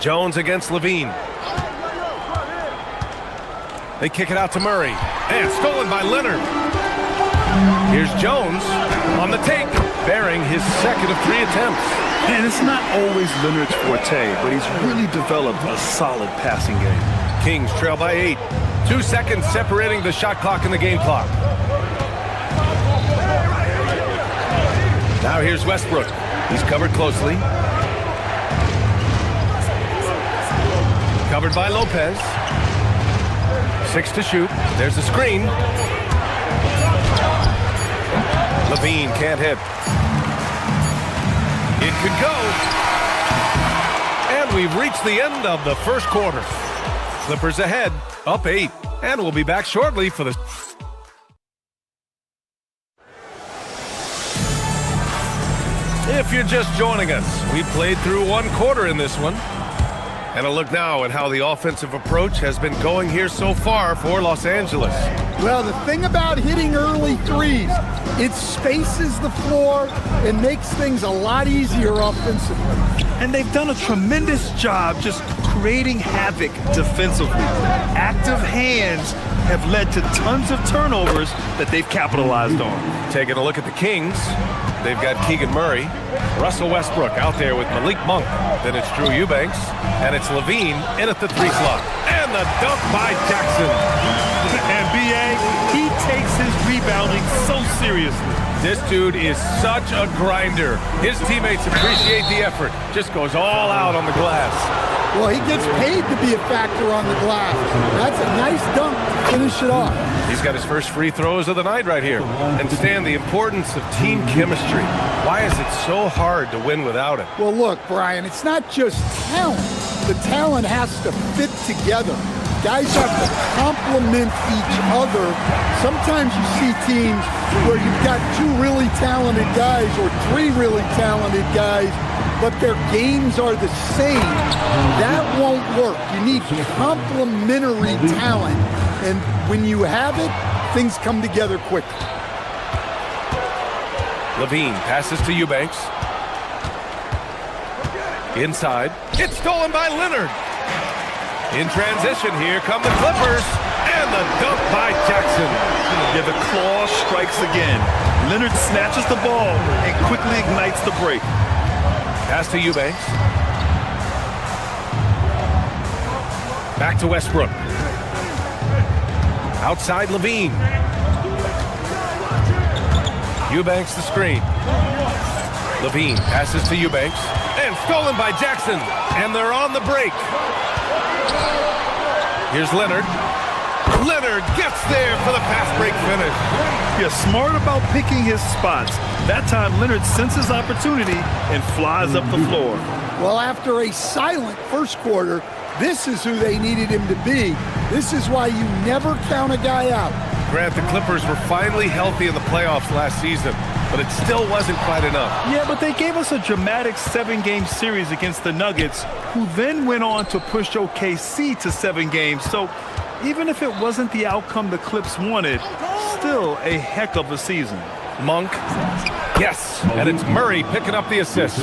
Jones against LaVine. They kick it out to Murray. And stolen by Leonard. Here's Jones on the take, bearing his second of 3 attempts. And it's not always Leonard's forte, but he's really developed a solid passing game. Kings trail by 8. 2 seconds separating the shot clock and the game clock. Now here's Westbrook. He's covered closely. Covered by Lopez. 6 to shoot. There's the screen. Levine can't hit. It could go. And we've reached the end of the first quarter. Clippers ahead, up 8. And we'll be back shortly for the... If you're just joining us, we played through one quarter in this one. And a look now at how the offensive approach has been going here so far for Los Angeles. Well, the thing about hitting early threes, it spaces the floor and makes things a lot easier offensively. And they've done a tremendous job just creating havoc defensively. Active hands have led to tons of turnovers that they've capitalized on. Taking a look at the Kings, they've got Keegan Murray, Russell Westbrook out there with Malik Monk. Then it's Drew Eubanks, and it's Levine in at the 3 slot. And the dunk by Jackson. And B.A., he takes his rebounding so seriously. This dude is such a grinder. His teammates appreciate the effort. Just goes all out on the glass. Well, he gets paid to be a factor on the glass. That's a nice dunk to finish it off. He's got his first free throws of the night right here. And Stan, the importance of team chemistry. Why is it so hard to win without it? Well, look, Brian, it's not just talent. The talent has to fit together. Guys have to complement each other. Sometimes you see teams where you've got 2 really talented guys or 3 really talented guys, but their games are the same. That won't work. You need complementary talent. And when you have it, things come together quickly. Levine passes to Eubanks. Inside. It's stolen by Leonard. In transition, here come the Clippers. And the dunk by Jackson. Yeah, the claw strikes again. Leonard snatches the ball and quickly ignites the break. Pass to Eubanks. Back to Westbrook. Outside Levine. Eubanks the screen. Levine passes to Eubanks. And stolen by Jackson. And they're on the break. Here's Leonard. Leonard gets there for the fast break finish. Yeah, smart about picking his spots. That time, Leonard senses opportunity and flies up the floor. Well, after a silent first quarter, this is who they needed him to be. This is why you never count a guy out. Grant, the Clippers were finally healthy in the playoffs last season, but it still wasn't quite enough. Yeah, but they gave us a dramatic 7-game series against the Nuggets, who then went on to push OKC to 7 games. So even if it wasn't the outcome the Clips wanted, still a heck of a season. Monk. Yes, and it's Murray picking up the assist.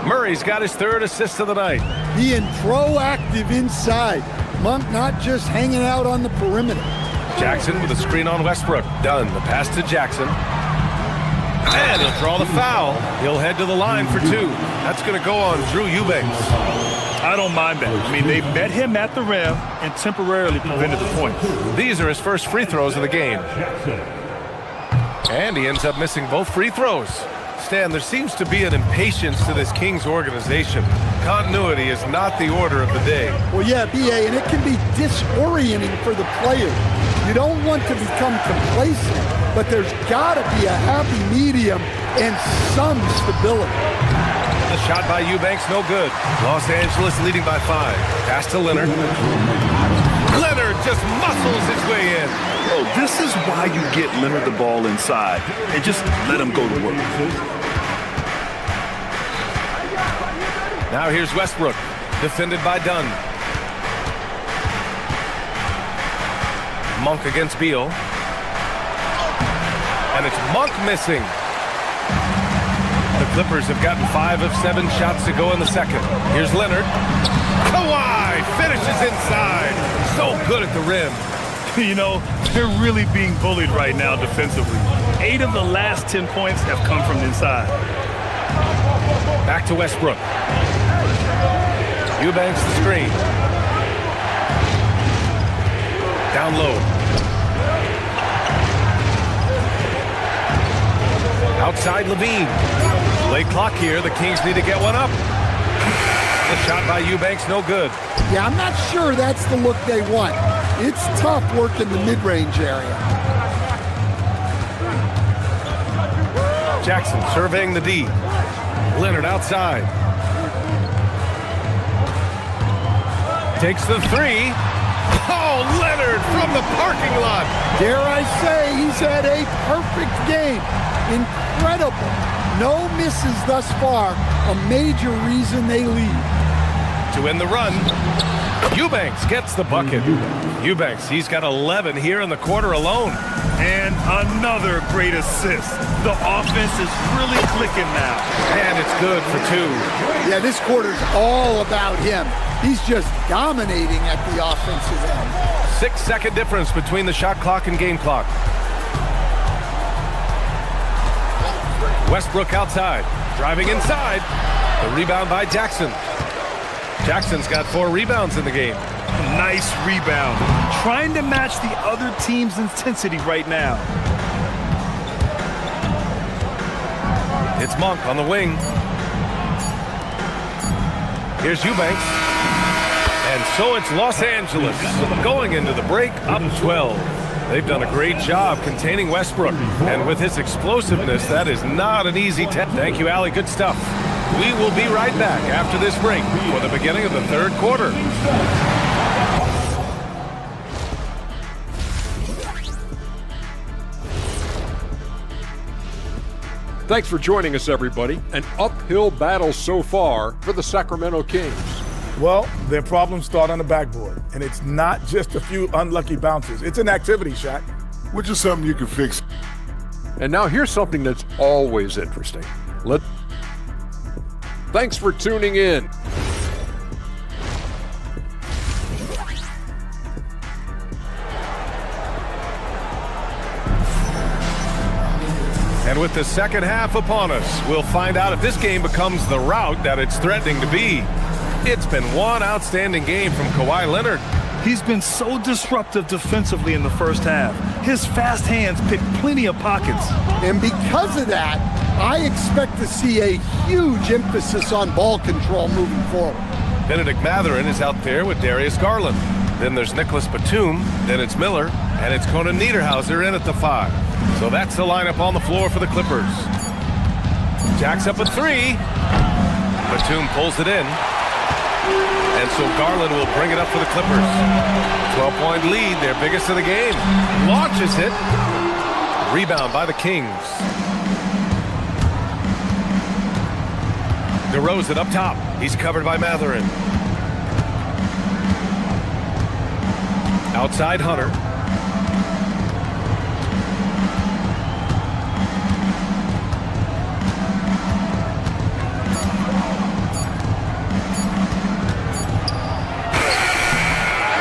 Murray's got his 3rd assist of the night. Being proactive inside. Monk not just hanging out on the perimeter. Jackson with a screen on Westbrook. Done. The pass to Jackson. And he'll draw the foul. He'll head to the line for 2. That's going to go on Drew Eubanks. I don't mind that. I mean, they met him at the rim and temporarily prevented the points. These are his first free throws of the game. And he ends up missing both free throws. Stan, there seems to be an impatience to this Kings organization. Continuity is not the order of the day. Well, yeah, B.A., and it can be disorienting for the players. You don't want to become complacent, but there's got to be a happy medium and some stability. The shot by Eubanks, no good. Los Angeles leading by 5. Pass to Leonard. Leonard just muscles his way in. Oh, this is why you get Leonard the ball inside and just let him go to work. Now here's Westbrook, defended by Dunn. Monk against Beal. And it's Monk missing. The Clippers have gotten 5 of 7 shots to go in the second. Here's Leonard. Kawhi finishes inside. So good at the rim. You know, they're really being bullied right now defensively. 8 of the last 10 points have come from inside. Back to Westbrook. Eubanks the screen. Down low. Outside Levine. Late clock here. The Kings need to get one up. The shot by Eubanks, no good. Yeah, I'm not sure that's the look they want. It's tough working the mid-range area. Jackson surveying the D. Leonard outside. Takes the three. Oh, Leonard from the parking lot. Dare I say he's had a perfect game. Incredible. No misses thus far. A major reason they lead. To end the run, Eubanks gets the bucket. Eubanks, he's got 11 here in the quarter alone. And another great assist. The offense is really clicking now. And it's good for 2. Yeah, this quarter's all about him. He's just dominating at the offensive end. 6-second difference between the shot clock and game clock. Westbrook outside, driving inside. The rebound by Jackson. Jackson's got 4 rebounds in the game. Nice rebound. Trying to match the other team's intensity right now. It's Monk on the wing. Here's Eubanks. And so it's Los Angeles going into the break up 12. They've done a great job containing Westbrook. And with his explosiveness, that is not an easy test. Thank you, Allie. Good stuff. We will be right back after this break for the beginning of the third quarter. Thanks for joining us, everybody. An uphill battle so far for the Sacramento Kings. Well, their problems start on the backboard, and it's not just a few unlucky bounces. It's an activity, Shaq. Which is something you can fix. And now here's something that's always interesting. Thanks for tuning in. And with the second half upon us, we'll find out if this game becomes the rout that it's threatening to be. It's been one outstanding game from Kawhi Leonard. He's been so disruptive defensively in the first half. His fast hands pick plenty of pockets. And because of that, I expect to see a huge emphasis on ball control moving forward. Benedict Mathurin is out there with Darius Garland. Then there's Nicholas Batum, then it's Miller, and it's Conan Niederhauser in at the 5. So that's the lineup on the floor for the Clippers. Jack's up a 3. Batum pulls it in. And so Garland will bring it up for the Clippers. 12-point lead, their biggest of the game. Launches it. Rebound by the Kings. DeRozan up top. He's covered by Mathurin. Outside Hunter.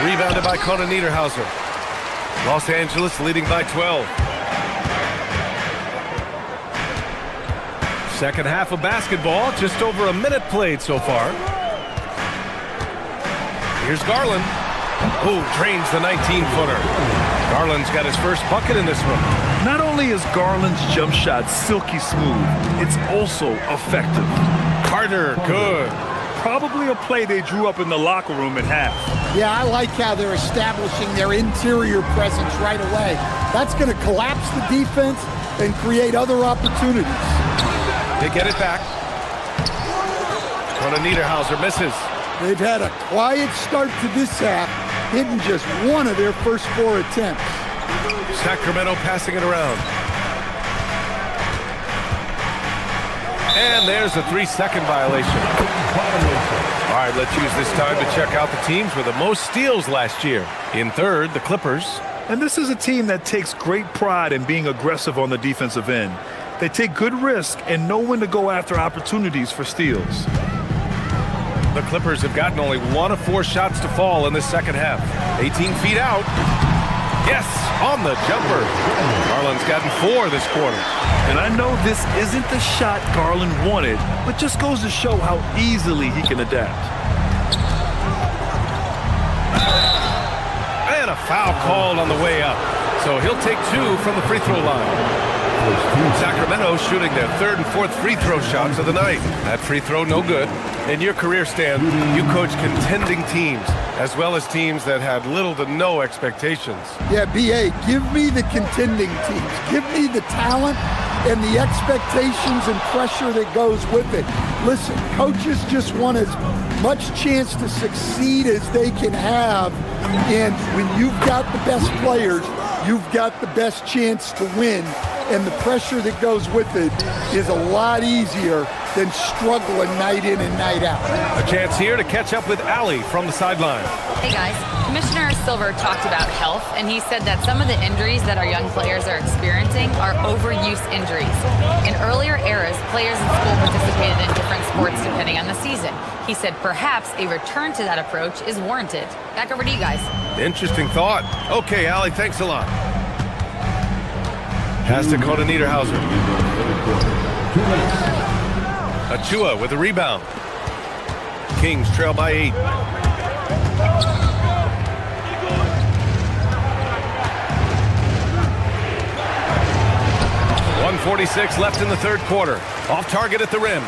Rebounded by Conan Niederhauser. Los Angeles leading by 12. Second half of basketball, just over a minute played so far. Here's Garland, who drains the 19-footer. Garland's got his first bucket in this one. Not only is Garland's jump shot silky smooth, it's also effective. Carter, good. Probably a play they drew up in the locker room at half. Yeah, I like how they're establishing their interior presence right away. That's going to collapse the defense and create other opportunities. They get it back. Conan Niederhauser misses. They've had a quiet start to this half, hitting just one of their first 4 attempts. Sacramento passing it around. And there's a 3-second violation. All right, let's use this time to check out the teams with the most steals last year. In third, the Clippers. And this is a team that takes great pride in being aggressive on the defensive end. They take good risk and know when to go after opportunities for steals. The Clippers have gotten only 1 of 4 shots to fall in this second half. 18 feet out. Yes, on the jumper. Garland's gotten 4 this quarter. And I know this isn't the shot Garland wanted, but just goes to show how easily he can adapt. And a foul called on the way up. So he'll take 2 from the free throw line. Sacramento shooting their third and fourth free throw shots of the night. That free throw no good. In your career, Stan, you coach contending teams as well as teams that had little to no expectations. Yeah, B.A., give me the contending teams. Give me the talent and the expectations and pressure that goes with it. Listen, coaches just want as much chance to succeed as they can have, and when you've got the best players, you've got the best chance to win, and the pressure that goes with it is a lot easier than struggling night in and night out. A chance here to catch up with Allie from the sideline. Hey guys, Commissioner Silver talked about health, and he said that some of the injuries that our young players are experiencing are overuse injuries. In earlier eras, players in school participated in different sports depending on the season. He said perhaps a return to that approach is warranted. Back over to you guys. Interesting thought. Okay, Allie, thanks a lot. Pass to Kona Niederhauser. Achua with a rebound. Kings trail by 8. .146 left in the third quarter. Off target at the rim.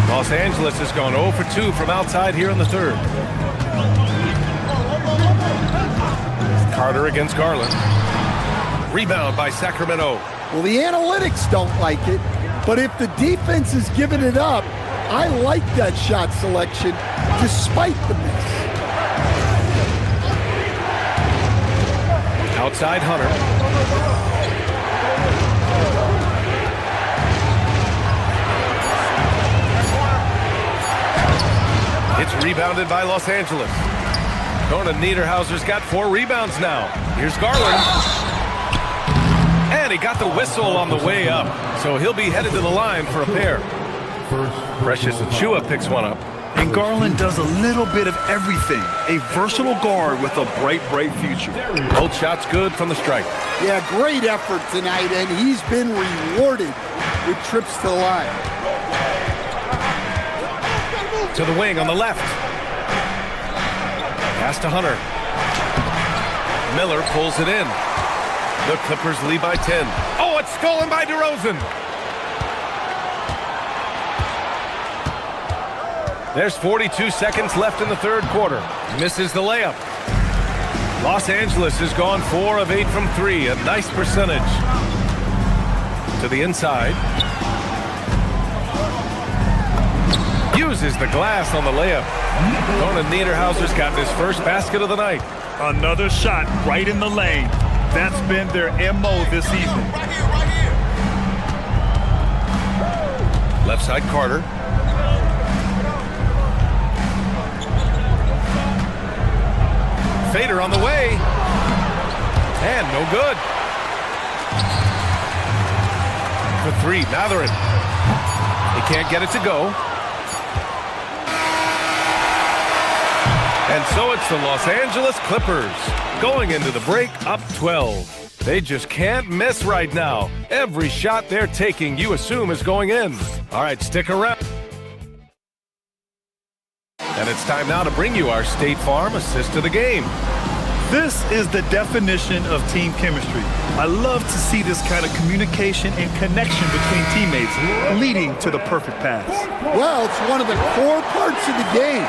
Los Angeles has gone 0 for 2 from outside here in the third. Carter against Garland. Rebound by Sacramento. Well, the analytics don't like it, but if the defense is giving it up, I like that shot selection despite the miss. Outside Hunter. It's rebounded by Los Angeles. Kona Niederhauser's got 4 rebounds now. Here's Garland. And he got the whistle on the way up, so he'll be headed to the line for a pair. Precious Achua picks one up. And Garland does a little bit of everything. A versatile guard with a bright, bright future. Both shots good from the stripe. Yeah, great effort tonight, and he's been rewarded with trips to the line. To the wing on the left. Pass to Hunter. Miller pulls it in. The Clippers lead by 10. Oh, it's stolen by DeRozan. There's 42 seconds left in the third quarter. Misses the layup. Los Angeles has gone 4 of 8 from 3. A nice percentage. To the inside. Uses the glass on the layup. Kona Niederhauser's got his first basket of the night. Another shot right in the lane. That's been their MO this evening. Left side Carter. Fader on the way. And no good. For 3, Matherin. He can't get it to go. And so it's the Los Angeles Clippers going into the break up 12. They just can't miss right now. Every shot they're taking, you assume, is going in. All right, stick around. And it's time now to bring you our State Farm assist of the game. This is the definition of team chemistry. I love to see this kind of communication and connection between teammates leading to the perfect pass. Well, it's one of the core parts of the game.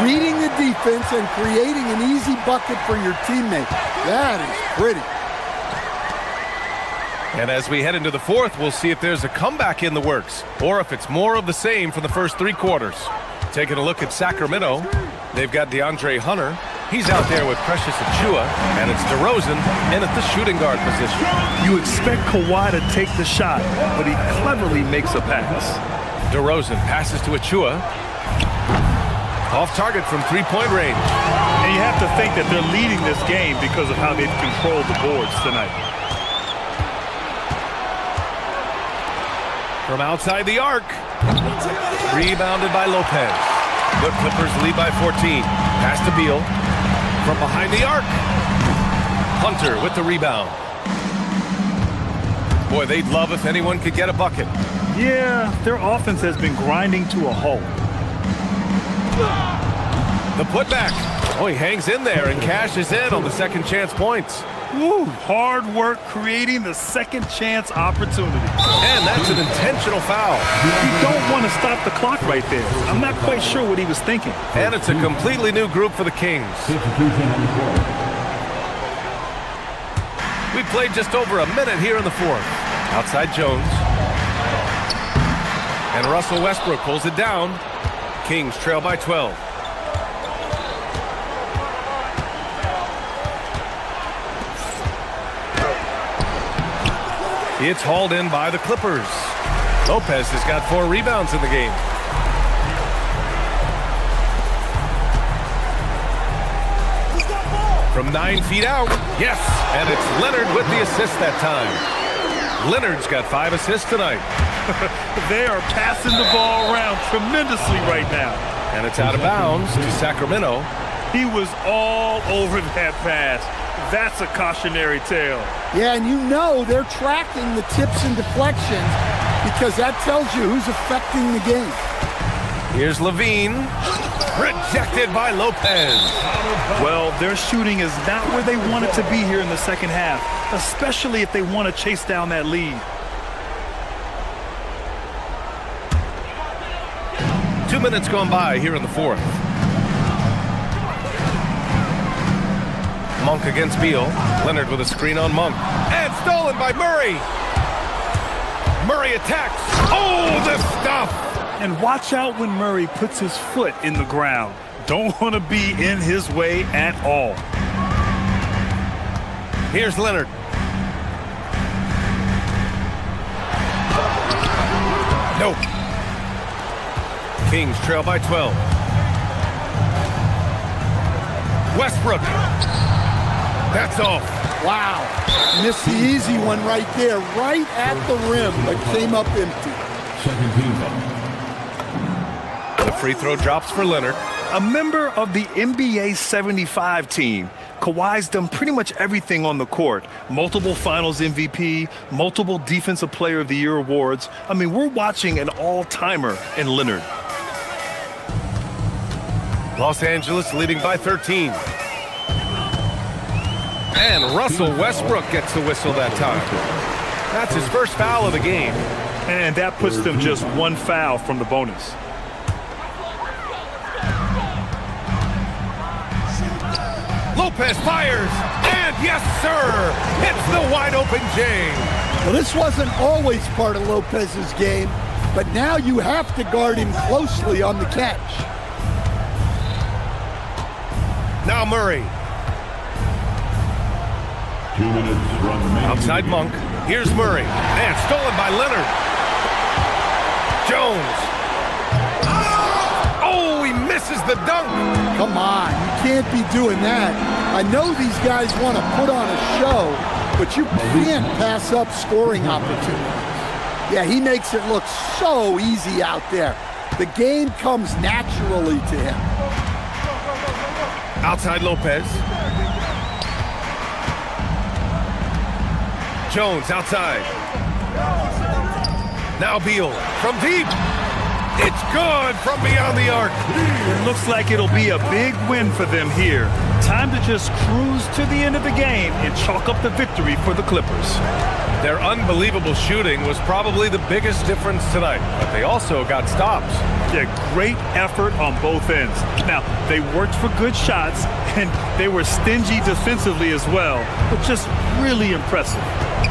Reading the defense and creating an easy bucket for your teammate. That is pretty. And as we head into the fourth, we'll see if there's a comeback in the works or if it's more of the same for the first 3 quarters. Taking a look at Sacramento, they've got DeAndre Hunter. He's out there with Precious Achua, and it's DeRozan in at the shooting guard position. You expect Kawhi to take the shot, but he cleverly makes a pass. DeRozan passes to Achua. Off target from 3-point range. And you have to think that they're leading this game because of how they've controlled the boards tonight. From outside the arc. Rebounded by Lopez. The Clippers lead by 14. Pass to Beal. From behind the arc. Hunter with the rebound. Boy, they'd love if anyone could get a bucket. Yeah, their offense has been grinding to a halt. The putback. Oh, he hangs in there and cashes in on the second chance points. Woo, hard work creating the second chance opportunity. And that's an intentional foul. You don't want to stop the clock right there. I'm not quite sure what he was thinking. And it's a completely new group for the Kings. We played just over a minute here in the fourth. Outside Jones. And Russell Westbrook pulls it down. Kings trail by 12. It's hauled in by the Clippers. Lopez has got 4 rebounds in the game. From 9 feet out. Yes, and it's Leonard with the assist that time. Leonard's got 5 assists tonight. They are passing the ball around tremendously right now. And it's out of bounds to Sacramento. He was all over that pass. That's a cautionary tale. Yeah, and you know they're tracking the tips and deflections because that tells you who's affecting the game. Here's Levine. Rejected by Lopez. Well, their shooting is not where they want it to be here in the second half, especially if they want to chase down that lead. 2 minutes gone by here in the fourth. Monk against Beal. Leonard with a screen on Monk. And stolen by Murray. Murray attacks. Oh, the stuff. And watch out when Murray puts his foot in the ground. Don't want to be in his way at all. Here's Leonard. Nope. Kings trail by 12. Westbrook. That's off. Wow. Missed the easy one right there, right at the rim, but came up empty. Second team foul. The free throw drops for Leonard. A member of the NBA 75 team. Kawhi's done pretty much everything on the court. Multiple finals MVP, multiple Defensive Player of the Year awards. I mean, we're watching an all-timer in Leonard. Los Angeles leading by 13. And Russell Westbrook gets the whistle that time. That's his first foul of the game. And that puts them just 1 foul from the bonus. Lopez fires, and yes, sir, it's the wide-open James. Well, this wasn't always part of Lopez's game, but now you have to guard him closely on the catch. Now Murray. 2 minutes remaining. Outside Monk. Here's Murray. And stolen by Leonard. Jones. Oh, he misses the dunk. Come on, you can't be doing that. I know these guys want to put on a show, but you can't pass up scoring opportunities. Yeah, he makes it look so easy out there. The game comes naturally to him. Outside Lopez. Jones outside. Now Beal from deep. It's good from beyond the arc. It looks like it'll be a big win for them here. Time to just cruise to the end of the game and chalk up the victory for the Clippers. Their unbelievable shooting was probably the biggest difference tonight, but they also got stops. Yeah, great effort on both ends. Now, they worked for good shots, and they were stingy defensively as well, but just really impressive.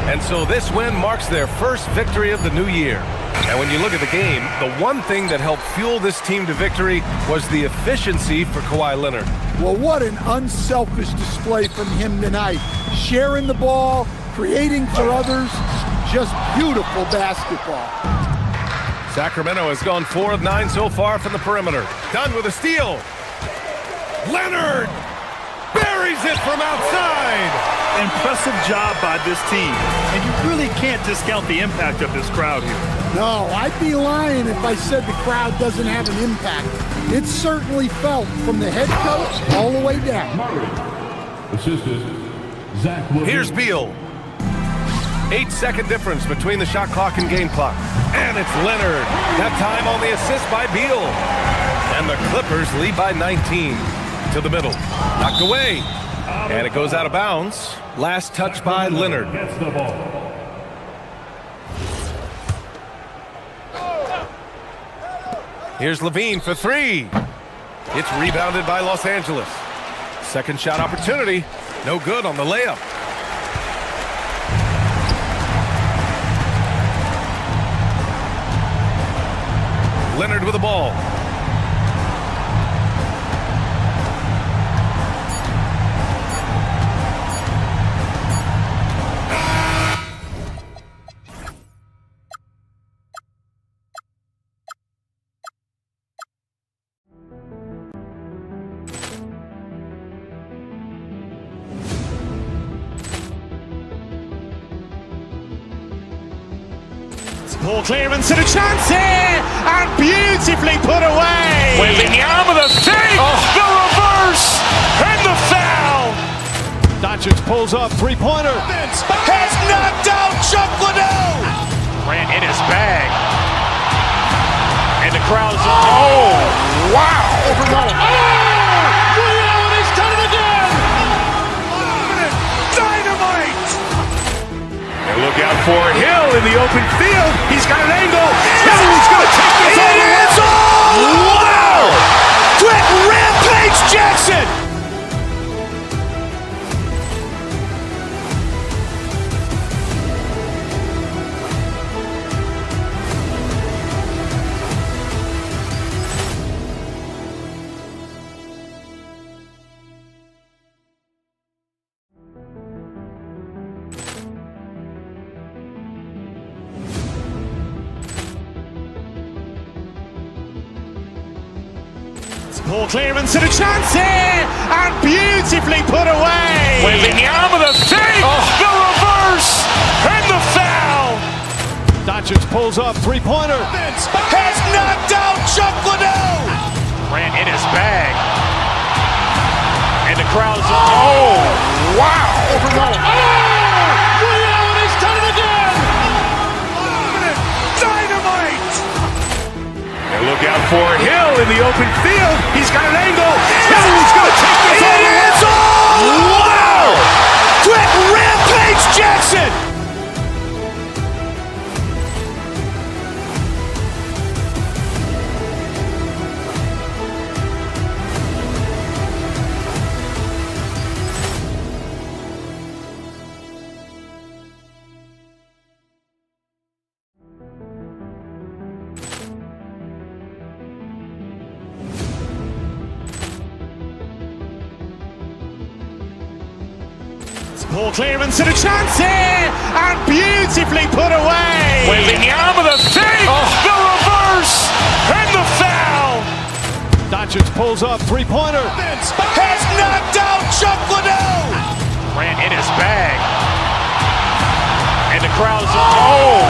And so this win marks their first victory of the new year. And when you look at the game, the one thing that helped fuel this team to victory was the efficiency for Kawhi Leonard. Well, what an unselfish display from him tonight. Sharing the ball, creating for others, just beautiful basketball. Sacramento has gone 4 of 9 so far from the perimeter. Done with a steal. Leonard buries it from outside. Impressive job by this team. And you really can't discount the impact of this crowd here. No, I'd be lying if I said the crowd doesn't have an impact. It's certainly felt from the head coach all the way down. Assistant, Zach Levine. Here's Beal. 8-second difference between the shot clock and game clock. And it's Leonard. That time on the assist by Beal. And the Clippers lead by 19. To the middle. Knocked away. And it goes out of bounds. Last touch by Leonard. Gets the ball. Here's Levine for three. It's rebounded by Los Angeles. Second shot opportunity. No good on the layup. Leonard with the ball. Ball clearance and a chance here, and beautifully put away. Wembanyama the fake, the reverse, and the foul. Doncic pulls up, three-pointer. Has knocked out Chuck Liddell. Ran in his bag. And the crowd's, oh, wow. Overrun. Oh, Liddell, and he's done it again. Dynamite. And look out for Hill in the open field. He's got an angle. He's going to take this all the way. Wow! Quick Rampage Jackson. Ball clearance and a chance here, and beautifully put away. Wembanyama the fake, the reverse, and the foul. Doncic pulls up, three-pointer. Has knocked out Chuck Liddell. Ran in his bag. And the crowd's, oh, wow. Overrun. Oh, Liddell, and he's done it again. Dynamite. And look out for Hill in the open field. He's got an angle. He's going to take this all the way. Wow! Quick Rampage Jackson. Ball clearance and a chance here, and beautifully put away. Wembanyama the fake, the reverse, and the foul. Doncic pulls up, three-pointer. Has knocked out Chuck Liddell. Ran in his bag. And the crowd's, oh,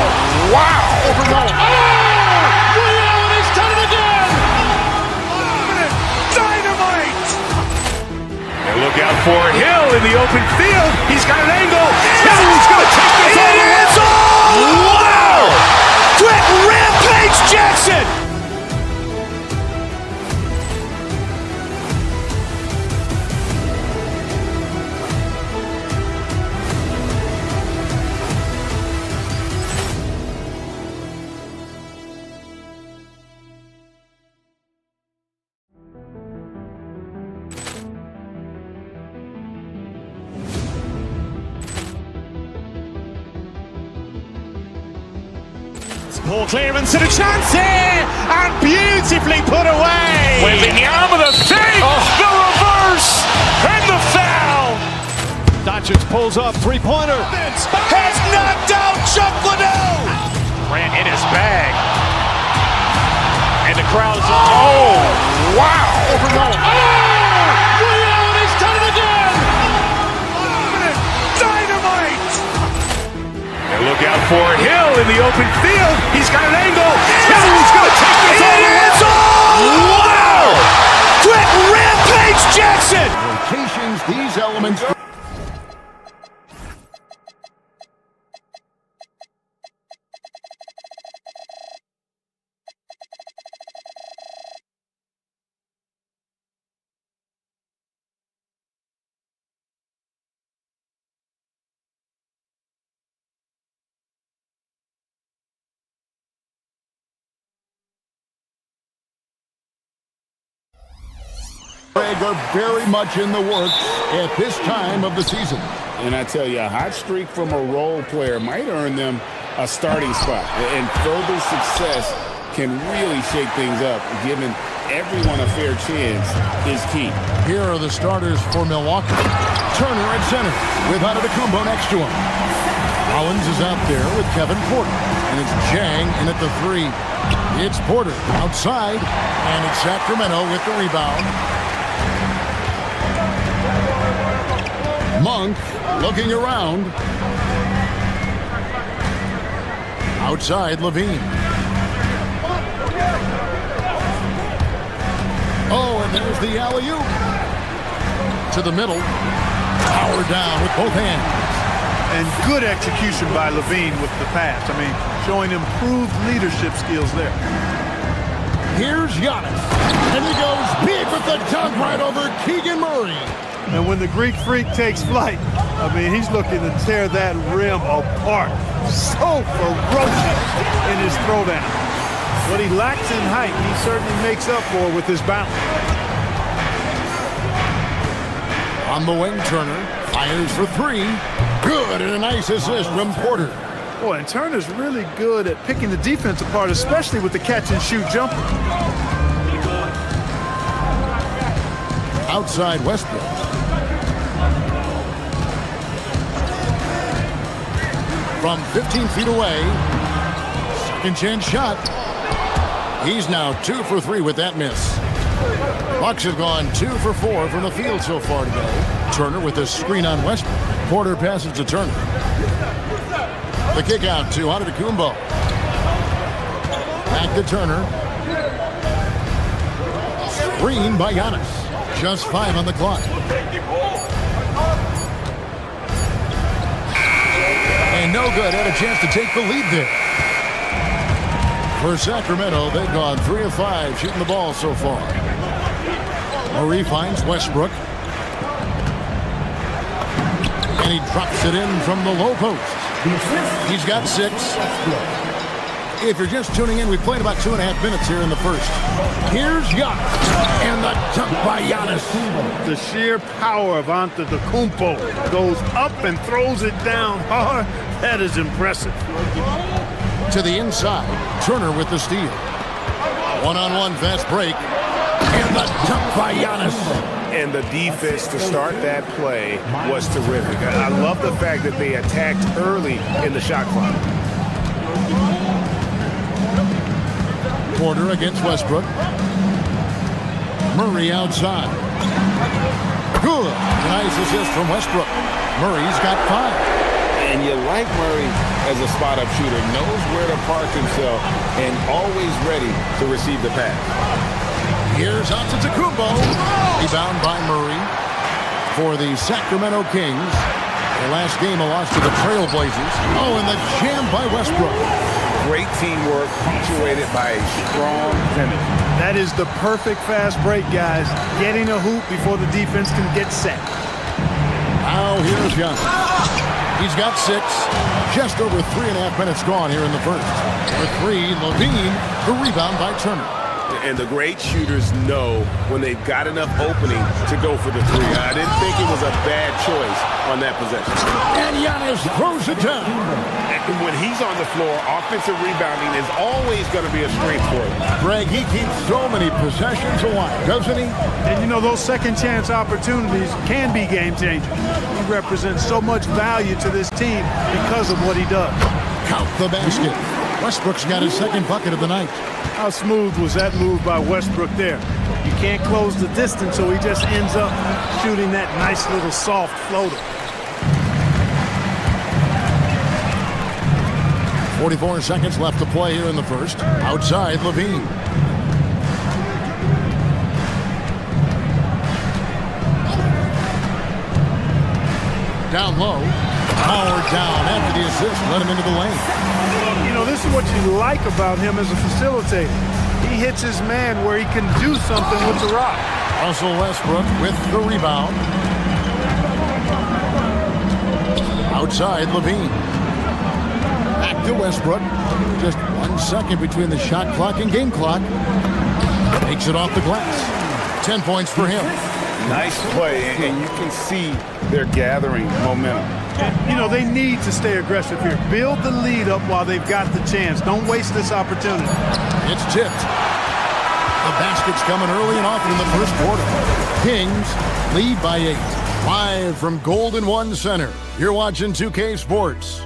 wow. Overrun. Oh, Liddell, and he's done it again. Dynamite. And look out for Hill in the open field. He's got an angle. He's going to take this all the way. Wow! Quick Rampage Jackson. Ball clearance and a chance here, and beautifully put away. Wembanyama the fake, the reverse, and the foul. Doncic pulls up, three-pointer. Has knocked out Chuck Liddell. Ran in his bag. And the crowd's, oh, wow. Overrun. Oh, Liddell, and he's done it again. Dynamite. And look out for Hill in the open field. He's got an angle. He's going to take this all the way. Wow! Quick Rampage Jackson. Rotations, these elements. Greg, are very much in the works at this time of the season. And I tell you, a hot streak from a role player might earn them a starting spot. And further success can really shake things up. Giving everyone a fair chance is key. Here are the starters for Milwaukee. Turner at center with Antetokounmpo next to him. Collins is out there with Kevin Porter. And it's Jang in at the 3. It's Porter outside. And it's Sacramento with the rebound. Monk looking around. Outside, Levine. Oh, and there's the alley-oop. To the middle. Power down with both hands. And good execution by Levine with the pass. I mean, showing improved leadership skills there. Here's Giannis. And he goes big with the dunk right over Keegan Murray. And when the Greek Freak takes flight, I mean, he's looking to tear that rim apart. So ferocious in his throwdown. What he lacks in height, he certainly makes up for with his bounce. On the wing, Turner fires for 3. Good, and a nice assist from Porter. Boy, and Turner's really good at picking the defense apart, especially with the catch-and-shoot jumper. Outside Westbrook. From 15 feet away. Second chance shot. He's now 2 for 3 with that miss. Bucks have gone 2 for 4 from the field so far today. Turner with a screen on Westbrook. Porter passes to Turner. The kick out to Antetokounmpo. Back to Turner. Screen by Giannis. Just 5 on the clock. And no good. Had a chance to take the lead there. For Sacramento, they've gone 3 of 5 shooting the ball so far. Murray finds Westbrook. And he drops it in from the low post. He's got 6. If you're just tuning in, we played about 2.5 minutes here in the first. Here's Giannis. And the dunk by Giannis. The sheer power of Antetokounmpo goes up and throws it down hard. That is impressive. To the inside. Turner with the steal. One-on-one fast break. And the dunk by Giannis. And the defense to start that play was terrific. I love the fact that they attacked early in the shot clock. Porter against Westbrook. Murray outside. Good. Nice assist from Westbrook. Murray's got 5. And you like Murray as a spot-up shooter. Knows where to park himself and always ready to receive the pass. Here's Antetokounmpo. Rebound by Murray for the Sacramento Kings. Their last game a loss to the Trailblazers. Oh, and the jam by Westbrook. Great teamwork punctuated by a strong finish. That is the perfect fast break, guys. Getting a hoop before the defense can get set. Now here's Young. He's got 6. Just over 3.5 minutes gone here in the first. For 3, Levine. The rebound by Turner. And the great shooters know when they've got enough opening to go for the 3. I didn't think it was a bad choice on that possession. And Giannis throws it down. And when he's on the floor, offensive rebounding is always going to be a strength for him. Greg, he keeps so many possessions alive, doesn't he? And you know, those second chance opportunities can be game changers. He represents so much value to this team because of what he does. Count the basket. Westbrook's got his second bucket of the night. How smooth was that move by Westbrook there? You can't close the distance, so he just ends up shooting that nice little soft floater. 44 seconds left to play here in the first. Outside, Levine. Down low. Power down after the assist. Let him into the lane. You know, this is what you like about him as a facilitator. He hits his man where he can do something with the rock. Russell Westbrook with the rebound. Outside, Levine. Back to Westbrook. Just 1 second between the shot clock and game clock. Takes it off the glass. 10 points for him. Nice play, and you can see they're gathering momentum. You know, they need to stay aggressive here. Build the lead up while they've got the chance. Don't waste this opportunity. It's tipped. The basket's coming early and often in the first quarter. Kings lead by 8. Live from Golden One Center, you're watching 2K Sports.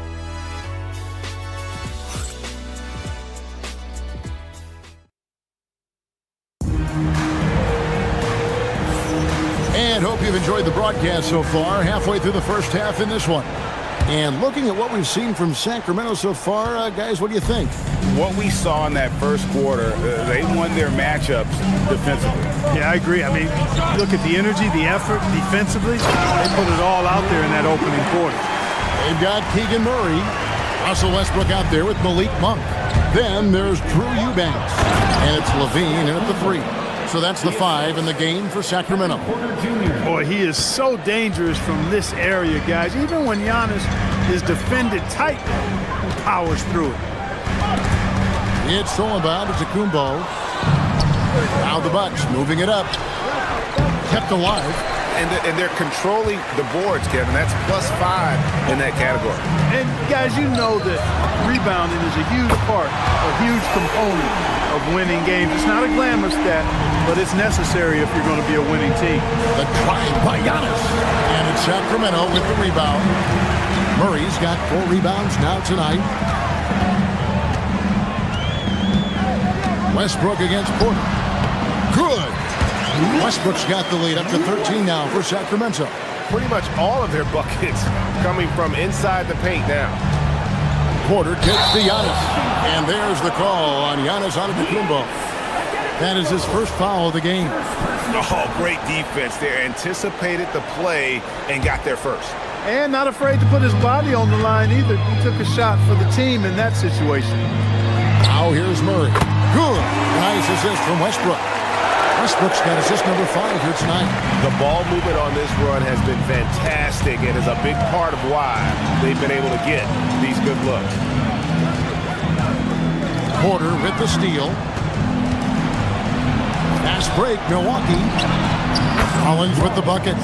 And hope you've enjoyed the broadcast so far, halfway through the first half in this one. And looking at what we've seen from Sacramento so far, guys, what do you think? What we saw in that first quarter, they won their matchups defensively. Yeah, I agree. I mean, look at the energy, the effort defensively. They put it all out there in that opening quarter. They've got Keegan Murray, Russell Westbrook out there with Malik Monk. Then there's Drew Eubanks, and it's Levine in at the 3. So that's the 5 in the game for Sacramento. Boy, he is so dangerous from this area, guys. Even when Giannis is defended tight, he powers through it. It's stolen by Kumbo. Now the Bucks moving it up. Kept alive. And they're controlling the boards, Kevin. That's +5 in that category. And, guys, you know that rebounding is a huge part, a huge component of winning games. It's not a glamour stat, but it's necessary if you're going to be a winning team. The drive by Giannis. And it's Sacramento with the rebound. Murray's got 4 rebounds now tonight. Westbrook against Porter. Good. Westbrook's got the lead up to 13 now for Sacramento. Pretty much all of their buckets coming from inside the paint now. Porter takes to Giannis. And there's the call on Giannis Antetokounmpo. That is his first foul of the game. Oh, great defense there. Anticipated the play and got there first. And not afraid to put his body on the line either. He took a shot for the team in that situation. Now here's Murray. Good. Nice assist from Westbrook. Westbrook's got assist number 5 here tonight. The ball movement on this run has been fantastic and is a big part of why they've been able to get these good looks. Porter with the steal. Fast break, Milwaukee. Rollins with the bucket.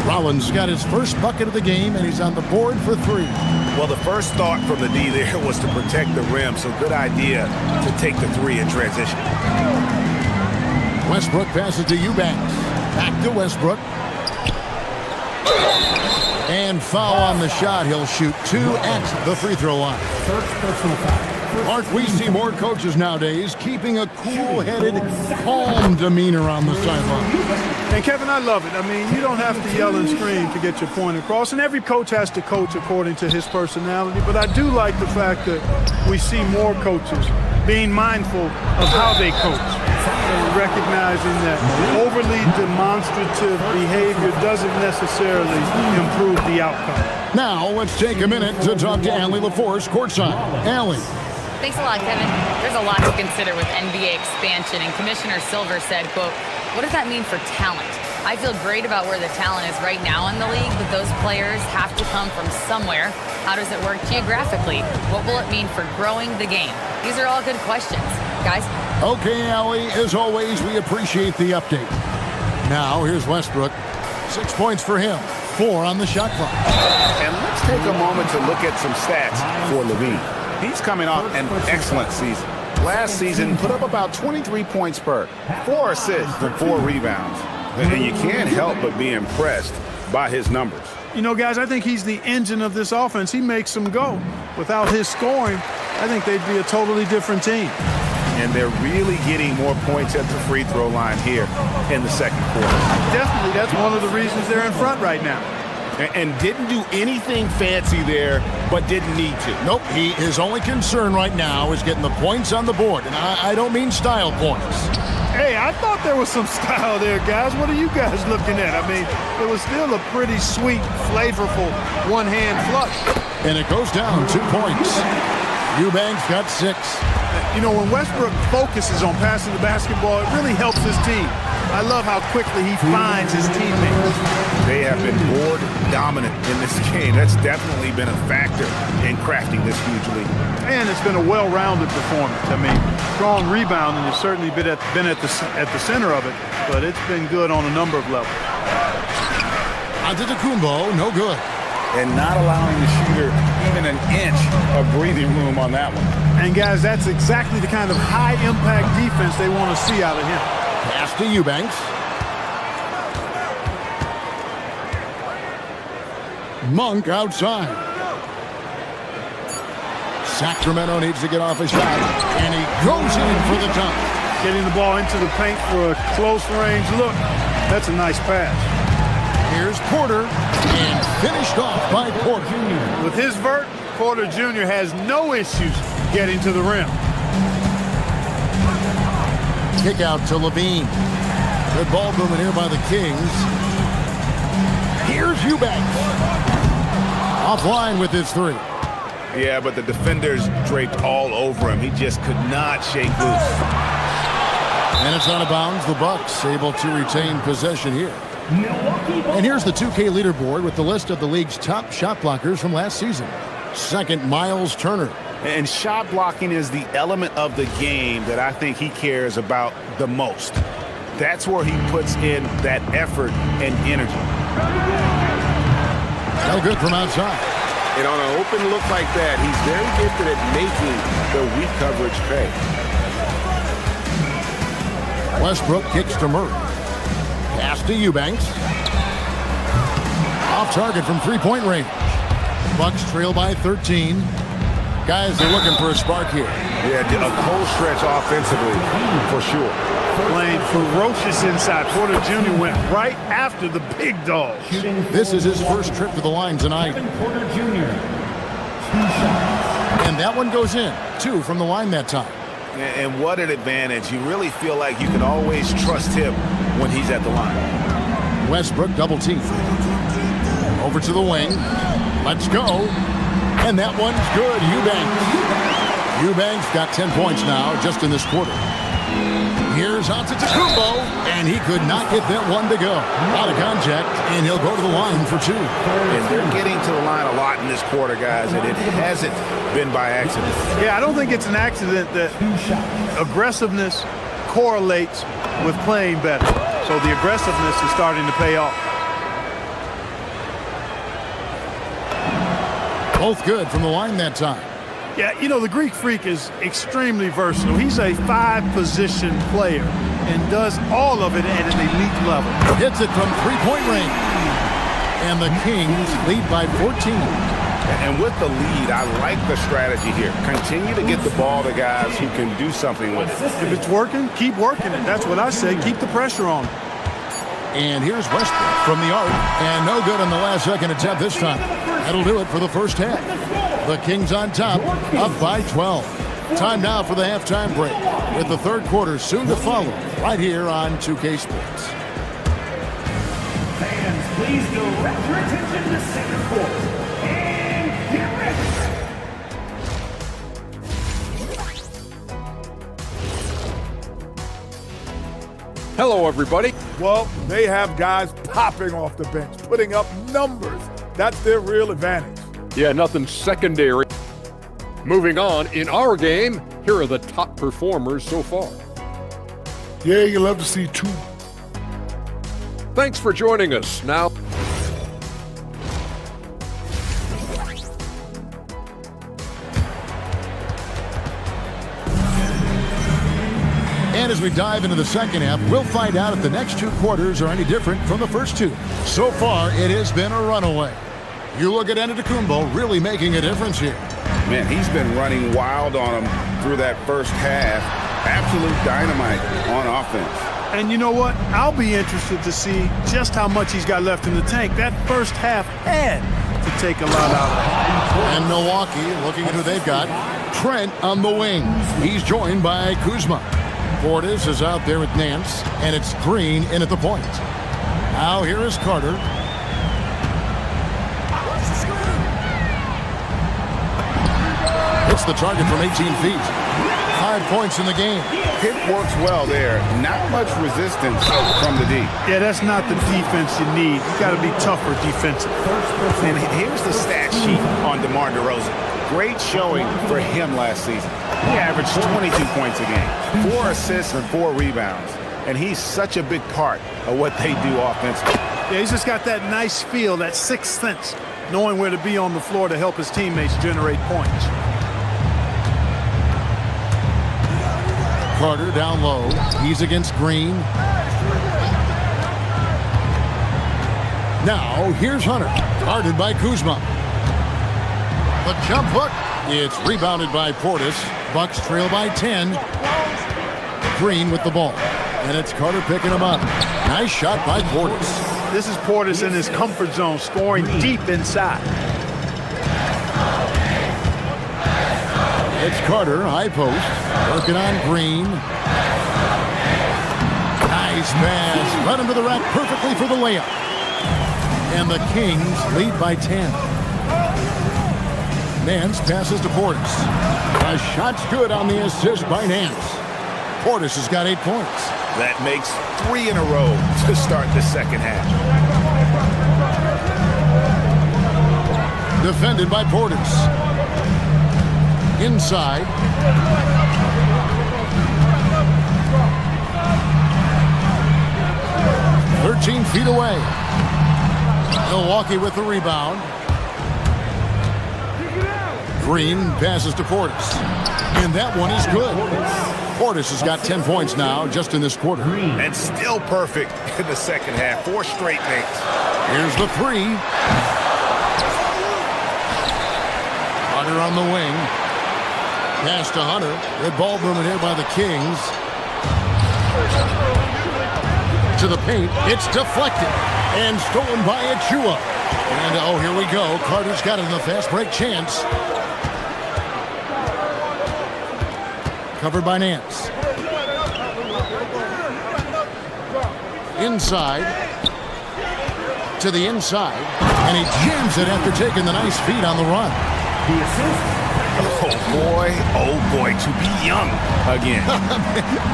Rollins got his first bucket of the game, and he's on the board for 3. Well, the first thought from the D there was to protect the rim, so good idea to take the 3 in transition. Westbrook passes to Eubanks. Back to Westbrook. And foul on the shot. He'll shoot 2 at the free throw line. First personal foul. Mark, we see more coaches nowadays keeping a cool-headed, calm demeanor on the sideline. And, Kevin, I love it. I mean, you don't have to yell and scream to get your point across, and every coach has to coach according to his personality. But I do like the fact that we see more coaches being mindful of how they coach, and recognizing that overly demonstrative behavior doesn't necessarily improve the outcome. Now, let's take a minute to talk to Allie LaForce courtside. Allie. Thanks a lot, Kevin. There's a lot to consider with NBA expansion, and Commissioner Silver said, quote, "What does that mean for talent? I feel great about where the talent is right now in the league, but those players have to come from somewhere. How does it work geographically? What will it mean for growing the game?" These are all good questions. Guys? Okay, Allie, as always, we appreciate the update. Now, here's Westbrook. 6 points for him, 4 on the shot clock. And let's take a moment to look at some stats for Levine. He's coming off an excellent season. Last season, put up about 23 points per, 4 assists and 4 rebounds. And you can't help but be impressed by his numbers. You know, guys, I think he's the engine of this offense. He makes them go. Without his scoring, I think they'd be a totally different team. And they're really getting more points at the free throw line here in the second quarter. Definitely, that's one of the reasons they're in front right now. And didn't do anything fancy there, but didn't need to. Nope, his only concern right now is getting the points on the board. And I don't mean style points. Hey, I thought there was some style there, guys. What are you guys looking at? I mean, it was still a pretty sweet, flavorful one-hand flush. And it goes down 2 points. Eubanks got 6. You know, when Westbrook focuses on passing the basketball, it really helps his team. I love how quickly he finds his teammates. They have been board dominant in this game. That's definitely been a factor in crafting this huge lead. And it's been a well-rounded performance. I mean, strong rebounding has certainly been at the center of it, but it's been good on a number of levels. Antetokounmpo, no good. And not allowing the shooter even an inch of breathing room on that one. And guys, that's exactly the kind of high-impact defense they want to see out of him. Pass to Eubanks. Monk outside. Sacramento needs to get off a shot, and he goes in for the dunk. Getting the ball into the paint for a close range look. That's a nice pass. Here's Porter, and finished off by Porter. With his vert, Porter Jr. has no issues getting to the rim. Kick out to Levine. Good ball movement here by the Kings. Here's Eubanks. Offline with his three. Yeah, but the defenders draped all over him. He just could not shake loose. And it's out of bounds. The Bucks able to retain possession here. And here's the 2K leaderboard with the list of the league's top shot blockers from last season. Second, Miles Turner. And shot blocking is the element of the game that I think he cares about the most. That's where he puts in that effort and energy. No good from outside. And on an open look like that, he's very gifted at making the weak coverage pay. Westbrook kicks to Murray. Pass to Eubanks. Off target from three-point range. Bucks trail by 13. Guys, they're looking for a spark here. Yeah, a cold stretch offensively, for sure. Playing ferocious inside. Porter Jr. went right after the big dog. This is his first trip to the line tonight. Porter Jr. And that one goes in. 2 from the line that time. And what an advantage. You really feel like you can always trust him when he's at the line. Westbrook double team. Over to the wing. Let's go. And that one's good. Eubanks got 10 points now just in this quarter. Here's Antetokounmpo, and he could not get that one to go. Out of contact, and he'll go to the line for 2. And they're getting to the line a lot in this quarter, guys, and it hasn't been by accident. Yeah, I don't think it's an accident that aggressiveness correlates with playing better. So the aggressiveness is starting to pay off. Both good from the line that time. Yeah, you know, the Greek Freak is extremely versatile. He's a 5-position player and does all of it at an elite level. Hits it from three-point range. And the Kings lead by 14. And with the lead, I like the strategy here. Continue to get the ball to guys who can do something with it. If it's working, keep working it. That's what I say. Keep the pressure on. And here's Westbrook from the arc. And no good on the last second attempt this time. That'll do it for the first half. The Kings on top, up by 12. Time now for the halftime break, with the third quarter soon to follow, right here on 2K Sports. Fans, please direct your attention to second quarter. And get ready. Hello, everybody. Well, they have guys popping off the bench, putting up numbers. That's their real advantage. Yeah, nothing secondary. Moving on, in our game, here are the top performers so far. Yeah, you love to see 2. Thanks for joining us. Now, And as we dive into the second half, we'll find out if the next 2 quarters are any different from the first 2. So far, it has been a runaway. You look at Antetokounmpo really making a difference here. Man, he's been running wild on him through that first half. Absolute dynamite on offense. And you know what? I'll be interested to see just how much he's got left in the tank. That first half had to take a lot out of him. And Milwaukee, looking at who they've got, Trent on the wing. He's joined by Kuzma. Portis is out there with Nance, and it's Green in at the point. Now here is Carter. Hits the target from 18 feet. 5 points in the game. Pick works well there. Not much resistance from the D. Yeah, that's not the defense you need. You got to be tougher defensive. And here's the stat sheet on DeMar DeRozan. Great showing for him last season. He averaged 22 points a game, 4 assists and 4 rebounds. And he's such a big part of what they do offensively. Yeah, he's just got that nice feel, that sixth sense, knowing where to be on the floor to help his teammates generate points. Carter down low. He's against Green. Now, here's Hunter. Guarded by Kuzma. The jump hook. It's rebounded by Portis. Bucks trail by 10. Green with the ball. And it's Carter picking him up. Nice shot by Portis. This is Portis in his comfort zone, scoring deep inside. It's Carter, high post. Working on Green. Nice pass. Led him to the rack perfectly for the layup. And the Kings lead by 10. Nance passes to Portis. A shot's good on the assist by Nance. Portis has got 8 points. That makes 3 in a row to start the second half. Defended by Portis. Inside. "13 feet away." Milwaukee with the rebound. Green passes to Portis. And that one is good. Portis has got 10 points now just in this quarter. And still perfect in the second half. 4 straight makes. Here's the 3. Hunter on the wing. Pass to Hunter. Good ball movement here by the Kings. To the paint. It's deflected. And stolen by Achua. And oh, here we go. Carter's got it in the fast break chance. Covered by Nance. Inside. To the inside. And he jams it after taking the nice feed on the run. The assist. Oh boy, to be young again.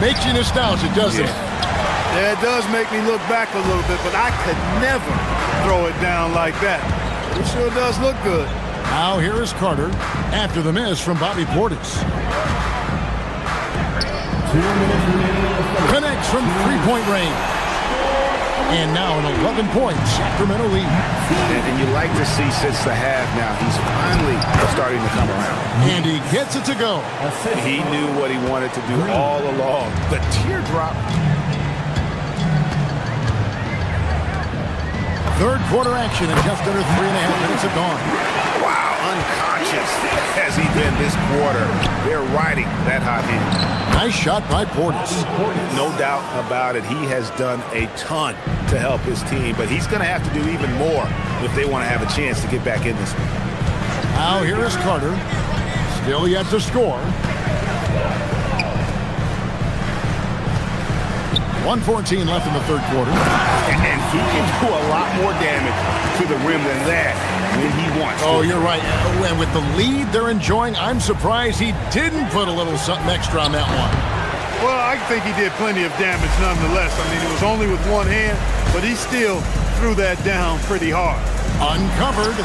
Makes you nostalgic, doesn't it? Yeah, it does make me look back a little bit, but I could never throw it down like that. It sure does look good. Now here is Carter after the miss from Bobby Portis. 2 minutes remaining. Connects from three-point range. And now an 11-point Sacramento lead. And you like to see since the half now, he's finally starting to come around. And he gets it to go. He knew what he wanted to do all along. The teardrop. Third quarter action and just under 3.5 minutes have gone. Wow, unconscious has he been this quarter. They're riding that hot hand. Nice shot by Portis. No doubt about it. He has done a ton to help his team, but he's going to have to do even more if they want to have a chance to get back in this one. Now here is Carter. Still yet to score. 1:14 left in the third quarter. And he can do a lot more damage to the rim than that when he wants. Oh, you're right. And with the lead they're enjoying, I'm surprised he didn't put a little something extra on that one. Well, I think he did plenty of damage nonetheless. I mean, it was only with one hand, but he still threw that down pretty hard. Uncovered.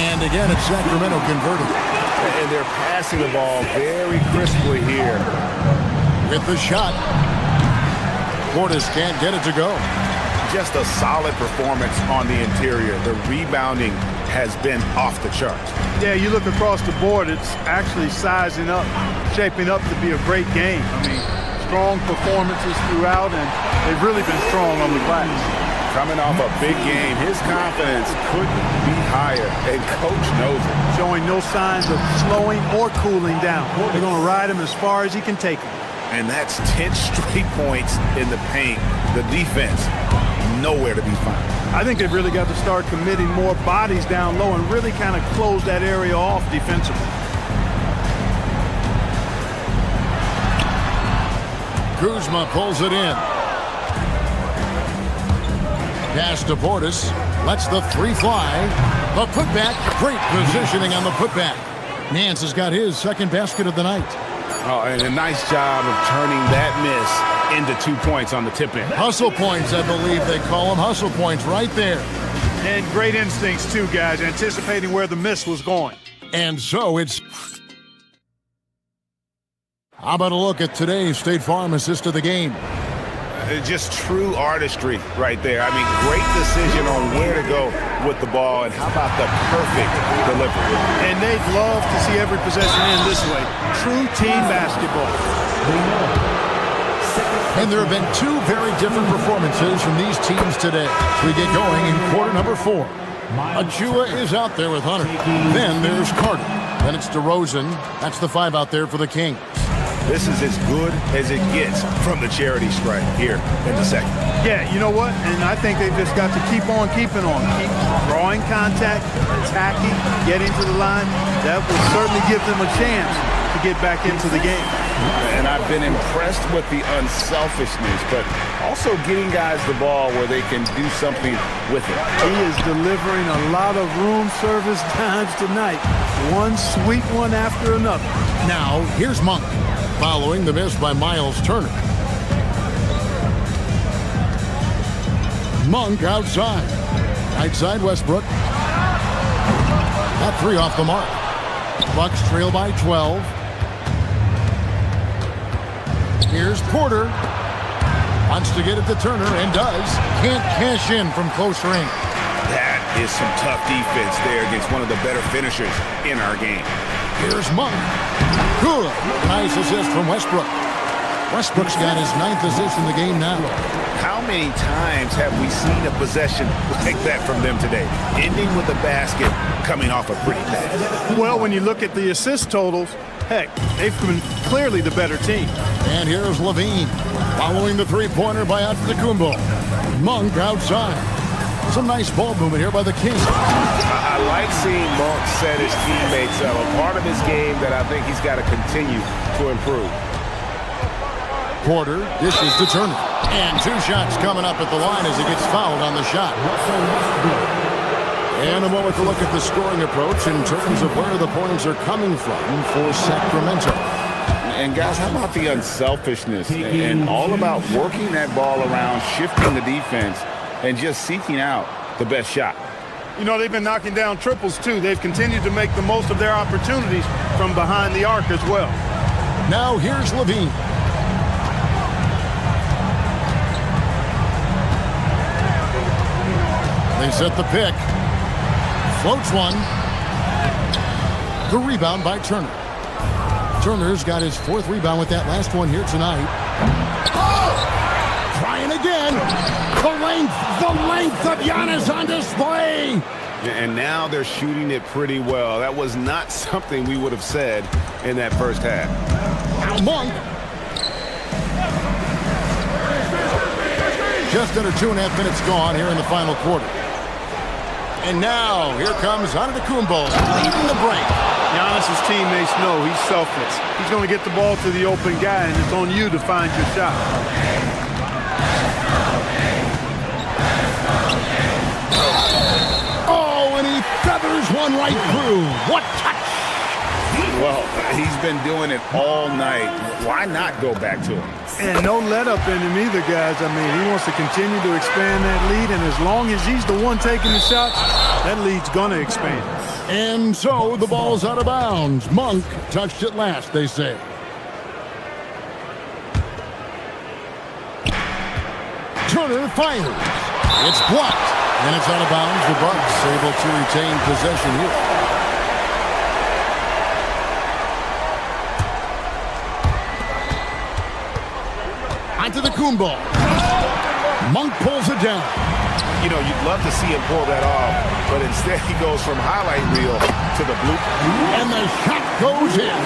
And again, it's Sacramento converted. And they're passing the ball very crisply here. With the shot. Portis can't get it to go. Just a solid performance on the interior. The rebounding has been off the charts. Yeah, you look across the board, it's actually sizing up, shaping up to be a great game. I mean, strong performances throughout, and they've really been strong on the glass. Coming off a big game, his confidence couldn't be higher, and Coach knows it. Showing no signs of slowing or cooling down. They're going to ride him as far as he can take him. And that's 10 straight points in the paint. The defense, nowhere to be found. I think they've really got to start committing more bodies down low and really kind of close that area off defensively. Kuzma pulls it in. Pass to Portis. Lets the 3 fly. The putback. Great positioning on the putback. Nance has got his second basket of the night. Oh, and a nice job of turning that miss into 2 points on the tip in. Hustle points, I believe they call them. Hustle points right there. And great instincts, too, guys, anticipating where the miss was going. And so it's... How about a look at today's State Farm assist of the game? Just true artistry right there. I mean, great decision on where to go with the ball, and how about the perfect delivery? And they'd love to see every possession end this way. True team basketball. And there have been two very different performances from these teams today. So we get going in quarter number 4. Achua is out there with Hunter. Then there's Carter. Then it's DeRozan. That's the 5 out there for the Kings. This is as good as it gets from the charity stripe here in the second. Yeah, you know what? And I think they've just got to keep on keeping on. Keep drawing contact, attacking, getting to the line. That will certainly give them a chance to get back into the game. And I've been impressed with the unselfishness, but also getting guys the ball where they can do something with it. He is delivering a lot of room service times tonight. One sweet one after another. Now, here's Monk, following the miss by Miles Turner. Monk outside. Right side, Westbrook. That 3 off the mark. Bucks trail by 12. Here's Porter. Wants to get it to Turner, and does. Can't cash in from close range. That is some tough defense there against one of the better finishers in our game. Here's Monk. Good. Nice assist from Westbrook. Westbrook's got his 9th assist in the game now. How many times have we seen a possession like that from them today? Ending with a basket, coming off a pretty pass. Well, when you look at the assist totals, heck, they've been clearly the better team. And here's Levine, following the 3-pointer by Antetokounmpo. Monk outside. Some nice ball movement here by the Kings. I like seeing Monk set his teammates up. A part of his game that I think he's got to continue to improve. Porter dishes to Turner. And 2 shots coming up at the line as he gets fouled on the shot. And a moment to look at the scoring approach in terms of where the points are coming from for Sacramento. And guys, how about the unselfishness and all about working that ball around, shifting the defense, and just seeking out the best shot? You know, they've been knocking down triples, too. They've continued to make the most of their opportunities from behind the arc as well. Now here's Levine. They set the pick. Floats one. The rebound by Turner. Turner's got his 4th rebound with that last one here tonight. Oh! Trying again. The length of Giannis on display. And now they're shooting it pretty well. That was not something we would have said in that first half. Now Monk. Just under 2.5 minutes gone here in the final quarter. And now, here comes Antetokounmpo leading the break. Giannis' teammates know he's selfless. He's going to get the ball to the open guy, and it's on you to find your shot. Oh, and he feathers one right through. What touch! Well, he's been doing it all night. Why not go back to him? And no let-up in him either, guys. I mean, he wants to continue to expand that lead, and as long as he's the one taking the shots, that lead's going to expand. And so the ball's out of bounds. Monk touched it last, they say. Turner fires. It's blocked, and it's out of bounds. The Bucks able to retain possession here. Antetokounmpo. Monk pulls it down. You know, you'd love to see him pull that off, but instead he goes from highlight reel to the blue. And the shot goes in.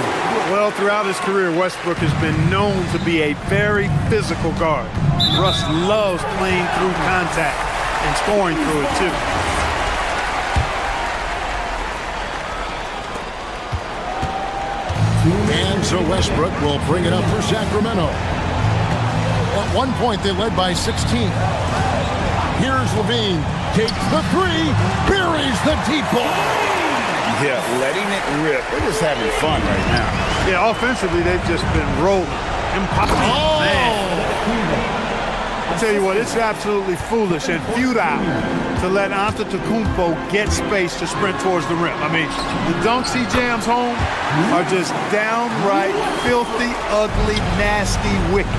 Well, throughout his career, Westbrook has been known to be a very physical guard. Russ loves playing through contact and scoring through it, too. And so Westbrook will bring it up for Sacramento. At one point, they led by 16. Here's Levine. Takes the 3. Buries the deep ball. Yeah, letting it rip. They're just having fun right now. Yeah, offensively, they've just been rolling. Impossible. Oh, man. I tell you what, it's absolutely foolish and futile to let Antetokounmpo get space to sprint towards the rim. I mean, the dunks he jams home are just downright filthy, ugly, nasty, wicked.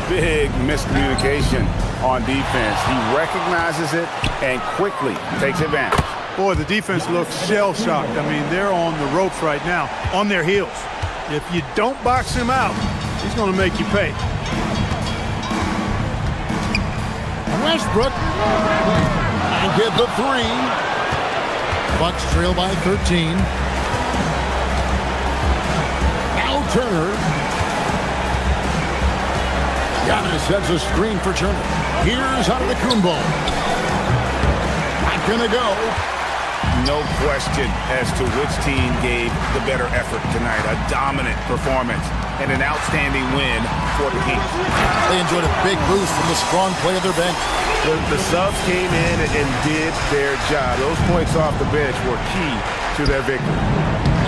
Big miscommunication on defense. He recognizes it and quickly takes advantage. Boy, the defense looks shell-shocked. I mean, they're on the ropes right now, on their heels. If you don't box him out, he's going to make you pay. Westbrook and get the three. Bucks trail by 13. Now Turner. Giannis sets a screen for Turner. Here's Antetokounmpo. Not gonna go. No question as to which team gave the better effort tonight. A dominant performance and an outstanding win for the Kings. They enjoyed a big boost from the strong play of their bench. The subs came in and did their job. Those points off the bench were key to their victory.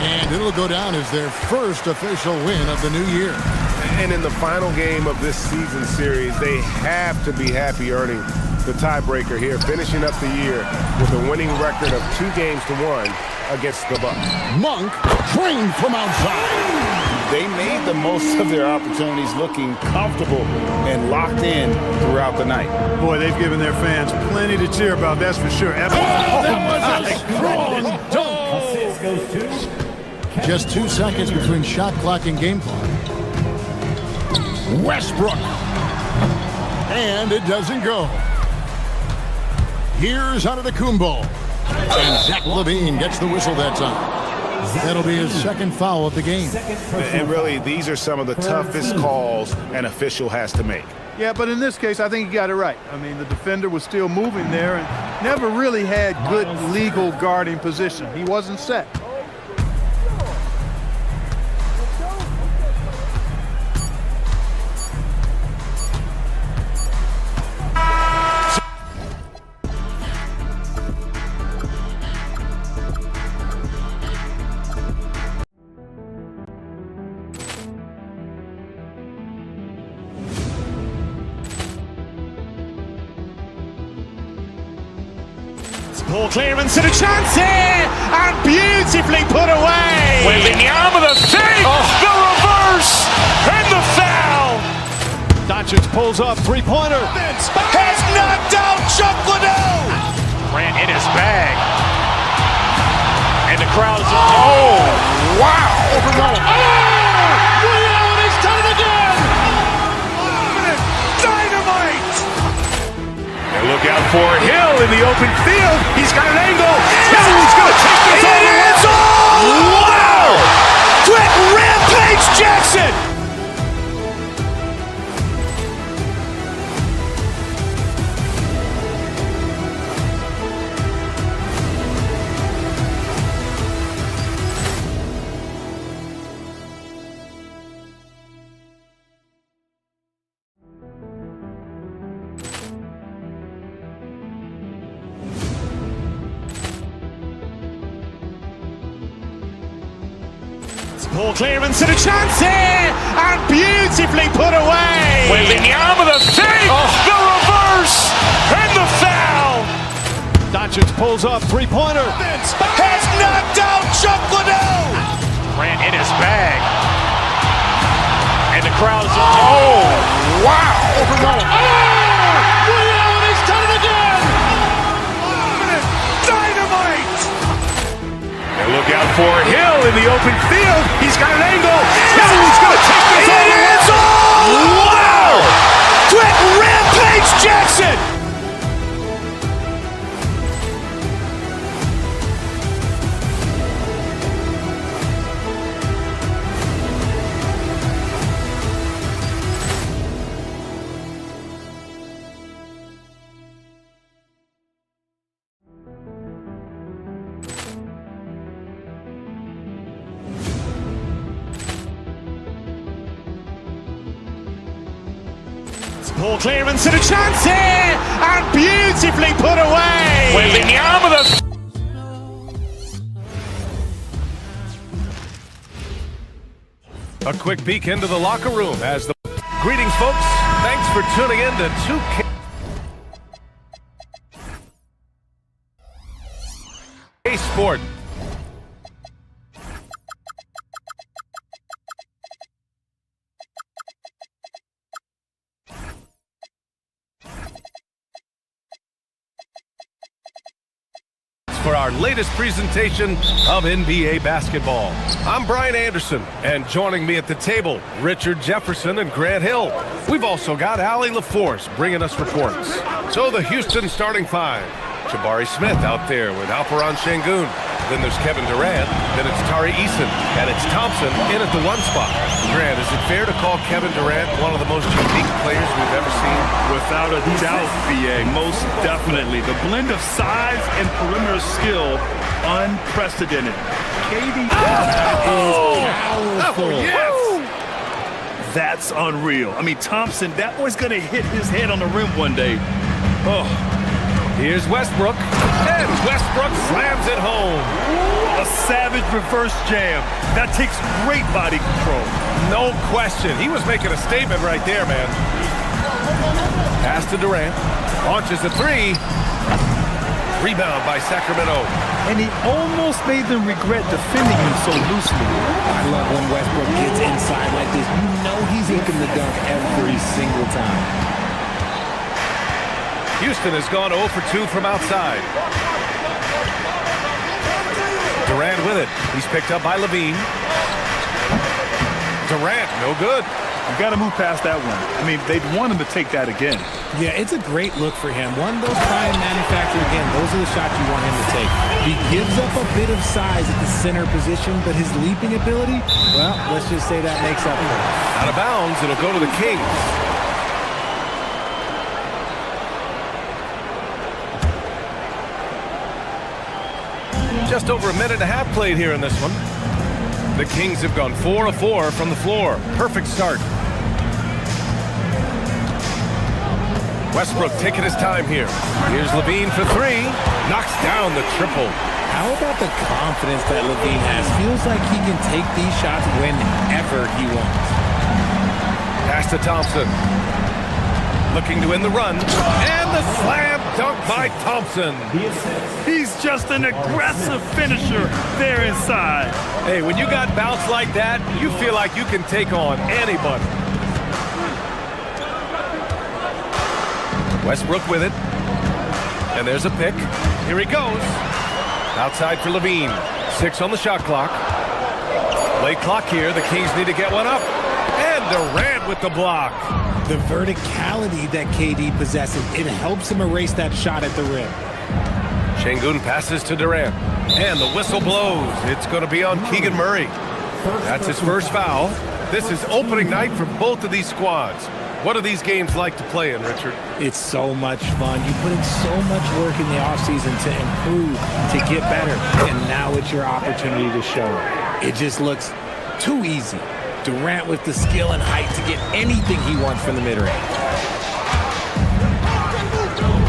And it'll go down as their first official win of the new year. And in the final game of this season series, they have to be happy earning the tiebreaker here, finishing up the year with a winning record of 2-1 against the Bucks. Monk trained from outside. They made the most of their opportunities, looking comfortable and locked in throughout the night. Boy, they've given their fans plenty to cheer about, that's for sure. That was a strong dunk. Just 2 seconds between shot clock and game clock. Westbrook. And it doesn't go. Here's Antetokounmpo. And Zach LaVine gets the whistle that time. That'll be his second foul of the game. And really, these are some of the toughest calls an official has to make. Yeah, but in this case, I think he got it right. I mean, the defender was still moving there and never really had good legal guarding position. He wasn't set. Ball clearance and a chance here, and beautifully put away. Wembanyama the fake, the reverse, and the foul. Doncic pulls up, three-pointer. Has knocked out Chuck Liddell. Ran in his bag. And the crowd is, oh, wow. Overrun. Leon has done it again. Dynamite. And look out for Hill in the open field. He's got an angle. Hill's going to take this all the way. Wow! Quick rampage Jackson. Ball clearance and a chance here, and beautifully put away. Wembanyama the fake, the reverse, and the foul. Doncic pulls up, three-pointer. Has knocked out Chuck Liddell. Ran in his bag. And the crowd is, oh, wow. Overrun. Leon has done it again. Dynamite. And look out for Hill in the open field. He's got an angle. Hill's going to take this all the way. Wow! Quick rampage Jackson. Ball clearance and a chance here, and beautifully put away. Wembanyama the A quick peek into the locker room as the greetings, folks. Thanks for tuning in to 2K Sport. For our latest presentation of NBA basketball. I'm Brian Anderson, and joining me at the table, Richard Jefferson and Grant Hill. We've also got Allie LaForce bringing us reports. So the Houston starting five. Jabari Smith out there with Alperen Şengün. Then there's Kevin Durant. Then it's Tari Eason. And it's Thompson in at the one spot. Grant, is it fair to call Kevin Durant one of the most unique players we've ever seen? Without a doubt, BA. Most definitely. The blend of size and perimeter skill, unprecedented. KD. Oh, yes! That's unreal. I mean, Thompson, that boy's going to hit his head on the rim one day. Oh. Here's Westbrook, and Westbrook slams it home. A savage reverse jam. That takes great body control. No question. He was making a statement right there, man. Pass to Durant. Launches a three. Rebound by Sacramento. And he almost made them regret defending him so loosely. I love when Westbrook gets inside like this. You know he's inking the dunk every single time. Houston has gone 0 for 2 from outside. Durant with it. He's picked up by Levine. Durant, no good. You got to move past that one. I mean, they'd want him to take that again. Yeah, it's a great look for him. One of those try and manufacture again. Those are the shots you want him to take. He gives up a bit of size at the center position, but his leaping ability, well, let's just say that makes up for it. Out of bounds, it'll go to the Kings. Just over a minute and a half played here in this one. The Kings have gone 4 of 4 from the floor. Perfect start. Westbrook taking his time here. Here's Levine for three. Knocks down the triple. How about the confidence that Levine has? Feels like he can take these shots whenever he wants. Pass to Thompson. Looking to win the run. And the slam dunk by Thompson. He's just an aggressive finisher there inside. Hey, when you got bounce like that, you feel like you can take on anybody. Westbrook with it. And there's a pick. Here he goes. Outside for Levine. 6 on the shot clock. Late clock here. The Kings need to get one up. And Durant with the block. The verticality that KD possesses, it helps him erase that shot at the rim. Şengün passes to Durant. And the whistle blows. It's going to be on Keegan Murray. That's his first foul. This is opening night for both of these squads. What do these games like to play in, Richard? It's so much fun. You put in so much work in the offseason to improve, to get better, and now it's your opportunity to show it. It just looks too easy. Durant with the skill and height to get anything he wants from the mid-range.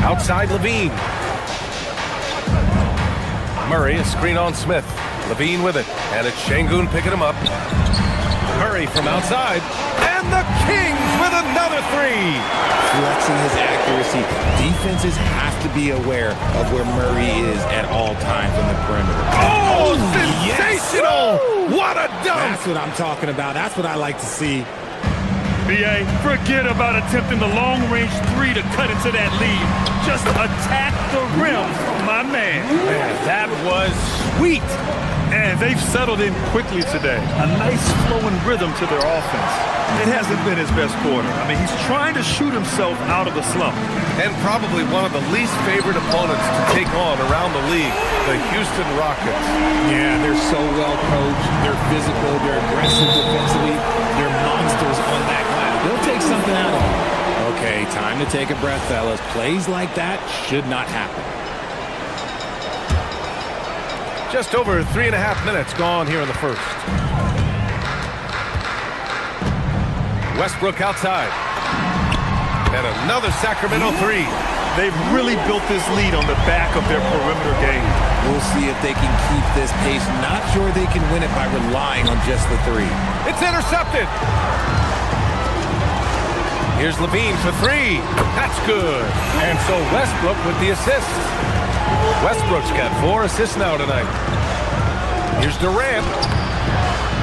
Outside Levine. Murray, a screen on Smith. Levine with it, and it's Şengün picking him up. Murray from outside, and the Kings with another three. Flexing his accuracy. Defenses have to be aware of where Murray is at all times on the perimeter. Oh, sensational! Yes. What a dunk! That's what I'm talking about. That's what I like to see. BA, forget about attempting the long-range three to cut into that lead. Just attack the rim, my man. Man, that was sweet. And they've settled in quickly today. A nice flowing rhythm to their offense. It hasn't been his best quarter. I mean, he's trying to shoot himself out of the slump. And probably one of the least favorite opponents to take on around the league, the Houston Rockets. Yeah, they're so well coached. They're physical. They're aggressive defensively. They're monsters on that glass. They'll take something out of it. Okay, time to take a breath, fellas. Plays like that should not happen. Just over 3.5 minutes gone here in the first. Westbrook outside. And another Sacramento three. They've really built this lead on the back of their perimeter game. We'll see if they can keep this pace. Not sure they can win it by relying on just the three. It's intercepted. Here's Levine for three. That's good. And so Westbrook with the assist. Westbrook's got 4 assists now tonight. Here's Durant.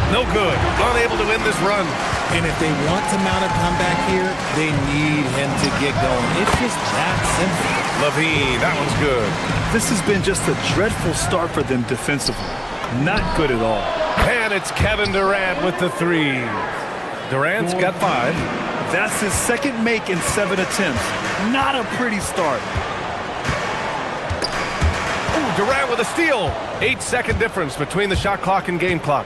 No good. Unable to win this run. And if they want to mount a comeback here, they need him to get going. It's just that simple. Levine, that one's good. This has been just a dreadful start for them defensively. Not good at all. And it's Kevin Durant with the three. Durant's got 5. That's his second make in 7 attempts. Not a pretty start. Ooh, Durant with a steal. 8-second difference between the shot clock and game clock.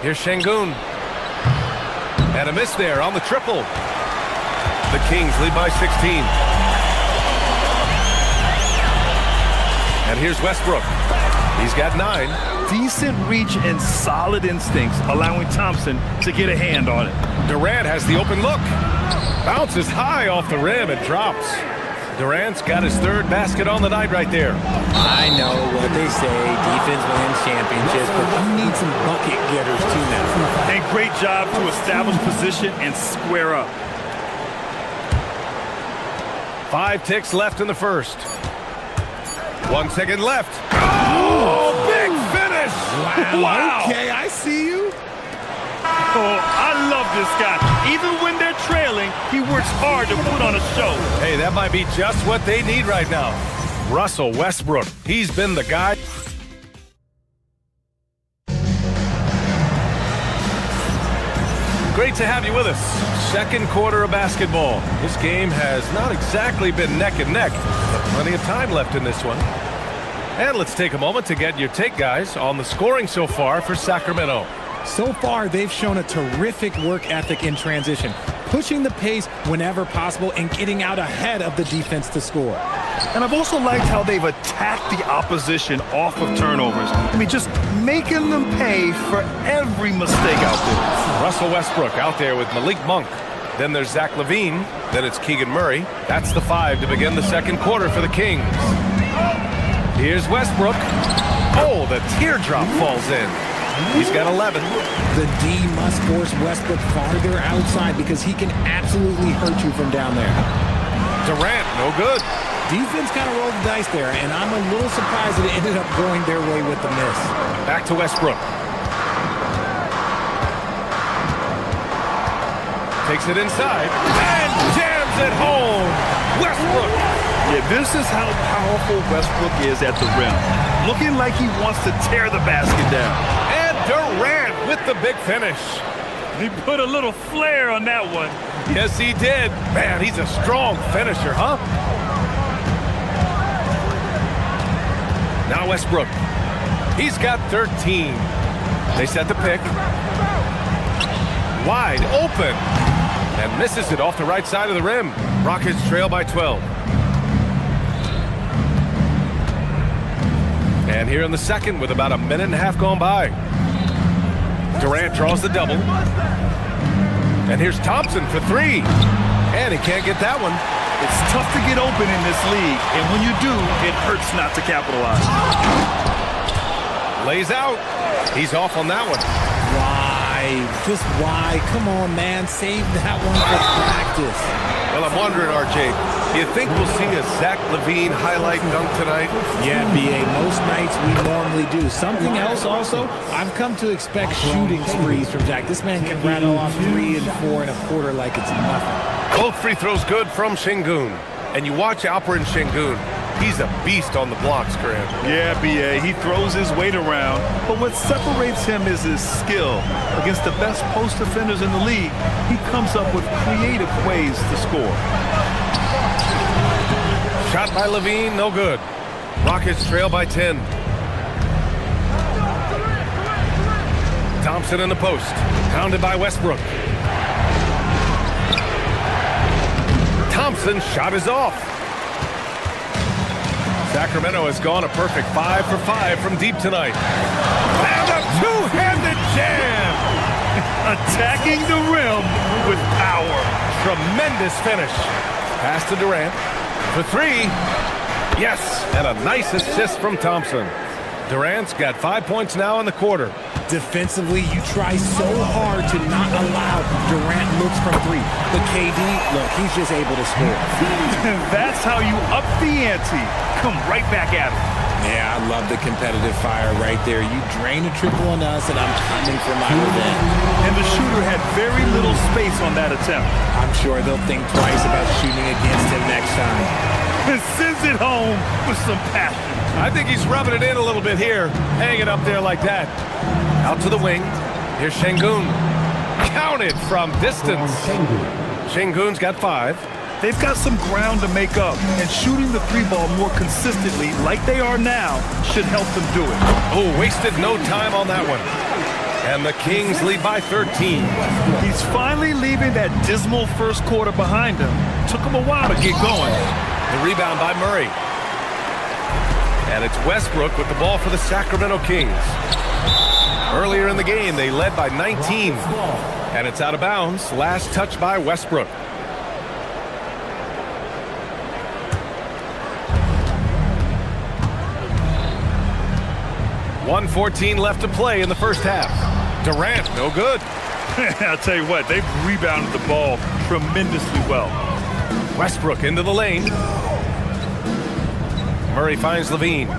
Here's Şengün. And a miss there on the triple. The Kings lead by 16. And here's Westbrook. He's got 9. Decent reach and solid instincts, allowing Thompson to get a hand on it. Durant has the open look. Bounces high off the rim and drops. Durant's got his 3rd basket on the night right there. I know what they say, defense wins championships, but you need some bucket getters too now. And great job to establish position and square up. 5 ticks left in the first. 1 second left. Oh, big finish! Wow. Okay, I see you. Oh, I love this guy. Even when they're trailing, he works hard to put on a show. Hey, that might be just what they need right now. Russell Westbrook. He's been the guy. Great to have you with us. Second quarter of basketball. This game has not exactly been neck and neck, but plenty of time left in this one. And let's take a moment to get your take, guys, on the scoring so far for Sacramento. So far, they've shown a terrific work ethic in transition, pushing the pace whenever possible and getting out ahead of the defense to score. And I've also liked how they've attacked the opposition off of turnovers. I mean, just making them pay for every mistake out there. Russell Westbrook out there with Malik Monk. Then there's Zach LaVine. Then it's Keegan Murray. That's the 5 to begin the second quarter for the Kings. Here's Westbrook. Oh, the teardrop falls in. He's got 11. The D must force Westbrook farther outside because he can absolutely hurt you from down there. Durant, no good. Defense kind of rolled the dice there, and I'm a little surprised that it ended up going their way with the miss. Back to Westbrook. Takes it inside and jams it home. Westbrook. Yeah, this is how powerful Westbrook is at the rim. Looking like he wants to tear the basket down. And Durant with the big finish. He put a little flair on that one. Yes, he did. Man, he's a strong finisher, huh? Now Westbrook. He's got 13. They set the pick. Wide open. And misses it off the right side of the rim. Rockets trail by 12. And here in the second with about a minute and a half gone by. Durant draws the double. And here's Thompson for 3. And he can't get that one. It's tough to get open in this league. And when you do, it hurts not to capitalize. Lays out. He's off on that one. Why? Just why? Come on, man. Save that one for practice. Well, I'm wondering, RJ, do you think we'll see a Zach LaVine highlight dunk tonight? Yeah, B.A., most nights we normally do. Something else also, I've come to expect shooting sprees from Zach. This man can rattle off 3 and 4 and a quarter like it's nothing. Both free throws good from Şengün. And you watch Alperen Şengün. He's a beast on the blocks, Graham. Yeah, B.A., he throws his weight around, but what separates him is his skill. Against the best post defenders in the league, he comes up with creative ways to score. Shot by LaVine, no good. Rockets trail by 10. Thompson in the post, pounded by Westbrook. Thompson's shot is off. Sacramento has gone a perfect 5 for 5 from deep tonight. And a two-handed jam! Attacking the rim with power. Tremendous finish. Pass to Durant for 3. Yes, and a nice assist from Thompson. Durant's got 5 points now in the quarter. Defensively, you try so hard to not allow Durant looks from three. But KD, look, he's just able to score. That's how you up the ante. Come right back at him. Yeah, I love the competitive fire right there. You drain a triple on us, and I'm coming for my revenge. And the shooter had very little space on that attempt. I'm sure they'll think twice about shooting against him next time. And sends it home with some passion. I think he's rubbing it in a little bit here, hanging up there like that. Out to the wing. Here's Şengün. Counted from distance. Şengün's got 5. They've got some ground to make up, and shooting the three ball more consistently like they are now should help them do it. Oh, wasted no time on that one. And the Kings lead by 13. He's finally leaving that dismal first quarter behind him. Took him a while to get going. The rebound by Murray. And it's Westbrook with the ball for the Sacramento Kings. Earlier in the game, they led by 19. And it's out of bounds. Last touch by Westbrook. .114 left to play in the first half. Durant, no good. I'll tell you what, they've rebounded the ball tremendously well. Westbrook into the lane. Murray finds Levine. And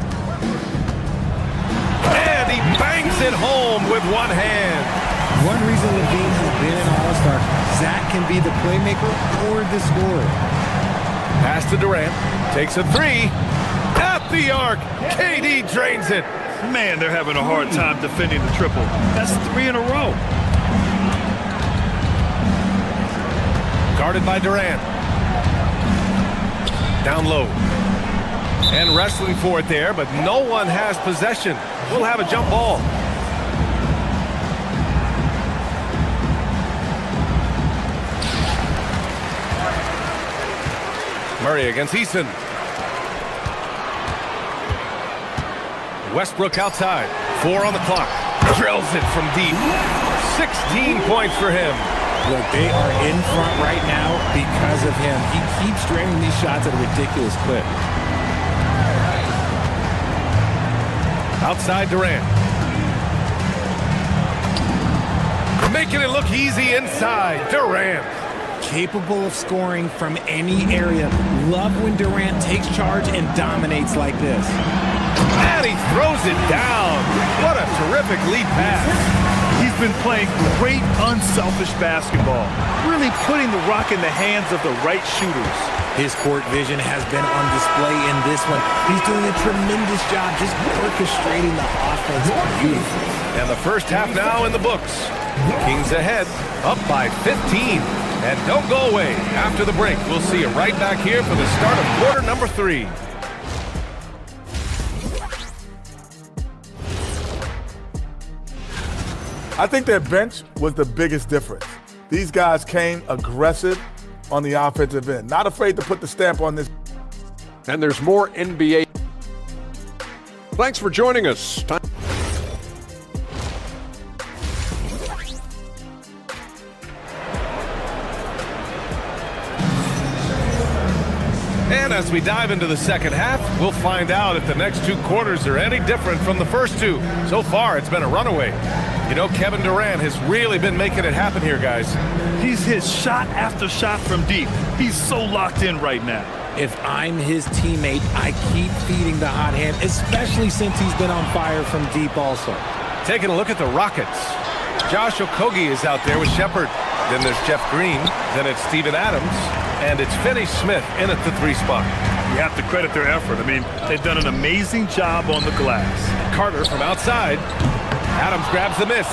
he bangs it home with one hand. One reason Levine has been an all-star, Zach can be the playmaker or the scorer. Pass to Durant. Takes a 3. At the arc. KD drains it. Man, they're having a hard time defending the triple. That's 3 in a row. Guarded by Durant. Down low. And wrestling for it there, but no one has possession. We'll have a jump ball. Murray against Eason. Westbrook outside. 4 on the clock. Drills it from deep. 16 points for him. Look, they are in front right now because of him. He keeps draining these shots at a ridiculous clip. Outside Durant. Making it look easy inside. Durant. Capable of scoring from any area. Love when Durant takes charge and dominates like this. And he throws it down. What a terrific lead pass. He's been playing great, unselfish basketball. Really putting the rock in the hands of the right shooters. His court vision has been on display in this one. He's doing a tremendous job just orchestrating the offense beautifully. And the first half now in the books. The Kings ahead, up by 15. And don't go away. After the break, we'll see you right back here for the start of quarter number 3. I think their bench was the biggest difference. These guys came aggressive on the offensive end, not afraid to put the stamp on this. And there's more NBA. Thanks for joining us. And as we dive into the second half, we'll find out if the next 2 quarters are any different from the first 2. So far, it's been a runaway. You know, Kevin Durant has really been making it happen here, guys. He's hit shot after shot from deep. He's so locked in right now. If I'm his teammate, I keep feeding the hot hand, especially since he's been on fire from deep also. Taking a look at the Rockets. Josh Okogie is out there with Shepard. Then there's Jeff Green. Then it's Steven Adams. And it's Finney Smith in at the 3 spot. You have to credit their effort. I mean, they've done an amazing job on the glass. Carter from outside. Adams grabs the miss.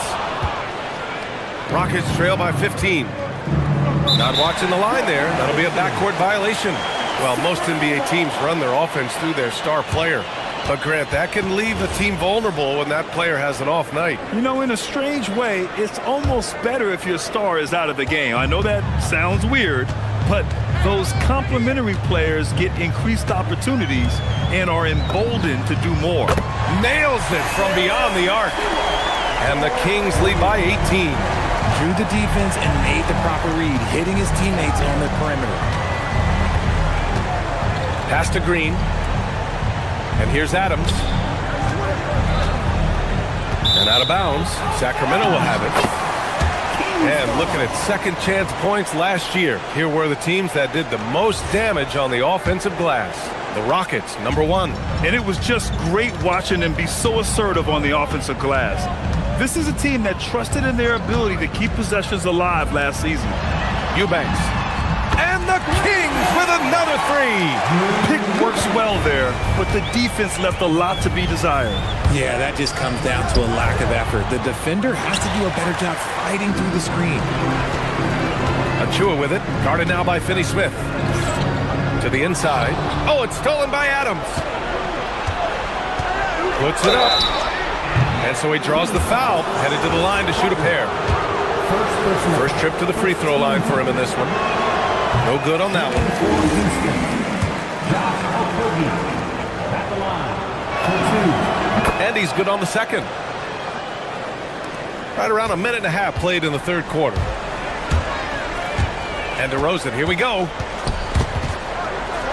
Rockets trail by 15. Not watching the line there. That'll be a backcourt violation. Well, most NBA teams run their offense through their star player. But, Grant, that can leave the team vulnerable when that player has an off night. You know, in a strange way, it's almost better if your star is out of the game. I know that sounds weird, but those complementary players get increased opportunities and are emboldened to do more. Nails it from beyond the arc. And the Kings lead by 18. Drew the defense and made the proper read, hitting his teammates on the perimeter. Pass to Green. And here's Adams. And out of bounds. Sacramento will have it. And looking at second chance points last year, here were the teams that did the most damage on the offensive glass. The Rockets, #1. And it was just great watching them be so assertive on the offensive glass. This is a team that trusted in their ability to keep possessions alive last season. Eubanks. And the Kings with another three. Pick works well there, but the defense left a lot to be desired. Yeah, that just comes down to a lack of effort. The defender has to do a better job fighting through the screen. Achua with it. Guarded now by Finney-Smith. To the inside. Oh, it's stolen by Adams. Puts it up. And so he draws the foul. Headed to the line to shoot a pair. First trip to the free throw line for him in this one. No good on that one. And he's good on the second. Right around a minute and a half played in the third quarter. And DeRozan, here we go.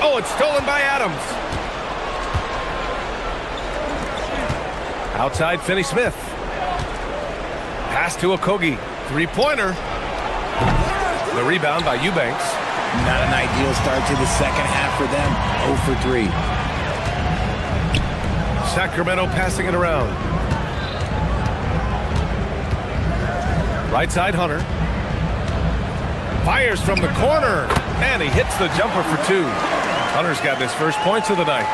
Oh, it's stolen by Adams. Outside Finney-Smith. Pass to Okogie. Three-pointer. The rebound by Eubanks. Not an ideal start to the second half for them. 0 for 3. Sacramento passing it around. Right side Hunter. Fires from the corner. And he hits the jumper for 2. Hunter's got his first points of the night.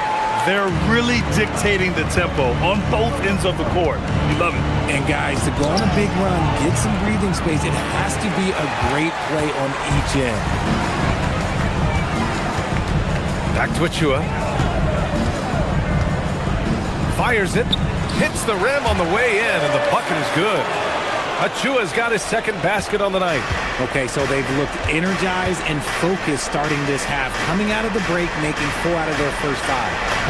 They're really dictating the tempo on both ends of the court. You love it. And guys, to go on a big run, get some breathing space, it has to be a great play on each end. Back to Achua. Fires it. Hits the rim on the way in, and the bucket is good. Achua's got his second basket on the night. Okay, so they've looked energized and focused starting this half, coming out of the break, making 4 out of their first 5.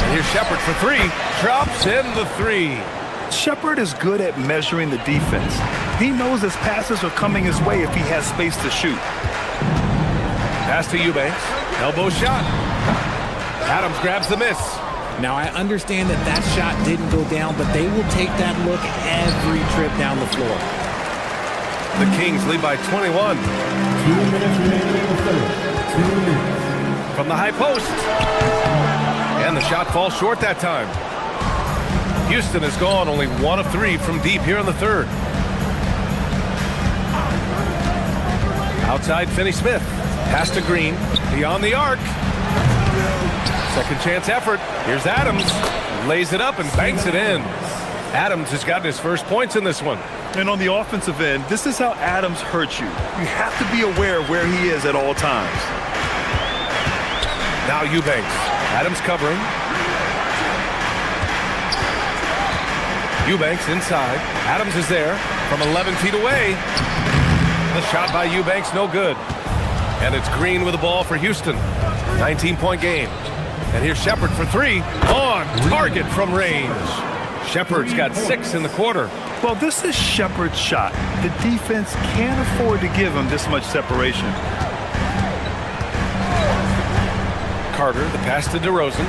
And here's Shepard for 3. Drops in the 3. Shepard is good at measuring the defense. He knows his passes are coming his way if he has space to shoot. Pass to Eubanks. Elbow shot. Adams grabs the miss. Now, I understand that shot didn't go down, but they will take that look every trip down the floor. The Kings lead by 21. 2 minutes remaining in the third. 2 minutes. From the high post. And the shot falls short that time. Houston has gone only 1 of 3 from deep here in the third. Outside Finney-Smith. Pass to Green. Beyond the arc. Second chance effort. Here's Adams. Lays it up and banks it in. Adams has gotten his first points in this one. And on the offensive end, this is how Adams hurts you. You have to be aware of where he is at all times. Now Eubanks. Adams covering. Eubanks inside. Adams is there from 11 feet away. The shot by Eubanks, no good. And it's Green with the ball for Houston. 19-point game. And here's Shepard for 3. On target from range. Shepard's got 6 in the quarter. Well, this is Shepard's shot. The defense can't afford to give him this much separation. Carter, the pass to DeRozan.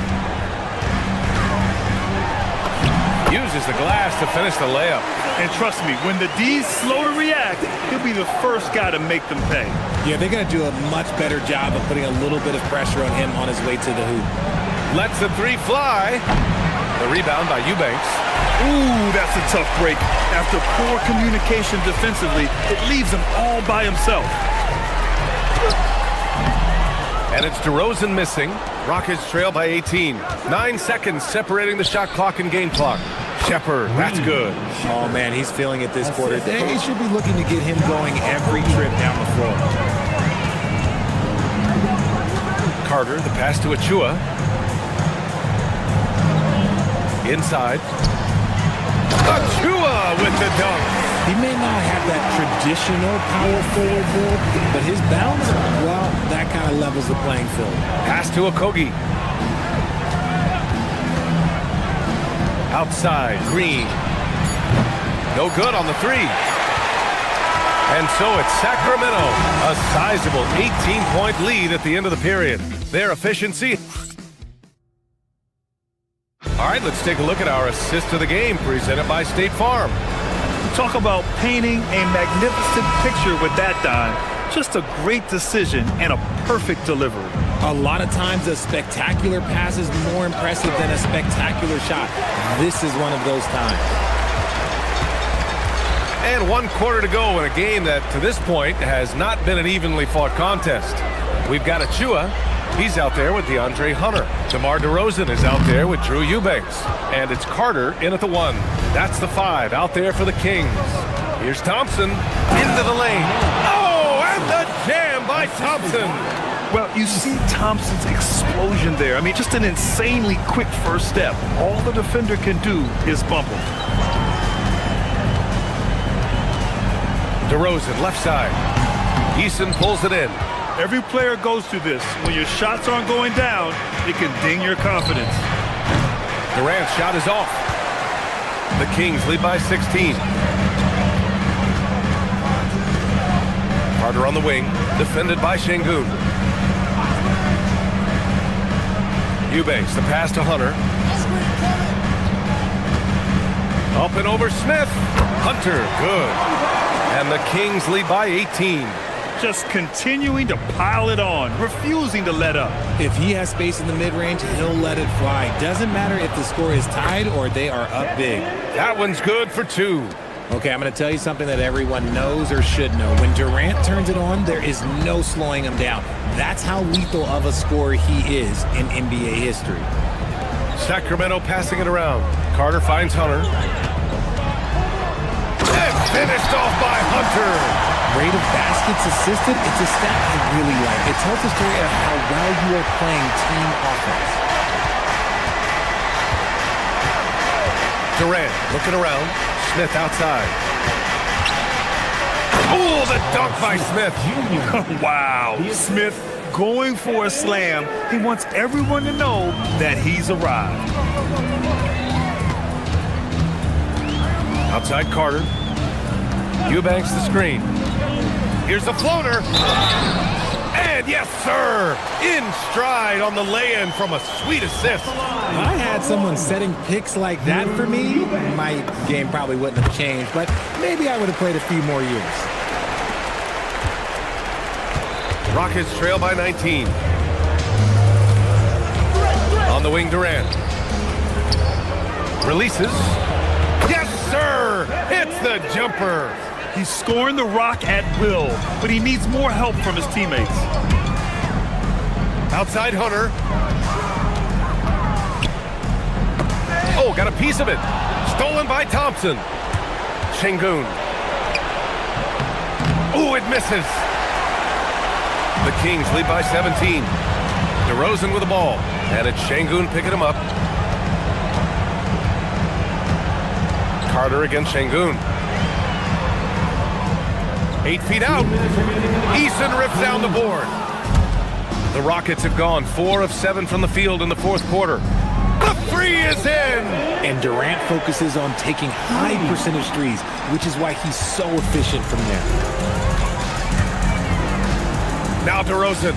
Uses the glass to finish the layup. And trust me, when the D's slow to react, he'll be the first guy to make them pay. Yeah, they're going to do a much better job of putting a little bit of pressure on him on his way to the hoop. Lets the 3 fly. The rebound by Eubanks. Ooh, that's a tough break. After poor communication defensively, it leaves him all by himself. And it's DeRozan missing. Rockets trail by 18. 9 seconds separating the shot clock and game clock. Shepard, that's good. Oh, man, he's feeling it this quarter. They should be looking to get him going every trip down the floor. Carter, the pass to Achua. Inside. Achua with the dunk. He may not have that traditional power forward build, but his bounce, well, that kind of levels the playing field. Pass to Okogie. Outside, Green. No good on the 3. And so it's Sacramento, a sizable 18-point lead at the end of the period. Their efficiency. All right, let's take a look at our assist of the game presented by State Farm. Talk about painting a magnificent picture with that, Don. Just a great decision and a perfect delivery. A lot of times a spectacular pass is more impressive than a spectacular shot. This is one of those times. And 1 quarter to go in a game that, to this point, has not been an evenly fought contest. We've got Achua. He's out there with DeAndre Hunter. DeMar DeRozan is out there with Drew Eubanks. And it's Carter in at the 1. That's the 5 out there for the Kings. Here's Thompson into the lane. Oh, and the jam by Thompson. Well, you see Thompson's explosion there. I mean, just an insanely quick first step. All the defender can do is bump him. DeRozan, left side. Eason pulls it in. Every player goes through this. When your shots aren't going down, it can ding your confidence. Durant's shot is off. The Kings lead by 16. Carter on the wing, defended by Şengün. Eubanks, the pass to Hunter. Up and over Smith. Hunter, good. And the Kings lead by 18. Just continuing to pile it on, refusing to let up. If he has space in the mid-range, he'll let it fly. Doesn't matter if the score is tied or they are up big. That one's good for 2. Okay, I'm going to tell you something that everyone knows or should know. When Durant turns it on, there is no slowing him down. That's how lethal of a scorer he is in NBA history. Sacramento passing it around. Carter finds Hunter. And finished off by Hunter. Rate of baskets assisted, it's a stat I really like. It tells the story of how well you are playing team offense. Durant looking around. Smith outside. Oh, the dunk by Smith. Wow. Smith going for a slam. He wants everyone to know that he's arrived. Outside Carter. Eubanks the screen. Here's the floater. And yes, sir. In stride on the lay-in from a sweet assist. If I had someone setting picks like that for me, my game probably wouldn't have changed, but maybe I would have played a few more years. Rockets trail by 19. On the wing, Durant. Releases. Yes, sir. It's the jumper. He's scoring the rock at will, but he needs more help from his teammates. Outside Hunter. Oh, got a piece of it. Stolen by Thompson. Şengün. Oh, it misses. The Kings lead by 17. DeRozan with the ball. And it's Şengün picking him up. Carter against Şengün. 8 feet out. Eason rips down the board. The Rockets have gone 4 of 7 from the field in the 4th quarter. The 3 is in! And Durant focuses on taking high percentage threes, which is why he's so efficient from there. Now DeRozan.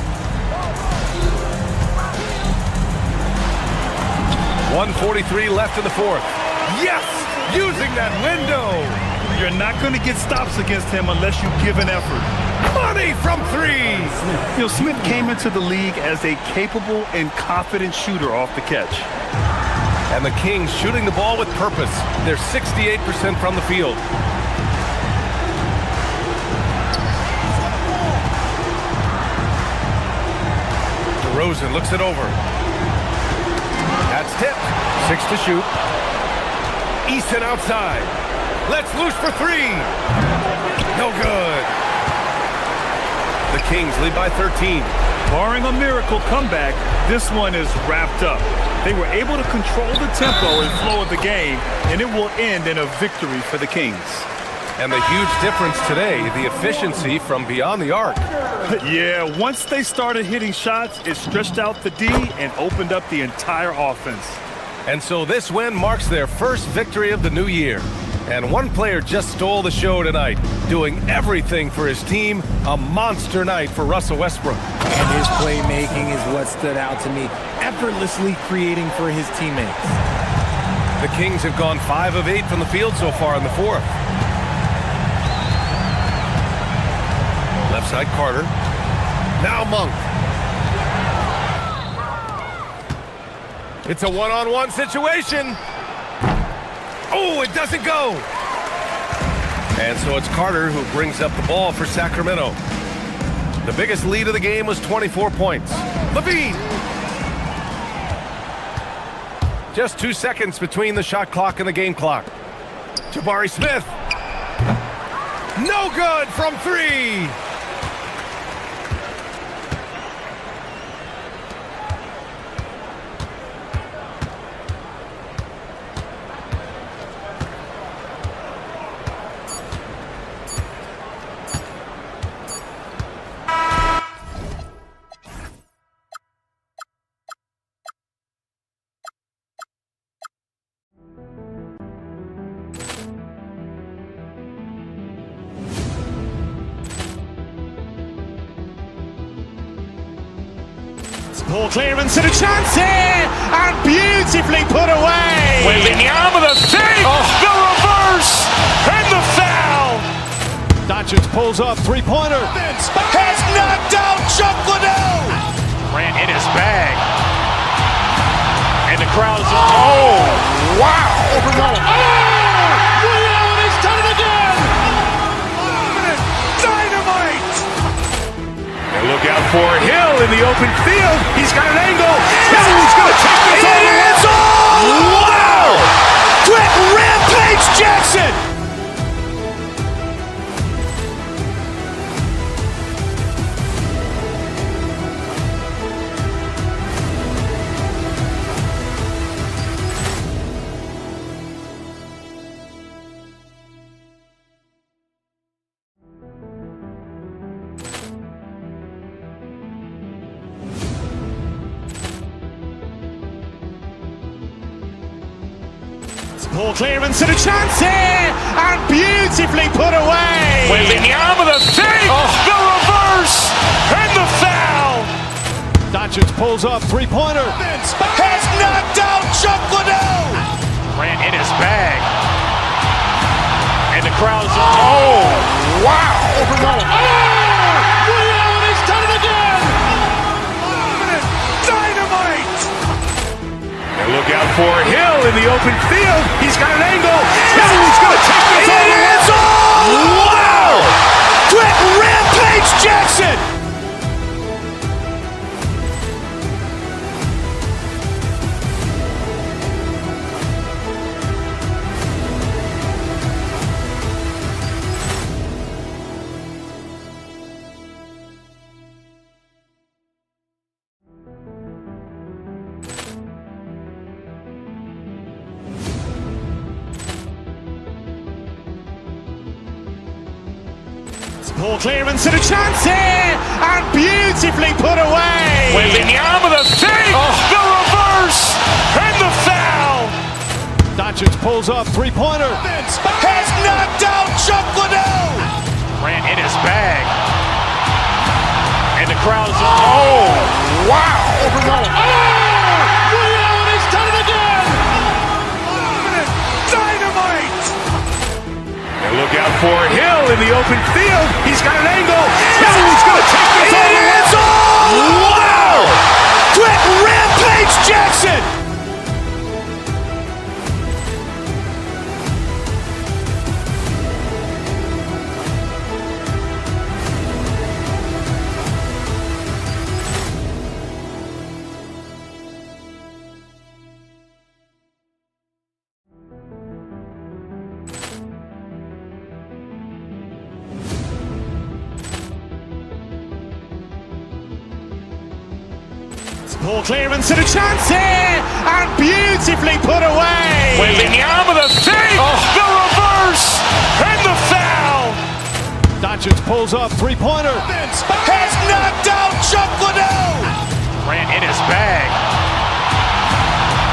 1:43 left in the 4th. Yes! Using that window! You're not going to get stops against him unless you give an effort. Money from 3! You know, Smith came into the league as a capable and confident shooter off the catch. And the Kings shooting the ball with purpose. They're 68% from the field. DeRozan looks it over. That's tipped. 6 to shoot. Eason outside. Let's loose for 3. No good. The Kings lead by 13. Barring a miracle comeback, this one is wrapped up. They were able to control the tempo and flow of the game, and it will end in a victory for the Kings. And the huge difference today, the efficiency from beyond the arc. Yeah, once they started hitting shots, it stretched out the D and opened up the entire offense. And so this win marks their first victory of the new year. And one player just stole the show tonight, doing everything for his team. A monster night for Russell Westbrook. And his playmaking is what stood out to me, effortlessly creating for his teammates. The Kings have gone 5 of 8 from the field so far in the fourth. Left side, Carter. Now Monk. It's a one-on-one situation. Oh, it doesn't go. And so it's Carter who brings up the ball for Sacramento. The biggest lead of the game was 24 points. Levine. Just 2 seconds between the shot clock and the game clock. Jabari Smith. No good from 3. Ball clearance and a chance here, and beautifully put away. Wembanyama the fake, the reverse, and the foul. Doncic pulls up, three-pointer. Has knocked out Chuck Liddell. Ran in his bag. And the crowd is, oh, wow. Overrun. Ray Allen has done it again. Dynamite. And look out for Hill in the open field. He's got an angle. He's going to take this all the way. Wow. Quick Rampage Jackson. Ball clearance and a chance here, and beautifully put away. Wembanyama the fake, the reverse, and the foul. Doncic pulls up, three-pointer. Has knocked out Chuck Liddell. Ran in his bag. And the crowd is, oh, wow. Overrun. Ray Allen has done it again. Dynamite. And look out for Hill in the open field. He's got an angle. He's going to take this all the way. Wow. Quick Rampage Jackson. Ball clearance and a chance here, and beautifully put away. Wembanyama the fake, the reverse, and the foul. Doncic pulls up, three-pointer. Has knocked out Chuck Liddell. Ran in his bag. And the crowd is, oh, wow. Overrun. Ray Allen has done it again. Dynamite. And look out for Hill in the open field. He's got an angle. He's going to take this all the way. Wow. Quick Rampage Jackson. Ball clearance and a chance here, and beautifully put away. Wembanyama the fake, the reverse, and the foul. Doncic pulls up, three-pointer. Has knocked out Chuck Liddell. Ran in his bag.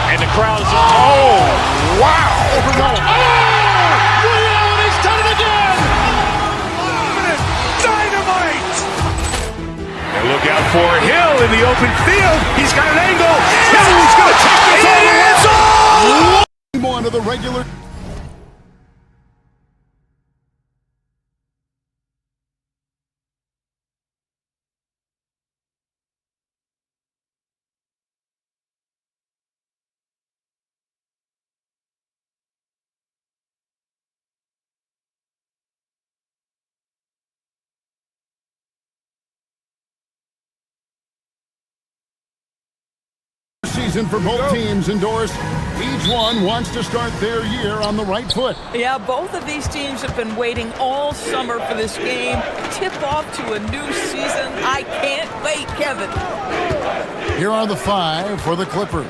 And the crowd is, oh, wow. Overrun. Ray Allen has done it again. Dynamite. And look out for Hill in the open field. He's got an angle. He's going to take this all the way. More into regular season for both teams indoors. Each one wants to start their year on the right foot. Yeah, both of these teams have been waiting all summer for this game. Tip off to a new season. I can't wait, Kevin. Here are the 5 for the Clippers.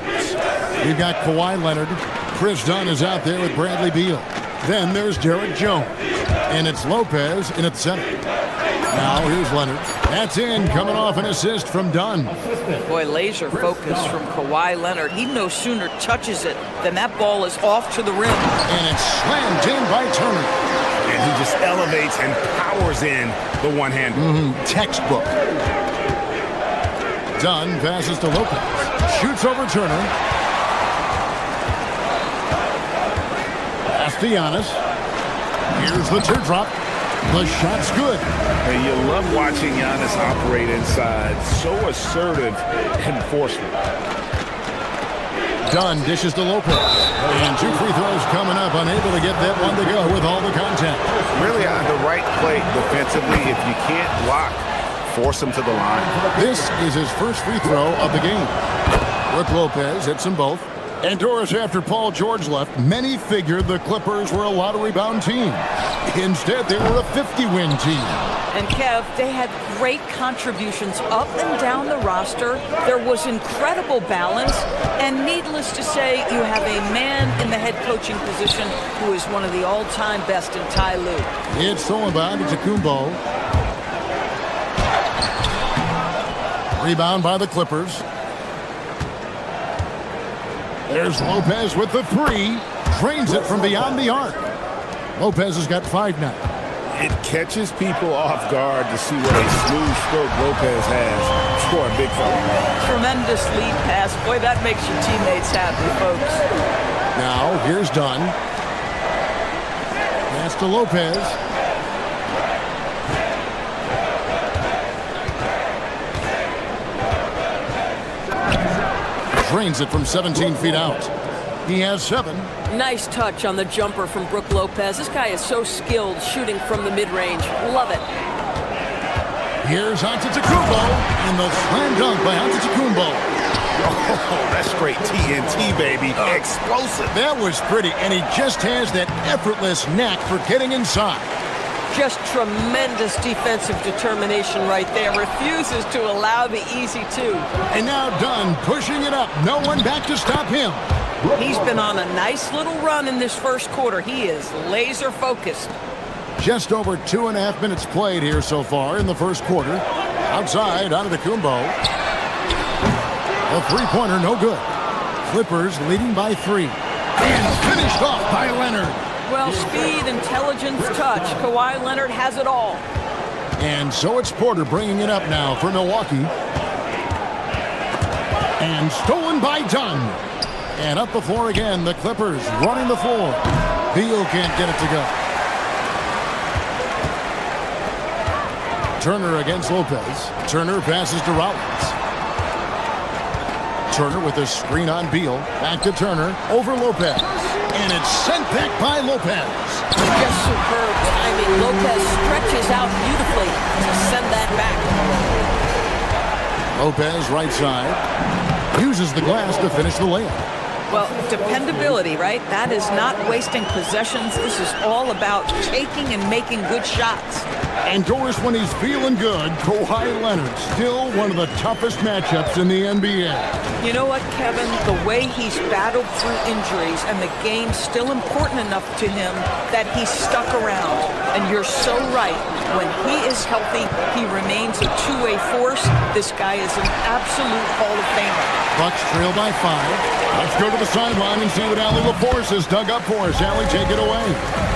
We've got Kawhi Leonard. Chris Dunn is out there with Bradley Beal. Then there's Derek Jones. And it's Lopez in at center. Now here's Leonard. That's in, coming off an assist from Dunn. Boy, laser focus from Kawhi Leonard. He no sooner touches it than that ball is off to the rim. And it's slammed in by Turner. And he just elevates and powers in the one-hander. Textbook. Dunn passes to Lopez. Shoots over Turner. Pass to Giannis. Here's the teardrop. The shot's good. And you love watching Giannis operate inside. So assertive enforcement. Dunn dishes to Lopez. And 2 free throws coming up. Unable to get that one to go with all the contact. Really on the right play defensively. If you can't block, force him to the line. This is his first free throw of the game. Brook Lopez hits them both. And Doris, after Paul George left, many figured the Clippers were a lottery bound team. Instead, they were a 50-win team. And Kev, they had great contributions up and down the roster. There was incredible balance. And needless to say, you have a man in the head coaching position who is one of the all-time best in Ty Lue. It's stolen by Antetokounmpo. Rebound by the Clippers. There's Lopez with the 3. Drains it from beyond the arc. Lopez has got 5 now. It catches people off guard to see what a smooth stroke Lopez has for a big fella. Tremendous lead pass. Boy, that makes your teammates happy, folks. Now, here's Dunn. Pass to Lopez. Drains it from 17 feet out. He has 7. Nice touch on the jumper from Brook Lopez. This guy is so skilled shooting from the mid-range. Love it. Here's Antetokounmpo, and the slam dunk by Antetokounmpo. Oh, that's straight TNT, baby. Explosive. That was pretty, and he just has that effortless knack for getting inside. Just tremendous defensive determination right there. Refuses to allow the easy 2. And now Dunn pushing it up. No one back to stop him. He's been on a nice little run in this first quarter. He is laser focused. Just over 2.5 minutes played here so far in the first quarter. Outside, Antetokounmpo. A three-pointer, no good. Clippers leading by 3. And finished off by Leonard. Well, speed, intelligence, touch. Kawhi Leonard has it all. And so it's Porter bringing it up now for Milwaukee. And stolen by Dunn. And up the floor again, the Clippers running the floor. Beal can't get it to go. Turner against Lopez. Turner passes to Rollins. Turner with a screen on Beal. Back to Turner. Over Lopez. And it's sent back by Lopez. Just superb timing. Lopez stretches out beautifully to send that back. Lopez right side. Uses the glass to finish the layup. Well, dependability, right? That is not wasting possessions. This is all about taking and making good shots. And Doris, when he's feeling good, Kawhi Leonard, still one of the toughest matchups in the NBA. You know what, Kevin? The way he's battled through injuries and the game's still important enough to him that he's stuck around. And you're so right. When he is healthy, he remains a two-way force. This guy is an absolute Hall of Famer. Bucks trail by 5. Let's go to the sideline and see what Allie LaForce has dug up for us. Allie, take it away.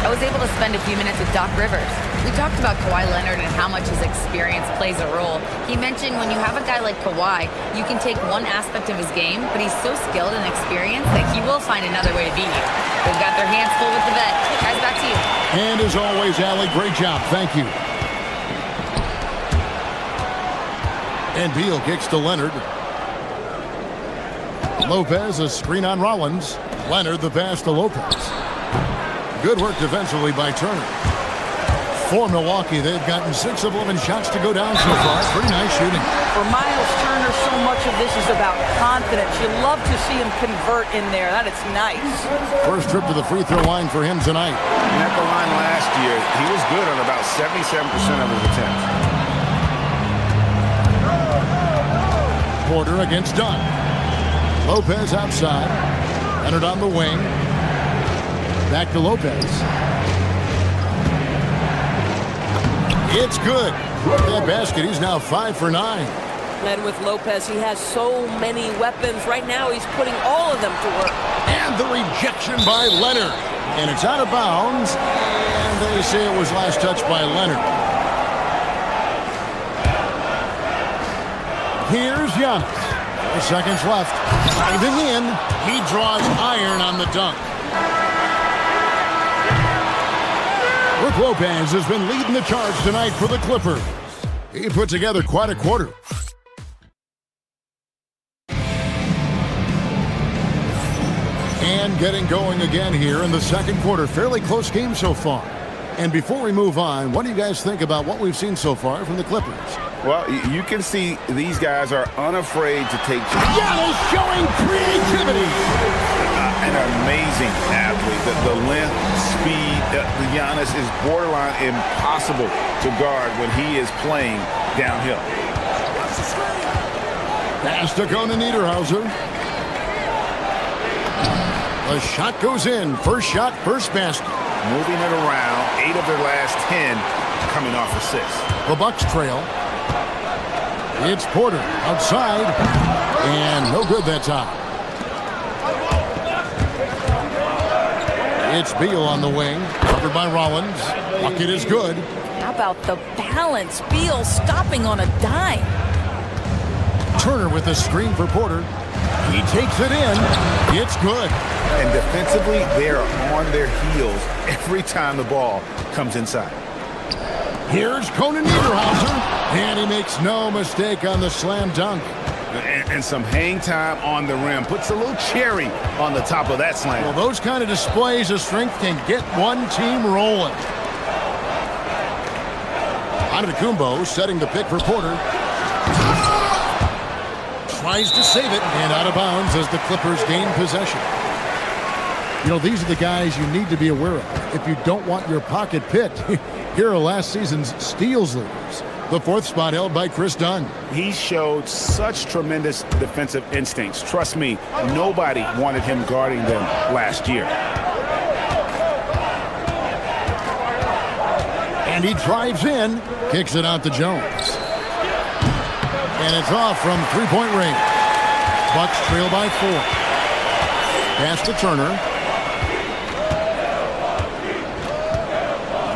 I was able to spend a few minutes with Doc Rivers. We talked about Kawhi Leonard and how much his experience plays a role. He mentioned when you have a guy like Kawhi, you can take one aspect of his game, but he's so skilled and experienced that he will find another way to beat you. They've got their hands full with the vet. Guys, back to you. And as always, Allie, great job. Thank you. And Beal kicks to Leonard. Lopez, a screen on Rollins. Leonard, the pass to Lopez. Good work defensively by Turner. For Milwaukee, they've gotten 6 of 11 shots to go down so far. Pretty nice shooting. For Miles Turner, so much of this is about confidence. You love to see him convert in there. That is nice. First trip to the free throw line for him tonight. And at the line last year, he was good on about 77% of his attempts. Porter against Dunn. Lopez outside. Leonard on the wing. Back to Lopez. It's good. That basket, he's now 5 for 9. And with Lopez, he has so many weapons. Right now, he's putting all of them to work. And the rejection by Leonard. And it's out of bounds. And they say it was last touched by Leonard. Here's Giannis. 4 seconds left. Driving in. He draws iron on the dunk. Brook Lopez has been leading the charge tonight for the Clippers. He put together quite a quarter. And getting going again here in the second quarter. Fairly close game so far. And before we move on, what do you guys think about what we've seen so far from the Clippers? Well, you can see these guys are unafraid to take chances. Giannis showing creativity. An amazing athlete. The length, speed, Giannis is borderline impossible to guard when he is playing downhill. Pass to Conan Niederhauser. The shot goes in. First shot, first basket. Moving it around, 8 of their last 10 coming off assists. The Bucks trail. It's Porter outside, and no good that time. It's Beal on the wing, covered by Rollins. Bucket is good. How about the balance? Beal stopping on a dime. Turner with the screen for Porter. He takes it in. It's good. And defensively, they are on their heels every time the ball comes inside. Here's Conan Niederhauser, and he makes no mistake on the slam dunk. And some hang time on the rim. Puts a little cherry on the top of that slam. Well, those kind of displays of strength can get one team rolling. Antetokounmpo setting the pick for Porter. Tries to save it, and out of bounds as the Clippers gain possession. You know, these are the guys you need to be aware of. If you don't want your pocket picked, here are last season's steals leaders. The 4th spot held by Chris Dunn. He showed such tremendous defensive instincts. Trust me, nobody wanted him guarding them last year. And he drives in, kicks it out to Jones. And it's off from three-point range. Bucks trail by 4. Pass to Turner.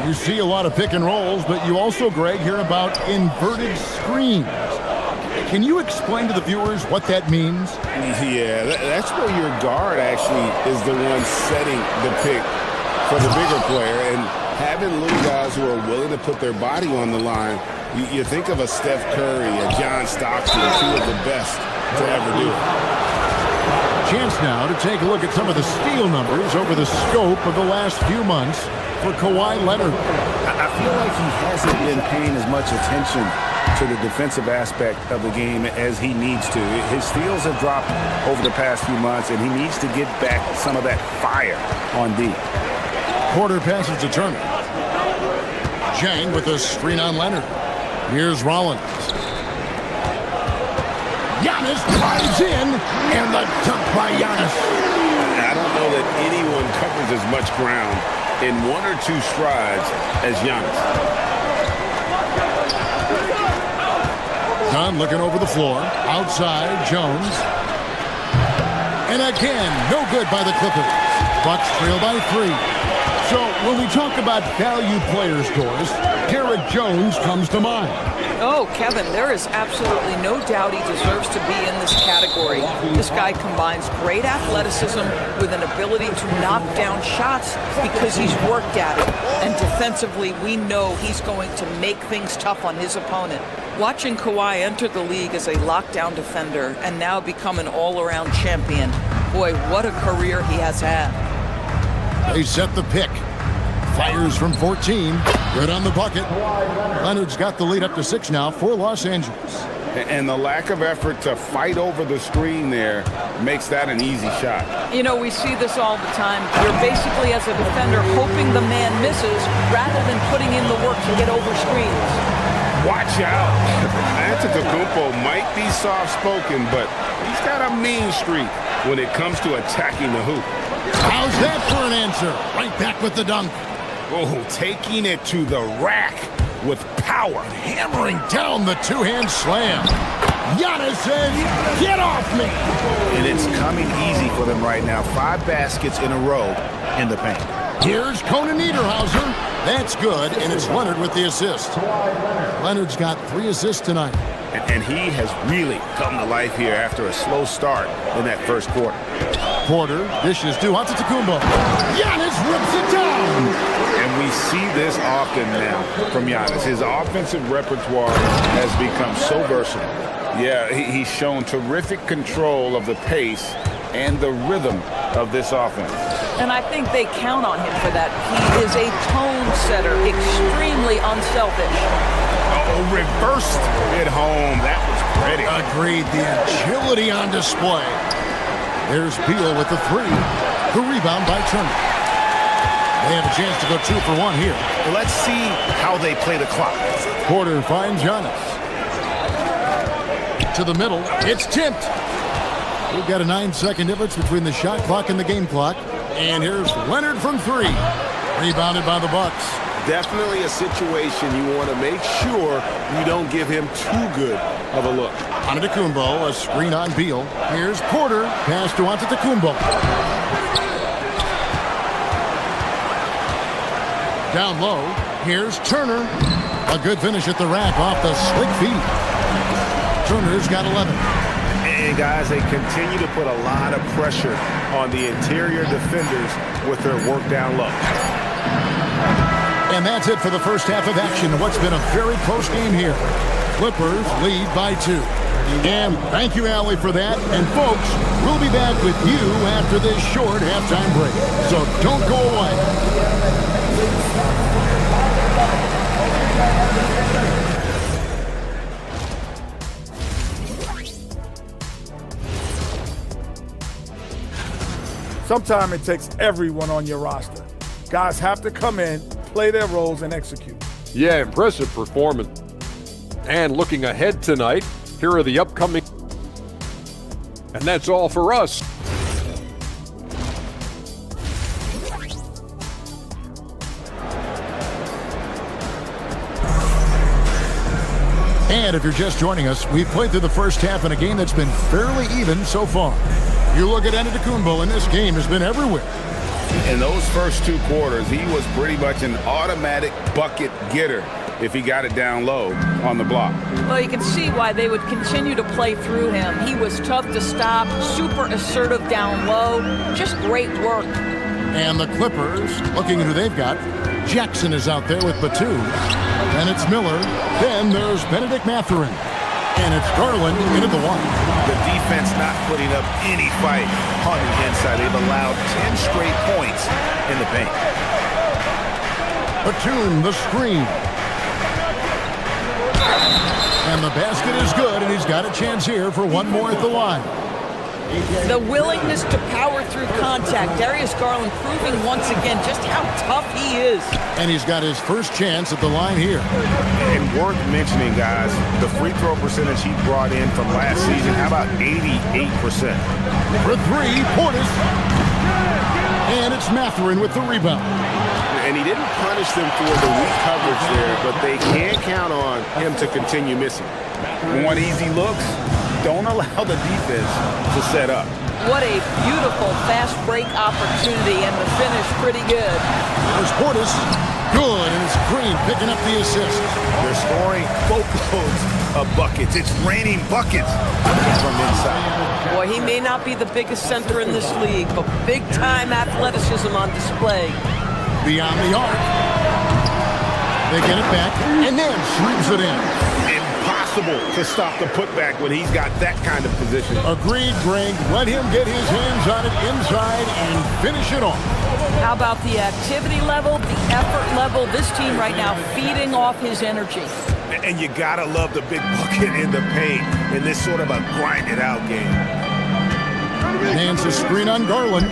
You see a lot of pick and rolls, but you also, Greg, hear about inverted screens. Can you explain to the viewers what that means? Yeah, that's where your guard actually is the one setting the pick for the bigger player. And having little guys who are willing to put their body on the line, you think of a Steph Curry, a John Stockton, 2 of the best to ever do it. Chance now to take a look at some of the steal numbers over the scope of the last few months for Kawhi Leonard. I feel like he hasn't been paying as much attention to the defensive aspect of the game as he needs to. His steals have dropped over the past few months, and he needs to get back some of that fire on D. Porter passes to Turner. Chang with a screen on Leonard. Here's Rollins. Giannis drives in, and the dunk by Giannis. I don't know that anyone covers as much ground in 1 or 2 strides as Giannis. Dunn looking over the floor. Outside, Jones. And again, no good by the Clippers. Bucks trail by 3. So when we talk about value players, Doris, Derek Jones comes to mind. Oh, Kevin, there is absolutely no doubt he deserves to be in this category. This guy combines great athleticism with an ability to knock down shots because he's worked at it. And defensively, we know he's going to make things tough on his opponent. Watching Kawhi enter the league as a lockdown defender and now become an all-around champion, boy, what a career he has had. They set the pick. Fires from 14. Good on the bucket. Leonard's got the lead up to 6 now for Los Angeles. And the lack of effort to fight over the screen there makes that an easy shot. You know, we see this all the time. You're basically, as a defender, hoping the man misses rather than putting in the work to get over screens. Watch out. Antetokounmpo might be soft-spoken, but he's got a mean streak when it comes to attacking the hoop. How's that for an answer? Right back with the dunk. Oh, taking it to the rack with power. Hammering down the two-hand slam. Giannis says, get off me. And it's coming easy for them right now. 5 baskets in a row in the paint. Here's Conan Niederhauser. That's good, and it's Leonard with the assist. Leonard's got 3 assists tonight. And he has really come to life here after a slow start in that first quarter. Porter dishes to Antetokounmpo. Giannis rips it down. And we see this often now from Giannis. His offensive repertoire has become so versatile. Yeah, he's shown terrific control of the pace and the rhythm of this offense. And I think they count on him for that. He is a tone setter, extremely unselfish. Oh, reversed it home. That was pretty. Agreed. The agility on display. There's Beal with the 3. The rebound by Turner. They have a chance to go 2 for 1 here. Let's see how they play the clock. Porter finds Giannis. To the middle. It's tipped. We've got a 9-second difference between the shot clock and the game clock. And here's Leonard from 3. Rebounded by the Bucks. Definitely a situation you want to make sure you don't give him too good of a look. Antetokounmpo, a screen on Beal. Here's Porter. Pass to Antetokounmpo. Down low. Here's Turner. A good finish at the rack off the slick feet. Turner's got 11. And guys, they continue to put a lot of pressure on the interior defenders with their work down low. And that's it for the first half of action. What's been a very close game here. Clippers lead by 2. And thank you, Allie, for that. And folks, we'll be back with you after this short halftime break. So don't go away. Sometimes it takes everyone on your roster. Guys have to come in, play their roles, and execute. Yeah, impressive performance. And looking ahead tonight, here are the upcoming. And that's all for us. And if you're just joining us, we've played through the first half in a game that's been fairly even so far. You look at Antetokounmpo, and this game has been everywhere. In those first 2 quarters, he was pretty much an automatic bucket getter if he got it down low on the block. Well, you can see why they would continue to play through him. He was tough to stop, super assertive down low, just great work. And the Clippers, looking at who they've got, Jackson is out there with Batum. Then it's Miller. Then there's Benedict Mathurin. And it's Garland into the 1. The defense not putting up any fight on the inside. They've allowed 10 straight points in the paint. Batum, the screen. And the basket is good, and he's got a chance here for 1 more at the line. The willingness to power through contact. Darius Garland proving once again just how tough he is. And he's got his first chance at the line here. And worth mentioning, guys, the free throw percentage he brought in from last season, how about 88%? For 3, Portis. And it's Mathurin with the rebound. And he didn't punish them for the weak coverage there, but they can't count on him to continue missing. Want easy looks? Don't allow the defense to set up. What a beautiful fast break opportunity, and the finish pretty good. There's Portis. Good, and it's Green picking up the assist. They're scoring boatloads of buckets. It's raining buckets from inside. Boy, he may not be the biggest center in this league, but big-time athleticism on display. Beyond the arc. They get it back, and then swings it in. Impossible to stop the putback when he's got that kind of position. Agreed, Greg. Let him get his hands on it inside and finish it off. How about the activity level, the effort level? This team right now feeding off his energy. And you gotta love the big bucket in the paint in this sort of a grind-it-out game. Hands a screen on Garland.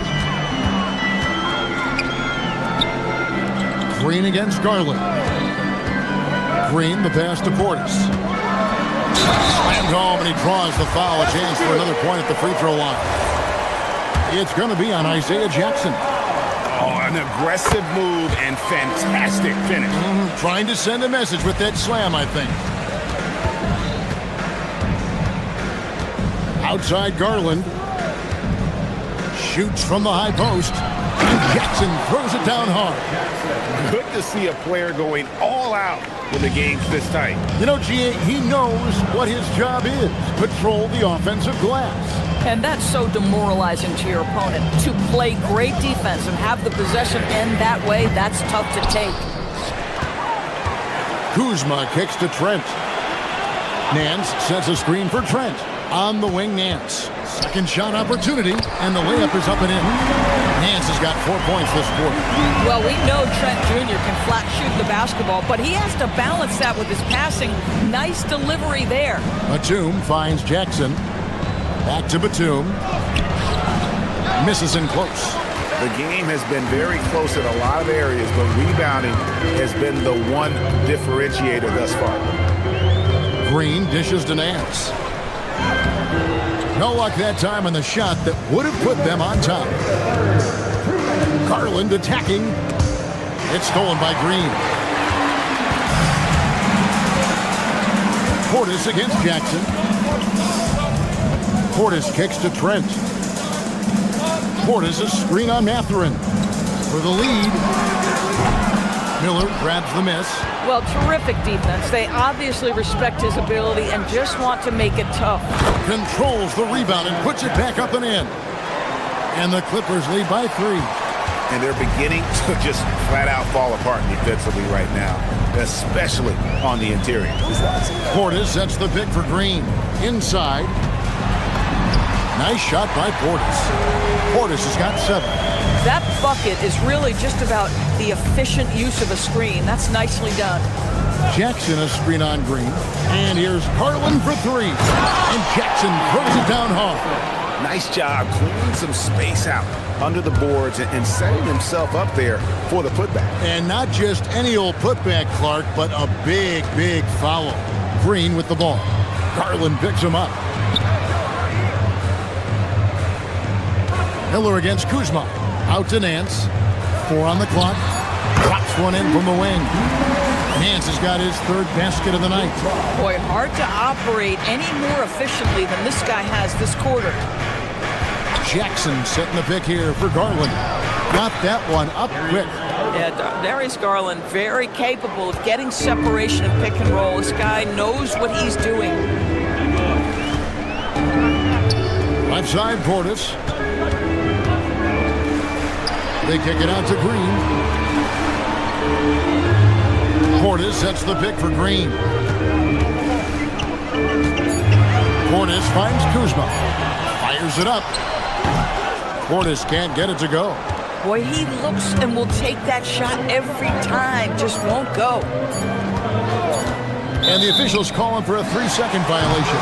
Green against Garland. Green, the pass to Portis. Slammed home, and he draws the foul. A chance for another point at the free throw line. It's going to be on Isaiah Jackson. Oh, an aggressive move and fantastic finish. Trying to send a message with that slam, I think. Outside Garland. Shoots from the high post. And Jackson throws it down hard. Good to see a player going all out when the game's this tight. You know, G.A., he knows what his job is. Patrol the offensive glass. And that's so demoralizing to your opponent. To play great defense and have the possession end that way, that's tough to take. Kuzma kicks to Trent. Nance sets a screen for Trent. On the wing, Nance. Second shot opportunity, and the layup is up and in. Nance has got 4 points this quarter. Well, we know Trent Jr. can flat shoot the basketball, but he has to balance that with his passing. Nice delivery there. Batum finds Jackson. Back to Batum. Misses in close. The game has been very close in a lot of areas, but rebounding has been the one differentiator thus far. Green dishes to Nance. No luck that time on the shot that would have put them on top. Garland attacking. It's stolen by Green. Portis against Jackson. Portis kicks to Trent. Portis a screen on Mathurin for the lead. Miller grabs the miss. Well, terrific defense. They obviously respect his ability and just want to make it tough. Controls the rebound and puts it back up and in. And the Clippers lead by 3. And they're beginning to just flat out fall apart defensively right now, especially on the interior. Portis sets the pick for Green. Inside. Nice shot by Portis. Portis has got 7. That bucket is really just about the efficient use of a screen. That's nicely done. Jackson a screen on Green. And here's Garland for 3. And Jackson throws it down hard. Nice job clearing some space out under the boards and setting himself up there for the putback. And not just any old putback, Clark, but a big, big follow. Green with the ball. Garland picks him up. Miller against Kuzma. Out to Nance. 4 on the clock. Drops one in from the wing. Nance has got his 3rd basket of the night. Boy, hard to operate any more efficiently than this guy has this quarter. Jackson setting the pick here for Garland. Got that one up quick. Yeah, Darius Garland, very capable of getting separation and pick and roll. This guy knows what he's doing. Left side, Portis. They kick it out to Green. Portis sets the pick for Green. Portis finds Kuzma. Fires it up. Portis can't get it to go. Boy, he looks and will take that shot every time. Just won't go. And the officials calling for a 3-second violation.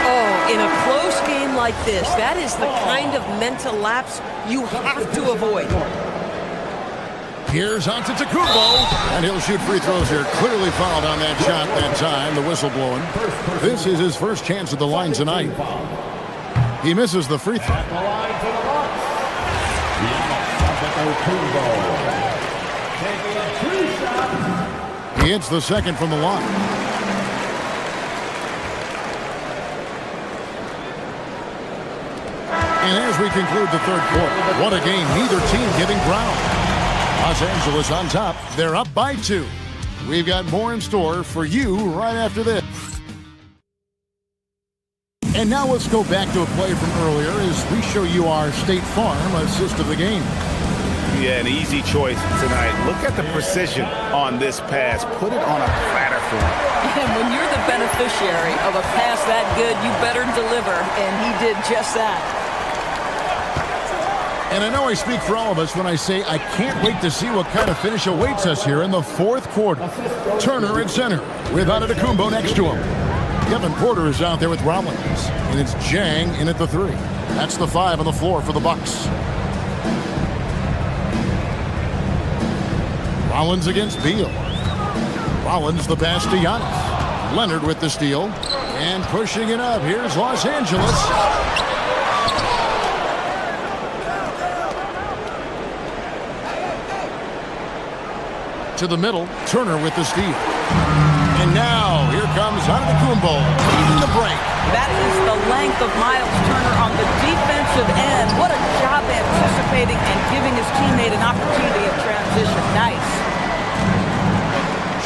Oh, in a close game like this, that is the kind of mental lapse you have to avoid. Here's on to Takubo, and he'll shoot free throws here. Clearly fouled on that shot that time, the whistle blowing. This is his first chance at the line tonight. He misses the free throw. He hits the second from the line. And as we conclude the third quarter, what a game, neither team giving ground. Los Angeles on top, they're up by 2. We've got more in store for you right after this. And now let's go back to a play from earlier as we show you our State Farm assist of the game. Yeah, an easy choice tonight. Look at the precision on this pass. Put it on a platter for him. And when you're the beneficiary of a pass that good, you better deliver, and he did just that. And I know I speak for all of us when I say I can't wait to see what kind of finish awaits us here in the fourth quarter. Turner at center with Antetokounmpo next to him. Kevin Porter is out there with Rollins, and it's Jang in at the 3. That's the 5 on the floor for the Bucks. Rollins against Beal. Rollins the pass to Giannis. Leonard with the steal. And pushing it up. Here's Los Angeles. To the middle. Turner with the steal. And now here comes Antetokounmpo leading the break. That is the length of Miles Turner on the defensive end. What a job anticipating and giving his teammate an opportunity of transition. Nice.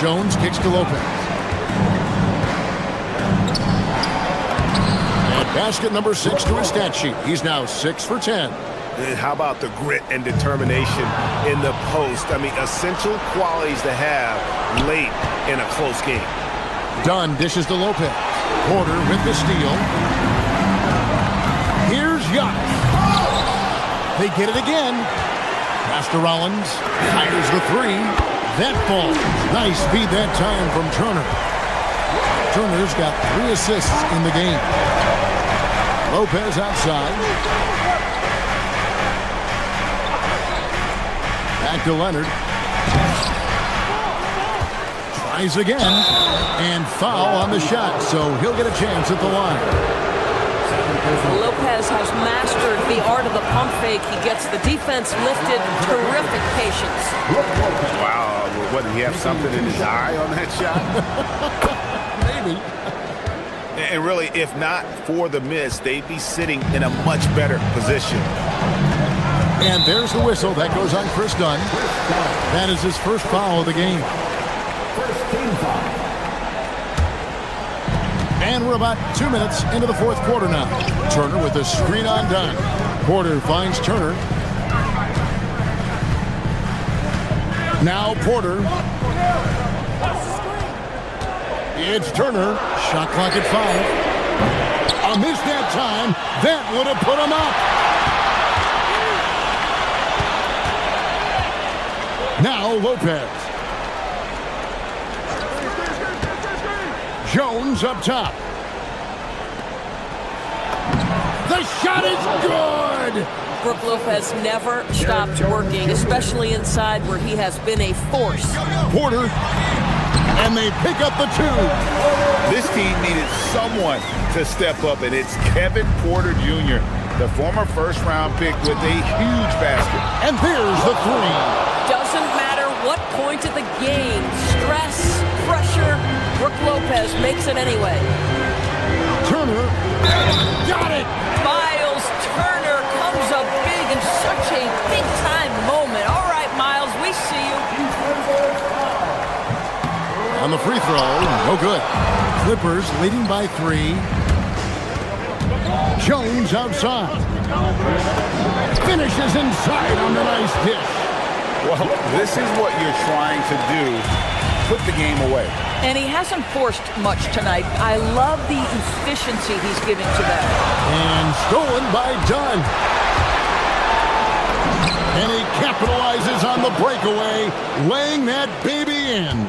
Jones kicks to Lopez. And basket number 6 to his stat sheet. He's now 6 for 10. How about the grit and determination in the post? I mean, essential qualities to have late in a close game. Dunn dishes to Lopez. Porter with the steal. Here's Giannis. They get it again. Pass to Rollins. Fires the 3. That falls. Nice speed that time from Turner. Turner's got 3 assists in the game. Lopez outside. Back to Leonard. Tries again. And foul on the shot, so he'll get a chance at the line. Lopez has mastered the art of the pump fake. He gets the defense lifted. Terrific patience. Wow. What, did he have something in his eye on that shot? Maybe. And really, if not for the miss, they'd be sitting in a much better position. And there's the whistle. That goes on Chris Dunn. That is his first foul of the game. And we're about 2 minutes into the fourth quarter now. Turner with a screen on Dunn. Porter finds Turner. Now Porter. It's Turner. Shot clock at 5. A miss that time. That would have put him up. Now Lopez. Jones up top. The shot is good! Brook Lopez never stopped working, especially inside where he has been a force. Porter, and they pick up the 2. This team needed someone to step up, and it's Kevin Porter Jr., the former first-round pick with a huge basket. And there's the 3. Doesn't matter what point of the game, stress, pressure, Brook Lopez makes it anyway. Turner, got it! Miles Turner comes up big in such a big-time moment. All right, Miles, we see you. On the free throw, no good. Clippers leading by 3. Jones outside. Finishes inside on the nice dish. Well, this is what you're trying to do. Put the game away. And he hasn't forced much tonight. I love the efficiency he's giving to them. And stolen by Dunn. And he capitalizes on the breakaway, laying that baby in.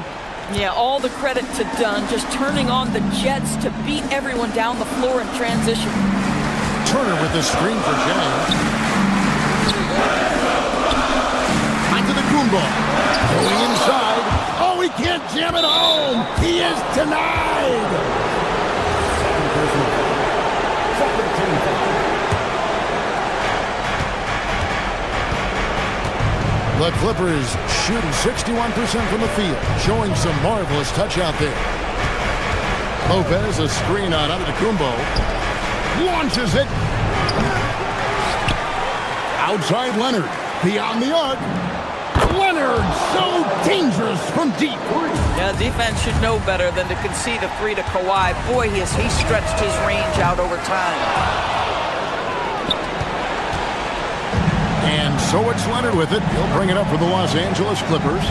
Yeah, all the credit to Dunn, just turning on the Jets to beat everyone down the floor in transition. Turner with the screen for James. Antetokounmpo going inside. Oh, he can't jam it home. He is denied. The Clippers shooting 61% from the field, showing some marvelous touch out there. Lopez, a screen on Antetokounmpo. Launches it. Outside Leonard. Beyond the arc. Leonard, so dangerous from deep. Yeah, defense should know better than to concede a three to Kawhi. Boy, he stretched his range out over time. And so it's Leonard with it. He'll bring it up for the Los Angeles Clippers.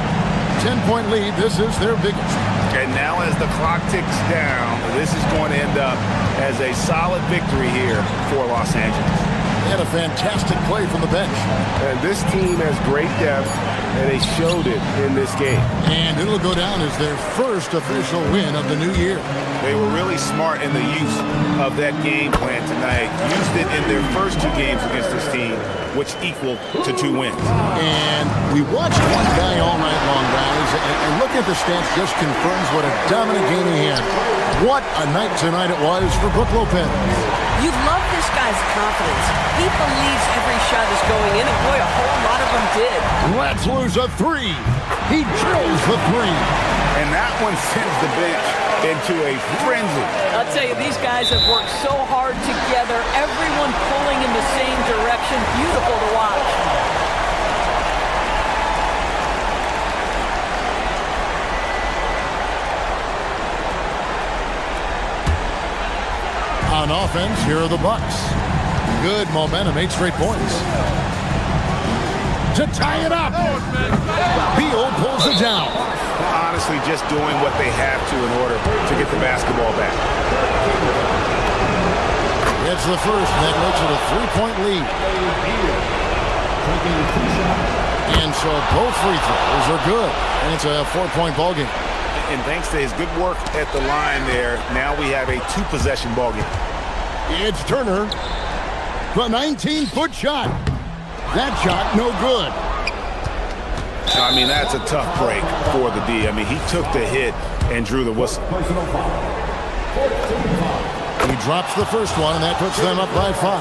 10-point lead. This is their biggest. And now as the clock ticks down, this is going to end up as a solid victory here for Los Angeles. They had a fantastic play from the bench. And this team has great depth, and they showed it in this game. And it'll go down as their first official win of the new year. They were really smart in the use of that game plan tonight. Used it in their first two games against this team, which equaled to 2 wins. And we watched one guy all night long, guys, and looking at the stats just confirms what a dominant game he had. What a night tonight it was for Brook Lopez. You love this guy's confidence. He believes every shot is going in, and boy, a whole lot of them did. Let's lose a 3. He drills the 3. And that one sends the bench into a frenzy. I'll tell you, these guys have worked so hard together, everyone pulling in the same direction. Beautiful to watch. On offense, here are the Bucks. Good momentum, 8 straight points. To tie it up. Beal pulls it down. Honestly, just doing what they have to in order to get the basketball back. It's the first, and that makes it a 3-point lead. And so both free throws are good, and it's a 4-point ball game. And thanks to his good work at the line there, now we have a 2-possession ball game. It's Turner. The 19-foot shot. That shot, no good. I mean, that's a tough break for the D. I mean, he took the hit and drew the whistle. He drops the first one, and that puts them up by 5.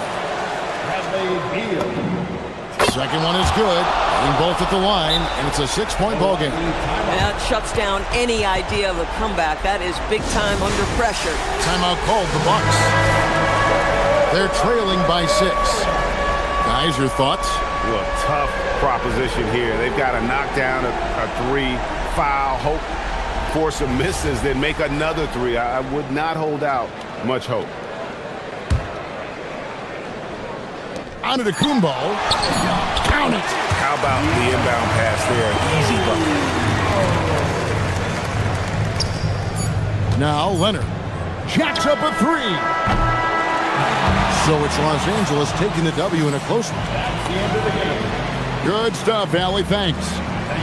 Second one is good. In both at the line, and it's a 6-point ball game. That shuts down any idea of a comeback. That is big time under pressure. Timeout called, the Bucks. They're trailing by 6. Guys, your thoughts? Well, tough proposition here. They've got to knock down a 3, foul, hope for some misses, then make another 3. I would not hold out much hope. Antetokounmpo. Count it. How about the inbound pass there? Easy bucket. Now Leonard jacks up a 3. So it's Los Angeles taking the W in a close one. Good stuff, Allie. Thanks.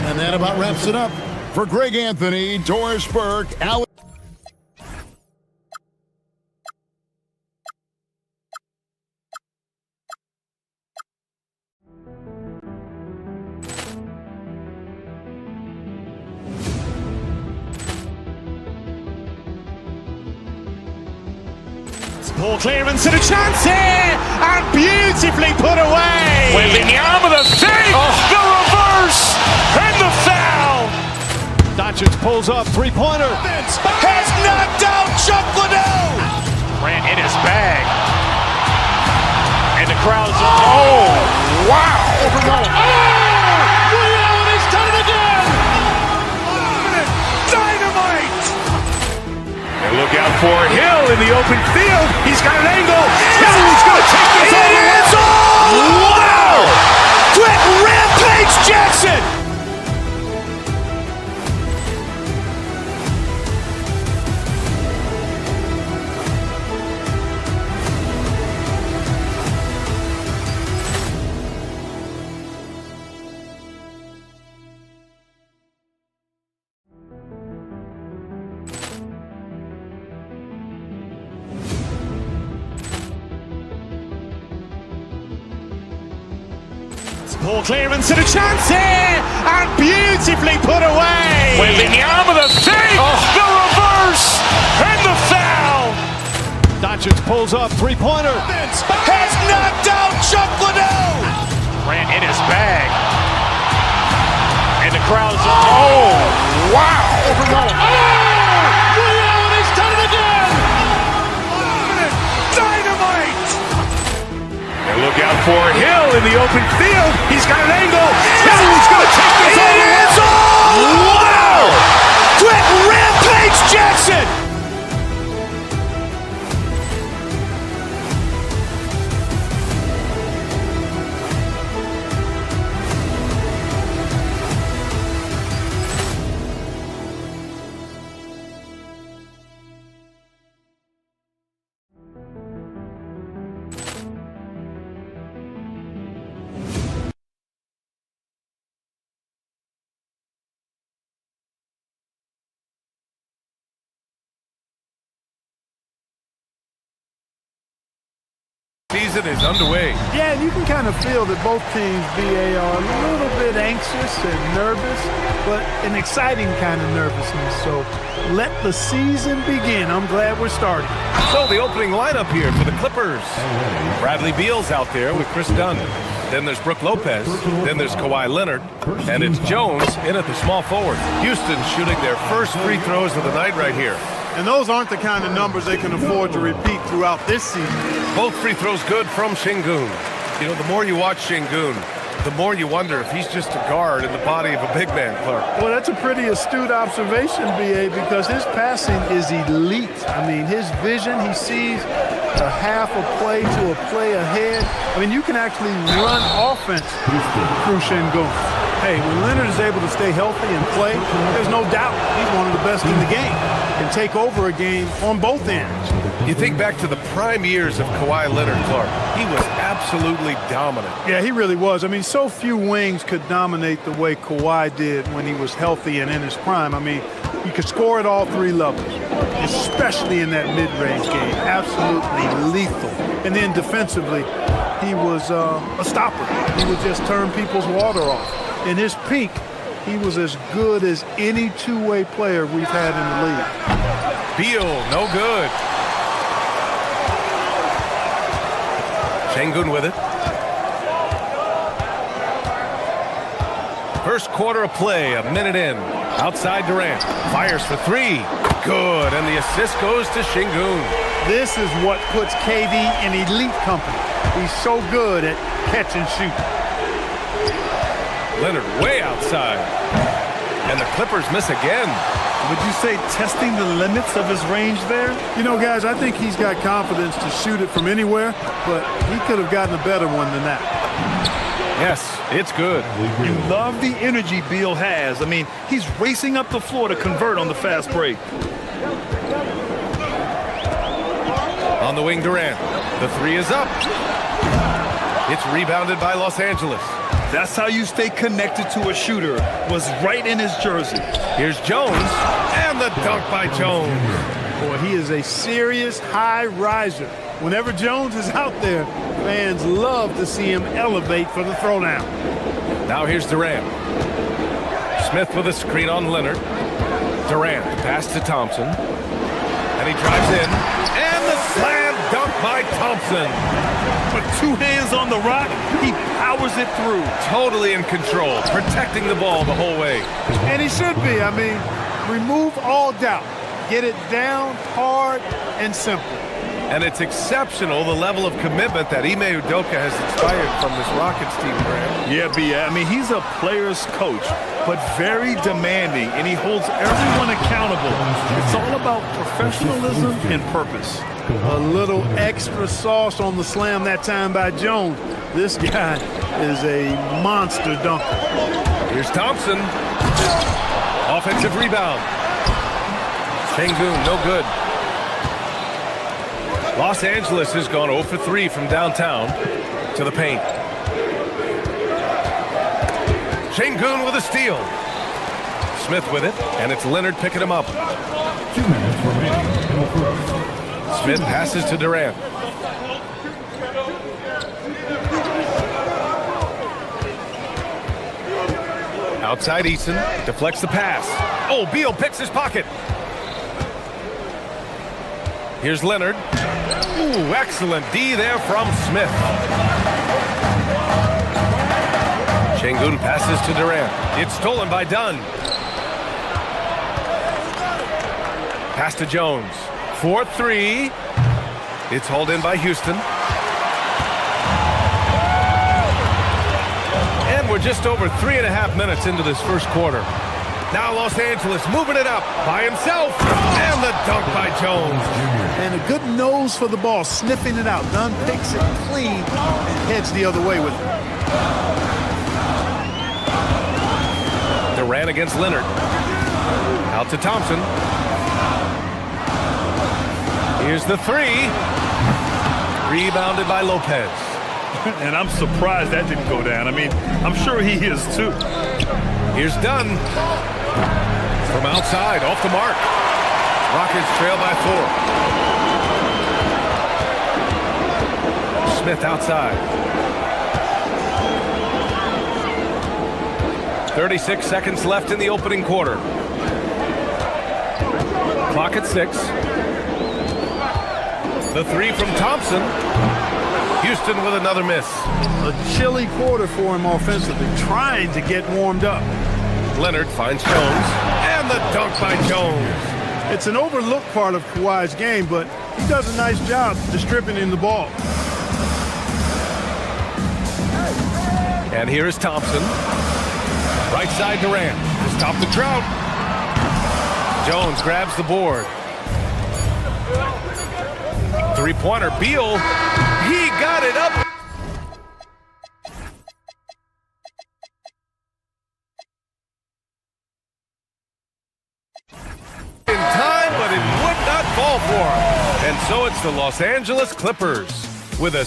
And that about wraps it up. For Greg Anthony, Doris Burke, Allie. Ball clearance and a chance here, and beautifully put away. Wembanyama the fake, the reverse, and the foul. Doncic pulls up, 3-pointer. Has knocked out Chuck Liddell. Ran in his bag, and the crowd's wow! Reality's done it again. Dynamite. Look out for Hill in the open field. He's got an angle. Hill is going to take this all the way. Wow! Quick rampage Jackson. Ball clearance and a chance here, and beautifully put away. Wembanyama the fake, the reverse, and the foul. Doncic pulls up, 3-pointer. Has knocked out Chuck Liddell. Ran in his bag, the crowd's... Oh, wow! He's done it again! Dynamite! And look out for Hill in the open field. He's got an angle. Hill is going to take this all the way. Wow! Quick rampage Jackson! Season is underway. Yeah, and you can kind of feel that both teams, BA, are a little bit anxious and nervous, but an exciting kind of nervousness. So let the season begin. I'm glad we're starting. So the opening lineup here for the Clippers. Bradley Beal's out there with Chris Dunn. Then there's Brook Lopez. Then there's Kawhi Leonard. And it's Jones in at the small forward. Houston shooting their first free throws of the night right here. And those aren't the kind of numbers they can afford to repeat throughout this season. Both free throws good from Şengün. You know, the more you watch Şengün, the more you wonder if he's just a guard in the body of a big man, Clark. Well, that's a pretty astute observation, BA, because his passing is elite. I mean, his vision, he sees a half a play to a play ahead. I mean, you can actually run offense through Şengün. Hey, when Leonard is able to stay healthy and play, there's no doubt he's one of the best in the game. Can take over a game on both ends. You think back to the prime years of Kawhi Leonard, Clark. He was absolutely dominant. Yeah, he really was. I mean, so few wings could dominate the way Kawhi did when he was healthy and in his prime. I mean, he could score at all three levels, especially in that mid-range game. Absolutely lethal. And then defensively, he was a stopper. He would just turn people's water off. In his peak, he was as good as any two-way player we've had in the league. Beal, no good. Şengün with it. First quarter of play, a minute in. Outside Durant, fires for three. Good, and the assist goes to Şengün. This is what puts KD in elite company. He's so good at catch and shoot. Leonard way outside. And the Clippers miss again. Would you say testing the limits of his range there? You know, guys, I think he's got confidence to shoot it from anywhere, but he could have gotten a better one than that. Yes, it's good. You love the energy Beal has. I mean, he's racing up the floor to convert on the fast break. On the wing, Durant. The three is up. It's rebounded by Los Angeles. That's how you stay connected to a shooter. Was right in his jersey. Here's Jones, and the dunk by Jones. Boy, he is a serious high riser. Whenever Jones is out there, fans love to see him elevate for the throwdown. Now here's Durant. Smith with a screen on Leonard. Durant, pass to Thompson. And he drives in. And the slam dunk by Thompson. With two hands on the rock, he powers it through. Totally in control, protecting the ball the whole way. And he should be. I mean, remove all doubt. Get it down, hard, and simple. And it's exceptional, the level of commitment that Ime Udoka has inspired from this Rockets team, Graham. Yeah, I mean, he's a player's coach, but very demanding, and he holds everyone accountable. It's all about professionalism and purpose. A little extra sauce on the slam that time by Jones. This guy is a monster dunker. Here's Thompson. Offensive rebound. Şengün, no good. Los Angeles has gone 0 for 3 from downtown to the paint. Şengün with a steal. Smith with it, and it's Leonard picking him up. 2 minutes remaining in the first. Smith passes to Durant. Outside Eason, deflects the pass. Oh, Beal picks his pocket. Here's Leonard. Ooh, excellent D there from Smith. Şengün passes to Durant. It's stolen by Dunn. Pass to Jones. 4-3. It's hauled in by Houston. And we're just over 3.5 minutes into this first quarter. Now Los Angeles moving it up by himself. And the dunk by Jones. And a good nose for the ball, sniffing it out. Dunn picks it clean and heads the other way with it. Durant against Leonard. Out to Thompson. Here's the three. Rebounded by Lopez. And I'm surprised that didn't go down. I mean, I'm sure he is too. Here's Dunn. From outside, off the mark. Rockets trail by 4. Smith outside. 36 seconds left in the opening quarter. Clock at 6. The three from Thompson. Houston with another miss. A chilly quarter for him offensively, trying to get warmed up. Leonard finds Jones, and the dunk by Jones. It's an overlooked part of Kawhi's game, but he does a nice job distributing the ball. And here is Thompson. Right side Durant. To stop the drought. Jones grabs the board. Three-pointer, Beal. He got it up. In time, but it would not fall for him. And so it's the Los Angeles Clippers with a...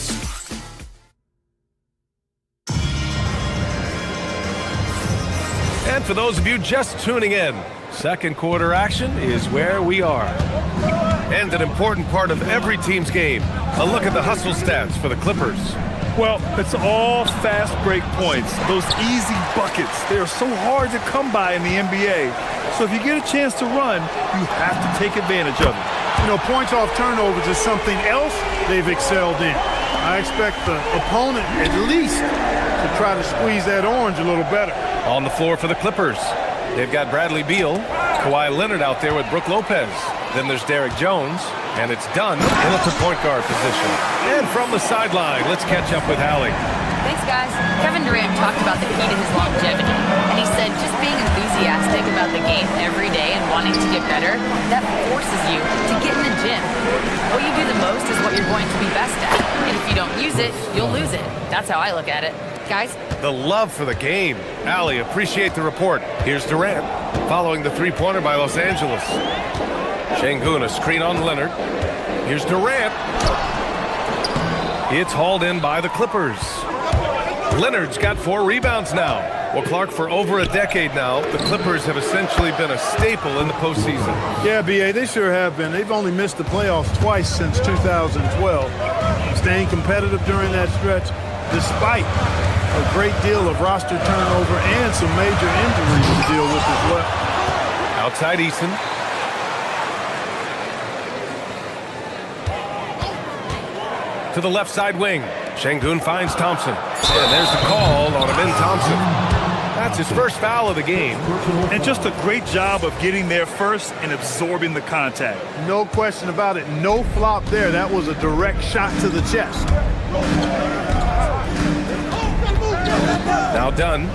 And for those of you just tuning in, second quarter action is where we are. And an important part of every team's game, a look at the hustle stats for the Clippers. Well, it's all fast break points, those easy buckets. They are so hard to come by in the NBA. So if you get a chance to run, you have to take advantage of it. You know, points off turnovers is something else they've excelled in. I expect the opponent at least to try to squeeze that orange a little better. On the floor for the Clippers, they've got Bradley Beal, Kawhi Leonard out there with Brook Lopez. Then there's Derek Jones, and it's Dunn in at the point guard position. And from the sideline, let's catch up with Hallie. Thanks, guys. Kevin Durant talked about the key to his longevity, and he said just being enthusiastic about the game every day and wanting to get better, that forces you to get in the gym. What you do the most is what you're going to be best at, and if you don't use it, you'll lose it. That's how I look at it. Guys? The love for the game. Allie, appreciate the report. Here's Durant, following the three-pointer by Los Angeles. Şengün, a screen on Leonard. Here's Durant. It's hauled in by the Clippers. Leonard's got 4 rebounds now. Well, Clark, for over a decade now, the Clippers have essentially been a staple in the postseason. Yeah, B.A., they sure have been. They've only missed the playoffs twice since 2012. Staying competitive during that stretch, despite a great deal of roster turnover and some major injuries to deal with as well. Outside Eason. To the left side wing. Şengün finds Thompson. And there's the call on Amin Thompson. That's his first foul of the game. And just a great job of getting there first and absorbing the contact. No question about it. No flop there. That was a direct shot to the chest. Now Dunn.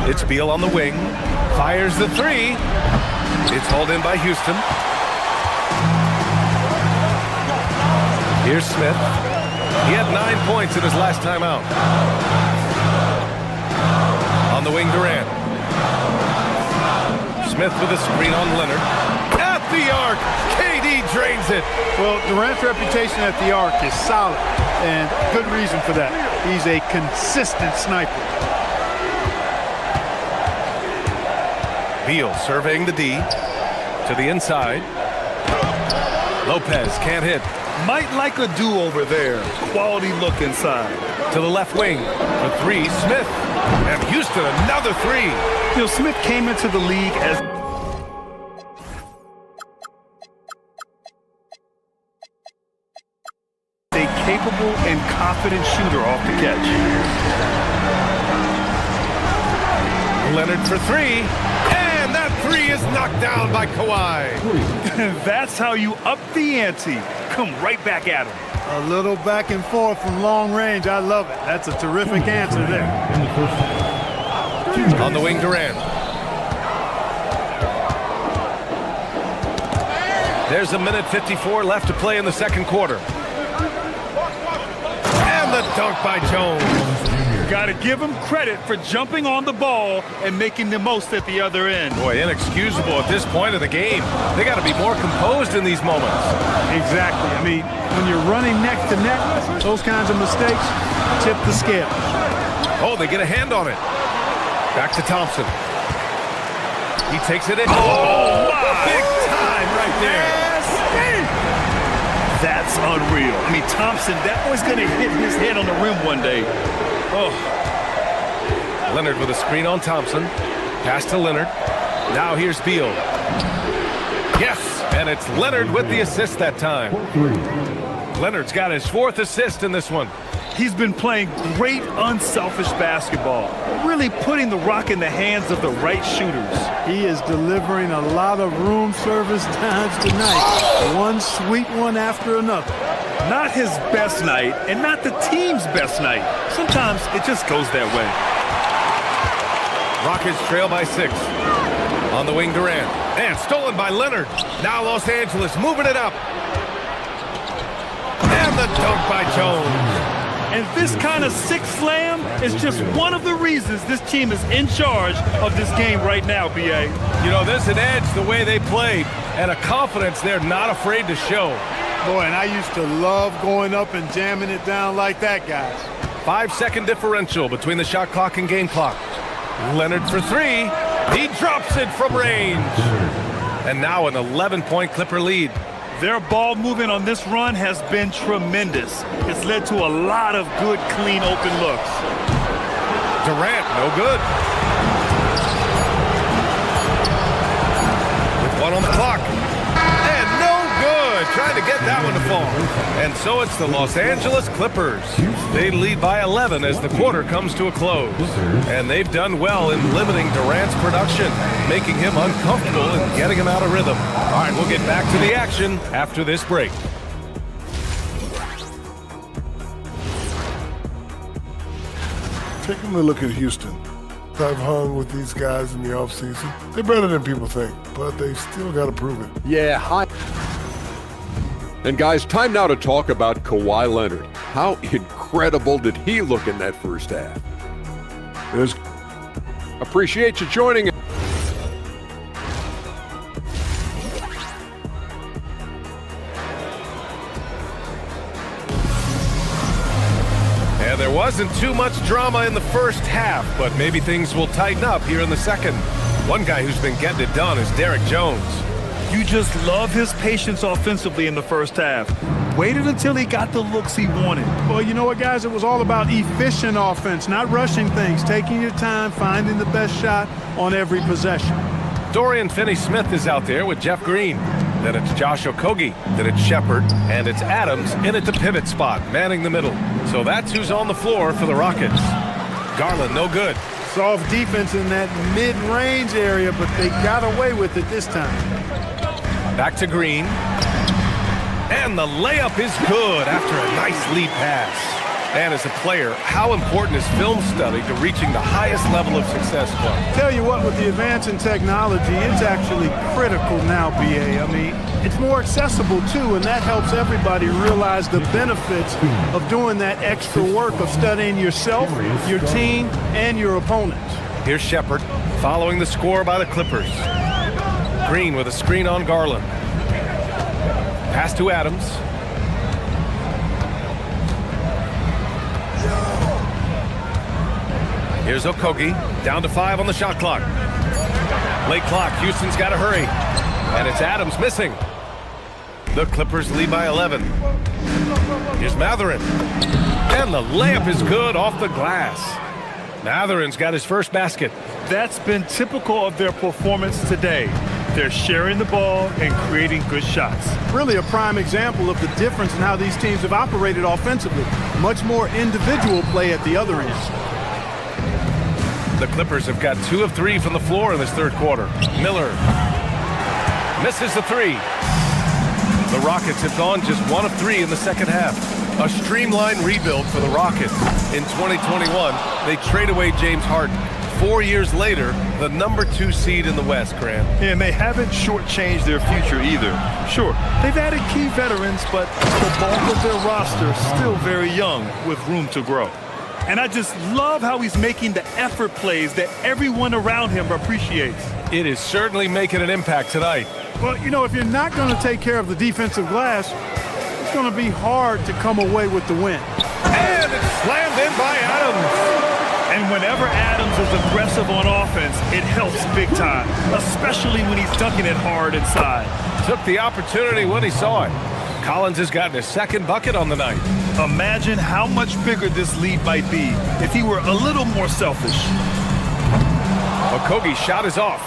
It's Beal on the wing. Fires the three. It's hauled in by Houston. Here's Smith. He had 9 points in his last time out. On the wing, Durant. Smith with a screen on Leonard. At the arc, KD drains it. Well, Durant's reputation at the arc is solid, and good reason for that. He's a consistent sniper. Beal surveying the D. To the inside. Lopez can't hit. Might like a do-over there. Quality look inside. To the left wing. For three, Smith. And Houston, another three. You know, Smith came into the league as capable and confident shooter off the catch. Leonard for three. And that three is knocked down by Kawhi. That's how you up the ante. Come right back at him. A little back and forth from long range. I love it. That's a terrific answer there. On the wing, Durant. There's a minute 54 left to play in the second quarter. And the dunk by Jones. Got to give him credit for jumping on the ball and making the most at the other end. Boy, inexcusable at this point of the game. They got to be more composed in these moments. Exactly. I mean, when you're running neck to neck, those kinds of mistakes tip the scale. Oh, they get a hand on it. Back to Thompson. He takes it in. Oh, my! Big time right there. That's unreal. I mean, Thompson, that boy's going to hit his head on the rim one day. Oh. Leonard with a screen on Thompson. Pass to Leonard. Now here's Beal. Yes, and it's Leonard with the assist that time. Leonard's got his fourth assist in this one. He's been playing great, unselfish basketball, really putting the rock in the hands of the right shooters. He is delivering a lot of room service times tonight. One sweet one after another. Not his best night, and not the team's best night. Sometimes it just goes that way. Rockets trail by 6. On the wing, Durant. And stolen by Leonard. Now Los Angeles moving it up. And the dunk by Jones. And this kind of six slam is just one of the reasons this team is in charge of this game right now, B.A. You know, there's an edge the way they play and a confidence they're not afraid to show. Boy, and I used to love going up and jamming it down like that, guys. 5-second differential between the shot clock and game clock. Leonard for three. He drops it from range. And now an 11-point Clipper lead. Their ball movement on this run has been tremendous. It's led to a lot of good, clean, open looks. Durant, no good. With one on the clock. And no good. Trying to get that one to fall. And so it's the Los Angeles Clippers. They lead by 11 as the quarter comes to a close. And they've done well in limiting Durant's production, making him uncomfortable and getting him out of rhythm. All right, we'll get back to the action after this break. Taking a look at Houston. I've hung with these guys in the offseason. They're better than people think, but they still got to prove it. Yeah, And guys, time now to talk about Kawhi Leonard. How incredible did he look in that first half? Appreciate you joining us. And there wasn't too much drama in the first half, but maybe things will tighten up here in the second. One guy who's been getting it done is Derek Jones. You just love his patience offensively in the first half. Waited until he got the looks he wanted. Well, you know what, guys? It was all about efficient offense, not rushing things, taking your time, finding the best shot on every possession. Dorian Finney-Smith is out there with Jeff Green. Then it's Josh Okogie. Then it's Shepard. And it's Adams in at the pivot spot, manning the middle. So that's who's on the floor for the Rockets. Garland, no good. Soft defense in that mid-range area, but they got away with it this time. Back to Green. And the layup is good after a nice lead pass. And as a player, how important is film study to reaching the highest level of success for? Tell you what, with the advance in technology, it's actually critical now, BA. I mean, it's more accessible, too, and that helps everybody realize the benefits of doing that extra work of studying yourself, your team, and your opponent. Here's Shepard following the score by the Clippers. Green with a screen on Garland. Pass to Adams. Here's Okogie, down to 5 on the shot clock. Late clock, Houston's got to hurry. And it's Adams missing. The Clippers lead by 11. Here's Mathurin. And the layup is good off the glass. Mathurin's got his first basket. That's been typical of their performance today. They're sharing the ball and creating good shots. Really a prime example of the difference in how these teams have operated offensively. Much more individual play at the other end. The Clippers have got 2 of 3 from the floor in this third quarter. Miller misses the 3. The Rockets have gone just 1 of 3 in the second half. A streamlined rebuild for the Rockets. In 2021, they trade away James Harden. 4 years later, the number 2 seed in the West, Grant. And they haven't shortchanged their future either. Sure, they've added key veterans, but the bulk of their roster is still very young with room to grow. And I just love how he's making the effort plays that everyone around him appreciates. It is certainly making an impact tonight. Well, you know, if you're not going to take care of the defensive glass, it's going to be hard to come away with the win. And it's slammed in by Adams. And whenever Adams is aggressive on offense, it helps big time, especially when he's dunking it hard inside. Took the opportunity when he saw it. Collins has gotten his second bucket on the night. Imagine how much bigger this lead might be if he were a little more selfish. Okogie's shot is off.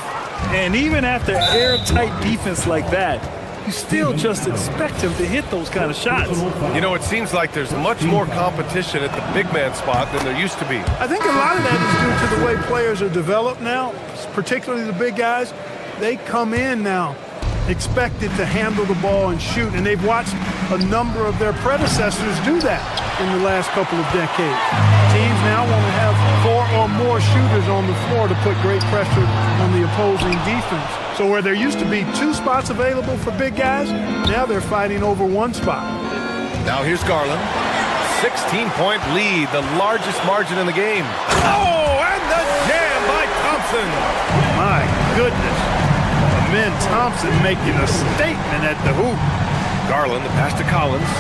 And even after airtight defense like that, you still just expect him to hit those kind of shots. You know, it seems like there's much more competition at the big man spot than there used to be. I think a lot of that is due to the way players are developed now, particularly the big guys. They come in now expected to handle the ball and shoot, and they've watched a number of their predecessors do that in the last couple of decades. Teams now want to have 4 or more shooters on the floor to put great pressure on the opposing defense. So where there used to be 2 spots available for big guys, now they're fighting over 1 spot. Now here's Garland. 16-point lead, the largest margin in the game. Oh, and the jam by Thompson. My goodness. Amen Thompson making a statement at the hoop. Garland, the pass to Collins.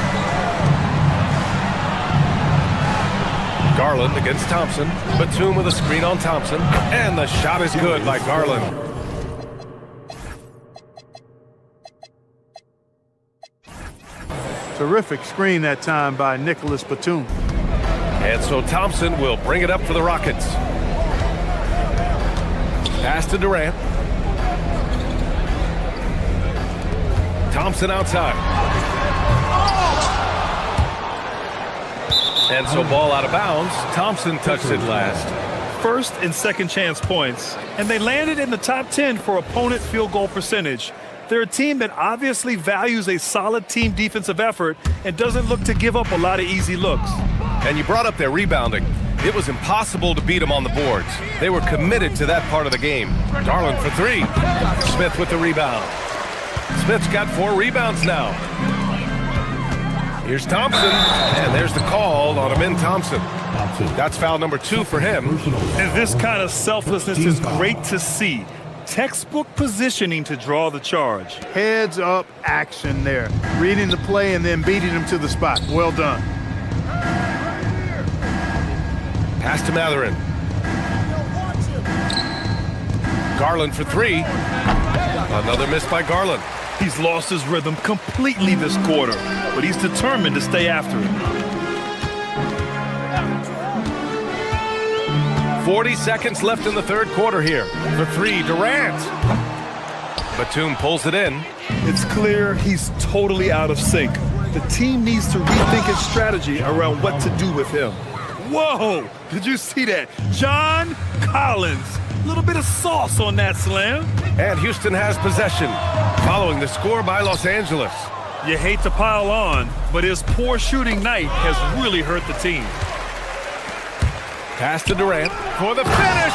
Garland against Thompson. Batum with a screen on Thompson. And the shot is good by Garland. Terrific screen that time by Nicholas Batum. And so Thompson will bring it up for the Rockets. Pass to Durant. Thompson outside. And so ball out of bounds. Thompson touched it last. First and second chance points, and they landed in the top 10 for opponent field goal percentage. They're a team that obviously values a solid team defensive effort and doesn't look to give up a lot of easy looks. And you brought up their rebounding. It was impossible to beat them on the boards. They were committed to that part of the game. Garland for 3. Smith with the rebound. Smith's got 4 rebounds now. Here's Thompson, and there's the call on Amin Thompson. That's foul number 2 for him. And this kind of selflessness is great to see. Textbook positioning to draw the charge. Heads up action there. Reading the play and then beating him to the spot. Well done. Pass to Matherin. Garland for 3. Another miss by Garland. He's lost his rhythm completely this quarter, but he's determined to stay after it. 40 seconds left in the third quarter here. For 3, Durant. Batum pulls it in. It's clear he's totally out of sync. The team needs to rethink its strategy around what to do with him. Whoa! Did you see that? John Collins. A little bit of sauce on that slam. And Houston has possession, following the score by Los Angeles. You hate to pile on, but his poor shooting night has really hurt the team. Pass to Durant for the finish,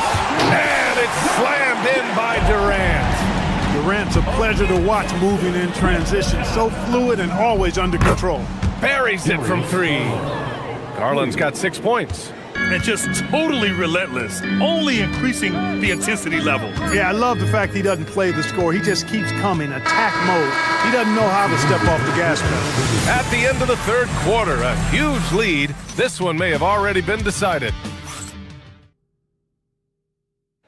and it's slammed in by Durant. Durant's a pleasure to watch moving in transition, so fluid and always under control. Buries it from 3. Garland's got 6 points. And just totally relentless, only increasing the intensity level. Yeah, I love the fact he doesn't play the score. He just keeps coming, attack mode. He doesn't know how to step off the gas pedal. At the end of the third quarter, a huge lead. This one may have already been decided.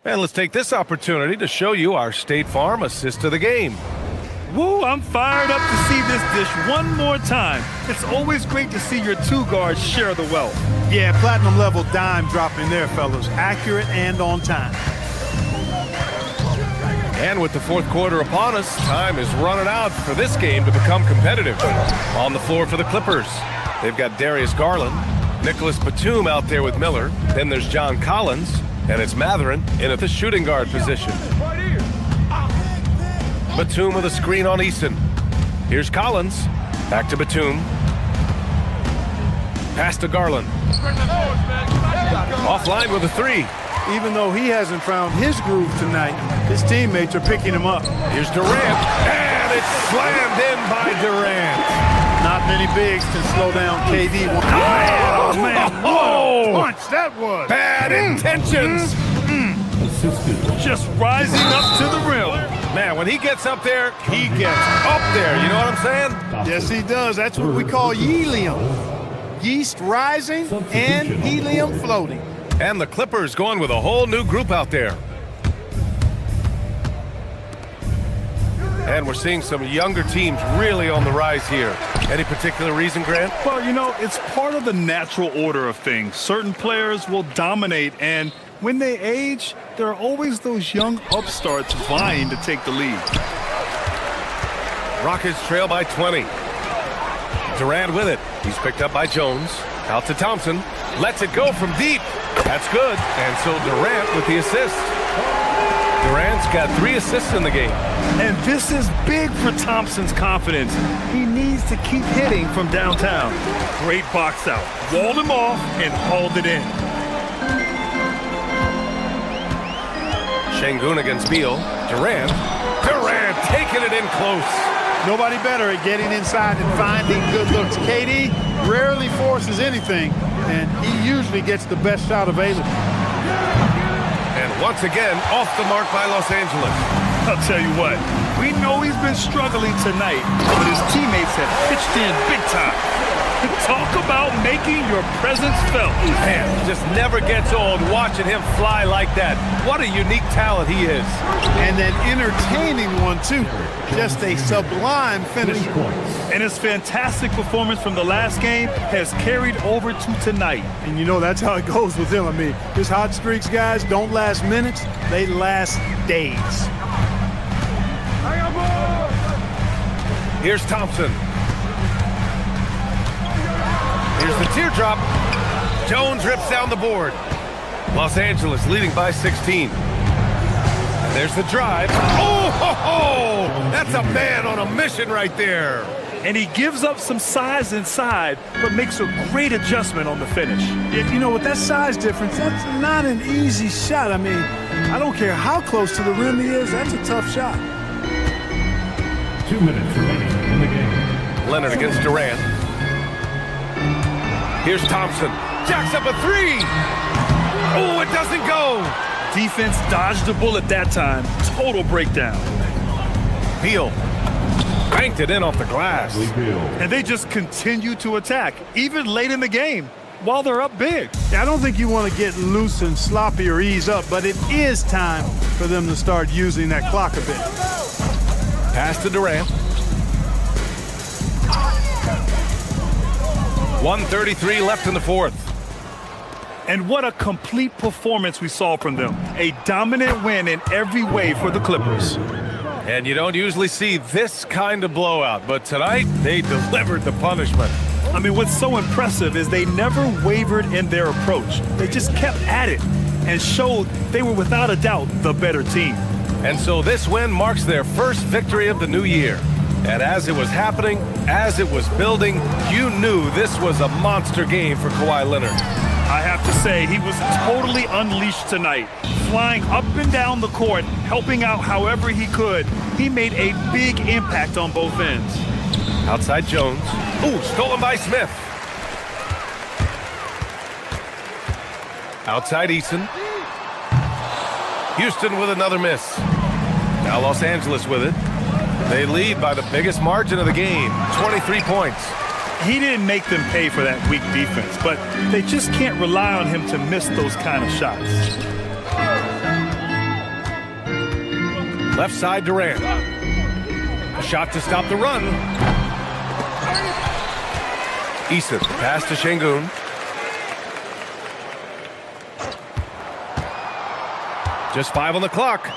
And let's take this opportunity to show you our State Farm assist of the game. Woo, I'm fired up to see this dish one more time. It's always great to see your 2 guards share the wealth. Yeah, platinum level dime dropping there, fellas. Accurate and on time. And with the fourth quarter upon us, time is running out for this game to become competitive. On the floor for the Clippers, they've got Darius Garland, Nicholas Batum out there with Miller. Then there's John Collins, and it's Matherin in at the shooting guard position. Batum with a screen on Eason. Here's Collins. Back to Batum. Pass to Garland. Offline with a three. Even though he hasn't found his groove tonight, his teammates are picking him up. Here's Durant, and it's slammed in by Durant. Not many bigs can slow down KD. Oh, man, what a punch that was. Bad intentions. Just rising up to the rim. Man, when he gets up there, he gets up there. You know what I'm saying? Yes, he does. That's what we call helium. Yeast rising and helium floating. And the Clippers going with a whole new group out there. And we're seeing some younger teams really on the rise here. Any particular reason, Grant? Well, you know, it's part of the natural order of things. Certain players will dominate, and when they age, there are always those young upstarts vying to take the lead. Rockets trail by 20. Durant with it. He's picked up by Jones. Out to Thompson. Lets it go from deep. That's good. And so Durant with the assist. Durant's got 3 assists in the game. And this is big for Thompson's confidence. He needs to keep hitting from downtown. Great box out. Walled him off and hauled it in. Şengün against Beal. Durant taking it in close. Nobody better at getting inside and finding good looks. KD rarely forces anything, and he usually gets the best shot available. And once again, off the mark by Los Angeles. I'll tell you what, we know he's been struggling tonight, but his teammates have pitched in big time. Talk about making your presence felt. Man, just never gets old watching him fly like that. What a unique talent he is. And an entertaining one, too. Just a sublime finisher. And his fantastic performance from the last game has carried over to tonight. And you know, that's how it goes with him. I mean, his hot streaks, guys, don't last minutes. They last days. Here's Thompson. Here's the teardrop. Jones rips down the board. Los Angeles leading by 16. And there's the drive. Oh, ho, ho! That's a man on a mission right there. And he gives up some size inside, but makes a great adjustment on the finish. You know, with that size difference, that's not an easy shot. I mean, I don't care how close to the rim he is, that's a tough shot. 2 minutes remaining in the game. Leonard against Durant. Here's Thompson. Jacks up a 3. Oh, it doesn't go. Defense dodged the bullet that time. Total breakdown. Beal banked it in off the glass. And they just continue to attack, even late in the game, while they're up big. I don't think you want to get loose and sloppy or ease up, but it is time for them to start using that clock a bit. Pass to Durant. 1:33 left in the fourth. And what a complete performance we saw from them. A dominant win in every way for the Clippers. And you don't usually see this kind of blowout, but tonight they delivered the punishment. I mean, what's so impressive is they never wavered in their approach. They just kept at it and showed they were without a doubt the better team. And so this win marks their first victory of the new year. And as it was happening, as it was building, you knew this was a monster game for Kawhi Leonard. I have to say, he was totally unleashed tonight. Flying up and down the court, helping out however he could. He made a big impact on both ends. Outside Jones. Ooh, stolen by Smith. Outside Eason. Houston with another miss. Now Los Angeles with it. They lead by the biggest margin of the game, 23 points. He didn't make them pay for that weak defense, but they just can't rely on him to miss those kind of shots. Left side Durant. A shot to stop the run. Eason, pass to Şengün. Just 5 on the clock.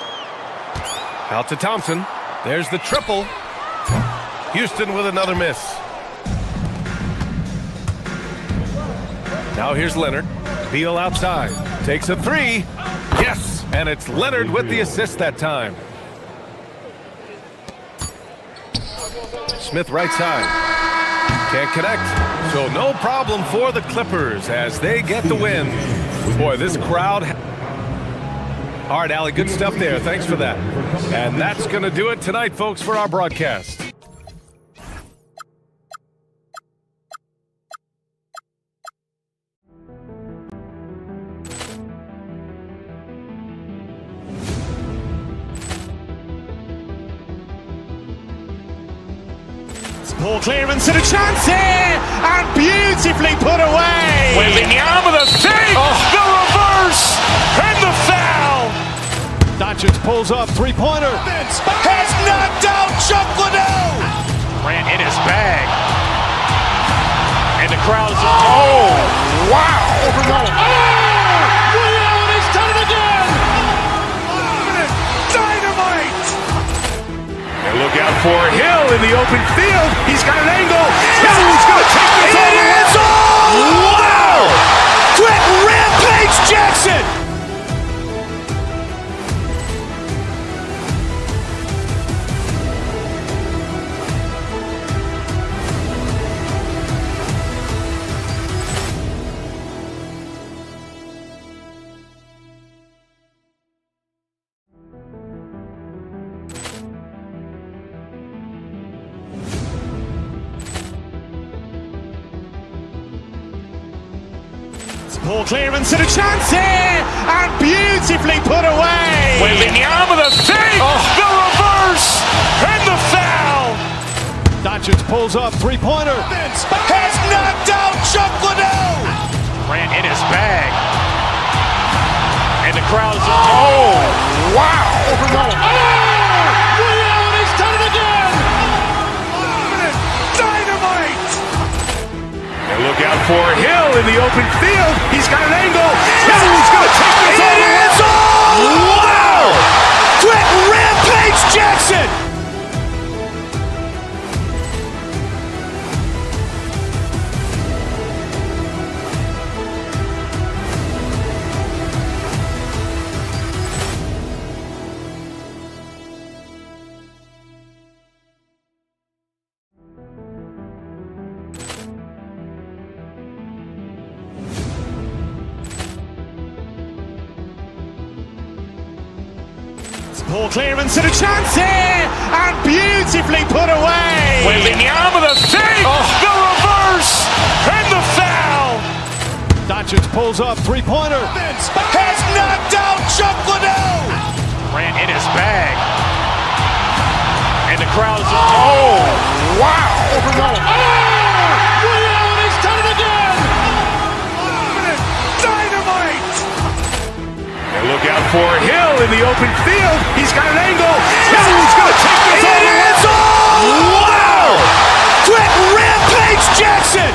Out to Thompson. There's the triple. Houston with another miss. Now here's Leonard. Beal outside. Takes a three. Yes! And it's Leonard with the assist that time. Smith right side. Can't connect. So no problem for the Clippers as they get the win. Boy, this crowd... All right, Allie, good stuff there. Thanks for that. And that's going to do it tonight, folks, for our broadcast. Ball clearance and a chance here, and beautifully put away. Wembanyama with a save, the reverse, and the foul. Doncic pulls up, three-pointer. Has knocked out Chuck Liddell. Ran in his bag. And the crowd is, oh, wow. Ray Allen has done it again. Dynamite. And look out for Hill in the open field. He's got an angle. He's going to take this all the way. Wow. Quick rampage Jackson. Ball clearance and a chance here, and beautifully put away. Wembanyama with a save, the reverse, and the foul. Doncic pulls up, three-pointer. Has knocked out Chuck Liddell. Ran in his bag. And the crowd is, oh, wow. Ray Allen has done it again. Dynamite. And look out for Hill in the open field. He's got an angle. He's going to take this all the way. Wow. Quick rampage Jackson. Ball clearance and a chance here, and beautifully put away. Wembanyama with a save, the reverse, and the foul. Doncic pulls up, three-pointer. Has knocked out Chuck Liddell. Ran in his bag. And the crowd is, oh, wow. Ray Allen has done it again. Dynamite. And look out for Hill in the open field. He's got an angle. He's going to take this all the way. Wow. Quick rampage Jackson.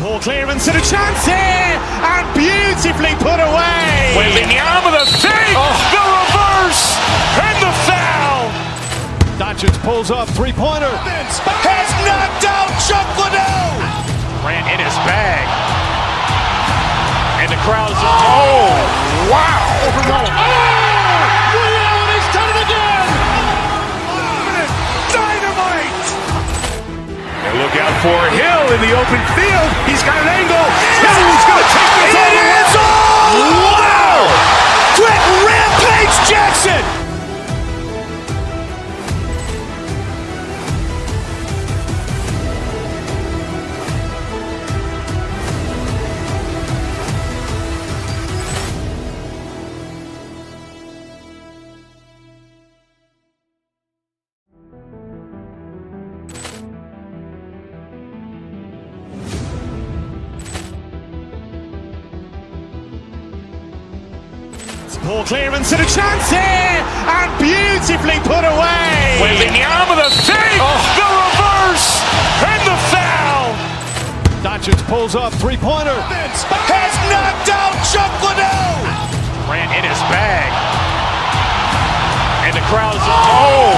Ball clearance and a chance here, and beautifully put away. Wembanyama with a save, the reverse, and the foul. Doncic pulls up, three-pointer. Has knocked out Chuck Liddell. Ran in his bag. And the crowd is, oh, wow. Ray Allen has done it again. Dynamite. And look out for Hill in the open field. He's got an angle. He's going to take this all the way. Wow. Quick rampage Jackson. Ball clearance and a chance here, and beautifully put away. Wembanyama the fake, the reverse, and the foul. Doncic pulls up, three-pointer. Has knocked out Chuck Liddell. Ran in his bag. And the crowd is, oh,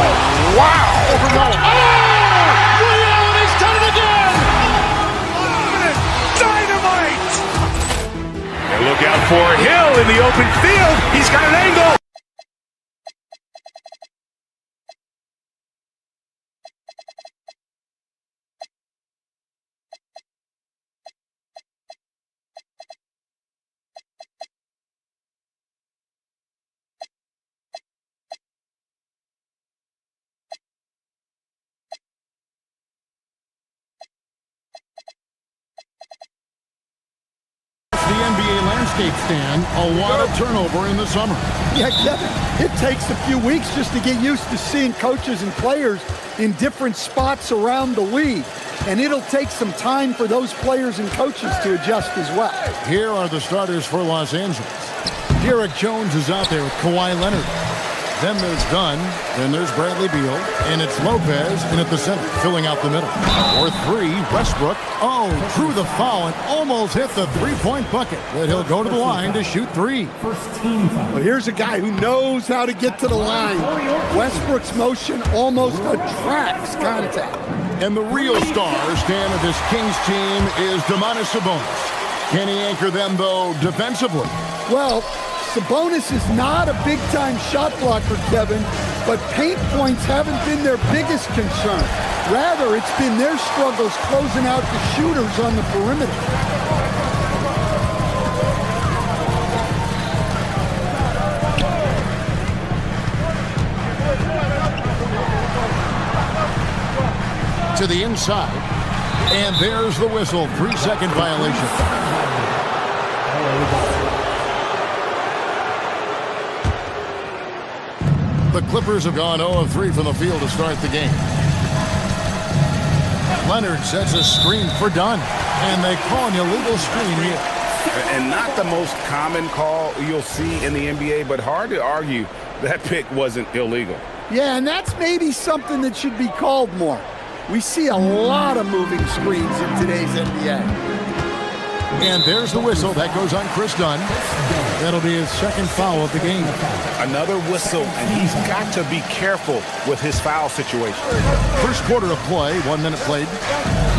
wow. Overwhelmed. Oh, Allen has done it again. Dynamite. And look out for Hill in the open field. He's got an angle. The NBA landscape, Stan, a lot of turnover in the summer. Yeah, Kevin, it takes a few weeks just to get used to seeing coaches and players in different spots around the league. And it'll take some time for those players and coaches to adjust as well. Here are the starters for Los Angeles. Derek Jones is out there with Kawhi Leonard. Then there's Dunn, then there's Bradley Beal, and it's Lopez in at the center, filling out the middle. For three, Westbrook. Oh, drew the foul and almost hit the three-point bucket. But he'll go to the line to shoot three. Well, here's a guy who knows how to get to the line. Westbrook's motion almost attracts contact. And the real star, Stan, of this Kings team is Domantas Sabonis. Can he anchor them, though, defensively? Well, Sabonis is not a big-time shot blocker, Kevin, but paint points haven't been their biggest concern. Rather, it's been their struggles closing out the shooters on the perimeter. To the inside, and there's the whistle. 3-second violation. The Clippers have gone 0 of 3 from the field to start the game. Leonard sets a screen for Dunn, and they call an illegal screen here. And not the most common call you'll see in the NBA, but hard to argue that pick wasn't illegal. Yeah, and that's maybe something that should be called more. We see a lot of moving screens in today's NBA. And there's the whistle. That goes on Chris Dunn. That'll be his second foul of the game. Another whistle, and he's got to be careful with his foul situation. First quarter of play, 1 minute played.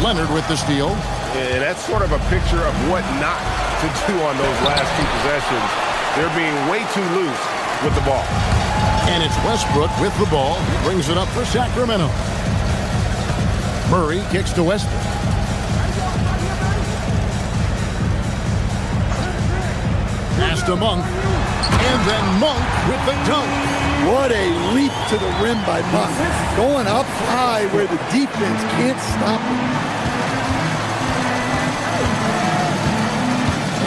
Leonard with the steal. And that's sort of a picture of what not to do on those last two possessions. They're being way too loose with the ball. And it's Westbrook with the ball. He brings it up for Sacramento. Murray kicks to Westbrook. Pass to Monk, and then Monk with the dunk. What a leap to the rim by Monk. Going up high where the defense can't stop him.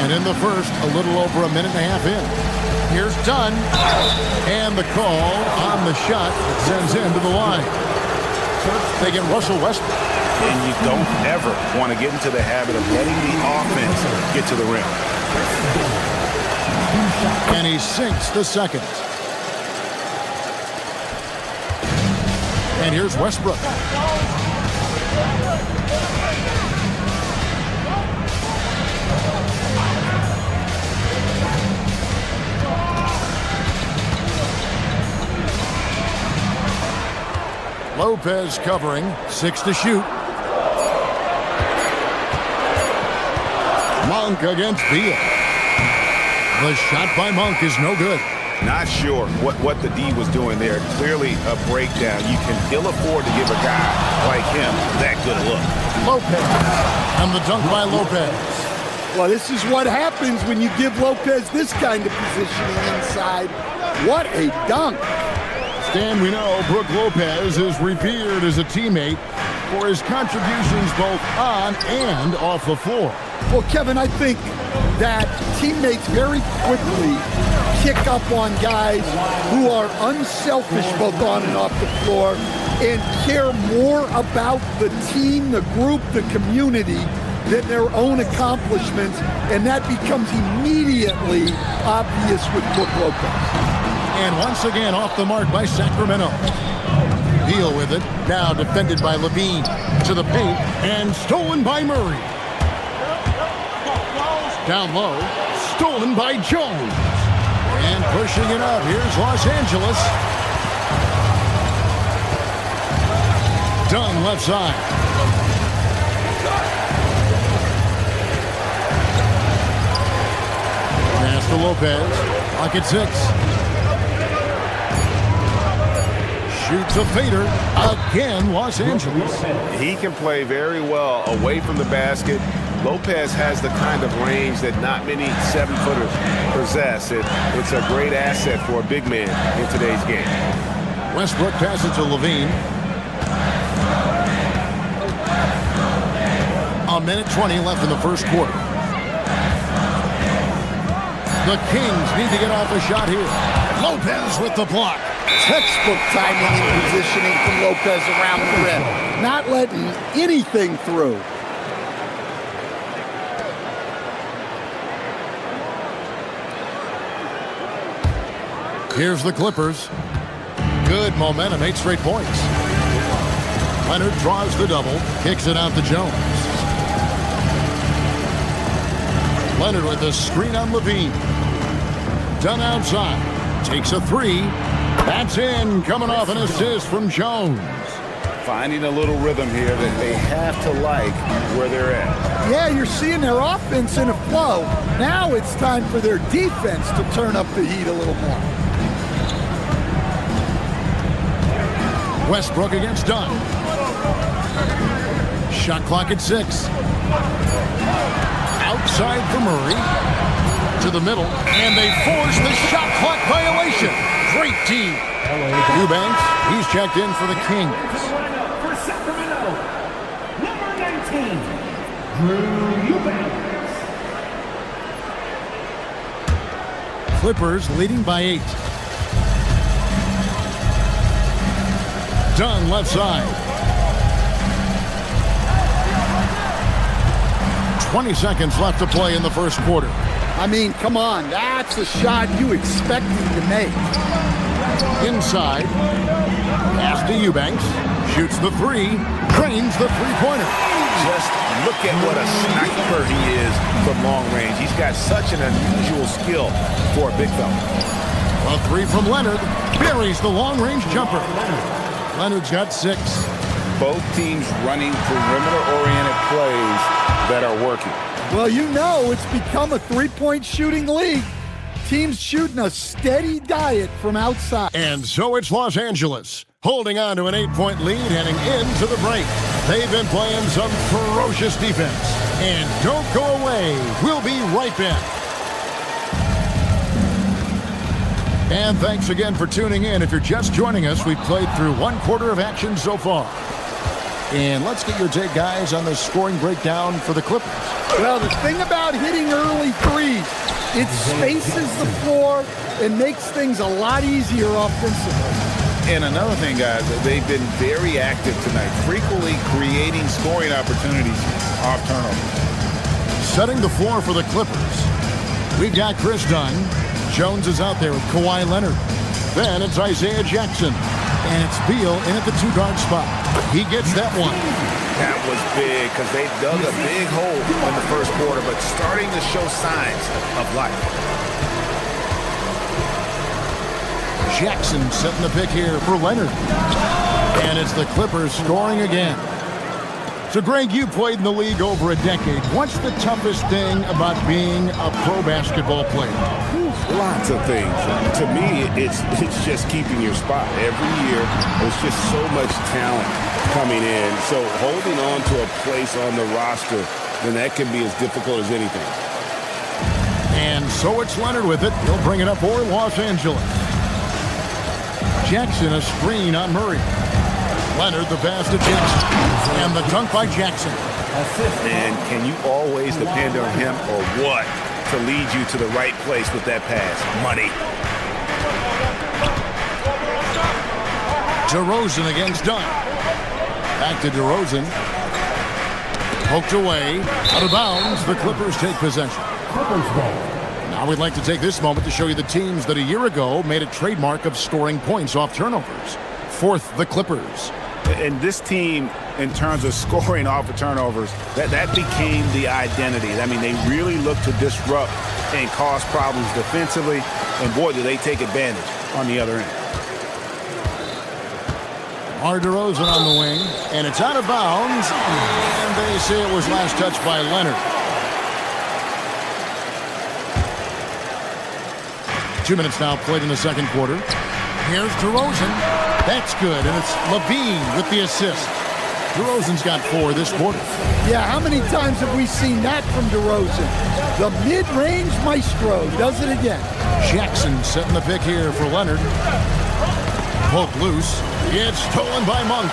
And in the first, a little over a minute and a half in. Here's Dunn, and the call on the shot that sends him to the line. They get Russell Westbrook. And you don't ever want to get into the habit of letting the offense get to the rim. And he sinks the second. And here's Westbrook. Lopez covering, 6 to shoot. Monk against Beal. The shot by Monk is no good. Not sure what the D was doing there. Clearly a breakdown. You can ill afford to give a guy like him that good a look. Lopez. And the dunk by Lopez. Well, this is what happens when you give Lopez this kind of positioning inside. What a dunk. Stan, we know Brook Lopez is revered as a teammate for his contributions both on and off the floor. Well, Kevin, I think that teammates very quickly kick up on guys who are unselfish both on and off the floor and care more about the team, the group, the community than their own accomplishments, and that becomes immediately obvious with Brook Lopez. And once again, off the mark by Sacramento. Beal with it, now defended by Levine. To the paint, and stolen by Murray. Down low, stolen by Jones. And pushing it up, here's Los Angeles. Dunn left side. Pass to Lopez. Clock at 6. Shoots a fader. Again, Los Angeles. He can play very well away from the basket. Lopez has the kind of range that not many 7-footers possess. It's a great asset for a big man in today's game. Westbrook passes to Levine. A minute 20 left in the first quarter. The Kings need to get off a shot here. Lopez with the block. Textbook timing and positioning from Lopez around the rim. Not letting anything through. Here's the Clippers. Good momentum, 8 straight points. Leonard draws the double, kicks it out to Jones. Leonard with a screen on Levine. Dunn outside, takes a 3. That's in, coming off an assist from Jones. Finding a little rhythm here that they have to like where they're at. Yeah, you're seeing their offense in a flow. Now it's time for their defense to turn up the heat a little more. Westbrook against Dunn. Shot clock at 6. Outside for Murray. To the middle, and they force the shot clock violation. Great team. Eubanks, he's checked in for the Kings. For Sacramento, number 19, Drew Eubanks. Clippers leading by 8. Dunn left side. 20 seconds left to play in the first quarter. I mean, come on, that's the shot you expect him to make. Inside, pass to Eubanks, shoots the 3, drains the three-pointer. Just look at what a sniper he is from long range. He's got such an unusual skill for a big fella. A 3 from Leonard, buries the long-range jumper. Leonard's got 6. Both teams running perimeter-oriented plays that are working. Well, you know it's become a three-point shooting league. Teams shooting a steady diet from outside. And so it's Los Angeles, holding on to an 8-point lead heading into the break. They've been playing some ferocious defense. And don't go away. We'll be right back. And thanks again for tuning in. If you're just joining us, we've played through 1 quarter of action so far. And let's get your take, guys, on the scoring breakdown for the Clippers. Well, the thing about hitting early threes, it spaces the floor and makes things a lot easier offensively. And another thing, guys, they've been very active tonight, frequently creating scoring opportunities off turnovers. Setting the floor for the Clippers, we've got Chris Dunn. Jones is out there with Kawhi Leonard. Then it's Isaiah Jackson. And it's Beal in at the 2-guard spot. He gets that one. That was big because they dug a big hole in the first quarter, but starting to show signs of life. Jackson setting the pick here for Leonard. And it's the Clippers scoring again. So, Greg, you played in the league over a decade. What's the toughest thing about being a pro basketball player? Lots of things. To me, it's just keeping your spot. Every year, there's just so much talent coming in. So holding on to a place on the roster, then that can be as difficult as anything. And so it's Leonard with it. He'll bring it up for Los Angeles. Jackson, a screen on Murray. Leonard, the pass to Jackson. And the dunk by Jackson. And can you always depend on him or what to lead you to the right place with that pass? Money. DeRozan against Dunn. Back to DeRozan. Poked away. Out of bounds. The Clippers take possession. Clippers ball. Now we'd like to take this moment to show you the teams that a year ago made a trademark of scoring points off turnovers. Fourth, the Clippers. And this team, in terms of scoring off of turnovers, that became the identity. I mean, they really look to disrupt and cause problems defensively, and boy, do they take advantage on the other end. DeRozan on the wing, and it's out of bounds, and they say it was last touched by Leonard. 2 minutes now played in the second quarter. Here's DeRozan. That's good, and it's Levine with the assist. DeRozan's got 4 this quarter. Yeah, how many times have we seen that from DeRozan? The mid-range maestro does it again. Jackson setting the pick here for Leonard. Poked loose. It's stolen by Monk.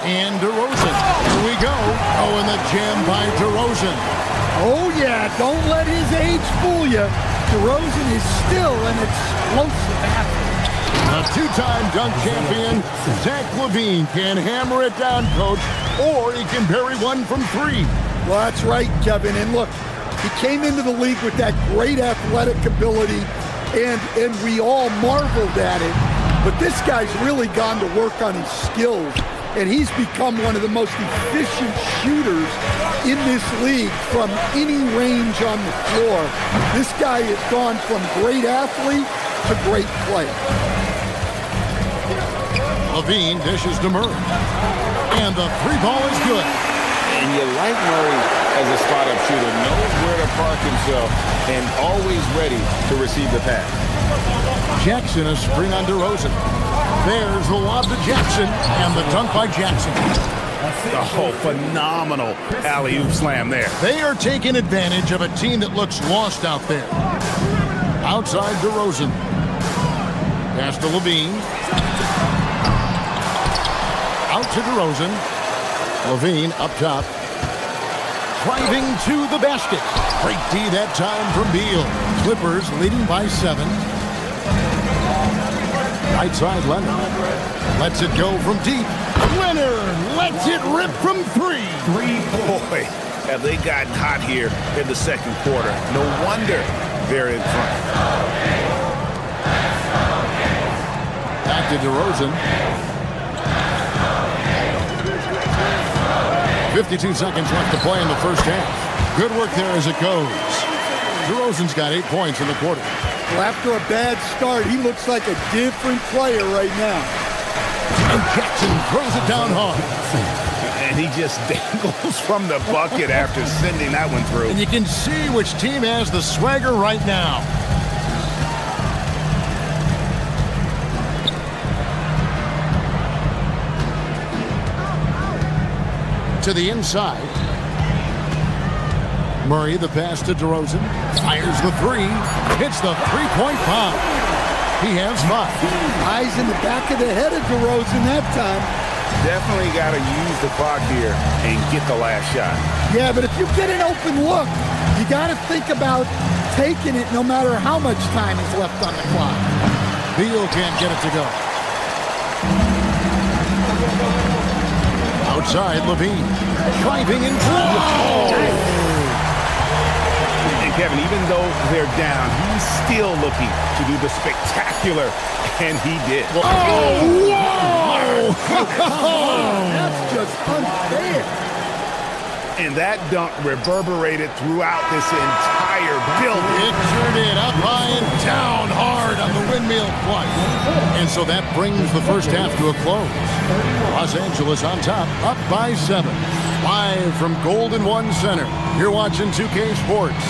And DeRozan. Here we go. Oh, and the jam by DeRozan. Oh, yeah, don't let his age fool you. DeRozan is still an explosive athlete. A two-time dunk champion, Zach LaVine can hammer it down, Coach, or he can bury one from 3. Well, that's right, Kevin. And look, he came into the league with that great athletic ability, and we all marveled at it. But this guy's really gone to work on his skills, and he's become one of the most efficient shooters in this league from any range on the floor. This guy has gone from great athlete to great player. LaVine dishes to Murray. And the 3 ball is good. And you like Murray as a spot-up shooter, knows where to park himself, and always ready to receive the pass. Jackson a screen on DeRozan. There's the lob to Jackson, and the dunk by Jackson. Oh, phenomenal alley-oop slam there. They are taking advantage of a team that looks lost out there. Outside DeRozan. Pass to Levine. Out to DeRozan. Levine up top. Driving to the basket. Great D that time from Beal. Clippers leading by 7. Right side Leonard. Lets it go from deep. Leonard lets it rip from 3. Boy, have they gotten hot here in the second quarter. No wonder they're in front. Back to DeRozan. 52 seconds left to play in the first half. Good work there as it goes. DeRozan's got 8 points in the quarter. Well, after a bad start, he looks like a different player right now. And Jackson throws it down hard. And he just dangles from the bucket after sending that one through. And you can see which team has the swagger right now. To the inside. Murray, the pass to DeRozan. Fires the 3. Hits the 3-point bomb. He has 5. Eyes in the back of the head of DeRozan that time. Definitely got to use the clock here and get the last shot. Yeah, but if you get an open look, you got to think about taking it no matter how much time is left on the clock. Beal can't get it to go. Outside, Levine. Driving in. And Kevin, even though they're down, he's still looking to do the spectacular, and he did. Oh, whoa! That's just unfair. And that dunk reverberated throughout this entire building. It sure did. Up high and down hard on the windmill flush. And so that brings the first half to a close. Los Angeles on top, up by 7. Live from Golden One Center. You're watching 2K Sports.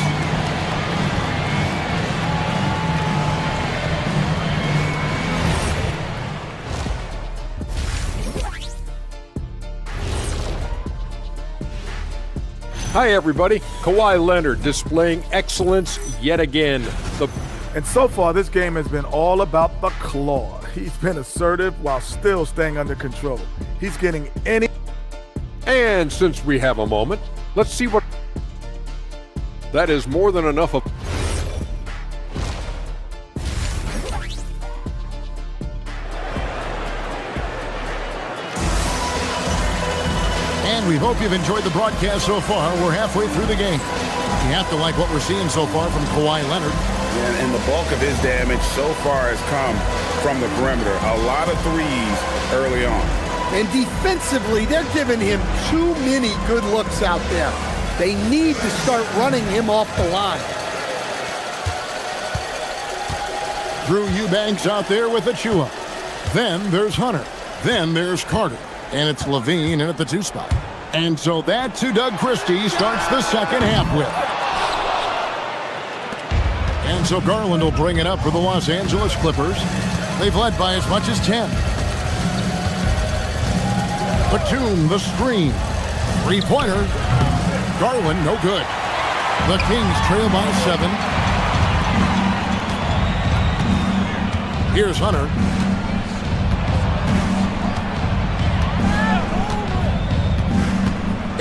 Hi, everybody. Kawhi Leonard displaying excellence yet again. And so far, this game has been all about the claw. He's been assertive while still staying under control. He's getting any... And since we have a moment, let's see what... That is more than enough of... hope you've enjoyed the broadcast so far. We're halfway through the game. You have to like what we're seeing so far from Kawhi Leonard. And the bulk of his damage so far has come from the perimeter. A lot of threes early on. And defensively, they're giving him too many good looks out there. They need to start running him off the line. Drew Eubanks out there with Achua. Then there's Hunter. Then there's Carter. And it's Levine in at the 2 spot. And so that's who Doug Christie starts the second half with. And so Garland will bring it up for the Los Angeles Clippers. They've led by as much as 10. Batum, the screen. 3-pointer. Garland, no good. The Kings trail by 7. Here's Hunter.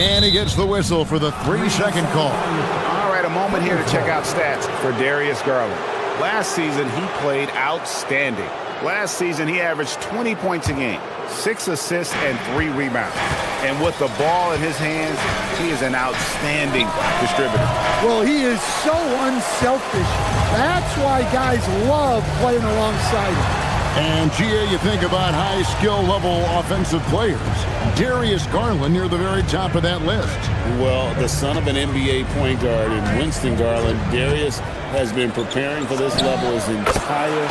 And he gets the whistle for the 3-second call. All right, a moment here to check out stats for Darius Garland. Last season, he played outstanding. Last season, he averaged 20 points a game, 6 assists, and 3 rebounds. And with the ball in his hands, he is an outstanding distributor. Well, he is so unselfish. That's why guys love playing alongside him. And, GA, you think about high skill level offensive players. Darius Garland near the very top of that list. Well, the son of an NBA point guard in Winston Garland, Darius has been preparing for this level his entire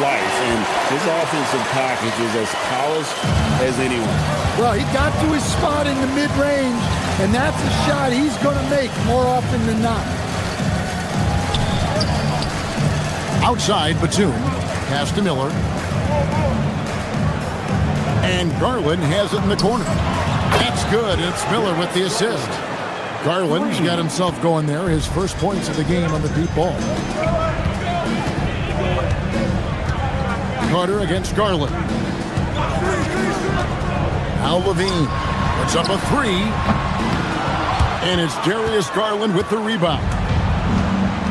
life. And his offensive package is as polished as anyone. Well, he got to his spot in the mid-range, and that's a shot he's going to make more often than not. Outside, Batum. Pass to Miller. And Garland has it in the corner. That's good. It's Miller with the assist. Garland's got himself going there. His first points of the game on the deep ball. Carter against Garland. Now Levine puts up a 3. And it's Darius Garland with the rebound.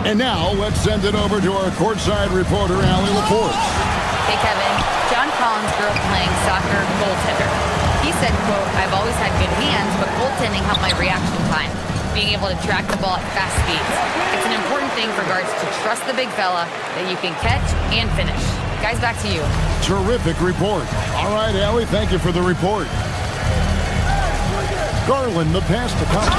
And now let's send it over to our courtside reporter, Allie LaForce. Hey, Kevin. John Collins grew up playing soccer goaltender. He said, quote, "I've always had good hands, but goaltending helped my reaction time, being able to track the ball at fast speeds. It's an important thing for guards to trust the big fella that you can catch and finish." Guys, back to you. Terrific report. All right, Allie, thank you for the report. Garland, the pass to Collins.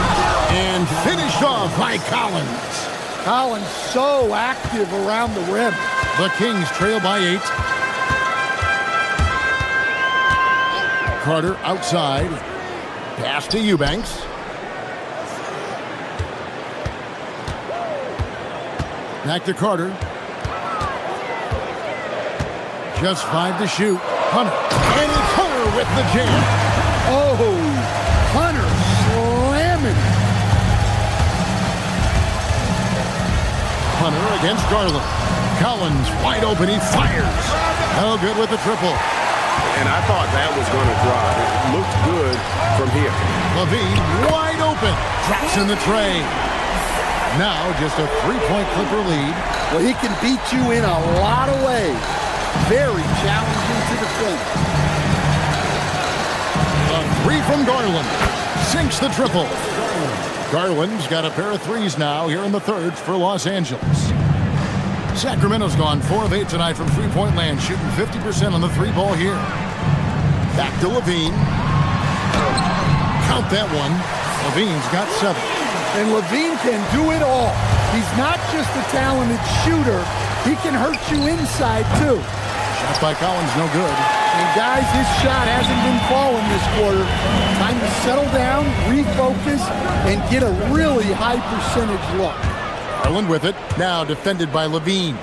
And finished off by Collins. Collins so active around the rim. The Kings trail by 8. Carter outside. Pass to Eubanks. Back to Carter. Just 5 to shoot. Hunter. And it's Hunter with the jam. Oh, Hunter slamming. Hunter against Garland. Collins wide open. He fires. No good with the triple. And I thought that was going to drive. It looked good from here. Levine wide open. Drops in the tray. Now just a 3-point Clipper lead. Well, he can beat you in a lot of ways. Very challenging to defend. A 3 from Garland. Sinks the triple. Garland's got a pair of 3s now here in the third for Los Angeles. Sacramento's gone 4 of 8 tonight from three-point land, shooting 50% on the 3 ball here. Back to Levine. Count that one. Levine's got 7. And Levine can do it all. He's not just a talented shooter. He can hurt you inside, too. Shot by Collins, no good. And guys, his shot hasn't been falling this quarter. Time to settle down, refocus, and get a really high percentage look. Garland with it. Now defended by Levine.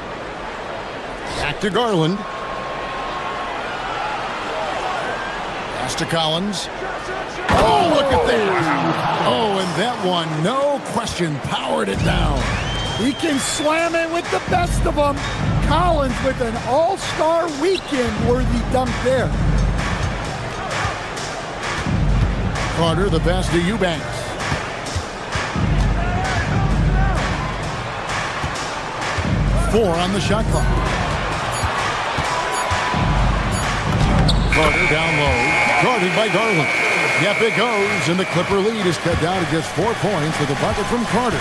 Back to Garland. Pass to Collins. Oh, look at that. Oh, and that one, no question, powered it down. He can slam it with the best of them. Collins with an all-star weekend-worthy dunk there. Carter, the pass to Eubanks. Four on the shot clock. Carter down low. Guarded by Garland. Yep, it goes, and the Clipper lead is cut down to just 4 points with a bucket from Carter.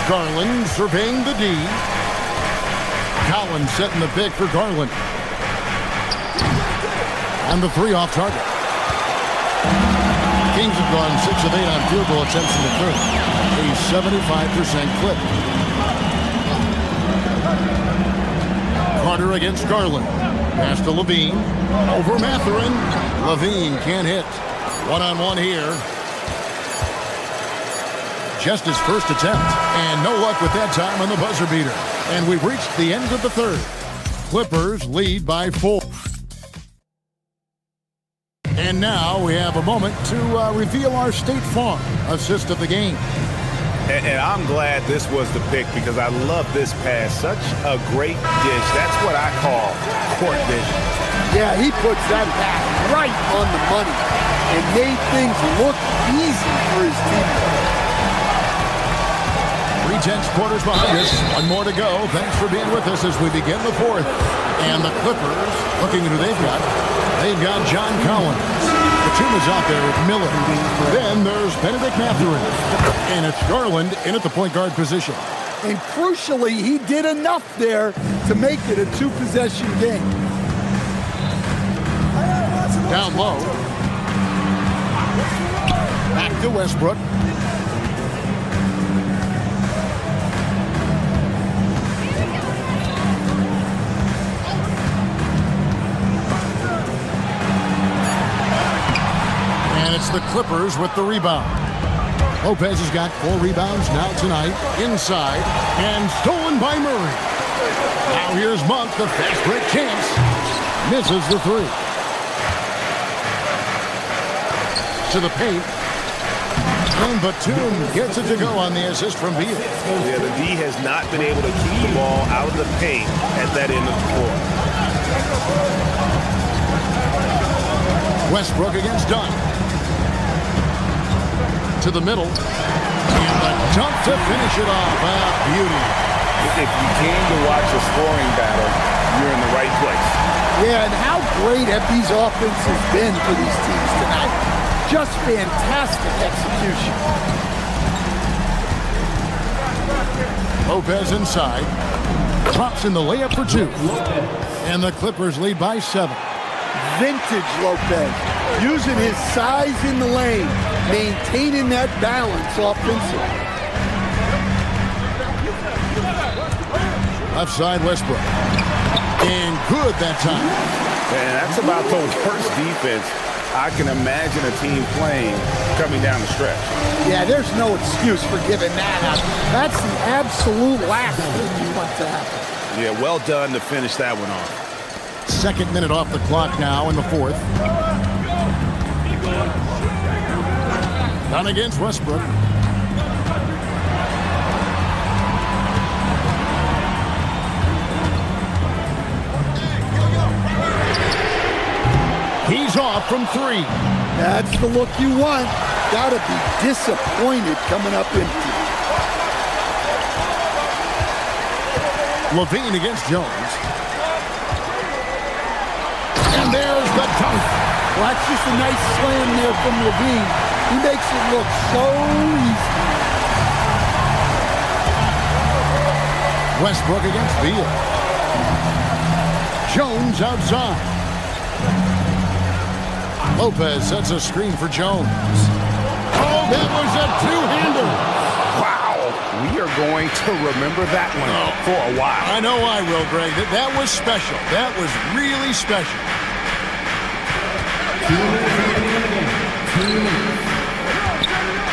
Garland surveying the D. Collins setting the pick for Garland. And the 3 off target. Kings have gone 6 of 8 on field goal attempts in the third. A 75% clip. Carter against Garland. Pass to Levine. Over Mathurin. Levine can't hit. One-on-one here. Just his first attempt. And no luck with that time on the buzzer beater. And we've reached the end of the third. Clippers lead by 4. And now we have a moment to reveal our State Farm assist of the game. And I'm glad this was the pick because I love this pass. Such a great dish. That's what I call court vision. Yeah, he puts that back right on the money and made things look easy for his team. 3/10 quarters behind us. One more to go. Thanks for being with us as we begin the fourth. And the Clippers, looking at who they've got. They've got John Collins. Batum's out there with Miller. Then there's Benedict Mathurin. And it's Garland in at the point guard position. And crucially, he did enough there to make it a 2-possession game. Down low. Back to Westbrook. It's the Clippers with the rebound. Lopez has got 4 rebounds now tonight. Inside and stolen by Murray. Now here's Monk, the fast break chance. Misses the 3. To the paint. And Batum gets it to go on the assist from Beal. Yeah, the D has not been able to keep the ball out of the paint at that end of the floor. Westbrook against Dunn. To the middle. And the dunk to finish it off. Beauty. If you came to watch a scoring battle, you're in the right place. Yeah, and how great have these offenses been for these teams tonight? Just fantastic execution. Lopez inside. Drops in the layup for 2. And the Clippers lead by 7. Vintage Lopez, using his size in the lane, maintaining that balance offensively. Left side Westbrook. And good that time. And that's about the worst defense I can imagine a team playing coming down the stretch. Yeah, there's no excuse for giving that up. That's the absolute last thing you want to happen. Yeah, well done to finish that one off. Second minute off the clock now in the fourth. Down against Westbrook. He's off from 3. That's the look you want. Gotta be disappointed coming up empty. Levine against Jones. And there's the dunk. Well, that's just a nice slam there from Levine. He makes it look so easy. Westbrook against Beal. Jones outside. Lopez sets a screen for Jones. Oh, that was a two-hander. Wow. We are going to remember that one for a while. I know I will, Greg. That was special. That was really special.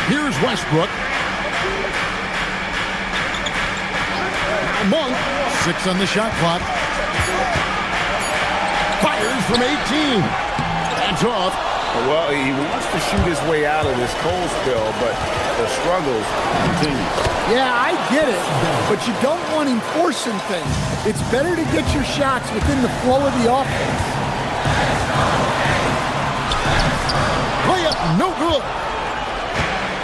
Here's Westbrook. Monk, 6 on the shot clock. Fires from 18. That's off. Well, he wants to shoot his way out of this cold spell, but the struggles continue. Yeah, I get it, but you don't want him forcing things. It's better to get your shots within the flow of the offense. Layup, no good.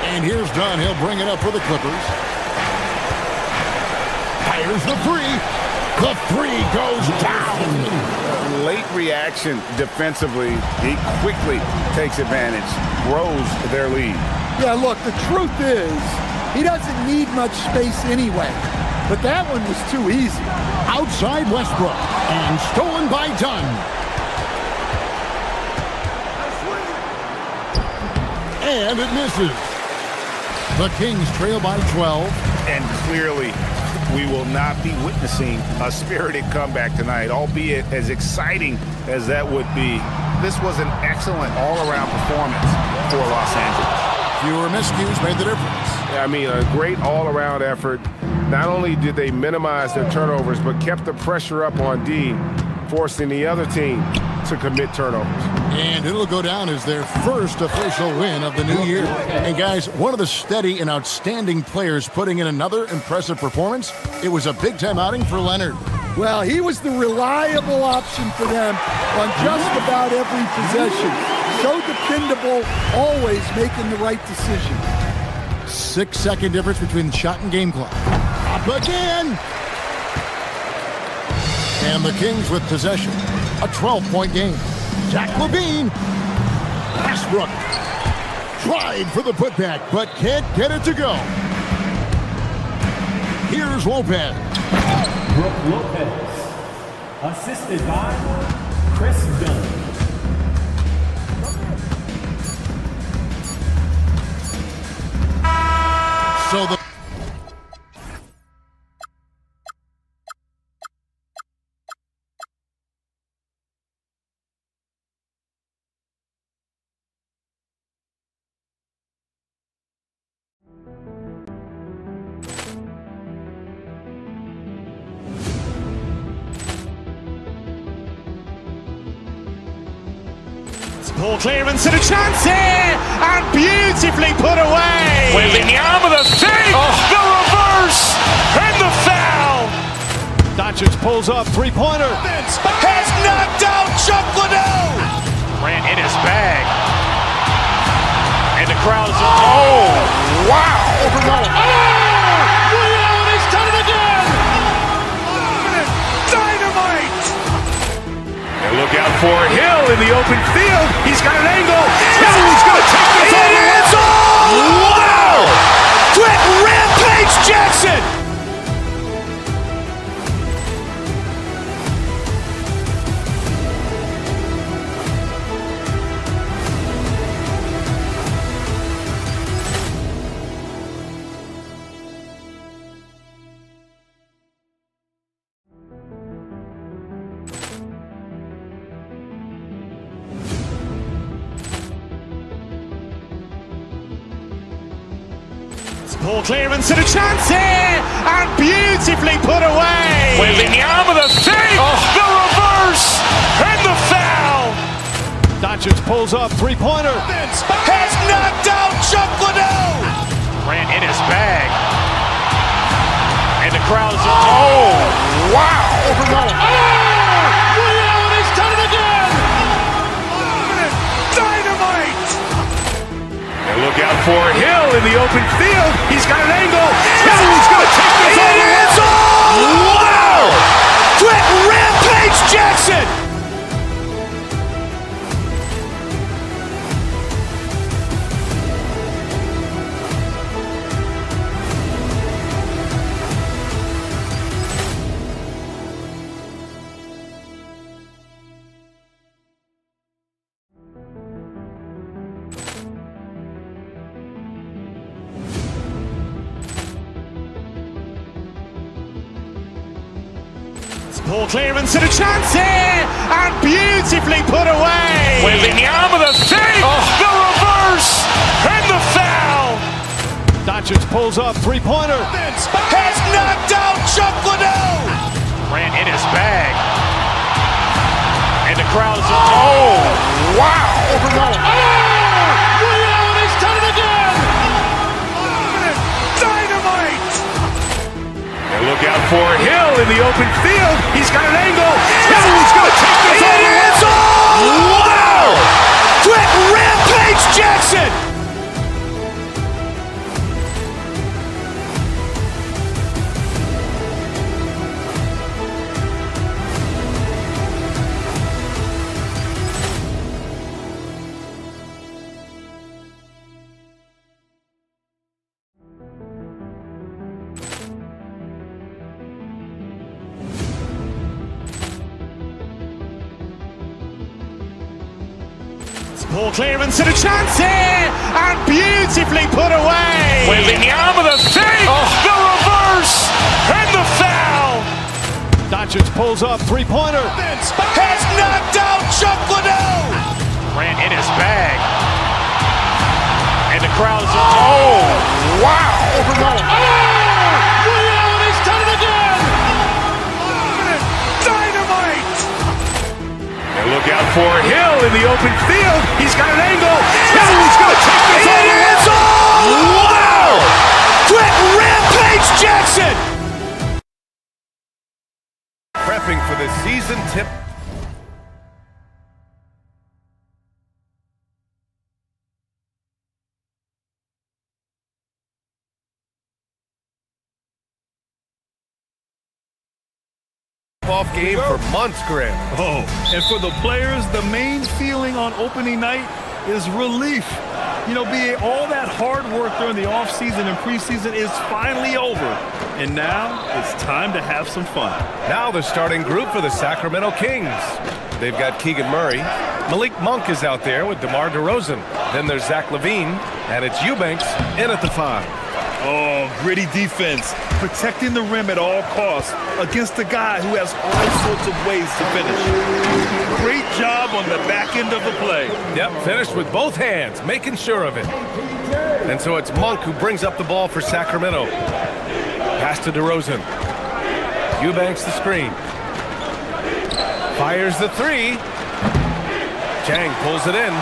And here's Dunn. He'll bring it up for the Clippers. Fires the 3. The 3 goes down. late reaction defensively. He quickly takes advantage, grows their lead. Yeah, look, the truth is, he doesn't need much space anyway. But that one was too easy. Outside Westbrook, and stolen by Dunn. And it misses. The Kings trail by 12. And clearly, we will not be witnessing a spirited comeback tonight, albeit as exciting as that would be. This was an excellent all-around performance for Los Angeles. Fewer miscues made the difference. I mean, a great all-around effort. Not only did they minimize their turnovers, but kept the pressure up on D, forcing the other team to commit turnovers. And it'll go down as their first official win of the new year. And guys, one of the steady and outstanding players putting in another impressive performance. It was a big-time outing for Leonard. Well, he was the reliable option for them on just about every possession. So dependable, always making the right decision. 6-second difference between the shot and game clock. Up again! And the Kings with possession. A 12-point game. Zach LaVine. Westbrook. Tried for the putback, but can't get it to go. Here's Lopez. Brooke Lopez. Assisted by Chris Dunn. So the Ball clearance and a chance here, and beautifully put away. Wembanyama the fake, the reverse, and the foul. Doncic pulls up, three-pointer. Has knocked out Chuck Liddell. Ran in his bag. And the crowd is, oh, wow. Leon has done it again. Dynamite. And look out for Hill in the open field. He's got an angle. Hill's going to take this all the way. Wow. Quick rampage Jackson. Ball clearance and a chance here, and beautifully put away. Wembanyama the fake, the reverse, and the foul. Doncic pulls up, three-pointer. Has knocked out Chuck Liddell. Ran in his bag. And the crowd is, oh, wow. Leon has done it again. Dynamite. And look out for Hill in the open field. He's got an angle. Hill's going to take this all the way. Wow. Quick rampage Jackson. Ball clearance and a chance here, and beautifully put away. Wembanyama the fake, the reverse, and the foul. Doncic pulls up, three-pointer. Has knocked out Chuck Liddell. Ran in his bag. And the crowd is, oh, wow. Leon has done it again. Dynamite. And look out for Hill in the open field. He's got an angle. Hill's going to take this all the way. Wow. Quick rampage Jackson. Ball clearance and a chance here, and beautifully put away. Wembanyama the fake, the reverse, and the foul. Doncic pulls up, three-pointer. Has knocked out Chuck Liddell. Ran in his bag. And the crowd is... Oh, wow. Liddell, he's done it again. Dynamite. And look out for Hill in the open field. He's got an angle. Hill is going to take this all the way. Wow. Quick Rampage Jackson. Prepping for the season tip. Off game for months, Graham. Oh, and for the players, the main feeling on opening night is relief. You know, all that hard work during the offseason and preseason is finally over. And now it's time to have some fun. Now the starting group for the Sacramento Kings. They've got Keegan Murray. Malik Monk is out there with DeMar DeRozan. Then there's Zach LaVine, and it's Eubanks in at the 5. Oh, gritty defense, protecting the rim at all costs against a guy who has all sorts of ways to finish. Great job on the back end of the play. Yep, finished with both hands, making sure of it. And so it's Monk who brings up the ball for Sacramento. Pass to DeRozan. Eubanks the screen. Fires the 3. Chang pulls it in.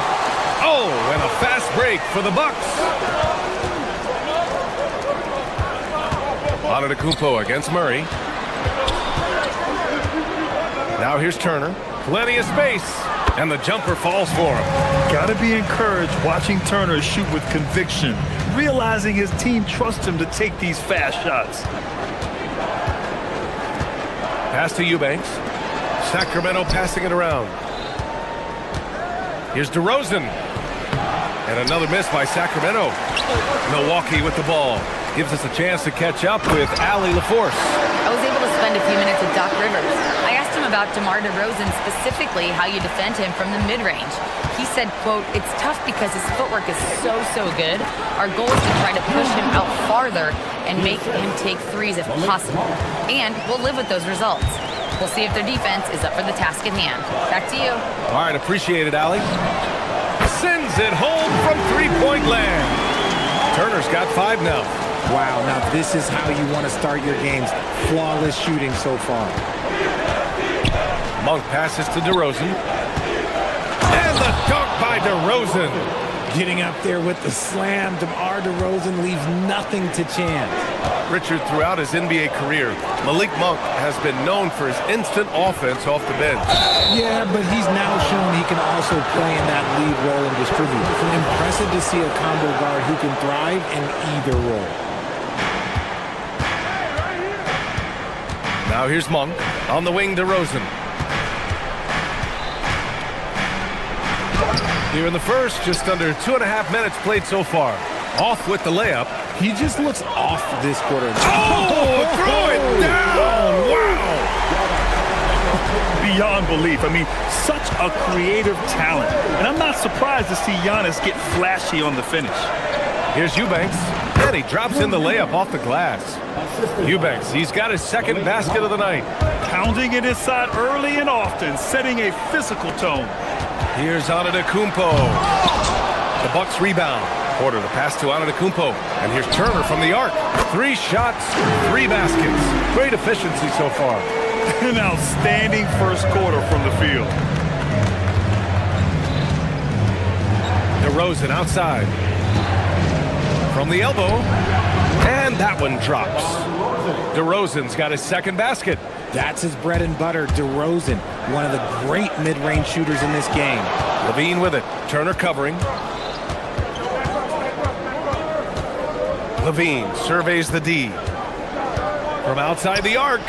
Oh, and a fast break for the Bucks. Antetokounmpo against Murray. Now here's Turner. Plenty of space. And the jumper falls for him. Gotta be encouraged watching Turner shoot with conviction, realizing his team trusts him to take these fast shots. Pass to Eubanks. Sacramento passing it around. Here's DeRozan. And another miss by Sacramento. Milwaukee with the ball. Gives us a chance to catch up with Allie LaForce. I was able to spend a few minutes with Doc Rivers. I asked him about DeMar DeRozan, specifically how you defend him from the mid-range. He said, quote, "It's tough because his footwork is so good. Our goal is to try to push him out farther and make him take threes if possible. And we'll live with those results. We'll see if their defense is up for the task at hand." Back to you. All right, appreciate it, Allie. Sends it home from three-point land. Turner's got 5 now. Wow, now this is how you want to start your games. Flawless shooting so far. Monk passes to DeRozan. And the dunk by DeRozan. Getting up there with the slam, DeMar DeRozan leaves nothing to chance. Richard, throughout his NBA career, Malik Monk has been known for his instant offense off the bench. Yeah, but he's now shown he can also play in that lead role and distribute. Impressive to see a combo guard who can thrive in either role. Now here's Monk. On the wing, DeRozan. Here in the first, just under 2.5 minutes played so far. Off with the layup. He just looks off this quarter. Oh, throw it down! Wow! Beyond belief. I mean, such a creative talent. And I'm not surprised to see Giannis get flashy on the finish. Here's Eubanks. And he drops in the layup off the glass. Eubanks, he's got his second basket of the night. Pounding it inside early and often, setting a physical tone. Here's Antetokounmpo. The Bucks rebound. Porter, the pass to Antetokounmpo. And here's Turner from the arc. 3 shots, 3 baskets. Great efficiency so far. An outstanding first quarter from the field. DeRozan outside. From the elbow. And that one drops. DeRozan's got his second basket. That's his bread and butter, DeRozan, one of the great mid-range shooters in this game. LaVine with it. Turner covering. LaVine surveys the D. From outside the arc.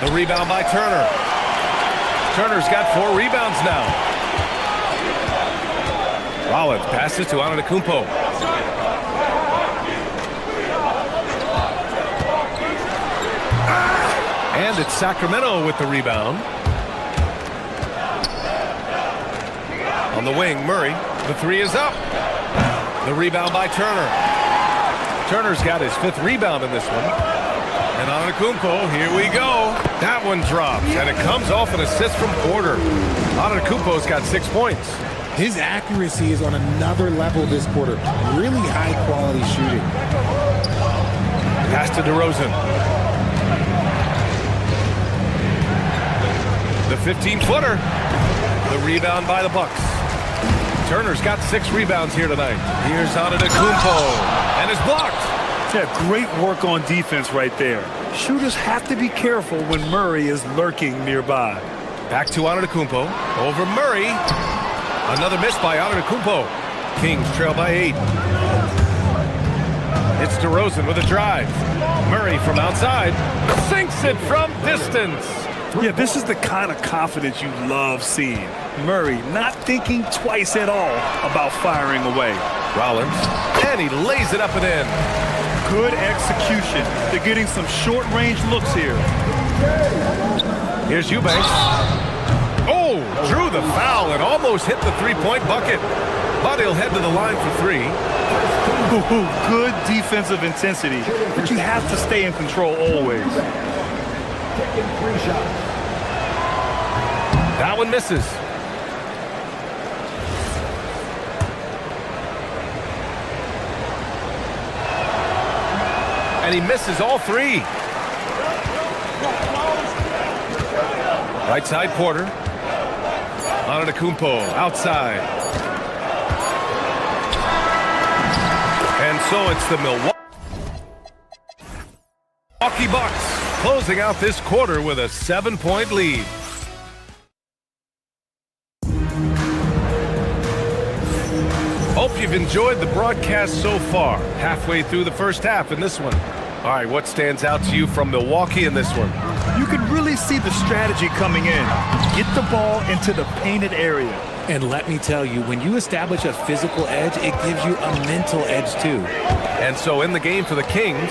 The rebound by Turner. Turner's got 4 rebounds now. Rollins passes to Antetokounmpo. And it's Sacramento with the rebound. On On the wing, Murray. The three is up. The rebound by Turner. Turner's got his 5th rebound in this one. And Antetokounmpo, here we go. That one drops, and it comes off an assist from Porter. Antetokounmpo's got 6 points. His accuracy is on another level this quarter. Really high-quality shooting. Pass to DeRozan. The 15-footer. The rebound by the Bucks. Turner's got 6 rebounds here tonight. Here's Antetokounmpo, and it's blocked. Yeah, great work on defense right there. Shooters have to be careful when Murray is lurking nearby. Back to Antetokounmpo. Over Murray. Another miss by Antetokounmpo. Kings trail by 8. It's DeRozan with a drive. Murray from outside sinks it from distance. Yeah, this is the kind of confidence you love seeing. Murray not thinking twice at all about firing away. Rollins, and he lays it up and in. Good execution. They're getting some short-range looks here. Here's Eubanks. Oh, drew the foul and almost hit the 3-point bucket. But he'll head to the line for 3. Ooh, good defensive intensity, but you have to stay in control always. That one misses. And he misses all 3. Right side, Porter. Antetokounmpo outside. And so it's the Milwaukee Bucks closing out this quarter with a 7-point lead. Hope you've enjoyed the broadcast so far. Halfway through the first half in this one. All right, what stands out to you from Milwaukee in this one? You can really see the strategy coming in. Get the ball into the painted area. And let me tell you, when you establish a physical edge, it gives you a mental edge too. And so in the game for the Kings,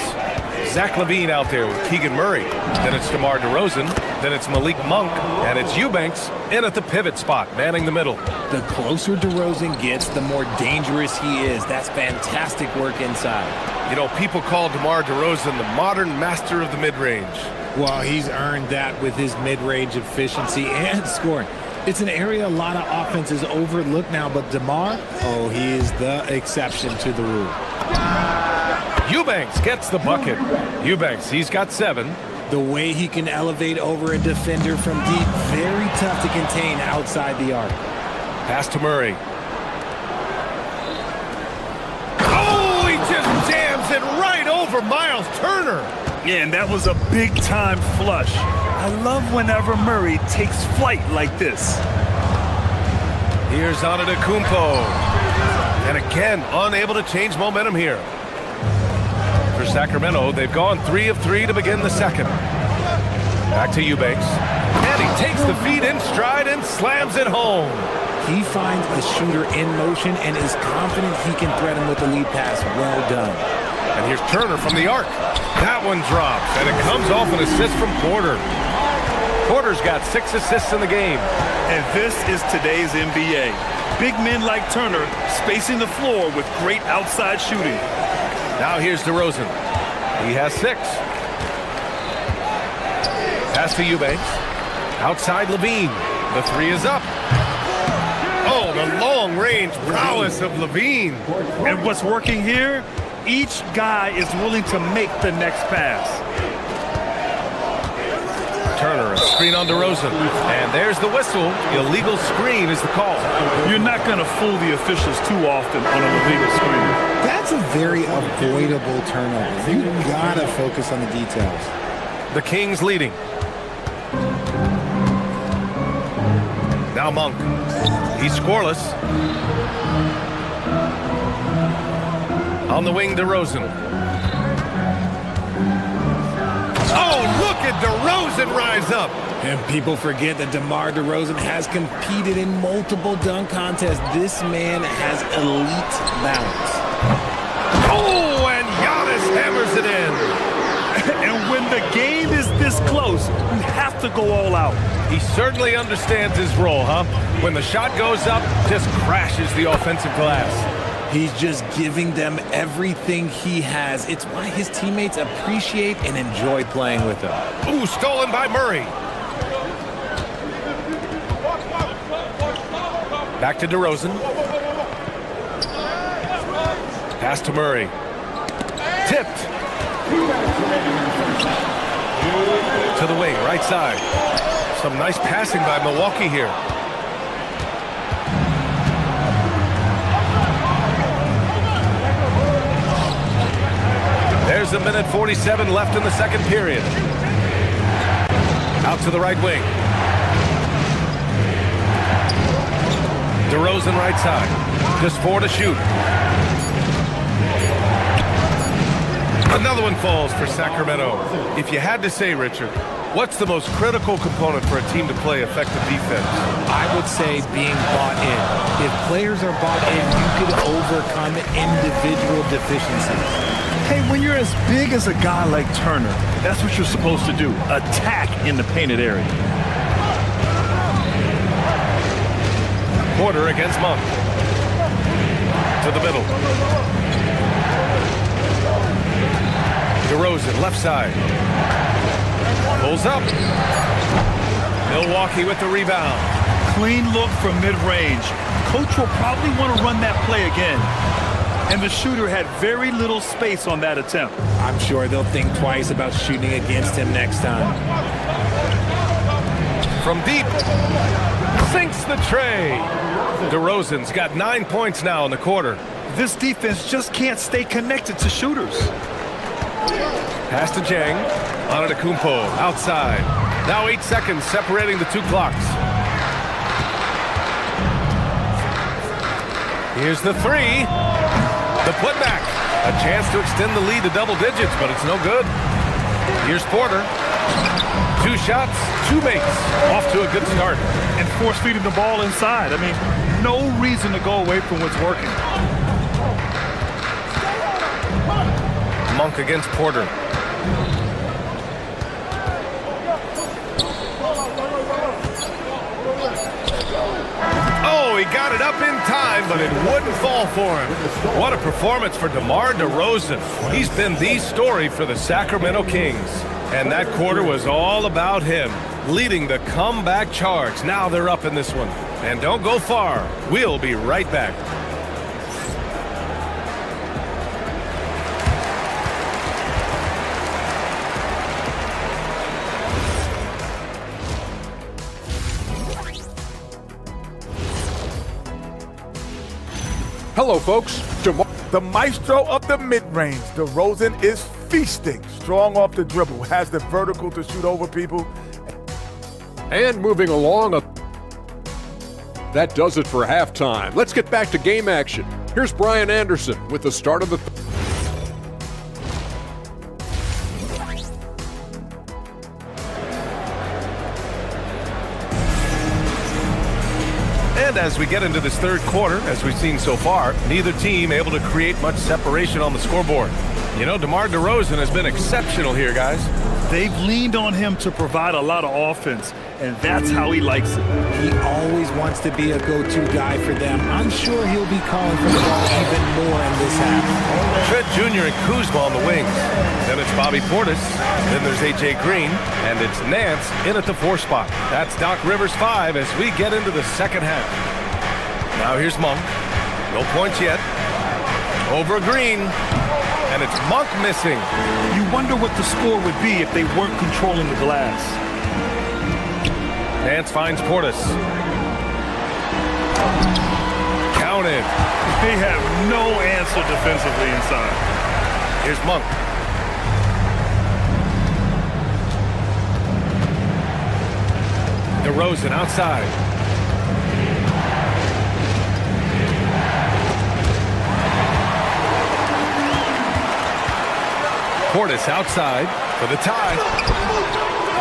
Zach LaVine out there with Keegan Murray. Then it's DeMar DeRozan. Then it's Malik Monk. And it's Eubanks in at the pivot spot, manning the middle. The closer DeRozan gets, the more dangerous he is. That's fantastic work inside. You know, people call DeMar DeRozan the modern master of the mid-range. Well, he's earned that with his mid-range efficiency and scoring. It's an area a lot of offenses overlook now, but DeMar, oh, he is the exception to the rule. Eubanks gets the bucket. Eubanks, he's got 7. The way he can elevate over a defender from deep, very tough to contain outside the arc. Pass to Murray. Oh, he just jams it right over Miles Turner. Yeah, and that was a big-time flush. I love whenever Murray takes flight like this. Here's Antetokounmpo. And again, unable to change momentum here. For Sacramento, they've gone 3 of 3 to begin the second. Back to Eubanks. And he takes the feed in stride and slams it home. He finds a shooter in motion and is confident he can thread him with the lead pass. Well done. And here's Turner from the arc. That one drops, and it comes off an assist from Porter. Porter's got 6 assists in the game. And this is today's NBA. Big men like Turner spacing the floor with great outside shooting. Now here's DeRozan. He has 6. Pass to Eubanks. Outside LaVine. The 3 is up. Oh, the long-range prowess of LaVine. And what's working here? Each guy is willing to make the next pass. Turner, a screen on DeRozan. And there's the whistle. Illegal screen is the call. You're not going to fool the officials too often on an illegal screen. That's a very avoidable turnover. You gotta focus on the details. The Kings leading. Now Monk. He's scoreless. On the wing, DeRozan. Oh, look at DeRozan rise up. And people forget that DeMar DeRozan has competed in multiple dunk contests. This man has elite balance. Oh, and Giannis hammers it in. And when the game is this close, you have to go all out. He certainly understands his role, huh? When the shot goes up, just crashes the offensive glass. He's just giving them everything he has. It's why his teammates appreciate and enjoy playing with him. Ooh, stolen by Murray. Back to DeRozan. Pass to Murray. Tipped. To the wing, right side. Some nice passing by Milwaukee here. There's a minute 47 left in the second period. Out to the right wing. DeRozan right side. Just 4 to shoot. Another one falls for Sacramento. If you had to say, Richard, what's the most critical component for a team to play effective defense? I would say being bought in. If players are bought in, you could overcome individual deficiencies. Hey, when you're as big as a guy like Turner, that's what you're supposed to do. Attack in the painted area. Porter against Monk. To the middle. DeRozan, left side. Pulls up. Milwaukee with the rebound. Clean look from mid-range. Coach will probably want to run that play again. And the shooter had very little space on that attempt. I'm sure they'll think twice about shooting against him next time. From deep. Sinks the tray. DeRozan's got 9 points now in the quarter. This defense just can't stay connected to shooters. Pass to Jang. Antetokounmpo outside. Now 8 seconds separating the 2 clocks. Here's the 3. The putback. A chance to extend the lead to double digits, but it's no good. Here's Porter. 2 shots, 2 makes. Off to a good start. And force feeding the ball inside. I mean, no reason to go away from what's working. Monk against Porter. Oh, he got it up in time, but it wouldn't fall for him. What a performance for DeMar DeRozan. He's been the story for the Sacramento Kings. And that quarter was all about him, leading the comeback charge. Now they're up in this one. And don't go far. We'll be right back. Hello, folks. The maestro of the mid-range, DeRozan, is feasting. Strong off the dribble, has the vertical to shoot over people. And moving along, that does it for halftime. Let's get back to game action. Here's Brian Anderson with the start of the And as we get into this third quarter, as we've seen so far, neither team able to create much separation on the scoreboard. You know, DeMar DeRozan has been exceptional here, guys. They've leaned on him to provide a lot of offense, and that's how he likes it. He always wants to be a go-to guy for them. I'm sure he'll be calling for the ball even more in this half. Trent Jr. and Kuzma on the wings. Then it's Bobby Portis. Then there's A.J. Green. And it's Nance in at the 4 spot. That's Doc Rivers 5 as we get into the second half. Now here's Monk. No points yet. Over Green. And it's Monk missing. You wonder what the score would be if they weren't controlling the glass. Nance finds Portis. Counted. They have no answer defensively inside. Here's Monk. DeRozan outside. Portis outside for the tie.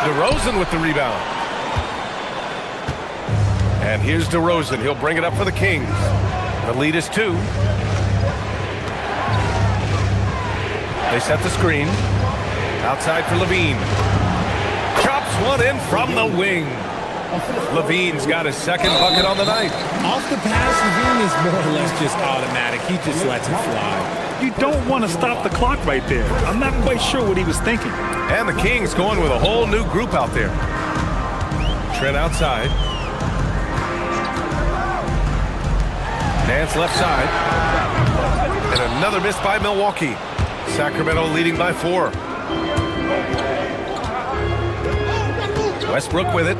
DeRozan with the rebound. And here's DeRozan. He'll bring it up for the Kings. The lead is 2. They set the screen. Outside for Levine. Chop Rips one in from the wing. Levine's got his second bucket on the night. Off the pass, Levine is more or less just automatic. He just lets it fly. You don't want to stop the clock right there. I'm not quite sure what he was thinking. And the Kings going with a whole new group out there. Trent outside. Nance left side. And another miss by Milwaukee. Sacramento leading by 4. Westbrook with it.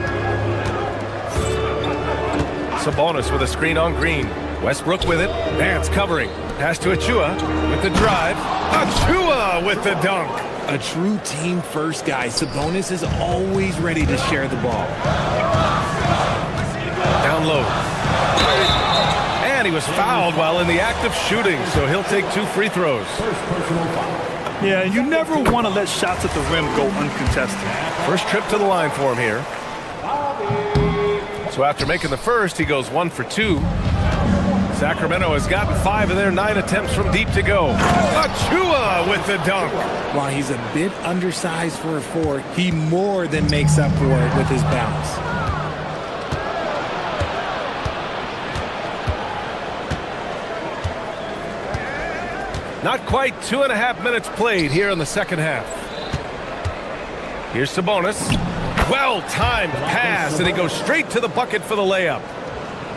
Sabonis with a screen on Green. Westbrook with it. Nance covering. Pass to Achua with the drive. Achua with the dunk. A true team-first guy. Sabonis is always ready to share the ball. Down low. And he was fouled while in the act of shooting, so he'll take 2 free throws. Yeah, you never want to let shots at the rim go uncontested. First trip to the line for him here. So after making the first, he goes 1 for 2. Sacramento has gotten 5 of their 9 attempts from deep to go. Achua with the dunk. While he's a bit undersized for a 4, he more than makes up for it with his bounce. Not quite 2.5 minutes played here in the second half. Here's Sabonis. Well-timed pass, and he goes straight to the bucket for the layup.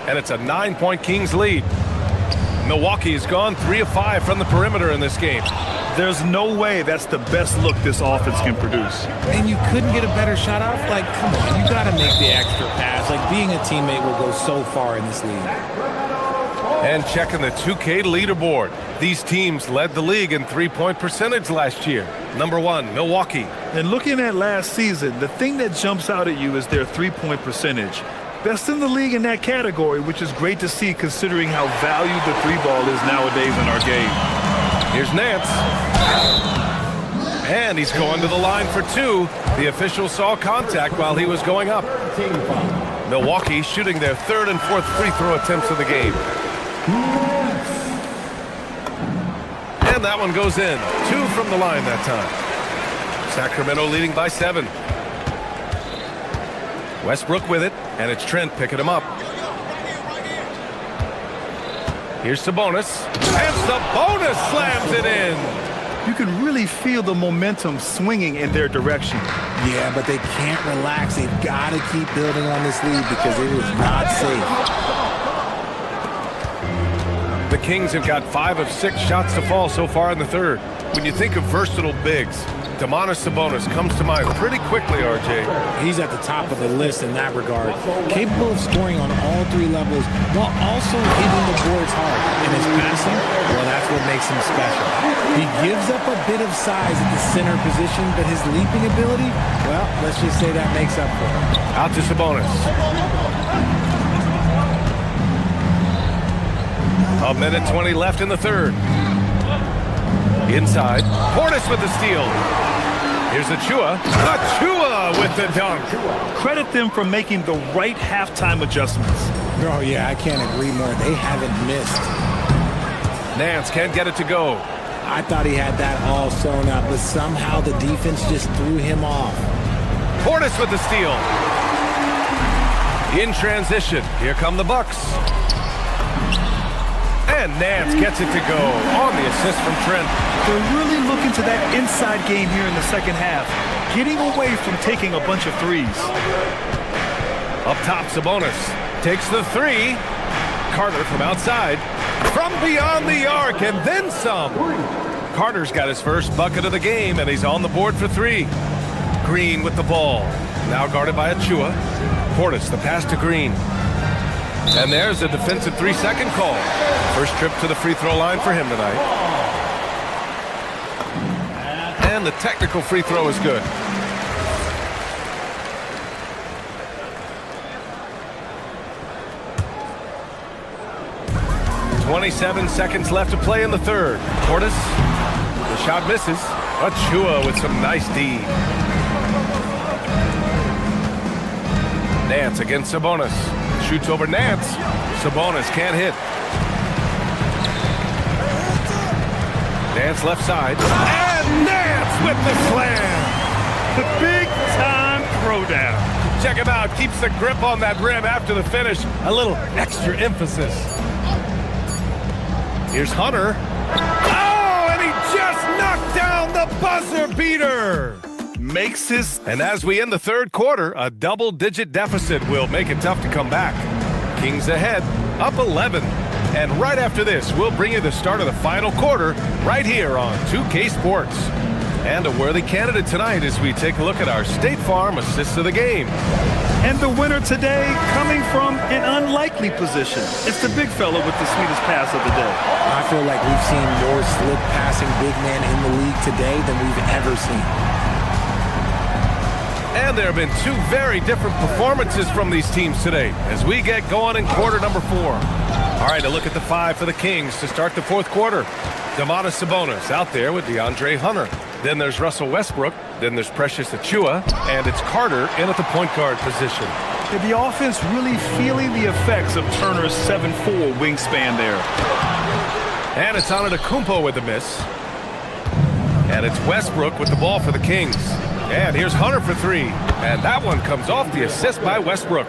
And it's a 9-point Kings lead. Milwaukee has gone 3 of 5 from the perimeter in this game. There's no way that's the best look this offense can produce. And you couldn't get a better shot off? Like, come on, you got to make the extra pass. Like, being a teammate will go so far in this league. And checking the 2K leaderboard. These teams led the league in three-point percentage last year. Number 1, Milwaukee. And looking at last season, the thing that jumps out at you is their three-point percentage. Best in the league in that category, which is great to see considering how valued the 3-ball is nowadays in our game. Here's Nance. And he's going to the line for 2. The official saw contact while he was going up. Milwaukee shooting their 3rd and 4th free throw attempts of the game. And that one goes in. 2 from the line that time. Sacramento leading by 7. Westbrook with it, and it's Trent picking him up. Here's Sabonis. And Sabonis slams it in. You can really feel the momentum swinging in their direction. Yeah, but they can't relax. They've got to keep building on this lead because it is not safe. The Kings have got 5 of 6 shots to fall so far in the third. When you think of versatile bigs, Domantas Sabonis comes to mind pretty quickly, RJ. He's at the top of the list in that regard. Capable of scoring on all 3 levels while also hitting the boards hard. And his passing, well, that's what makes him special. He gives up a bit of size at the center position, but his leaping ability, well, let's just say that makes up for it. Out to Sabonis. A minute 20 left in the third. Inside. Portis with the steal. Here's Achua. Achua with the dunk. Credit them for making the right halftime adjustments. Oh, yeah, I can't agree more. They haven't missed. Nance can't get it to go. I thought he had that all sewn up, but somehow the defense just threw him off. Portis with the steal. In transition. Here come the Bucks. And Nance gets it to go on the assist from Trent. They're really looking to that inside game here in the second half, getting away from taking a bunch of threes. Up top, Sabonis takes the 3. Carter from outside, from beyond the arc, and then some. Carter's got his first bucket of the game, and he's on the board for 3. Green with the ball, now guarded by Achua. Portis, the pass to Green. And there's a defensive 3-second call. First trip to the free throw line for him tonight. And the technical free throw is good. .27 seconds left to play in the third. Portis, the shot misses. Achua with some nice D. Nance against Sabonis. Shoots over Nance. Sabonis can't hit. Nance left side. And Nance with the slam. The big-time throwdown. Check him out. Keeps the grip on that rim after the finish. A little extra emphasis. Here's Hunter. Oh, and he just knocked down the buzzer beater. Makes his... And as we end the third quarter, a double-digit deficit will make it tough to come back. Kings ahead, up 11. And right after this, we'll bring you the start of the final quarter right here on 2K Sports. And a worthy candidate tonight as we take a look at our State Farm Assist of the Game. And the winner today coming from an unlikely position. It's the big fella with the sweetest pass of the day. I feel like we've seen more slip passing big men in the league today than we've ever seen. And there have been two very different performances from these teams today as we get going in quarter number 4. All right, a look at the 5 for the Kings to start the fourth quarter. Domantas Sabonis out there with DeAndre Hunter. Then there's Russell Westbrook. Then there's Precious Achiuwa. And it's Carter in at the point guard position. And the offense really feeling the effects of Turner's 7'4" wingspan there. And it's Antetokounmpo with the miss. And it's Westbrook with the ball for the Kings. And here's Hunter for 3. And that one comes off the assist by Westbrook.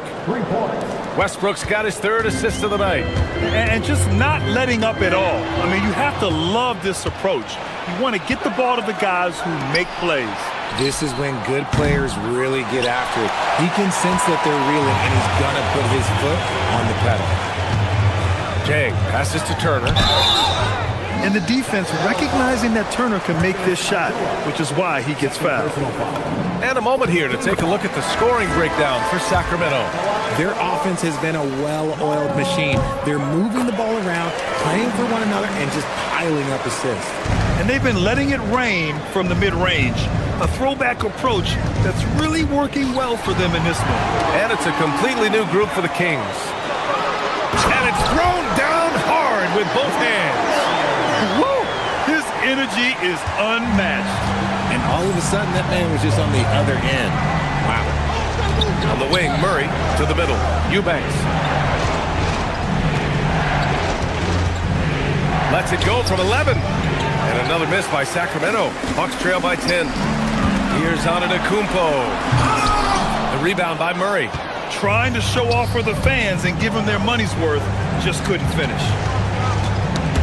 Westbrook's got his third assist of the night. And just not letting up at all. I mean, you have to love this approach. You want to get the ball to the guys who make plays. This is when good players really get after it. He can sense that they're reeling, and he's going to put his foot on the pedal. Jang passes to Turner. And the defense recognizing that Turner can make this shot, which is why he gets fouled. And a moment here to take a look at the scoring breakdown for Sacramento. Their offense has been a well-oiled machine. They're moving the ball around, playing for one another, and just piling up assists. And they've been letting it rain from the mid-range. A throwback approach that's really working well for them in this one. And it's a completely new group for the Kings. And it's thrown down hard with both hands. Woo! His energy is unmatched. And all of a sudden, that man was just on the other end. Wow. On the wing, Murray to the middle. Eubanks. Lets it go from 11. And another miss by Sacramento. Bucks trail by 10. Here's Antetokounmpo. The rebound by Murray. Trying to show off for the fans and give them their money's worth. Just couldn't finish.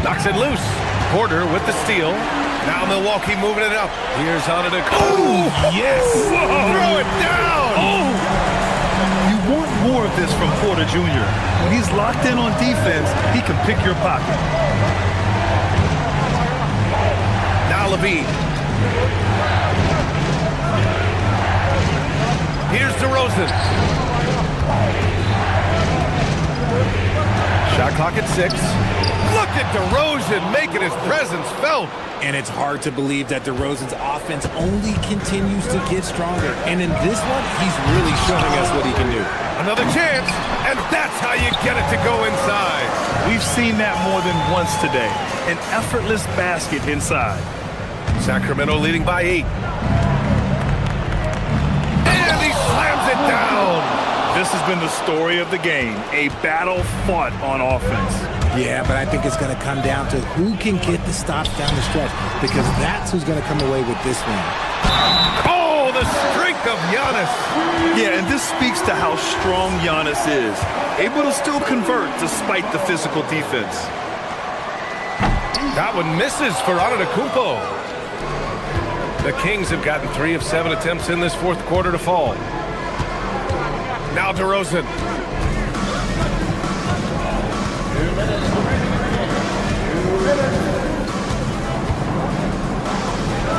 Knocks it loose. Porter with the steal. Now Milwaukee moving it up. Here's Antetokounmpo. Oh, yes. Whoa. Throw it down. Oh. You want more of this from Porter Jr. When he's locked in on defense, he can pick your pocket. Now Levine. Here's DeRozan. Shot clock at 6. Look at DeRozan making his presence felt. And it's hard to believe that DeRozan's offense only continues to get stronger. And in this one, he's really showing us what he can do. Another chance, and that's how you get it to go inside. We've seen that more than once today. An effortless basket inside. Sacramento leading by 8. And he slams it down. This has been the story of the game. A battle fought on offense. Yeah, but I think it's going to come down to who can get the stops down the stretch, because that's who's going to come away with this one. Oh, the strength of Giannis. Yeah, and this speaks to how strong Giannis is. Able to still convert despite the physical defense. That one misses for Antetokounmpo. The Kings have gotten 3 of 7 attempts in this fourth quarter to fall. Now DeRozan.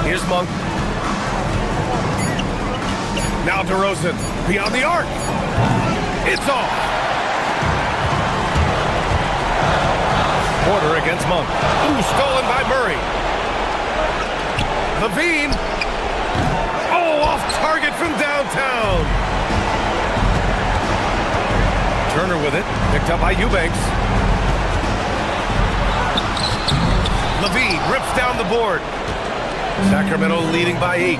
Here's Monk. Now DeRozan beyond the arc. It's off. Porter against Monk. Ooh, stolen by Murray. Levine. Oh, off target from downtown. Turner with it. Picked up by Eubanks. Levine rips down the board. Sacramento leading by 8.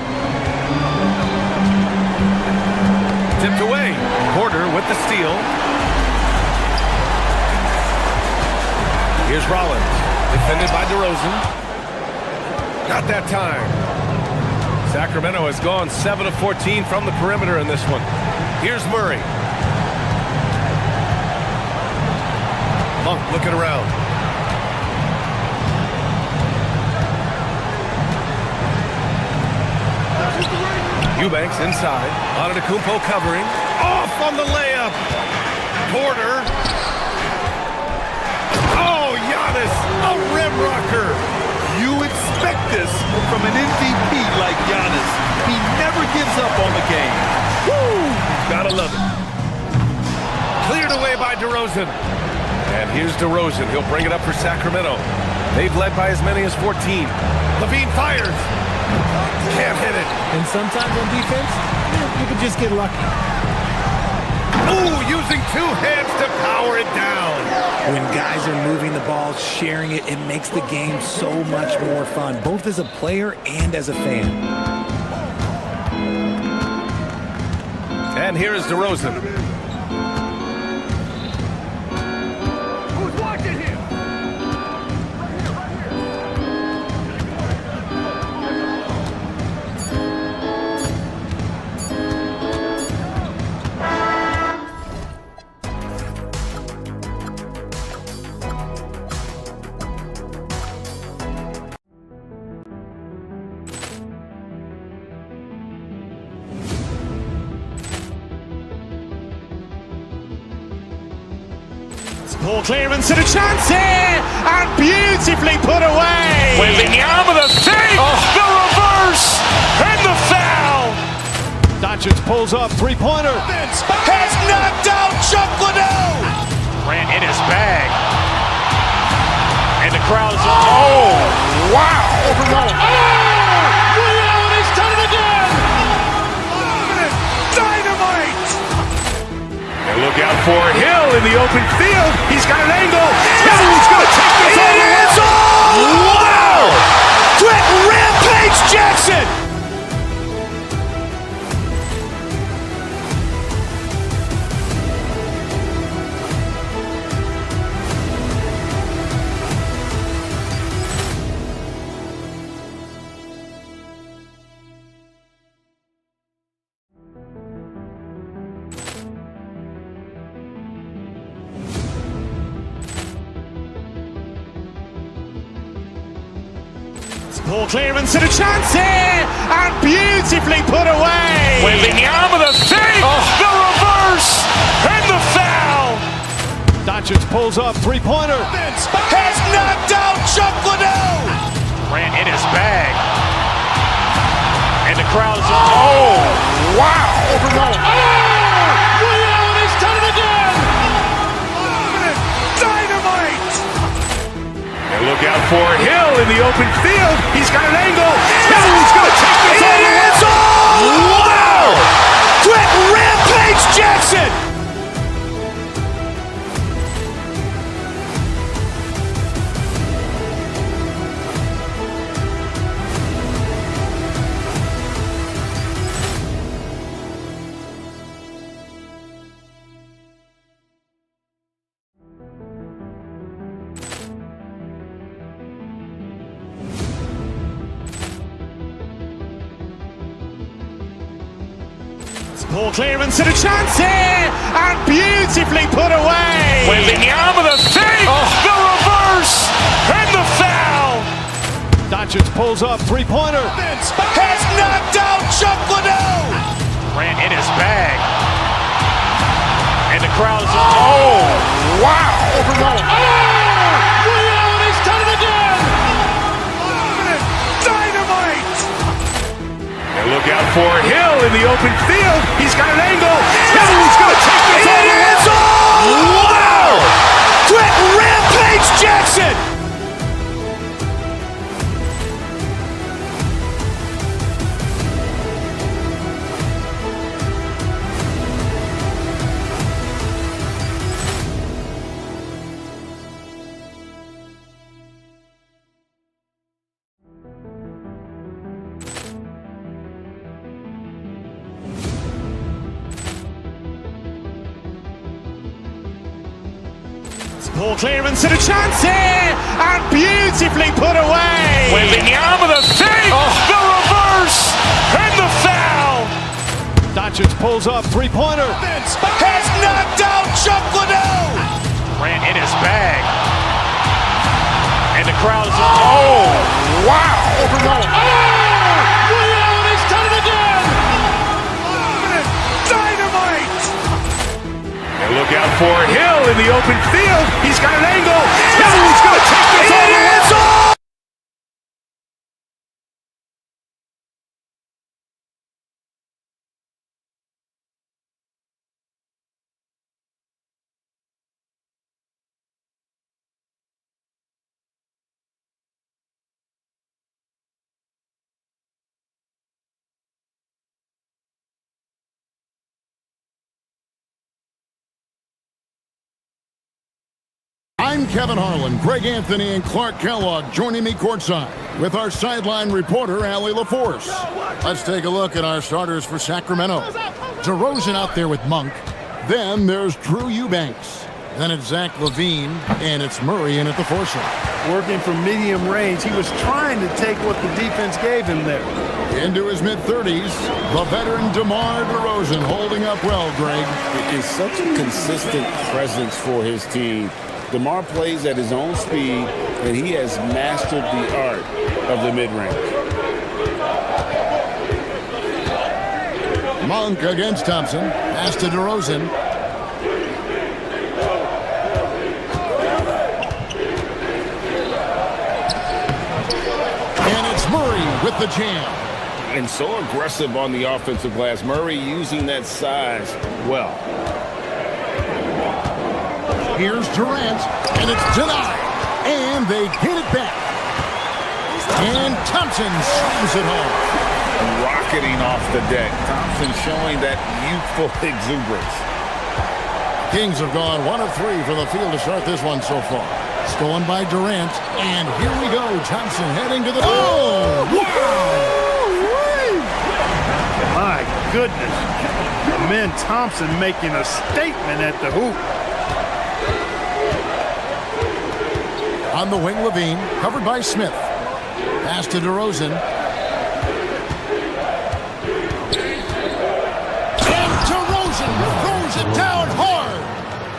Tipped away. Porter with the steal. Here's Rollins. Defended by DeRozan. Not that time. Sacramento has gone 7 of 14 from the perimeter in this one. Here's Murray. Monk looking around. Eubanks inside. Antetokounmpo covering. Off on the layup. Porter. Oh, Giannis, a rim rocker. You expect this from an MVP like Giannis. He never gives up on the game. Woo! Gotta love it. Cleared away by DeRozan. And here's DeRozan. He'll bring it up for Sacramento. They've led by as many as 14. Levine fires. Can't hit it. And sometimes on defense, you can just get lucky. Ooh, using two hands to power it down. When guys are moving the ball, sharing it, it makes the game so much more fun, both as a player and as a fan. And here is DeRozan. Who's watching here? Ball clearance and a chance here, and beautifully put away. Wembanyama the fake, the reverse, and the foul. Doncic pulls up, three-pointer. Has knocked out Chuck Liddell. Grant in his bag. And the crowd is, oh, wow. Liddell, he's done it again. Dynamite. And look out for Hill in the open field. He's got an angle. Hill is going to take this all the way. Wow! Quick Rampage Jackson. Ball clearance and a chance here, and beautifully put away. Wembanyama the fake, the reverse, and the foul. Doncic pulls up, three-pointer. Has knocked out Chuck Liddell. Grant in his bag. And the crowd is, oh, wow. Liddell, he's done it again. Dynamite. And look out for Hill in the open field. He's got an angle. Hill is going to take this all the way. Wow! Quick Rampage Jackson. Ball clearance and a chance here, and beautifully put away. Wembanyama the fake, the reverse, and the foul. Doncic pulls up, three-pointer. Has knocked out Chuck Liddell. Grant in his bag. And the crowd is, oh, wow. Liddell, he's done it again. Dynamite. And look out for Hill in the open field. He's got an angle. Hill is going to take this all the way. Wow! Quick Rampage Jackson. Ball clearance and a chance here, and beautifully put away. Wembanyama the fake, the reverse, pulls up, three-pointer. Has knocked out Chuck Liddell. Ran in his bag. And the crowd is... Oh, wow. Overruled. He's done it again. Dynamite. And look out for Hill in the open field. He's got an angle. He's going to take this all the way. I'm Kevin Harlan, Greg Anthony, and Clark Kellogg joining me courtside with our sideline reporter, Allie LaForce. Let's take a look at our starters for Sacramento. DeRozan out there with Monk. Then there's Drew Eubanks. Then it's Zach LaVine, and it's Murray in at the 4 shot. Working from medium range, he was trying to take what the defense gave him there. Into his mid-30s, the veteran DeMar DeRozan holding up well, Greg. It is such a consistent presence for his team. DeMar plays at his own speed, and he has mastered the art of the mid-range. Monk against Thompson. Pass to DeRozan. And it's Murray with the jam. And so aggressive on the offensive glass. Murray using that size well. Here's Durant, and it's denied. And they get it back. And Thompson slams it home. Rocketing off the deck. Thompson showing that youthful exuberance. Kings have gone 1 of 3 from the field to start this one so far. Stolen by Durant, and here we go. Thompson heading to the... Oh, wow! My goodness. Amen Thompson making a statement at the hoop. On the wing, LaVine, covered by Smith. Pass to DeRozan. And DeRozan throws it down hard.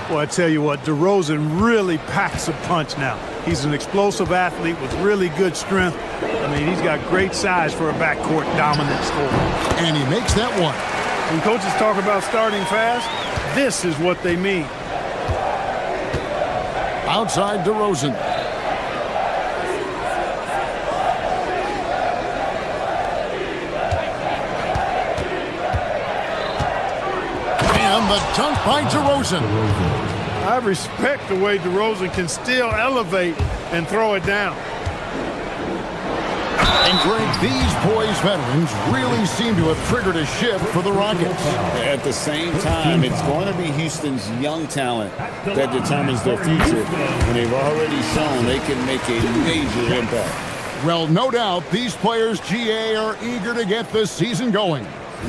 Well, I tell you what, DeRozan really packs a punch now. He's an explosive athlete with really good strength. I mean, he's got great size for a backcourt dominant scorer. And he makes that one. When coaches talk about starting fast, this is what they mean. Outside DeRozan. The dunk by DeRozan. I respect the way DeRozan can still elevate and throw it down. And Greg, these boys veterans really seem to have triggered a shift for the Rockets. At the same time, it's going to be Houston's young talent that determines their future. And they've already shown they can make a major impact. Well, no doubt these players, GA, are eager to get this season going.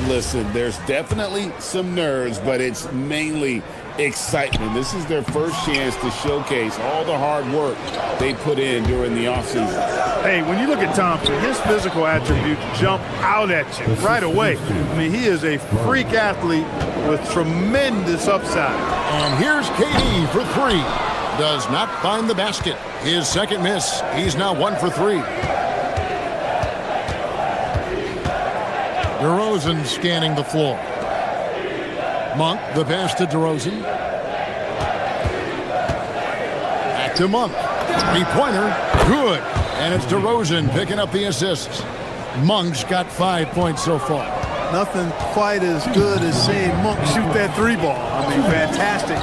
Listen, there's definitely some nerves, but it's mainly excitement. This is their first chance to showcase all the hard work they put in during the offseason. Hey, when you look at Thompson, his physical attributes jump out at you right away. I mean, he is a freak athlete with tremendous upside. And here's KD for 3. Does not find the basket. His second miss. He's now 1 for 3. DeRozan scanning the floor. Monk, the pass to DeRozan. Back to Monk. 3-pointer, good. And it's DeRozan picking up the assists. Monk's got 5 points so far. Nothing quite as good as seeing Monk shoot that 3-ball. I mean, fantastic.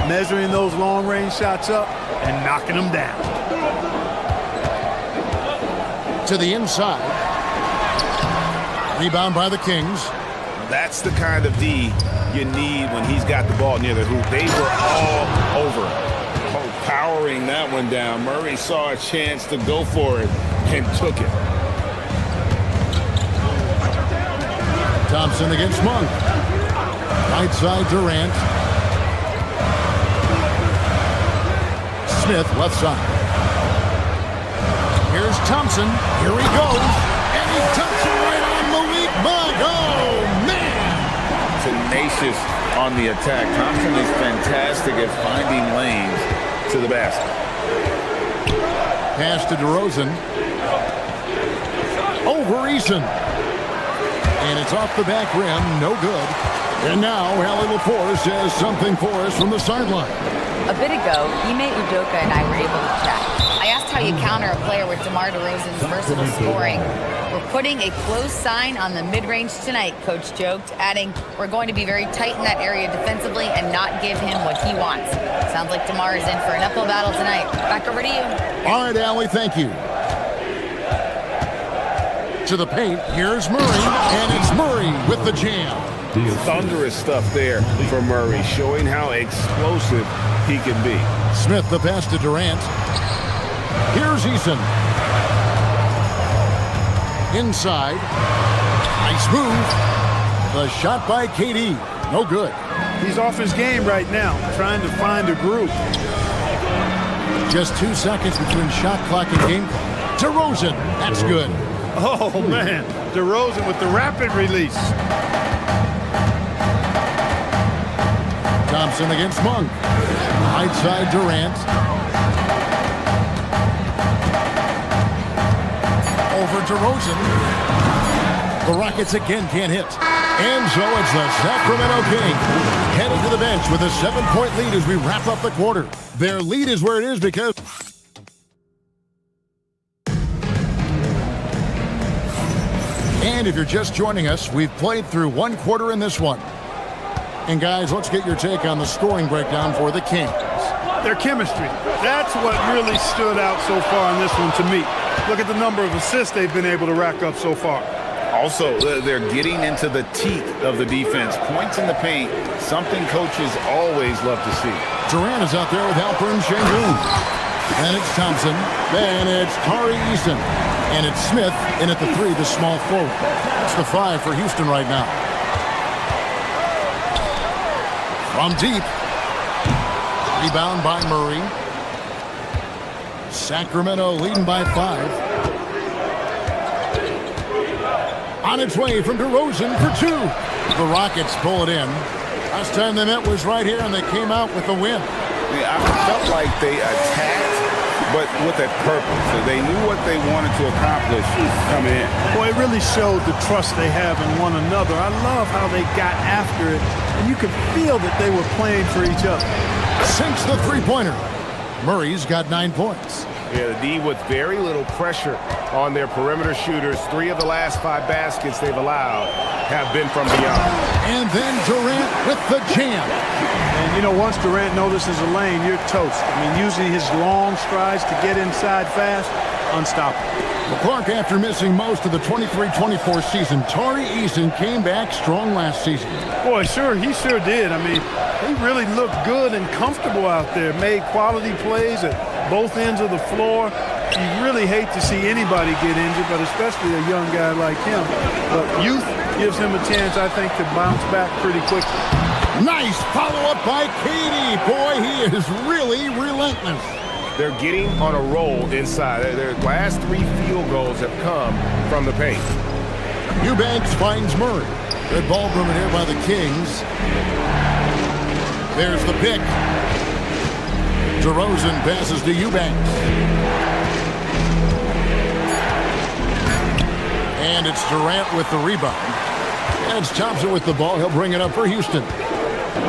Measuring those long-range shots up and knocking them down. To the inside. Rebound by the Kings. That's the kind of D you need when he's got the ball near the hoop. They were all over it. Oh, powering that one down. Murray saw a chance to go for it and took it. Thompson against Monk. Right side Durant. Smith left side. Here's Thompson. Here he goes. And he dumps it right on Malik Monk. Oh, man! vicious on the attack. Thompson is fantastic at finding lanes to the basket. Pass to DeRozan. Over Eason. And it's off the back rim. No good. And now Allie LaForce has something for us from the sideline. A bit ago, Ime Udoka and I were able to chat. I asked how you counter a player with DeMar DeRozan's versatile scoring. We're putting a close sign on the mid-range tonight, Coach joked, adding, we're going to be very tight in that area defensively and not give him what he wants. Sounds like DeMar is in for an uphill battle tonight. Back over to you. All right, Allie, thank you. To the paint, here's Murray, and it's Murray with the jam. Thunderous stuff there for Murray, showing how explosive he can be. Smith the pass to Durant. Here's Eason. Inside. Nice move. The shot by KD. No good. He's off his game right now, trying to find a groove. Just 2 seconds between shot clock and game clock. DeRozan. That's good. Oh, man. DeRozan with the rapid release. Thompson against Monk. Right side Durant. Over DeRozan. The Rockets again can't hit. And so it's the Sacramento Kings headed to the bench with a 7-point lead as we wrap up the quarter. Their lead is where it is because... And if you're just joining us, we've played through one quarter in this one. And guys, let's get your take on the scoring breakdown for the Kings. Their chemistry. That's what really stood out so far in this one to me. Look at the number of assists they've been able to rack up so far. Also, they're getting into the teeth of the defense. Points in the paint, something coaches always love to see. Durant is out there with Alperen Sengun. And it's Thompson. Then it's Tari Eason. And it's Smith in at the 3, the small forward. That's the 5 for Houston right now. From deep. Rebound by Murray. Sacramento leading by 5. On its way from DeRozan for 2. The Rockets pull it in. Last time they met was right here, and they came out with a win. Yeah, I felt like they attacked, but with a purpose. So they knew what they wanted to accomplish coming in. Boy, it really showed the trust they have in one another. I love how they got after it, and you could feel that they were playing for each other. Sinks the three-pointer. Murray's got 9 points. Yeah, the D with very little pressure on their perimeter shooters. 3 of the last 5 baskets they've allowed have been from beyond. And then Durant with the jam. And, you know, once Durant notices a lane, you're toast. I mean, using his long strides to get inside fast, unstoppable. McClark, after missing most of the 23-24 season, Tari Eason came back strong last season. Boy, he sure did. I mean, he really looked good and comfortable out there, made quality plays at both ends of the floor. You really hate to see anybody get injured, but especially a young guy like him. But youth gives him a chance, I think, to bounce back pretty quickly. Nice follow-up by Katie. Boy, he is really relentless. They're getting on a roll inside. Their last 3 field goals have come from the paint. Eubanks finds Murray. Good ball movement here by the Kings. There's the pick. DeRozan passes to Eubanks. And it's Durant with the rebound. And it's Thompson with the ball. He'll bring it up for Houston.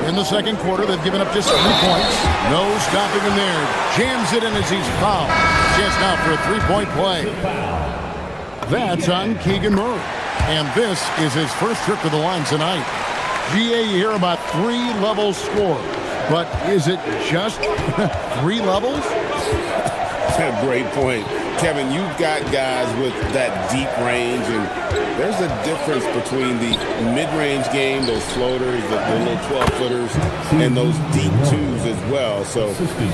In the second quarter, they've given up just 3 points. No stopping him there. Jams it in as he's fouled. Chance now for a 3-point play. That's on Keegan Murray. And this is his first trip to the line tonight. GA, you hear about 3-level score. But is it just 3 levels? That's a great point. Kevin, you've got guys with that deep range, and there's a difference between the mid-range game, those floaters, the little 12-footers, and those deep 2s as well. So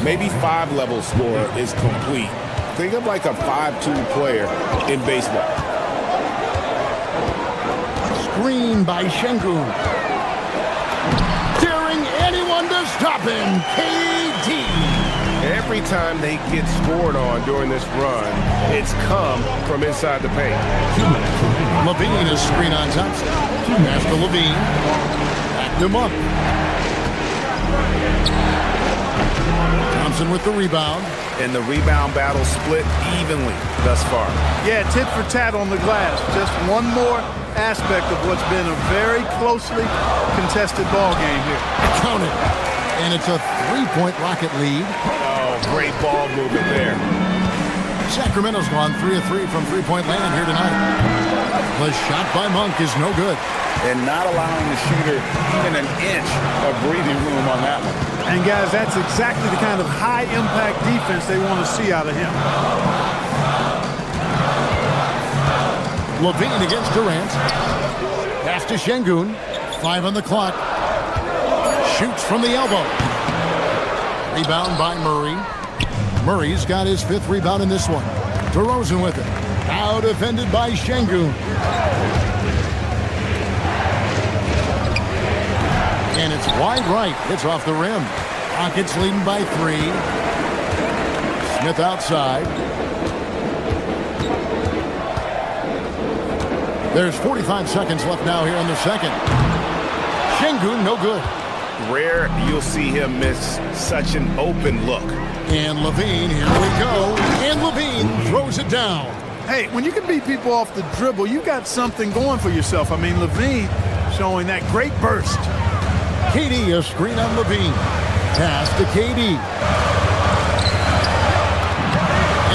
maybe 5-level score is complete. Think of like a 5-2 player in baseball. Screen by Sengun. Daring anyone to stop him, KD. Every time they get scored on during this run, it's come from inside the paint. Levine is screen on Thompson. Pass to Levine. Back DeMont. Thompson with the rebound. And the rebound battle split evenly thus far. Yeah, tit for tat on the glass. Just one more aspect of what's been a very closely contested ball game here. Count it. And it's a 3-point Rocket lead. Oh, great ball movement there. Sacramento's gone 3 of 3 from three-point land here tonight. The shot by Monk is no good. And not allowing the shooter even an inch of breathing room on that one. And guys, that's exactly the kind of high-impact defense they want to see out of him. Levine against Durant. Pass to Şengün. 5 on the clock. Shoots from the elbow. Rebound by Murray. Murray's got his 5th rebound in this one. DeRozan with it. Now defended by Şengün. And it's wide right. It's off the rim. Rockets leading by 3. Smith outside. There's 45 seconds left now here in the second. Şengün, no good. Rare you'll see him miss such an open look. And Levine, here we go. And Levine throws it down. Hey, when you can beat people off the dribble, you got something going for yourself. I mean, Levine showing that great burst. KD, a screen on Levine. Pass to KD.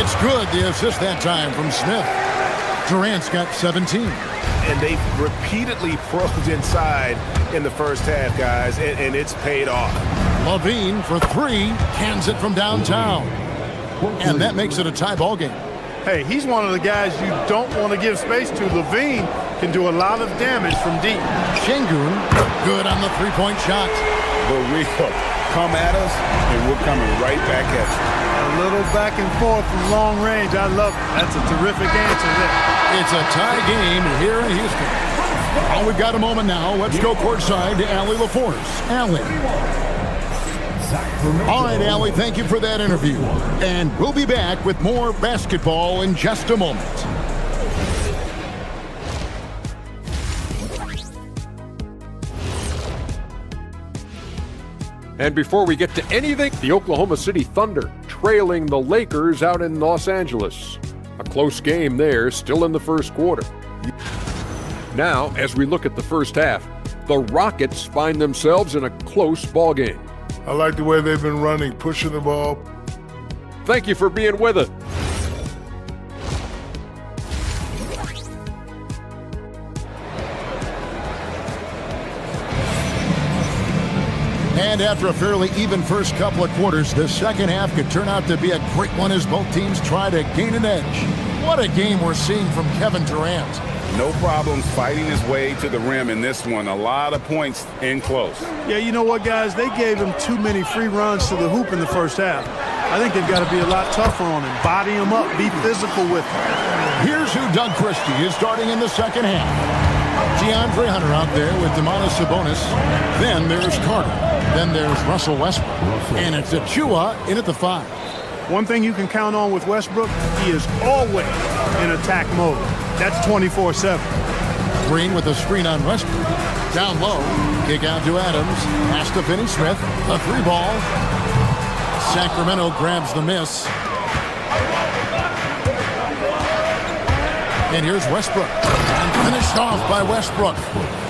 It's good, the assist that time from Smith. Durant's got 17. And they've repeatedly probed inside in the first half, guys, and it's paid off. Levine for 3, cans it from downtown. And that makes it a tie ball game. Hey, he's one of the guys you don't want to give space to. Levine can do a lot of damage from deep. Şengün, good on the 3-point shot. The real come at us, and we're coming right back at you. A little back and forth from long range. I love it. That's a terrific answer there. It's a tie game here in Houston. Oh, we've got a moment now. Let's go courtside to Allie LaForce. Allie. All right, Allie, thank you for that interview. And we'll be back with more basketball in just a moment. And before we get to anything, the Oklahoma City Thunder trailing the Lakers out in Los Angeles. A close game there, still in the first quarter. Now, as we look at the first half, the Rockets find themselves in a close ball game. I like the way they've been running, pushing the ball. Thank you for being with us. And after a fairly even first couple of quarters, the second half could turn out to be a great one as both teams try to gain an edge. What a game we're seeing from Kevin Durant. No problems fighting his way to the rim in this one. A lot of points in close. Yeah, you know what, guys? They gave him too many free runs to the hoop in the first half. I think they've got to be a lot tougher on him. Body him up, be physical with him. Here's who Doug Christie is starting in the second half. DeAndre Hunter out there with Domantas Sabonis. Then there's Carter. Then there's Russell Westbrook. And it's Achua in at the 5. One thing you can count on with Westbrook, he is always in attack mode. That's 24/7. Green with a screen on Westbrook. Down low. Kick out to Adams. Pass to Finney Smith. A 3-ball. Sacramento grabs the miss. And here's Westbrook. And finished off by Westbrook.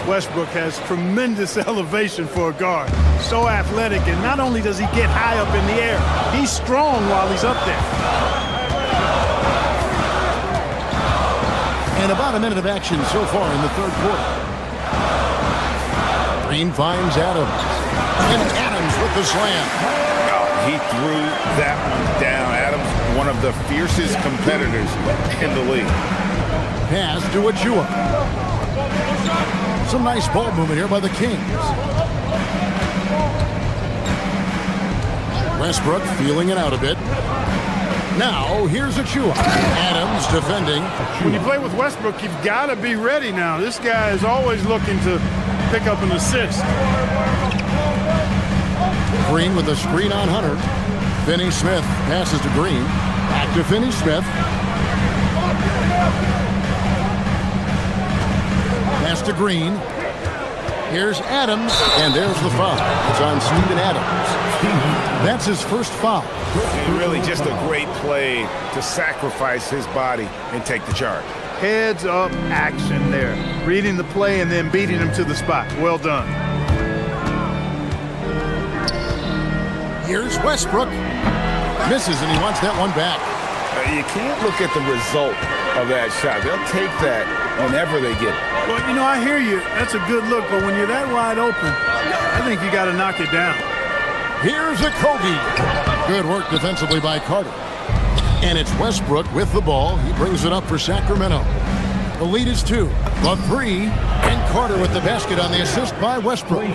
Westbrook has tremendous elevation for a guard. So athletic, and not only does he get high up in the air, he's strong while he's up there. And about a minute of action so far in the third quarter. Green finds Adams. And Adams with the slam. He threw that one down. Adams, one of the fiercest competitors in the league. Pass to Achua. Some nice ball movement here by the Kings. Westbrook feeling it out a bit. Now, here's Achua. Adams defending. When you play with Westbrook, you've got to be ready now. This guy is always looking to pick up an assist. Green with a screen on Hunter. Finney Smith passes to Green. Back to Finney Smith. Pass to Green. Here's Adams, and there's the foul. It's on Steven Adams. That's his first foul. And really just a great play to sacrifice his body and take the charge. Heads up action there. Reading the play and then beating him to the spot. Well done. Here's Westbrook. Misses, and he wants that one back. You can't look at the result of that shot. They'll take that whenever they get it. Well, you know, I hear you. That's a good look, but when you're that wide open, I think you got to knock it down. Here's a Kobe. Good work defensively by Carter. And it's Westbrook with the ball. He brings it up for Sacramento. The lead is 2. The 3. And Carter with the basket on the assist by Westbrook.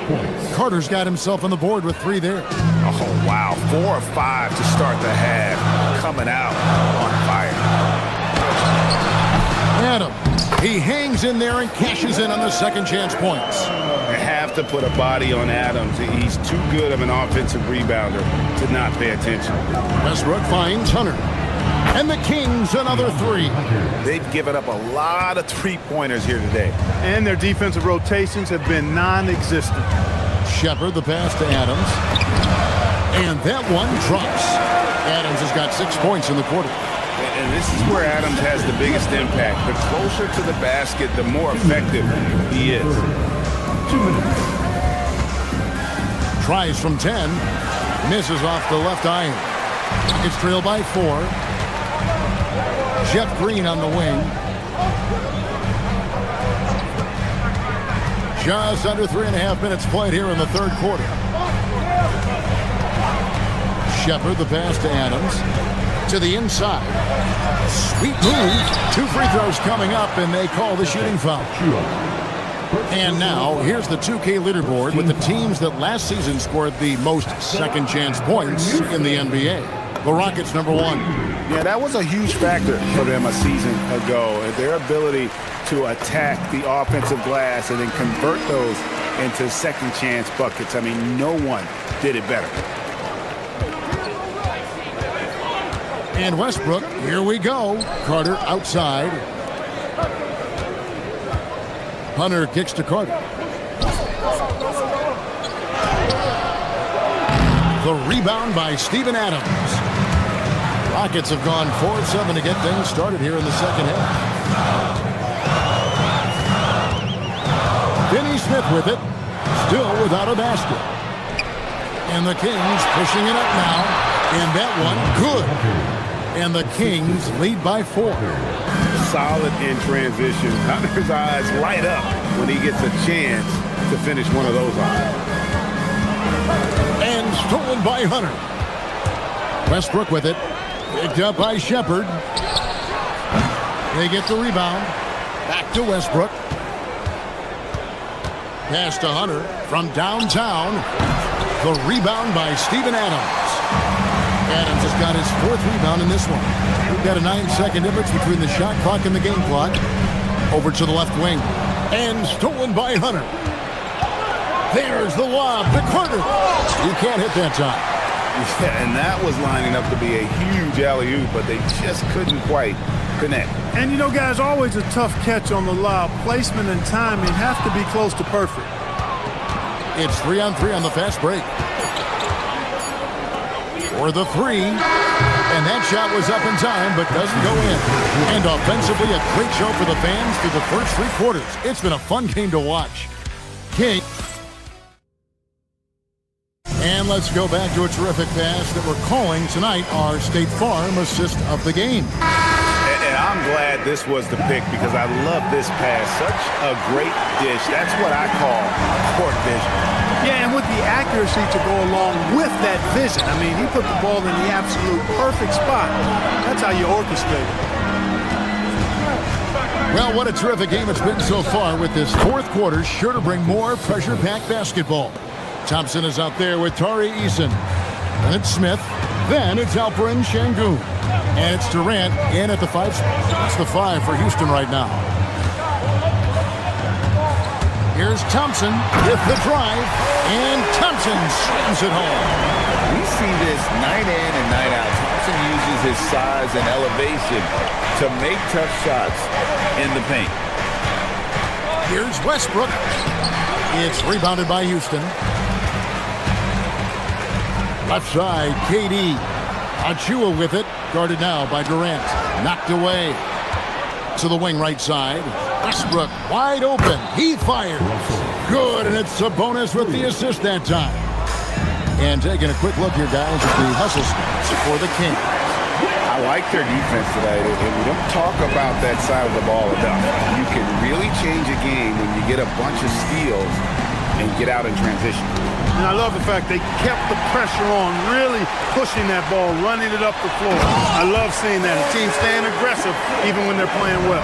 Carter's got himself on the board with 3 there. Oh, wow. 4 or 5 to start the half. Coming out on fire. Adams. He hangs in there and cashes in on the second chance points. You have to put a body on Adams. He's too good of an offensive rebounder to not pay attention. Westbrook finds Hunter. And the Kings another 3. They've given up a lot of three-pointers here today. And their defensive rotations have been non-existent. Shepard the pass to Adams. And that one drops. Adams has got 6 points in the quarter. And this is where Adams has the biggest impact. The closer to the basket, the more effective he is. 2 minutes. Tries from 10. Misses off the left iron. It's trailed by 4. Jeff Green on the wing. Just under 3.5 minutes played here in the third quarter. Shepard the pass to Adams. To the inside. Sweet move. 2 free throws coming up, and they call the shooting foul. And now, here's the 2K leaderboard with the teams that last season scored the most second chance points in the NBA. The Rockets, number 1. Yeah, that was a huge factor for them a season ago. Their ability to attack the offensive glass and then convert those into second chance buckets. I mean, no one did it better. And Westbrook, here we go. Carter outside. Hunter kicks to Carter. The rebound by Steven Adams. Rockets have gone 4 of 7 to get things started here in the second half. Finney Smith with it. Still without a basket. And the Kings pushing it up now. And that one, good. And the Kings lead by 4. Solid in transition. Hunter's eyes light up when he gets a chance to finish one of those off. And stolen by Hunter. Westbrook with it. Picked up by Shepard. They get the rebound. Back to Westbrook. Pass to Hunter from downtown. The rebound by Steven Adams. Adams has got his 4th rebound in this one. We've got a 9-second difference between the shot clock and the game clock. Over to the left wing. And stolen by Hunter. There's the lob to Carter. You can't hit that time. Yeah, and that was lining up to be a huge alley-oop, but they just couldn't quite connect. And you know, guys, always a tough catch on the lob. Placement and timing have to be close to perfect. It's 3-on-3 on the fast break. For the 3. And that shot was up in time, but doesn't go in. And offensively, a great show for the fans through the first 3 quarters. It's been a fun game to watch. King. And let's go back to a terrific pass that we're calling tonight our State Farm assist of the game. And I'm glad this was the pick because I love this pass. Such a great dish. That's what I call court vision. Yeah, and with the accuracy to go along with that vision. I mean, he put the ball in the absolute perfect spot. That's how you orchestrate it. Well, what a terrific game it's been so far with this 4th quarter. Sure to bring more pressure-packed basketball. Thompson is out there with Tari Eason. Then it's Smith. Then it's Alperen Şengün. And it's Durant in at the 5 spot. It's the 5 for Houston right now. Here's Thompson with the drive. And Thompson slams it home. We see this night in and night out. Thompson uses his size and elevation to make tough shots in the paint. Here's Westbrook. It's rebounded by Houston. Left side, KD. Achua with it. Guarded now by Durant. Knocked away. To the wing right side. Westbrook wide open. He fires. Good, and it's Sabonis with the assist that time. And taking a quick look here, guys, at the hustle stats for the Kings. I like their defense today, and we don't talk about that side of the ball enough. You can really change a game when you get a bunch of steals and get out in transition. And I love the fact they kept the pressure on, really pushing that ball, running it up the floor. I love seeing that. A team staying aggressive even when they're playing well.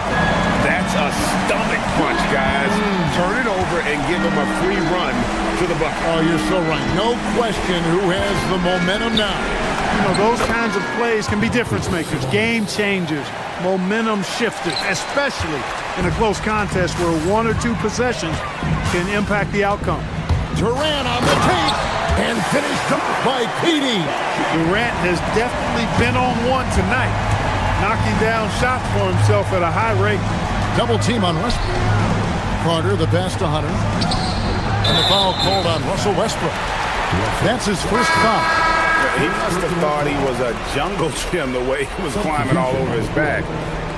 That's a stomach punch, guys. Turn it over and give them a free run to the bucket. Oh, you're so right. No question who has the momentum now. You know, those kinds of plays can be difference makers, game changers, momentum shifters, especially in a close contest where one or two possessions can impact the outcome. Durant on the take and finished up by KD. Durant has definitely been on one tonight, knocking down shots for himself at a high rate. Double team on Westbrook. Carter, the pass to Hunter. And the foul called on Russell Westbrook. That's his first foul. He must have thought he was a jungle gym the way he was climbing all over his back.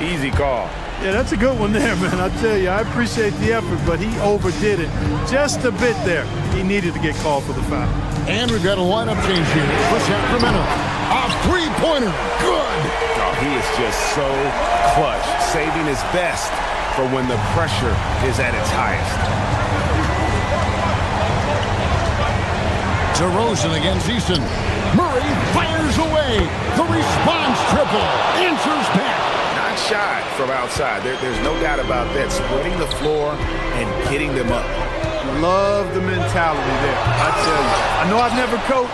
Easy call. Yeah, that's a good one there, man. I tell you, I appreciate the effort, but he overdid it just a bit there. He needed to get called for the foul. And we've got a lineup change here for Sacramento. A three-pointer. Good. Oh, he is just so clutch, saving his best for when the pressure is at its highest. DeRozan against Eason. Murray fires away. The response triple. Answers back. Not shy from outside. There's no doubt about that. Spreading the floor and getting them up. Love the mentality there, I tell you. I know I've never coached,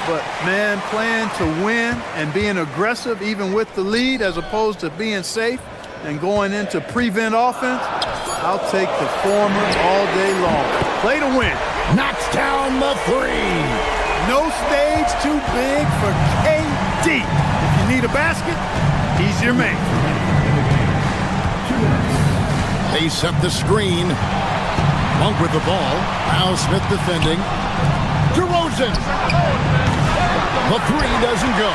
but, man, playing to win and being aggressive even with the lead as opposed to being safe and going into prevent offense, I'll take the former all day long. Play to win. Knocks down the three. No stage too big for KD. If you need a basket, he's your man. They set the screen. Monk with the ball. Now Smith defending. DeRozan. The three doesn't go.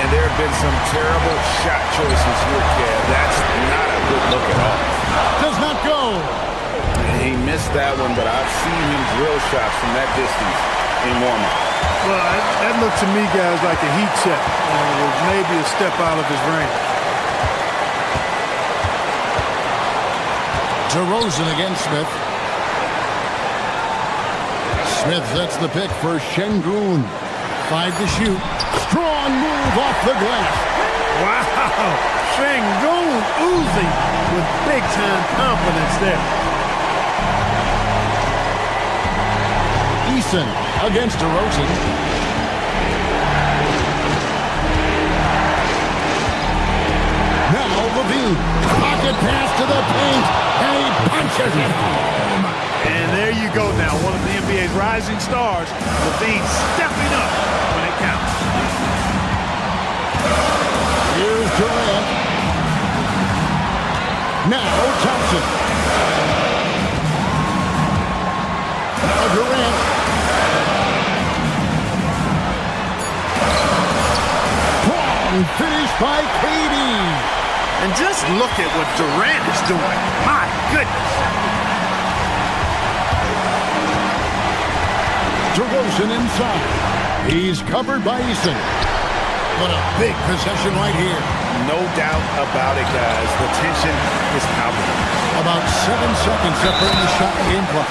And there have been some terrible shot choices here, Kev. That's not a good look at all. Does not go. He missed that one, but I've seen him drill shots from that distance in warm-up. Well, that looked to me, guys, like a heat check. It was maybe a step out of his range. DeRozan against Smith. Smith sets the pick for Şengün. 5 to shoot. Strong move off the glass. Wow. Şengün oozing with big-time confidence there. Eason against DeRozan. Now Levine. Pocket pass to the paint. And he punches it home. And there you go now. One of the NBA's rising stars. Levine stepping up when it counts. Here's Durant. Now Thompson. Now Durant. Finished by KD. And just look at what Durant is doing. My goodness. DeRozan inside. He's covered by Eason. What a big possession right here. No doubt about it, guys. The tension is palpable. About 7 seconds separating the shot and game clock.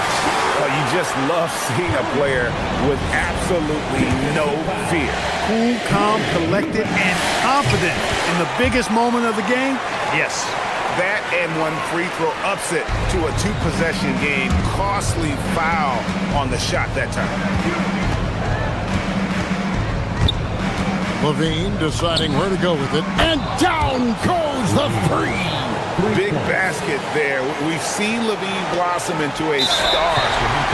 You just love seeing a player with absolutely no fear. Cool, calm, collected, and confident in the biggest moment of the game? Yes. That and one free throw upset to a 2-possession game. Costly foul on the shot that time. Levine deciding where to go with it. And down goes the three. Big basket there. We've seen Levine blossom into a star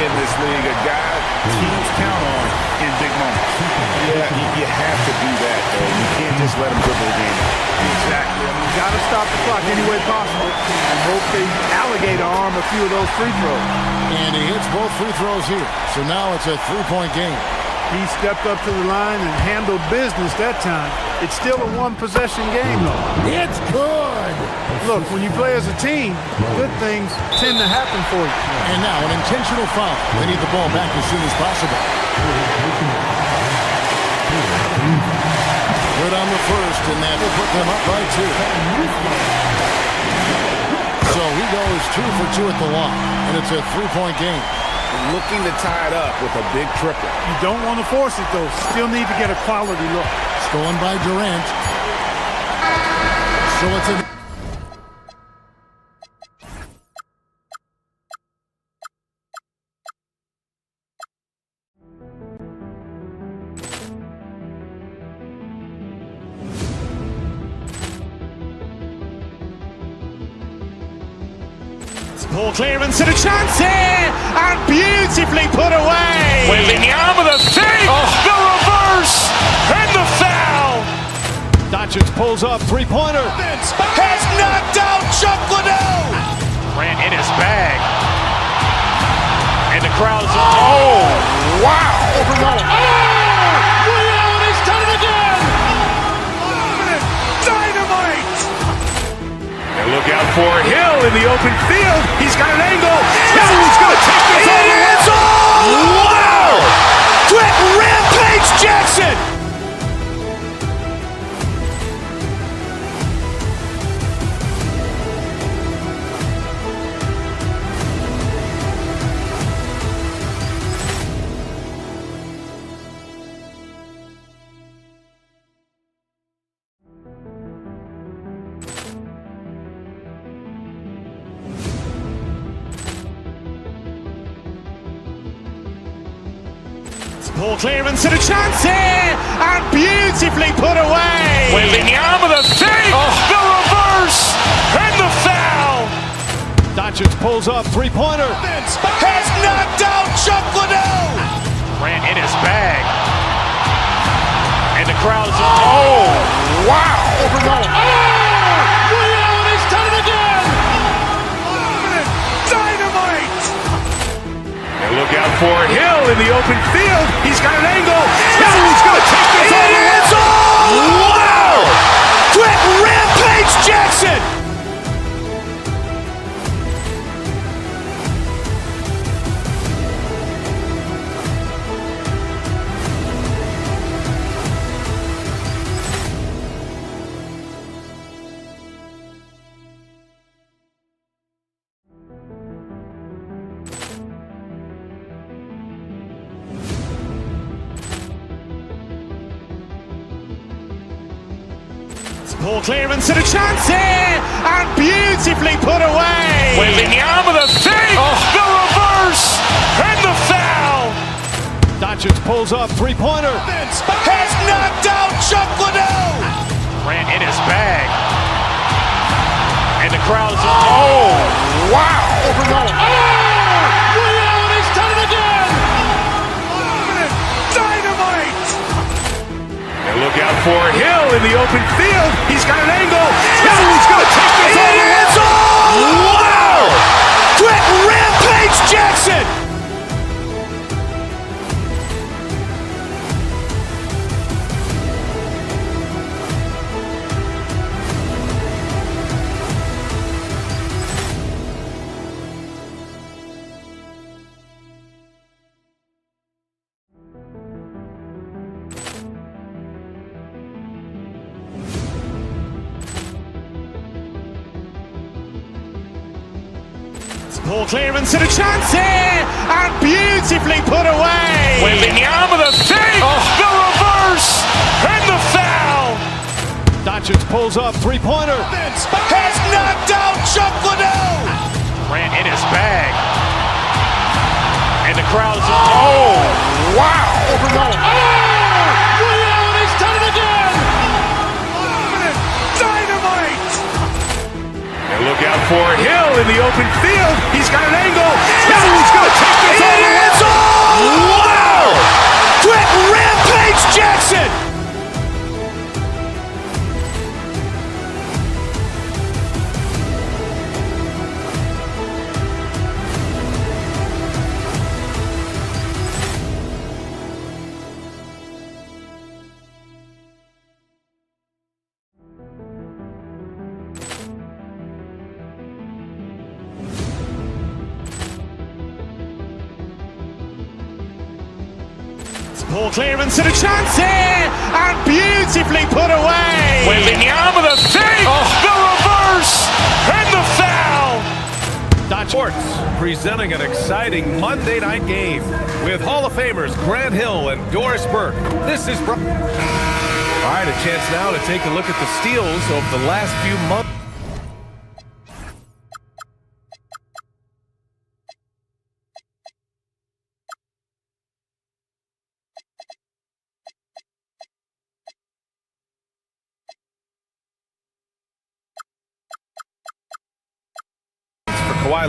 in this league, a guy teams count on in big moments. Yeah, you have to do that, though. You can't just let him dribble the game. Exactly. I mean, you got to stop the clock any way possible and hope they alligator arm a few of those free throws. And he hits both free throws here. So now it's a three-point game. He stepped up to the line and handled business that time. It's still a one-possession game, though. It's good. Look, when you play as a team, good things tend to happen for you. And now an intentional foul. They need the ball back as soon as possible. Good on the first, and that will put them up by 2. So he goes 2 for 2 at the line, and it's a three-point game. Looking to tie it up with a big triple. You don't want to force it, though. Still need to get a quality look. Stolen by Durant. So it's a... Ball clearance and a chance here, and beautifully put away. Wembanyama with a fake, the reverse, and the foul. Doncic pulls up, three-pointer. Has knocked out Chuck Liddell. Grant in his bag. And the crowd's oh, wow. Liddell, he's done it again. Dynamite. And look out for Hill in the open field. He's got an angle. Hill is going to take this all the way. Wow! Quick Rampage Jackson. Ball clearance and a chance here, and beautifully put away. Wembanyama with a fake, the reverse, and the foul. Doncic pulls up, three-pointer. Has knocked out Chuck Liddell. Grant in his bag. And the crowd's oh, wow. Liddell, he's done it again. Dynamite. And look out for Hill in the open field. He's got an angle. Hill is going to take this all the way. Wow! Quick Rampage Jackson. Ball clearance and a chance here, and beautifully put away. Wembanyama with a fake, the reverse, and the foul. Doncic pulls up, three-pointer. Has knocked out Chuck Liddell. Grant in his bag. And the crowd's oh, wow. Liddell, he's done it again. Dynamite. And look out for Hill in the open field. He's got an angle. Hill is going to take this all the way. Wow! Quick Rampage Jackson. Ball clearance and a chance here, and beautifully put away. Wembanyama with a fake, the reverse, and the foul. Doncic pulls up, three-pointer. Has knocked out Chuck Liddell. Grant in his bag. And the crowd's oh, wow. Liddell, he's done it again. Dynamite. And look look out for Hill in the open field. He's got an angle. Hill is going to take this all the way. Wow! Quick rampage Jackson! Ball clearance and a chance here, and beautifully put away. Wembanyama the fake, the reverse, and the foul. Sports presenting an exciting Monday night game with Hall of Famers Grant Hill and Doris Burke. This is all right. A chance now to take a look at the steals over the last few months. Kawhi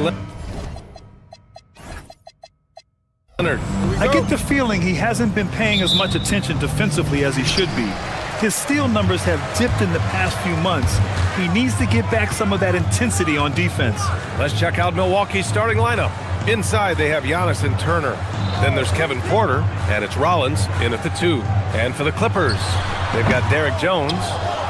Leonard. I get the feeling he hasn't been paying as much attention defensively as he should be. His steal numbers have dipped in the past few months. He needs to get back some of that intensity on defense. Let's check out Milwaukee's starting lineup. Inside, they have Giannis and Turner. Then there's Kevin Porter, and it's Rollins in at the 2. And for the Clippers, they've got Derek Jones.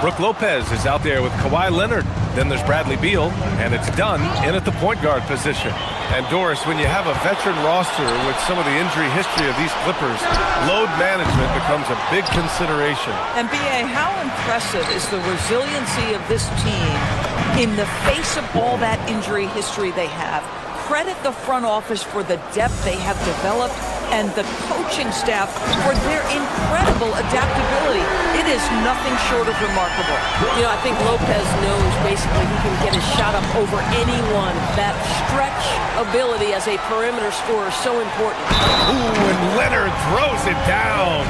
Brook Lopez is out there with Kawhi Leonard. Then there's Bradley Beal, and it's Dunn in at the point guard position. And Doris, when you have a veteran roster with some of the injury history of these Clippers, load management becomes a big consideration. And B.A., how impressive is the resiliency of this team in the face of all that injury history they have? Credit the front office for the depth they have developed and the coaching staff for their incredible adaptability. It is nothing short of remarkable. You know, I think Lopez knows basically he can get his shot up over anyone. That stretch ability as a perimeter scorer is so important. Ooh, and Leonard throws it down.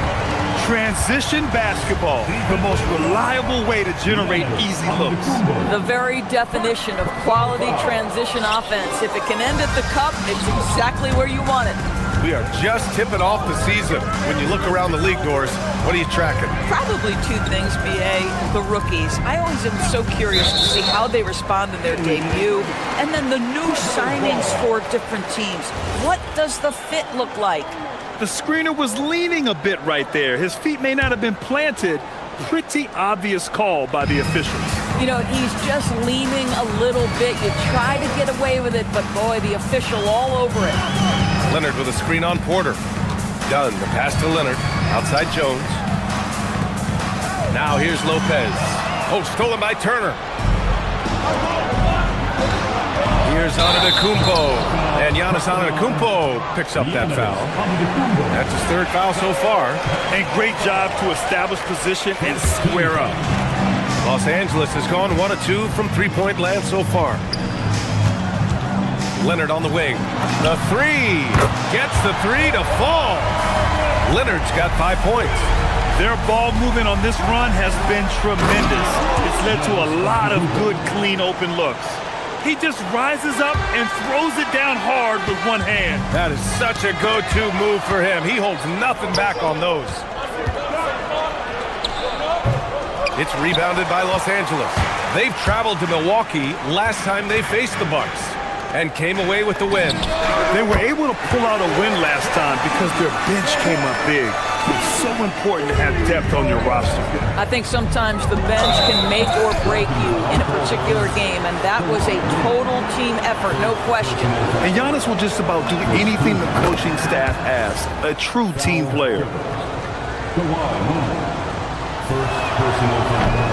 Transition basketball, the most reliable way to generate easy looks. The very definition of quality transition offense. If it can end at the cup, it's exactly where you want it. We are just tipping off the season. When you look around the league, Doris, what are you tracking? Probably two things, B.A. The rookies. I always am so curious to see how they respond in their debut. And then the new signings for different teams. What does the fit look like? The screener was leaning a bit right there. His feet may not have been planted. Pretty obvious call by the officials. You know, he's just leaning a little bit. You try to get away with it, but boy, the official all over it. Leonard with a screen on Porter. Dunn, the pass to Leonard. Outside Jones. Now here's Lopez. Oh, stolen by Turner. Here's Antetokounmpo. And Giannis Antetokounmpo picks up that foul. That's his third foul so far. And great job to establish position and square up. Los Angeles has gone 1 of 2 from three-point land so far. Leonard on the wing. The 3. Gets the 3 to fall. Leonard's got 5 points. Their ball movement on this run has been tremendous. It's led to a lot of good, clean, open looks. He just rises up and throws it down hard with one hand. That is such a go-to move for him. He holds nothing back on those. It's rebounded by Los Angeles. They've traveled to Milwaukee last time they faced the Bucks and came away with the win. They were able to pull out a win last time because their bench came up big. It's so important to have depth on your roster. I think sometimes the bench can make or break you in a particular game, and that was a total team effort, no question. And Giannis will just about do anything the coaching staff asks. A true team player.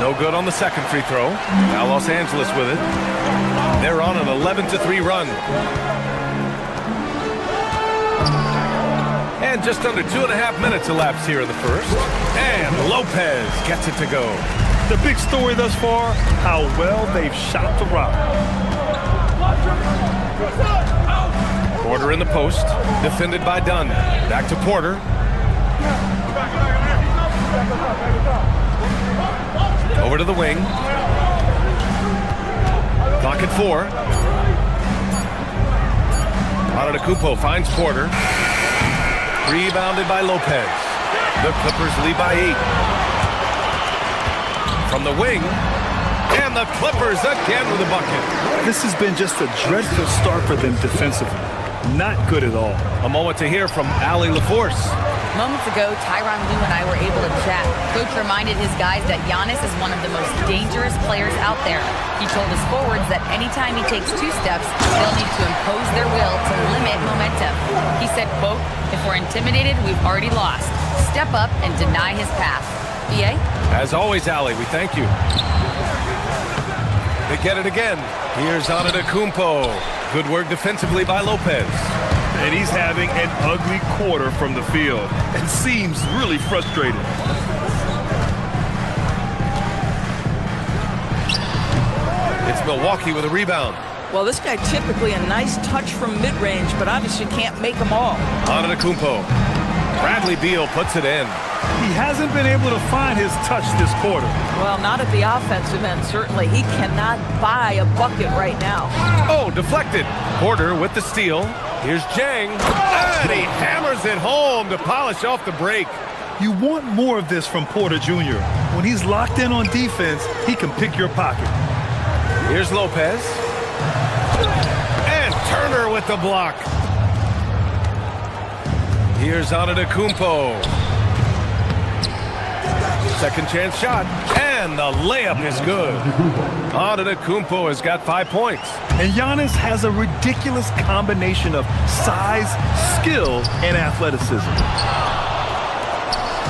No good on the second free throw. Now Los Angeles with it. They're on an 11-3 run. And just under 2.5 minutes elapsed here in the first. And Lopez gets it to go. The big story thus far, how well they've shot the rock. Porter in the post, defended by Dunn. Back to Porter. Over to the wing. Clock at 4. Antetokounmpo finds Porter. Rebounded by Lopez. The Clippers lead by 8. From the wing. And the Clippers again with a bucket. This has been just a dreadful start for them defensively. Not good at all. A moment to hear from Allie LaForce. Moments ago, Tyronn Lue and I were able to chat. Coach reminded his guys that Giannis is one of the most dangerous players out there. He told his forwards that anytime he takes 2 steps, they'll need to impose their will to limit momentum. He said, quote, "If we're intimidated, we've already lost. Step up and deny his path." BA? As always, Allie, we thank you. They get it again. Here's Antetokounmpo. Good work defensively by Lopez. And he's having an ugly quarter from the field and seems really frustrated. It's Milwaukee with a rebound. Well, this guy typically a nice touch from mid-range, but obviously can't make them all. Antetokounmpo. Bradley Beal puts it in. He hasn't been able to find his touch this quarter. Well, not at the offensive end, certainly. He cannot buy a bucket right now. Oh, deflected. Porter with the steal. Here's Jang. And he hammers it home to polish off the break. You want more of this from Porter Jr. When he's locked in on defense, he can pick your pocket. Here's Lopez. And Turner with the block. Here's Antetokounmpo. Second chance shot. And the layup is good. Antetokounmpo has got 5 points. And Giannis has a ridiculous combination of size, skill, and athleticism.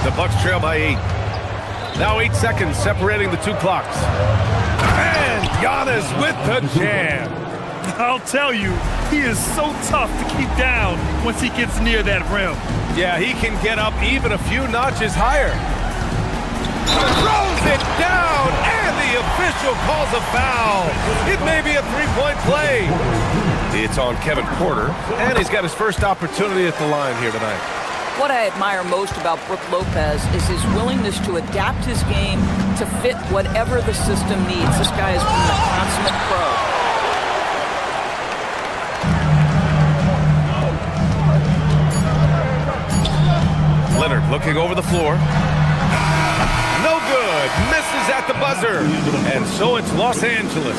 The Bucks trail by 8. Now 8 seconds separating the 2 clocks. And Giannis with the jam. I'll tell you, he is so tough to keep down once he gets near that rim. Yeah, he can get up even a few notches higher. Throws it down, and the official calls a foul. It may be a 3-point play. It's on Kevin Porter, and he's got his first opportunity at the line here tonight. What I admire most about Brook Lopez is his willingness to adapt his game to fit whatever the system needs. This guy has been a consummate pro. Leonard looking over the floor. No good. Misses at the buzzer. And so it's Los Angeles.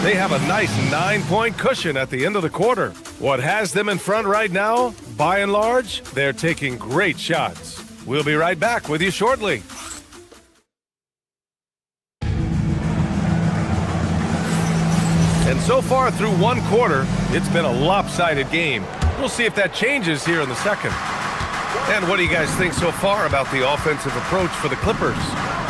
They have a nice 9-point cushion at the end of the quarter. What has them in front right now, by and large, they're taking great shots. We'll be right back with you shortly. And so far through 1 quarter, it's been a lopsided game. We'll see if that changes here in the second. And what do you guys think so far about the offensive approach for the Clippers?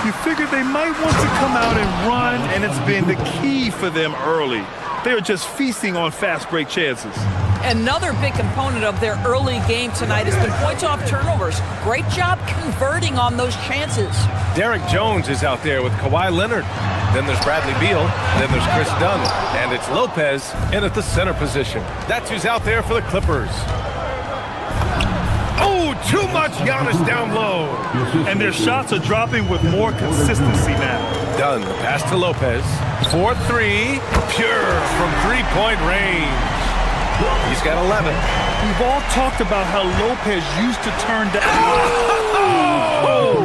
You figured they might want to come out and run, and it's been the key for them early. They're just feasting on fast break chances. Another big component of their early game tonight has been points off turnovers. Great job converting on those chances. Derek Jones is out there with Kawhi Leonard. Then there's Bradley Beal. Then there's Chris Dunn. And it's Lopez in at the center position. That's who's out there for the Clippers. Oh, too much Giannis down low. And their shots are dropping with more consistency now. Dunn, the pass to Lopez. 4-3, pure from 3-point range. He's got 11. We've all talked about how Lopez used to turn down. Oh!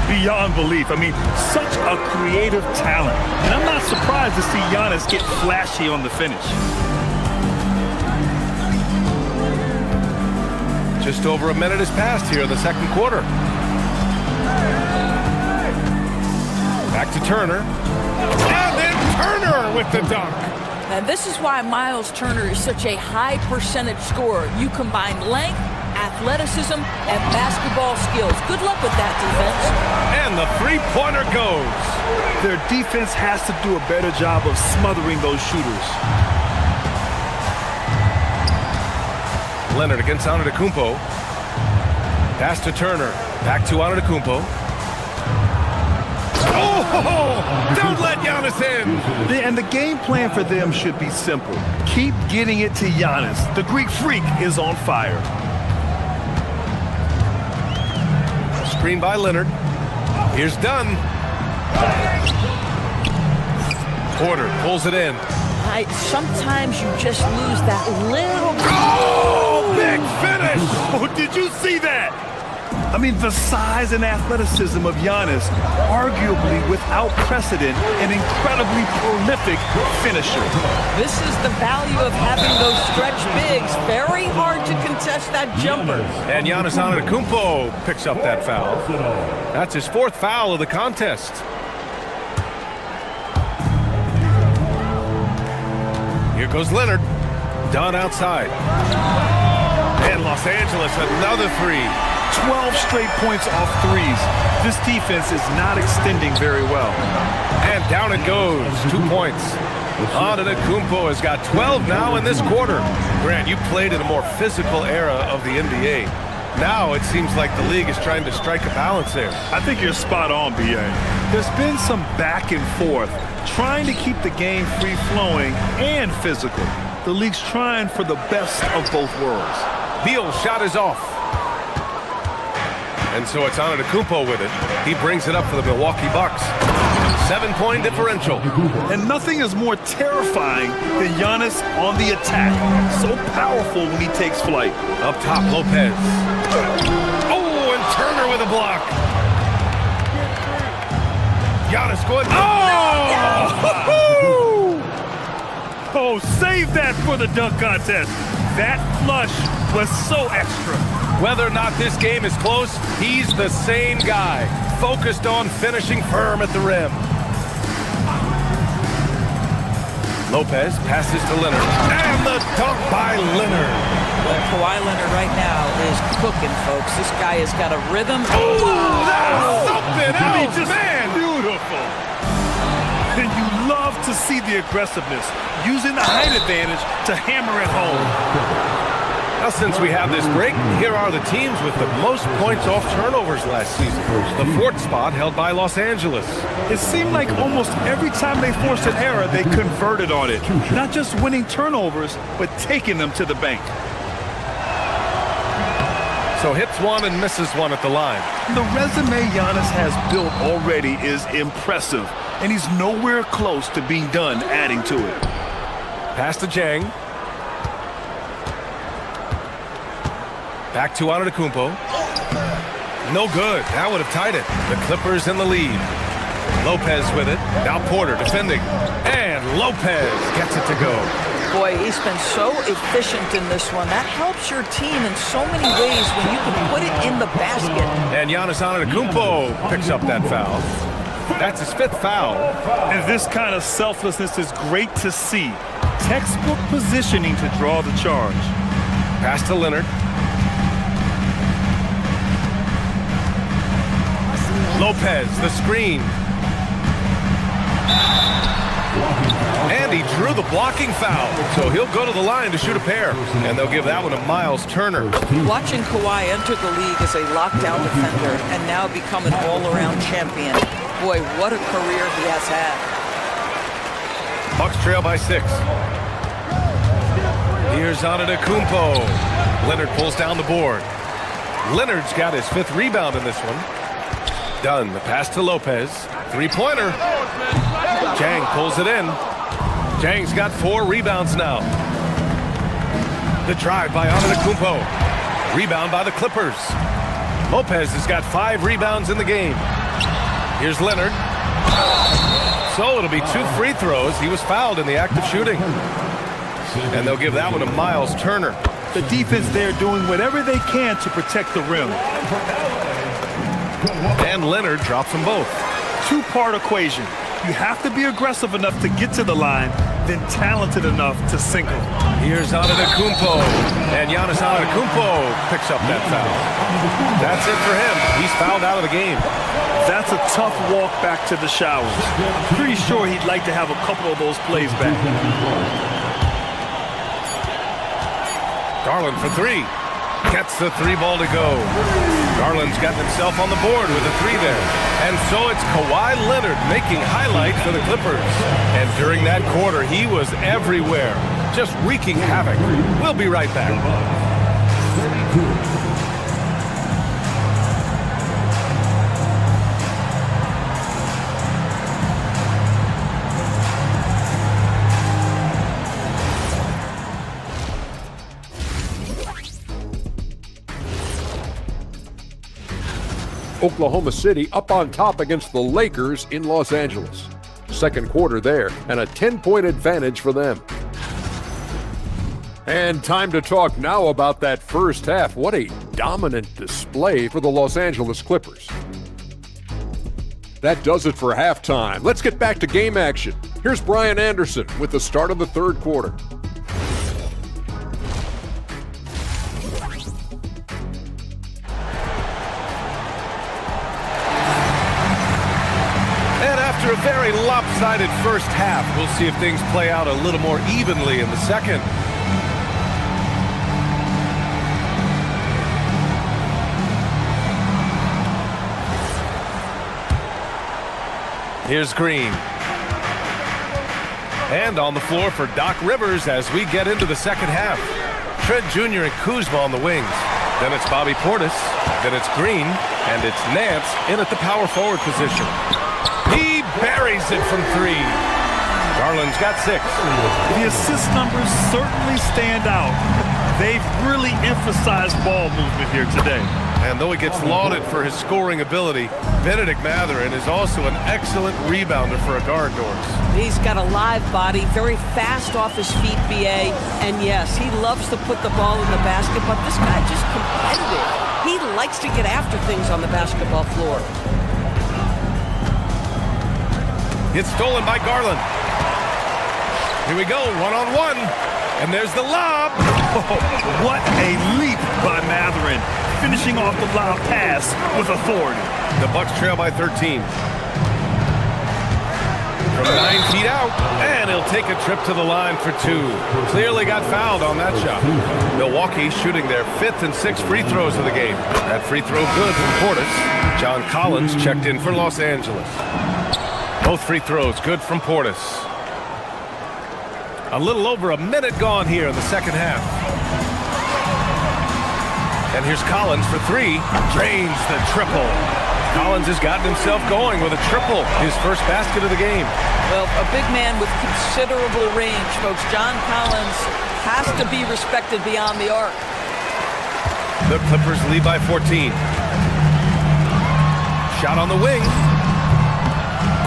Beyond belief. I mean, such a creative talent. And I'm not surprised to see Giannis get flashy on the finish. Just over a minute has passed here in the second quarter. Back to Turner. And then Turner with the dunk. And this is why Miles Turner is such a high percentage scorer. You combine length, athleticism, and basketball skills. Good luck with that defense. And the three-pointer goes. Their defense has to do a better job of smothering those shooters. Leonard against Antetokounmpo. Pass to Turner. Back to Antetokounmpo. Oh! Don't let Giannis in! And the game plan for them should be simple. Keep getting it to Giannis. The Greek freak is on fire. Screen by Leonard. Here's Dunn. Porter pulls it in. Sometimes you just lose that little. Oh, big finish! Oh, did you see that? I mean, the size and athleticism of Giannis, arguably without precedent, an incredibly prolific finisher. This is the value of having those stretch bigs. Very hard to contest that jumper. And Giannis Antetokounmpo picks up that foul. That's his 4th foul of the contest. Here goes Leonard. Down outside. And Los Angeles, another three. 12 straight points off threes. This defense is not extending very well. And down it goes. 2 points. Antetokounmpo has got 12 now in this quarter. Grant, you played in a more physical era of the NBA. Now it seems like the league is trying to strike a balance there. I think you're spot on, B.A. There's been some back and forth, trying to keep the game free-flowing and physical. The league's trying for the best of both worlds. Beal's shot is off. And so it's Antetokounmpo with it. He brings it up for the Milwaukee Bucks. 7-point differential. And nothing is more terrifying than Giannis on the attack. So powerful when he takes flight. Up top, Lopez. Oh, and Turner with a block. Giannis going. Oh! Oh, save that for the dunk contest. That flush was so extra. Whether or not this game is close, he's the same guy, focused on finishing firm at the rim. Lopez passes to Leonard, and the dunk by Leonard. Well, Kawhi Leonard right now is cooking, folks. This guy has got a rhythm. Oh, that's something else, man! Beautiful. And you love to see the aggressiveness, using the height advantage to hammer it home. Now, since we have this break, here are the teams with the most points off turnovers last season. The 4th spot held by Los Angeles. It seemed like almost every time they forced an error, they converted on it. Not just winning turnovers, but taking them to the bank. So hits one and misses one at the line. The resume Giannis has built already is impressive, and he's nowhere close to being done adding to it. Pass to Jang. Back to Antetokounmpo. No good. That would have tied it. The Clippers in the lead. Lopez with it. Now Porter defending. And Lopez gets it to go. Boy, he's been so efficient in this one. That helps your team in so many ways when you can put it in the basket. And Giannis Antetokounmpo picks up that foul. That's his 5th foul. And this kind of selflessness is great to see. Textbook positioning to draw the charge. Pass to Leonard. Lopez, the screen. And he drew the blocking foul. So he'll go to the line to shoot a pair. And they'll give that one to Miles Turner. Watching Kawhi enter the league as a lockdown defender and now become an all-around champion. Boy, what a career he has had. Bucks trail by 6. Here's Antetokounmpo. Leonard pulls down the board. Leonard's got his 5th rebound in this one. Done. The pass to Lopez. 3-pointer. Jang pulls it in. Jang's got 4 rebounds now. The drive by Antetokounmpo. Rebound by the Clippers. Lopez has got 5 rebounds in the game. Here's Leonard. So it'll be 2 free throws. He was fouled in the act of shooting. And they'll give that one to Miles Turner. The defense there doing whatever they can to protect the rim. And Leonard drops them both. 2-part equation. You have to be aggressive enough to get to the line, then talented enough to sink them. Here's Antetokounmpo. And Giannis Antetokounmpo picks up that foul. That's it for him. He's fouled out of the game. That's a tough walk back to the showers. Pretty sure he'd like to have a couple of those plays back. Garland for 3. Gets the 3 ball to go. Garland's gotten himself on the board with a 3 there. And so it's Kawhi Leonard making highlight for the Clippers. And during that quarter, he was everywhere, just wreaking havoc. We'll be right back. Oklahoma City up on top against the Lakers in Los Angeles. Second quarter there, and a 10-point advantage for them. And time to talk now about that first half. What a dominant display for the Los Angeles Clippers. That does it for halftime. Let's get back to game action. Here's Brian Anderson with the start of the third quarter. After a very lopsided first half, we'll see if things play out a little more evenly in the second. Here's Green. And on the floor for Doc Rivers as we get into the second half. Trent Jr. and Kuzma on the wings. Then it's Bobby Portis. Then it's Green. And it's Nance in at the power forward position. He buries it from three. Garland's got 6. The assist numbers certainly stand out. They've really emphasized ball movement here today. And though he gets lauded for his scoring ability, Benedict Mathurin is also an excellent rebounder for a guard, Doris. He's got a live body, very fast off his feet, BA. And yes, he loves to put the ball in the basket, but this guy just competitive. He likes to get after things on the basketball floor. It's stolen by Garland. Here we go, one-on-one. And there's the lob. Oh, what a leap by Mathurin, finishing off the lob pass with authority. The Bucks trail by 13. From 9 feet out, and he'll take a trip to the line for 2. Clearly got fouled on that shot. Milwaukee shooting their 5th and 6th free throws of the game. That free throw good from Portis. John Collins checked in for Los Angeles. Both free throws good from Portis. A little over a minute gone here in the second half. And here's Collins for 3. Drains the triple. Collins has gotten himself going with a triple. His first basket of the game. Well, a big man with considerable range, folks. John Collins has to be respected beyond the arc. The Clippers lead by 14. Shot on the wing.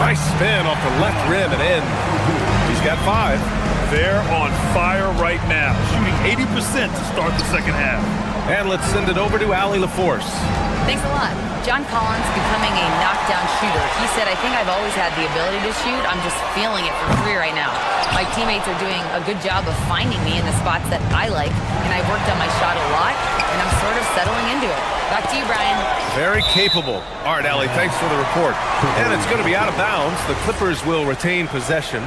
Nice spin off the left rim and in. He's got 5. They're on fire right now, shooting 80% to start the second half. And let's send it over to Allie LaForce. Thanks a lot. John Collins becoming a knockdown shooter. He said, I think I've always had the ability to shoot. I'm just feeling it for 3 right now. My teammates are doing a good job of finding me in the spots that I like, and I've worked on my shot a lot, and I'm sort of settling into it. Back to you, Brian. Very capable. All right, Allie, thanks for the report. And it's going to be out of bounds. The Clippers will retain possession.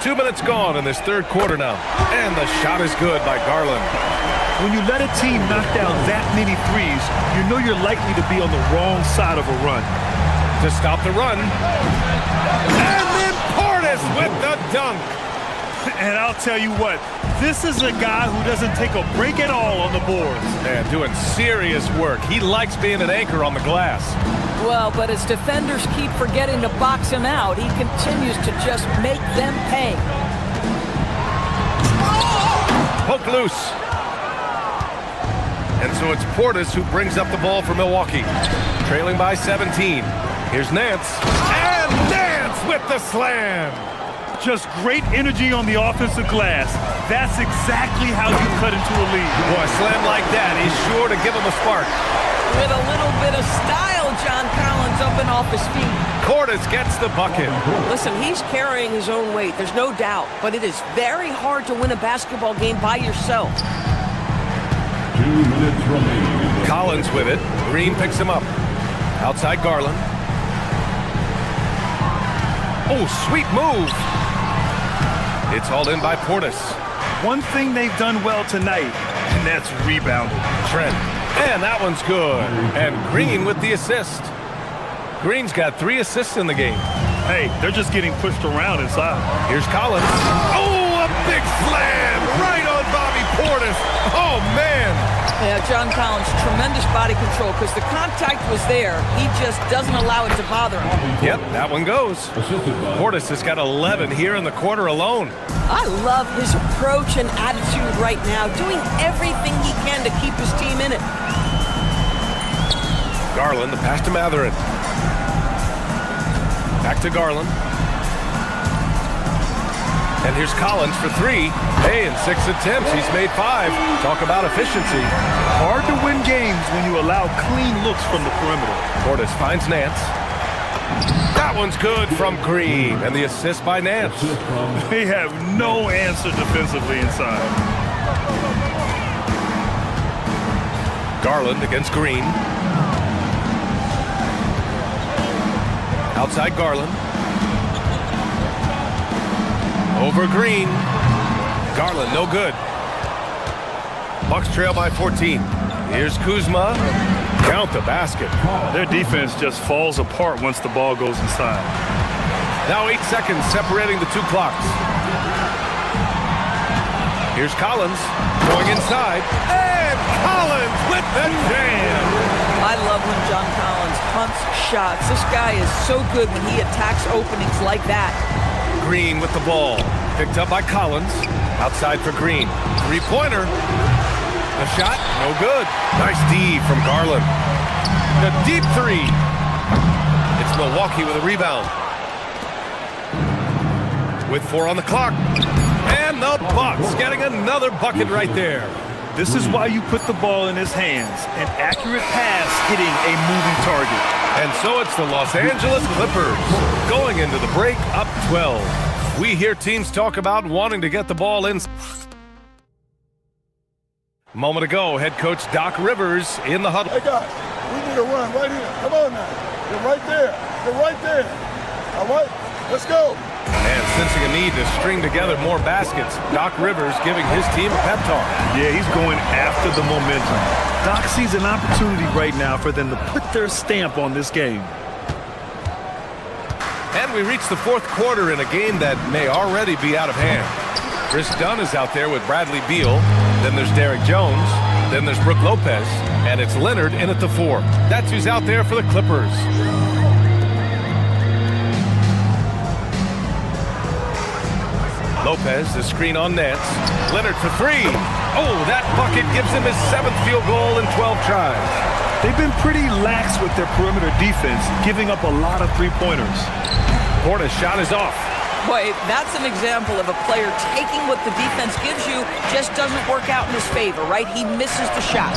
Two minutes gone in this third quarter now. And the shot is good by Garland. When you let a team knock down that many threes, you know you're likely to be on the wrong side of a run. To stop the run. And then Portis with the dunk. And I'll tell you what, this is a guy who doesn't take a break at all on the boards. Man, doing serious work. He likes being an anchor on the glass. Well, but as defenders keep forgetting to box him out, he continues to just make them pay. Poke loose. And so it's Portis who brings up the ball for Milwaukee. Trailing by 17. Here's Nance. And Nance with the slam. Just great energy on the offensive glass. That's exactly how you cut into a lead. Boy, a slam like that is sure to give him a spark. With a little bit of style, John Collins up and off his feet. Portis gets the bucket. Listen, he's carrying his own weight, there's no doubt. But it is very hard to win a basketball game by yourself. 2 minutes remaining. Collins with it. Green picks him up. Outside Garland. Oh, sweet move. It's hauled in by Portis. One thing they've done well tonight, and that's rebounding. Trent. And that one's good. And Green with the assist. Green's got 3 assists in the game. Hey, they're just getting pushed around inside. Here's Collins. Oh, a big slam right on Bobby Portis. Oh, man. Yeah, John Collins, tremendous body control because the contact was there. He just doesn't allow it to bother him. Yep, that one goes. Portis has got 11 here in the quarter alone. I love his approach and attitude right now, doing everything he can to keep his team in it. Garland, the pass to Matherin. Back to Garland. And here's Collins for 3. Hey, in 6 attempts, he's made 5. Talk about efficiency. Hard to win games when you allow clean looks from the perimeter. Portis finds Nance. That one's good from Green. And the assist by Nance. They have no answer defensively inside. Garland against Green. Outside Garland. Over Green. Garland, no good. Bucks trail by 14. Here's Kuzma. Count the basket. Their defense just falls apart once the ball goes inside. Now 8 seconds separating the 2 clocks. Here's Collins going inside. And Collins with the jam. I love when John Collins hunts shots. This guy is so good when he attacks openings like that. Green with the ball. Picked up by Collins. Outside for Green. 3-pointer. The shot, no good. Nice D from Garland. The deep 3. It's Milwaukee with a rebound. With 4 on the clock. And the Bucks getting another bucket right there. This is why you put the ball in his hands. An accurate pass hitting a moving target. And so it's the Los Angeles Clippers going into the break up 12. We hear teams talk about wanting to get the ball in. Moment ago, head coach Doc Rivers in the huddle. Hey guys, we need a run right here. Come on now. You're right there. You're right there. All right, let's go. And sensing a need to string together more baskets, Doc Rivers giving his team a pep talk. Yeah, he's going after the momentum. Doc sees an opportunity right now for them to put their stamp on this game. And we reach the 4th quarter in a game that may already be out of hand. Chris Dunn is out there with Bradley Beal. Then there's Derek Jones. Then there's Brook Lopez. And it's Leonard in at the 4. That's who's out there for the Clippers. Lopez, the screen on Nance. Leonard for 3. Oh, that bucket gives him his 7th field goal in 12 tries. They've been pretty lax with their perimeter defense, giving up a lot of 3-pointers. Portis' shot is off. Boy, that's an example of a player taking what the defense gives you, just doesn't work out in his favor, right? He misses the shot.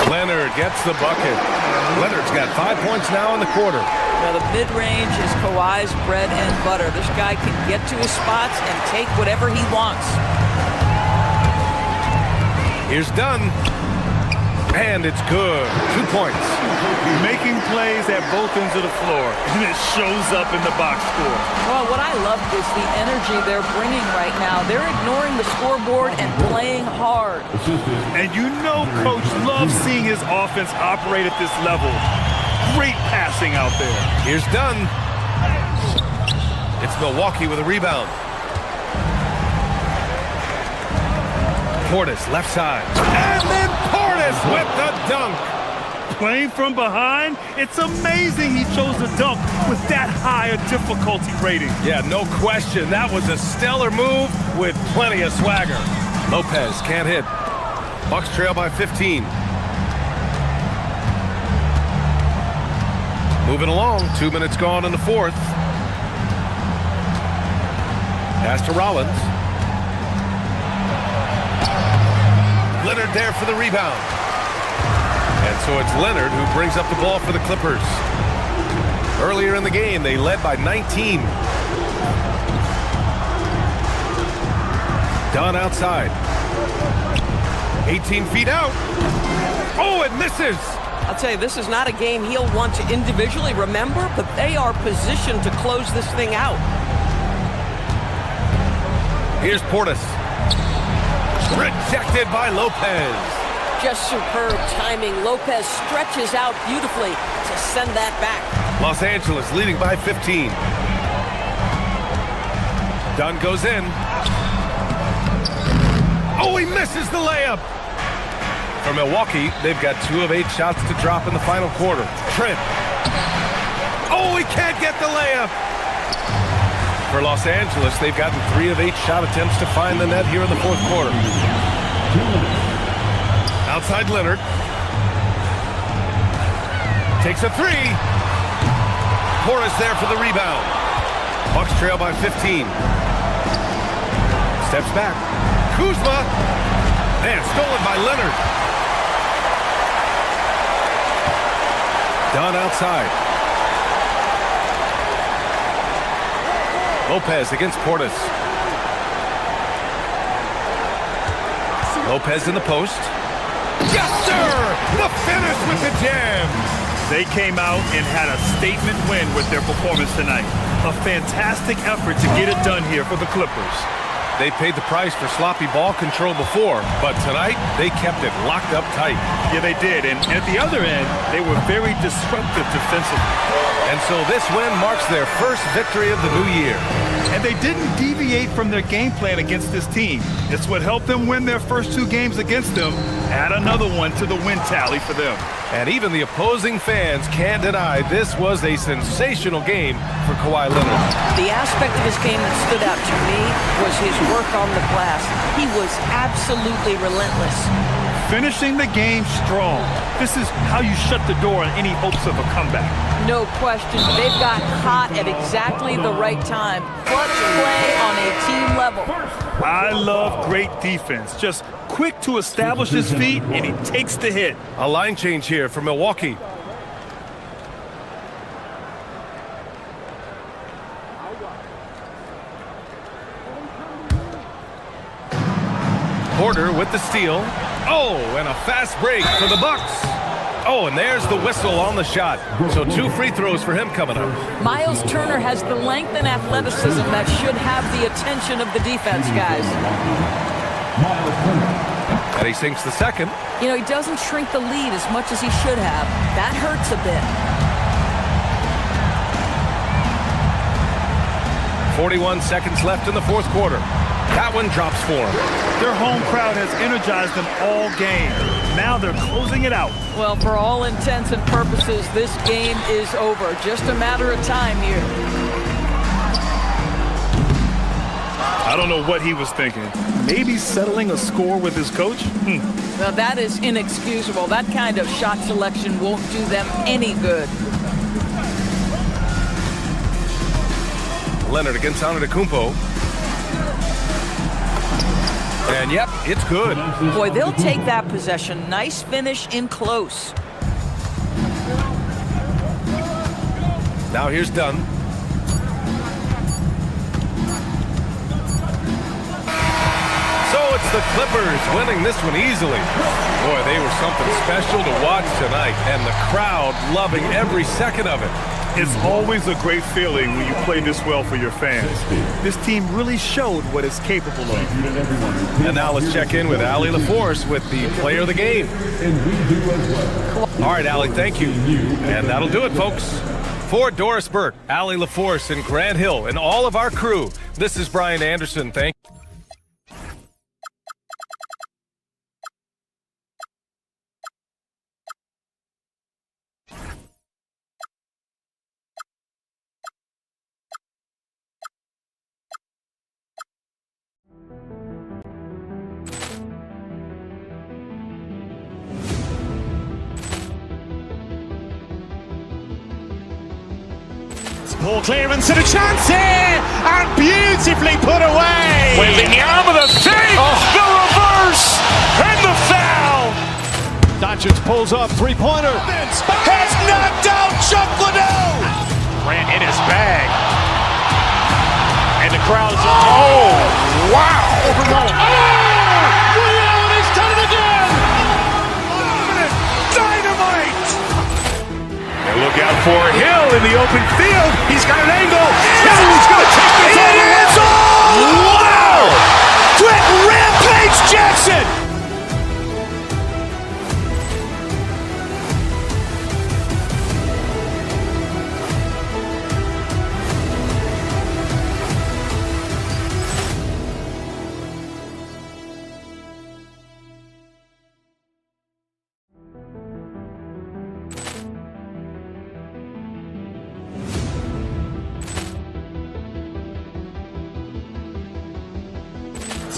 Leonard gets the bucket. Leonard's got 5 points now in the quarter. Now, the mid-range is Kawhi's bread and butter. This guy can get to his spots and take whatever he wants. Here's Dunn. And it's good. 2 points. Making plays at both ends of the floor, and it shows up in the box score. Well, what I love is the energy they're bringing right now. They're ignoring the scoreboard and playing hard. And you know Coach loves seeing his offense operate at this level. Great passing out there. Here's Dunn. It's Milwaukee with a rebound. Portis, left side. And then Portis with the dunk. Playing from behind, it's amazing he chose to dunk with that high a difficulty rating. Yeah, no question. That was a stellar move with plenty of swagger. Lopez can't hit. Bucks trail by 15. Moving along, 2 minutes gone in the 4th. Pass to Rollins. Leonard there for the rebound. And so it's Leonard who brings up the ball for the Clippers. Earlier in the game, they led by 19. Dunn outside. 18 feet out. Oh, it misses. I'll tell you, this is not a game he'll want to individually remember, but they are positioned to close this thing out. Here's Portis. Rejected by Lopez. Just superb timing. Lopez stretches out beautifully to send that back. Los Angeles leading by 15. Dunn goes in. Oh, he misses the layup. For Milwaukee, they've got 2 of 8 shots to drop in the final quarter. Trent. Oh, he can't get the layup. For Los Angeles, they've gotten 3 of 8 shot attempts to find the net here in the fourth quarter. Outside Leonard. Takes a 3. Porras there for the rebound. Bucks trail by 15. Steps back. Kuzma. Man, stolen by Leonard. Done outside. Lopez against Porras. Lopez in the post. Yes, sir! The finish with the jam! They came out and had a statement win with their performance tonight. A fantastic effort to get it done here for the Clippers. They paid the price for sloppy ball control before, but tonight they kept it locked up tight. Yeah, they did. And at the other end, they were very disruptive defensively. And so this win marks their first victory of the new year. And they didn't deviate from their game plan against this team. It's what helped them win their first 2 games against them. Add another one to the win tally for them. And even the opposing fans can't deny this was a sensational game for Kawhi Leonard. The aspect of his game that stood out to me was his work on the glass. He was absolutely relentless. Finishing the game strong. This is how you shut the door on any hopes of a comeback. No question. They've got hot at exactly the right time. Clutch play on a team level. I love great defense. Just quick to establish his feet, and he takes the hit. A line change here for Milwaukee. Porter with the steal. Oh, and a fast break for the Bucks. Oh, and there's the whistle on the shot. So 2 free throws for him coming up. Miles Turner has the length and athleticism that should have the attention of the defense, guys. And he sinks the second. You know, he doesn't shrink the lead as much as he should have. That hurts a bit. 41 seconds left in the fourth quarter. That one drops for him. Their home crowd has energized them all game. Now they're closing it out. Well, for all intents and purposes, this game is over. Just a matter of time here. I don't know what he was thinking. Maybe settling a score with his coach? Now, that is inexcusable. That kind of shot selection won't do them any good. Leonard against Antetokounmpo. And yep, it's good. Boy, they'll take that possession. Nice finish in close. Now here's Dunn. So it's the Clippers winning this one easily. Boy, they were something special to watch tonight, and the crowd loving every second of it. It's always a great feeling when you play this well for your fans. This team really showed what it's capable of. And now let's check in with Allie LaForce with the player of the game. All right, Allie, thank you. And that'll do it, folks. For Doris Burke, Allie LaForce, and Grant Hill, and all of our crew, this is Brian Anderson. Thank you. Ball clearance and a chance here, and beautifully put away. Wembanyama the fake, the reverse, and the foul. Doncic pulls up, 3-pointer. Has knocked out Chuck Liddell. Grant in his bag, and the crowd is. Oh, wow! Reality's done it again. Dynamite. And look out for Hill in the open field. He's got an angle. He's going to take this all the way. Wow! Quick Rampage Jackson.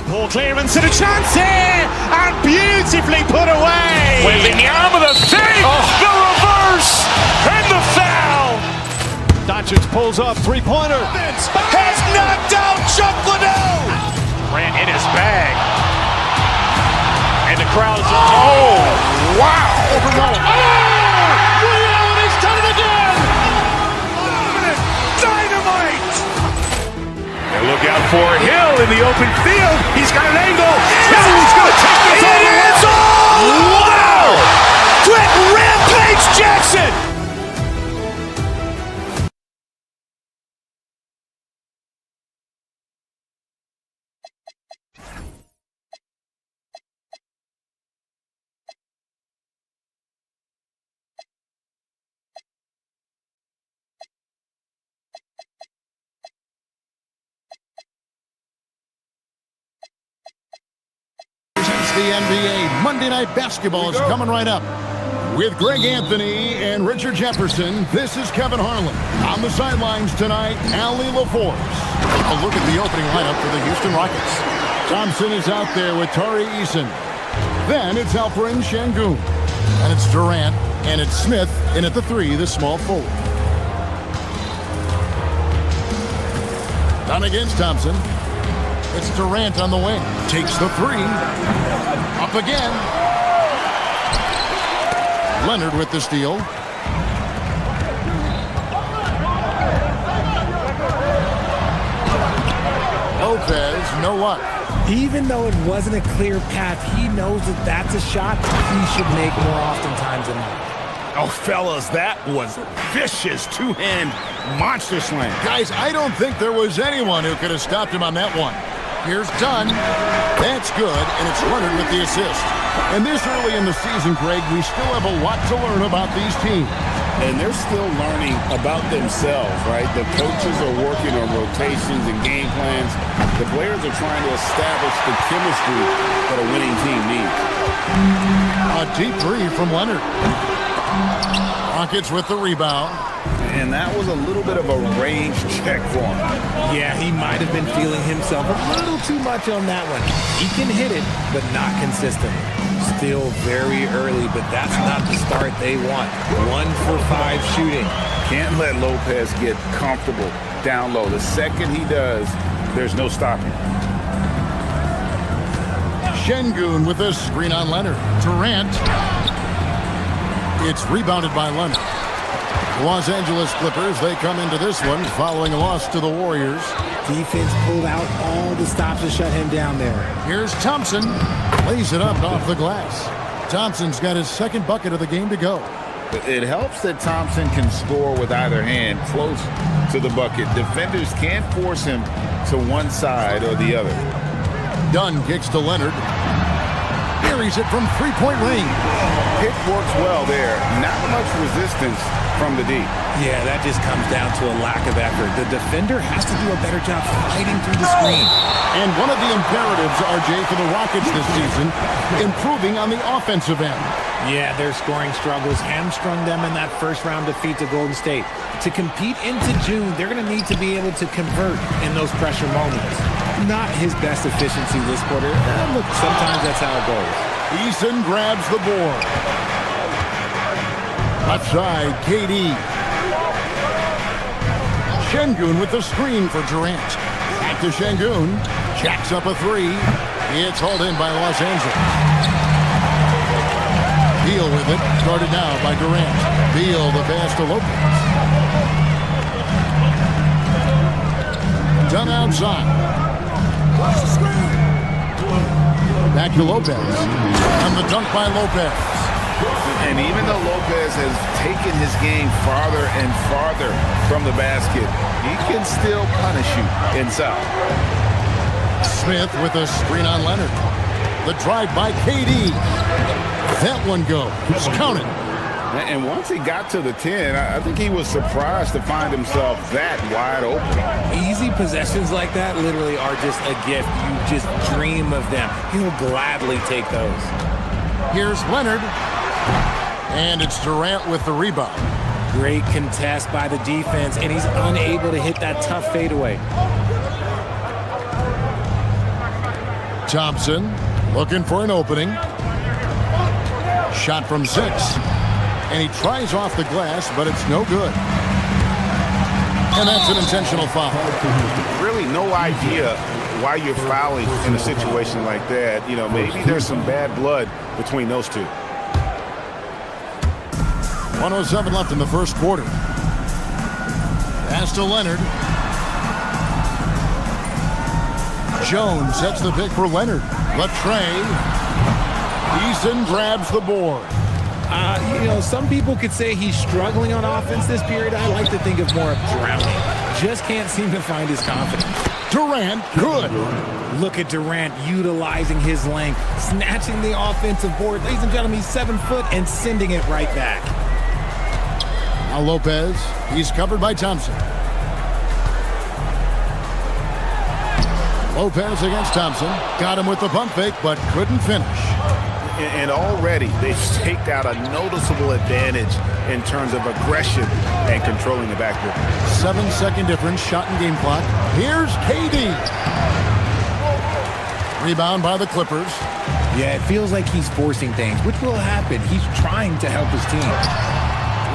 Ball clearance and a chance here, and beautifully put away. Wembanyama the fake, the reverse, and the foul. Doncic pulls up, three-pointer. Has knocked out Chuck Liddell. Ran in his bag. And the crowd's, oh, wow. Reality's done it again. Dynamite. And look out for Hill in the open field. He's got an angle. He's going to take this all the way. Wow! Quick Rampage Jackson. The NBA Monday Night Basketball is coming right up. With Greg Anthony and Richard Jefferson, this is Kevin Harlan. On the sidelines tonight, Allie LaForce. A look at the opening lineup for the Houston Rockets. Thompson is out there with Tari Eason. Then it's Alperen Şengün. And it's Durant. And it's Smith in at the 3, the small forward. Done against Thompson. It's Durant on the wing. Takes the 3. Up again. Leonard with the steal. Lopez, no luck. Even though it wasn't a clear path, he knows that that's a shot he should make more oftentimes than not. Oh, fellas, that was a vicious two-hand monster slam. Guys, I don't think there was anyone who could have stopped him on that one. Here's Dunn. That's good, and it's Leonard with the assist. And this early in the season, Greg, we still have a lot to learn about these teams. And they're still learning about themselves, right? The coaches are working on rotations and game plans. The players are trying to establish the chemistry that a winning team needs. A deep 3 from Leonard. Rockets with the rebound. And that was a little bit of a range check for him. Yeah, he might have been feeling himself a little too much on that one. He can hit it, but not consistently. Still very early, but that's not the start they want. 1 for 5 shooting. Can't let Lopez get comfortable down low. The second he does, there's no stopping. Şengün with a screen on Leonard. Durant. It's rebounded by Leonard. Los Angeles Clippers, they come into this one following a loss to the Warriors. Defense pulled out all the stops to shut him down there. Here's Thompson. Lays it up off the glass. Thompson's got his second bucket of the game to go. It helps that Thompson can score with either hand close to the bucket. Defenders can't force him to one side or the other. Dunn kicks to Leonard. Buries it from three-point range. Pick works well there. Not much resistance from the D. Yeah, that just comes down to a lack of effort. The defender has to do a better job fighting through the screen. And one of the imperatives, RJ, for the Rockets this season, improving on the offensive end. Yeah, their scoring struggles hamstrung them in that first-round defeat to Golden State. To compete into June, they're going to need to be able to convert in those pressure moments. Not his best efficiency this quarter. Look, sometimes that's how it goes. Eason grabs the board. Left side, KD. Şengün with the screen for Durant. Back to Şengün. Jacks up a 3. It's hauled in by Los Angeles. Beal with it. Started now by Durant. Beal the pass to Lopez. Done outside. Back to Lopez. And the dunk by Lopez. And even though Lopez has taken his game farther and farther from the basket, he can still punish you inside. Smith with a screen on Leonard. The drive by KD. That one goes. Count it. And once he got to the 10, I think he was surprised to find himself that wide open. Easy possessions like that literally are just a gift. You just dream of them. He'll gladly take those. Here's Leonard. And it's Durant with the rebound. Great contest by the defense, and he's unable to hit that tough fadeaway. Thompson looking for an opening. Shot from 6. And he tries off the glass, but it's no good. And that's an intentional foul. Really no idea why you're fouling in a situation like that. You know, maybe there's some bad blood between those two. 1:07 left in the first quarter. Pass to Leonard. Jones sets the pick for Leonard. Latrey. Eason grabs the board. Some people could say he's struggling on offense this period. I like to think of more of drowning. Just can't seem to find his confidence. Durant, good. Look at Durant utilizing his length, snatching the offensive board. Ladies and gentlemen, he's 7 foot and sending it right back. Now Lopez, he's covered by Thompson. Lopez against Thompson. Got him with the pump fake, but couldn't finish. And already they've staked out a noticeable advantage in terms of aggression and controlling the backcourt. 7-second difference, shot and game clock. Here's KD. Rebound by the Clippers. Yeah, it feels like he's forcing things, which will happen. He's trying to help his team.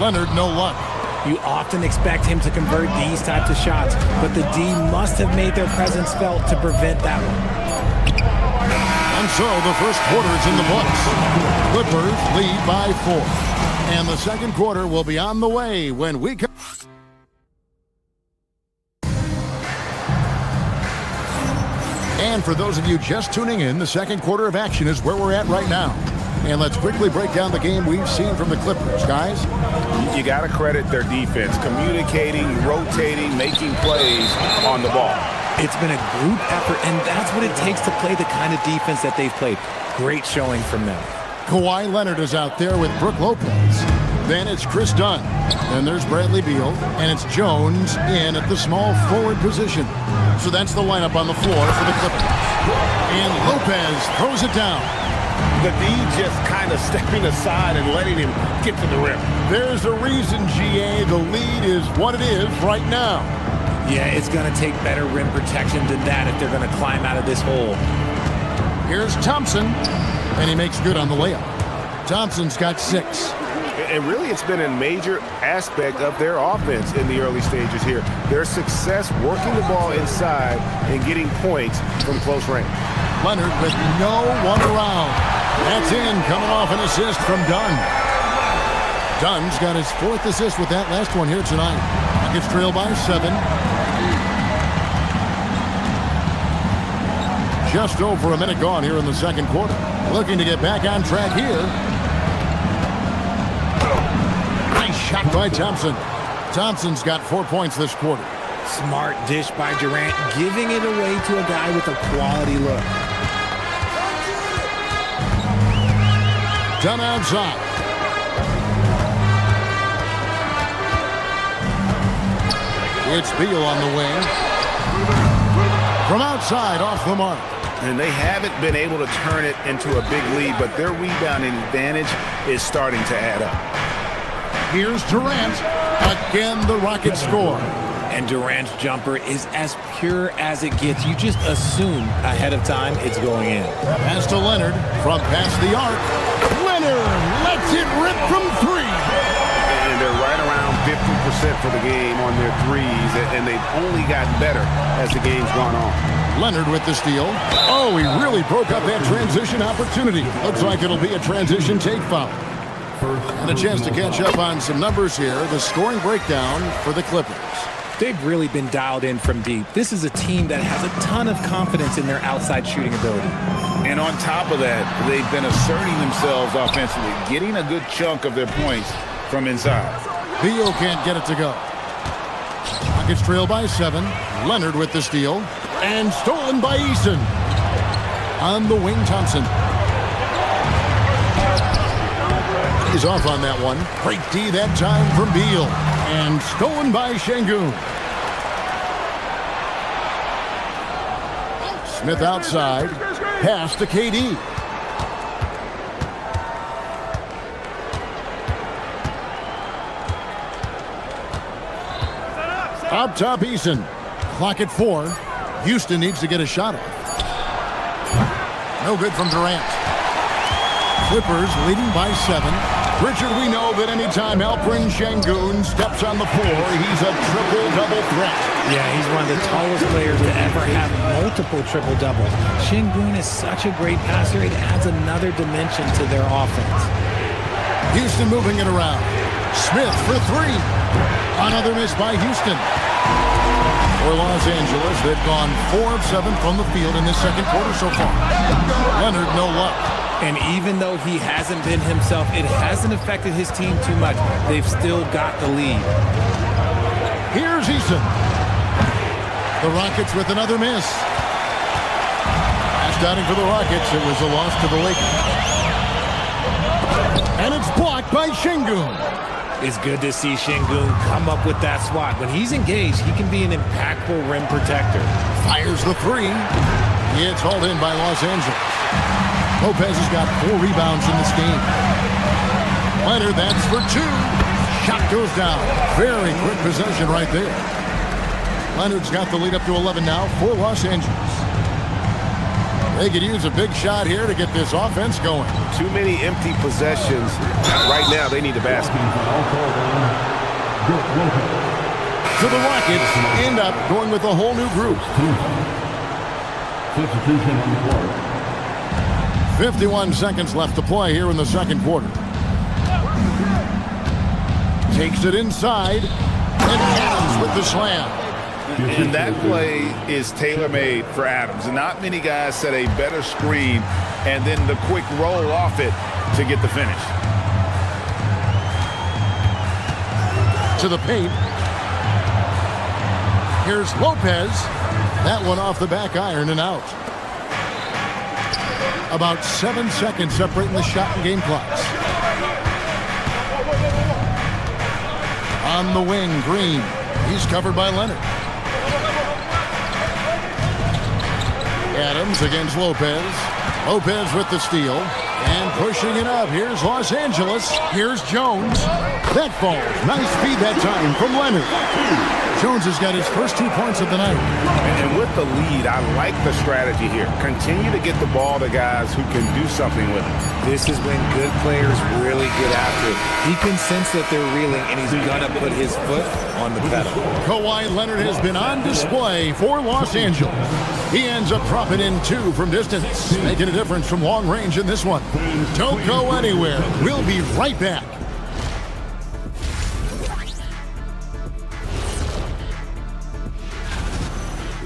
Leonard, no luck. You often expect him to convert these types of shots, but the D must have made their presence felt to prevent that one. And so the first quarter is in the books. Clippers lead by 4. And the second quarter will be on the way when we come. And for those of you just tuning in, the second quarter of action is where we're at right now. And let's quickly break down the game we've seen from the Clippers, guys. You got to credit their defense, communicating, rotating, making plays on the ball. It's been a group effort, and that's what it takes to play the kind of defense that they've played. Great showing from them. Kawhi Leonard is out there with Brook Lopez. Then it's Chris Dunn. Then there's Bradley Beal. And it's Jones in at the small forward position. So that's the lineup on the floor for the Clippers. And Lopez throws it down. The D just kind of stepping aside and letting him get to the rim. There's a reason, GA. The lead is what it is right now. Yeah, it's going to take better rim protection than that if they're going to climb out of this hole. Here's Thompson, and he makes good on the layup. Thompson's got 6. And really, it's been a major aspect of their offense in the early stages here. Their success working the ball inside and getting points from close range. Leonard with no one around. That's in, coming off an assist from Dunn. Dunn's got his 4th assist with that last one here tonight. Nuggets trail by 7. Just over a minute gone here in the second quarter. Looking to get back on track here. Nice shot by Thompson. Thompson's got 4 points this quarter. Smart dish by Durant, giving it away to a guy with a quality look. Dunn outside. It's Beal on the wing. From outside, off the mark. And they haven't been able to turn it into a big lead, but their rebounding advantage is starting to add up. Here's Durant. Again, the Rockets score. And Durant's jumper is as pure as it gets. You just assume ahead of time it's going in. Pass to Leonard from past the arc. Leonard lets it rip from 3. And they're right around 50% for the game on their threes, and they've only gotten better as the game's gone on. Leonard with the steal. Oh, he really broke up that transition opportunity. Looks like it'll be a transition take foul. And a chance to catch up on some numbers here. The scoring breakdown for the Clippers. They've really been dialed in from deep. This is a team that has a ton of confidence in their outside shooting ability. And on top of that, they've been asserting themselves offensively, getting a good chunk of their points from inside. Beal can't get it to go. Rockets trail by 7. Leonard with the steal. And stolen by Eason. On the wing, Thompson. He's off on that one. Great D that time from Beal. And stolen by Şengün. Smith outside. Pass to KD. Up top, Eason. Clock at 4. Houston needs to get a shot off. No good from Durant. Clippers leading by 7. Richard, we know that anytime Alperen Şengün steps on the floor, he's a triple-double threat. Yeah, he's one of the tallest players to ever have multiple triple-doubles. Şengün is such a great passer, it adds another dimension to their offense. Houston moving it around. Smith for 3. Another miss by Houston. For Los Angeles, they've gone 4 of 7 from the field in this second quarter so far. Leonard, no luck. And even though he hasn't been himself, it hasn't affected his team too much. They've still got the lead. Here's Eason. The Rockets with another miss. Last outing for the Rockets, it was a loss to the Lakers. And it's blocked by Şengün. It's good to see Şengün come up with that swat. When he's engaged, he can be an impactful rim protector. Fires the 3. It's hauled in by Los Angeles. Lopez has got 4 rebounds in this game. Leonard, that's for 2. Shot goes down. Very quick possession right there. Leonard's got the lead up to 11 now for Los Angeles. They could use a big shot here to get this offense going. Too many empty possessions. Right now, they need a basket. So the Rockets end up going with a whole new group. Substitution on the court. 51 seconds left to play here in the second quarter. Takes it inside, and Adams with the slam. And that play is tailor-made for Adams. Not many guys set a better screen and then the quick roll off it to get the finish. To the paint. Here's Lopez. That one off the back iron and out. About 7 seconds separating the shot and game clocks. On the wing, Green. He's covered by Leonard. Adams against Lopez. Lopez with the steal. And pushing it up. Here's Los Angeles. Here's Jones. That falls. Nice feed that time from Leonard. Jones has got his first 2 points of the night. And with the lead, I like the strategy here. Continue to get the ball to guys who can do something with it. This is when good players really get after it. He can sense that they're reeling, and he's going to put his foot on the pedal. Kawhi Leonard has been on display for Los Angeles. He ends up dropping in 2 from distance, making a difference from long range in this one. Don't go anywhere. We'll be right back.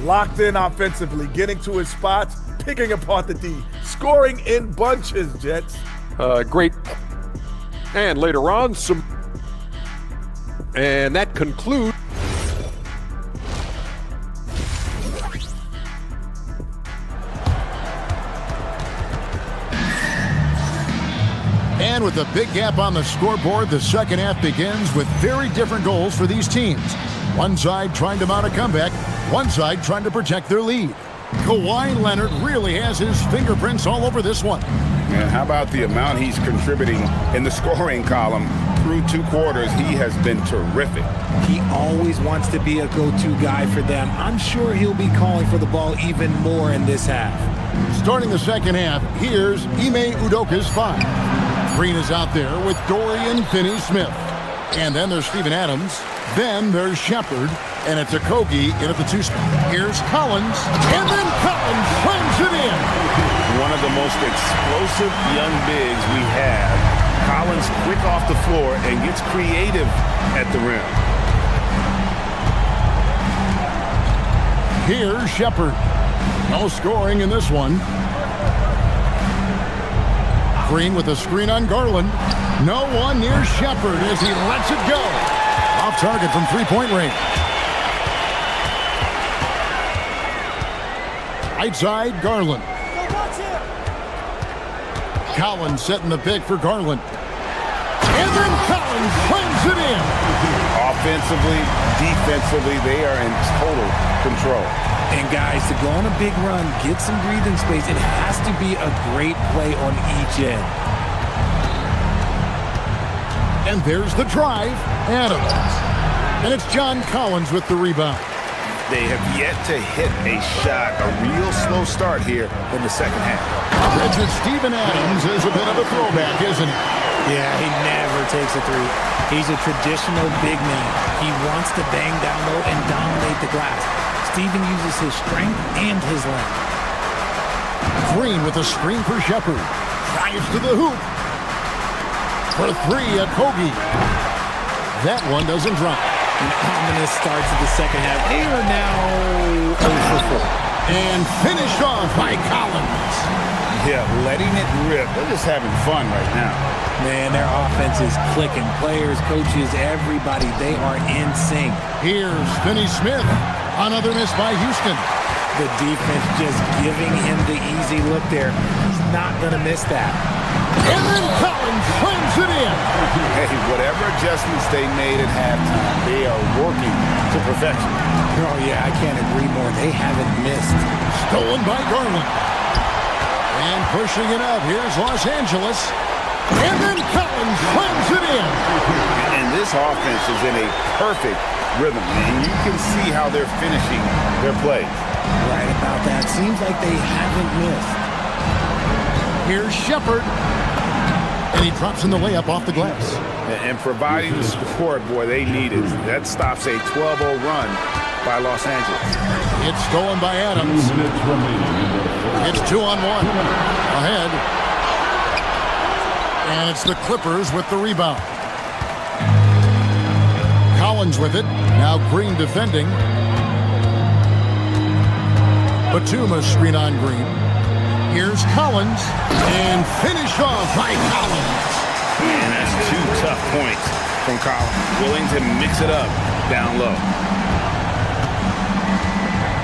Locked in offensively, getting to his spots, picking apart the D, scoring in bunches, Jets. Great. And later on, some. And that concludes. And with a big gap on the scoreboard, the second half begins with very different goals for these teams. One side trying to mount a comeback, one side trying to protect their lead. Kawhi Leonard really has his fingerprints all over this one. And how about the amount he's contributing in the scoring column through 2 quarters? He has been terrific. He always wants to be a go-to guy for them. I'm sure he'll be calling for the ball even more in this half. Starting the second half, here's Ime Udoka's 5. Green is out there with Dorian Finney-Smith. And then there's Steven Adams. Then there's Shepard. And it's Okogie in at the 2 spot. Here's Collins. And then Collins slams it in. One of the most explosive young bigs we have. Collins quick off the floor and gets creative at the rim. Here's Shepard. No scoring in this one. Green with a screen on Garland. No one near Shepard as he lets it go. Off target from three-point range. Right side, Garland. Collins setting the pick for Garland. And then Collins slams it in. Offensively, defensively, they are in total control. And guys, to go on a big run, get some breathing space, it has to be a great play on each end. And there's the drive. Adams. And it's John Collins with the rebound. They have yet to hit a shot, a real slow start here in the second half. Richard Steven Adams is a bit of a throwback, isn't he? Yeah, he never takes a three. He's a traditional big man. He wants to bang down low and dominate the glass. Steven uses his strength and his length. Green with a screen for Shepard. Drives to the hoop. For three at Kogi. That one doesn't drop. An ominous start to the second half. They are now 0 for 4. And finished off by Collins. Yeah, letting it rip. They're just having fun right now. Man, their offense is clicking. Players, coaches, everybody, they are in sync. Here's Finney Smith. Another miss by Houston. The defense just giving him the easy look there. He's not going to miss that. And then Collins slams it in. Hey, whatever adjustments they made at halftime, they are working to perfection. Oh, yeah, I can't agree more. They haven't missed. Stolen by Garland. And pushing it up, here's Los Angeles. And then Collins slams it in. And this offense is in a perfect rhythm, and you can see how they're finishing their plays. Right about that. Seems like they haven't missed. Here's Shepard. And he drops in the layup off the glass. And providing the support, boy, they need it. That stops a 12-0 run by Los Angeles. It's stolen by Adams. It's 2-on-1. Ahead. And it's the Clippers with the rebound. Collins with it. Now Green defending. Batum screen on Green. Here's Collins. And finished off by Collins. And that's 2 tough points from Collins. Willing to mix it up down low.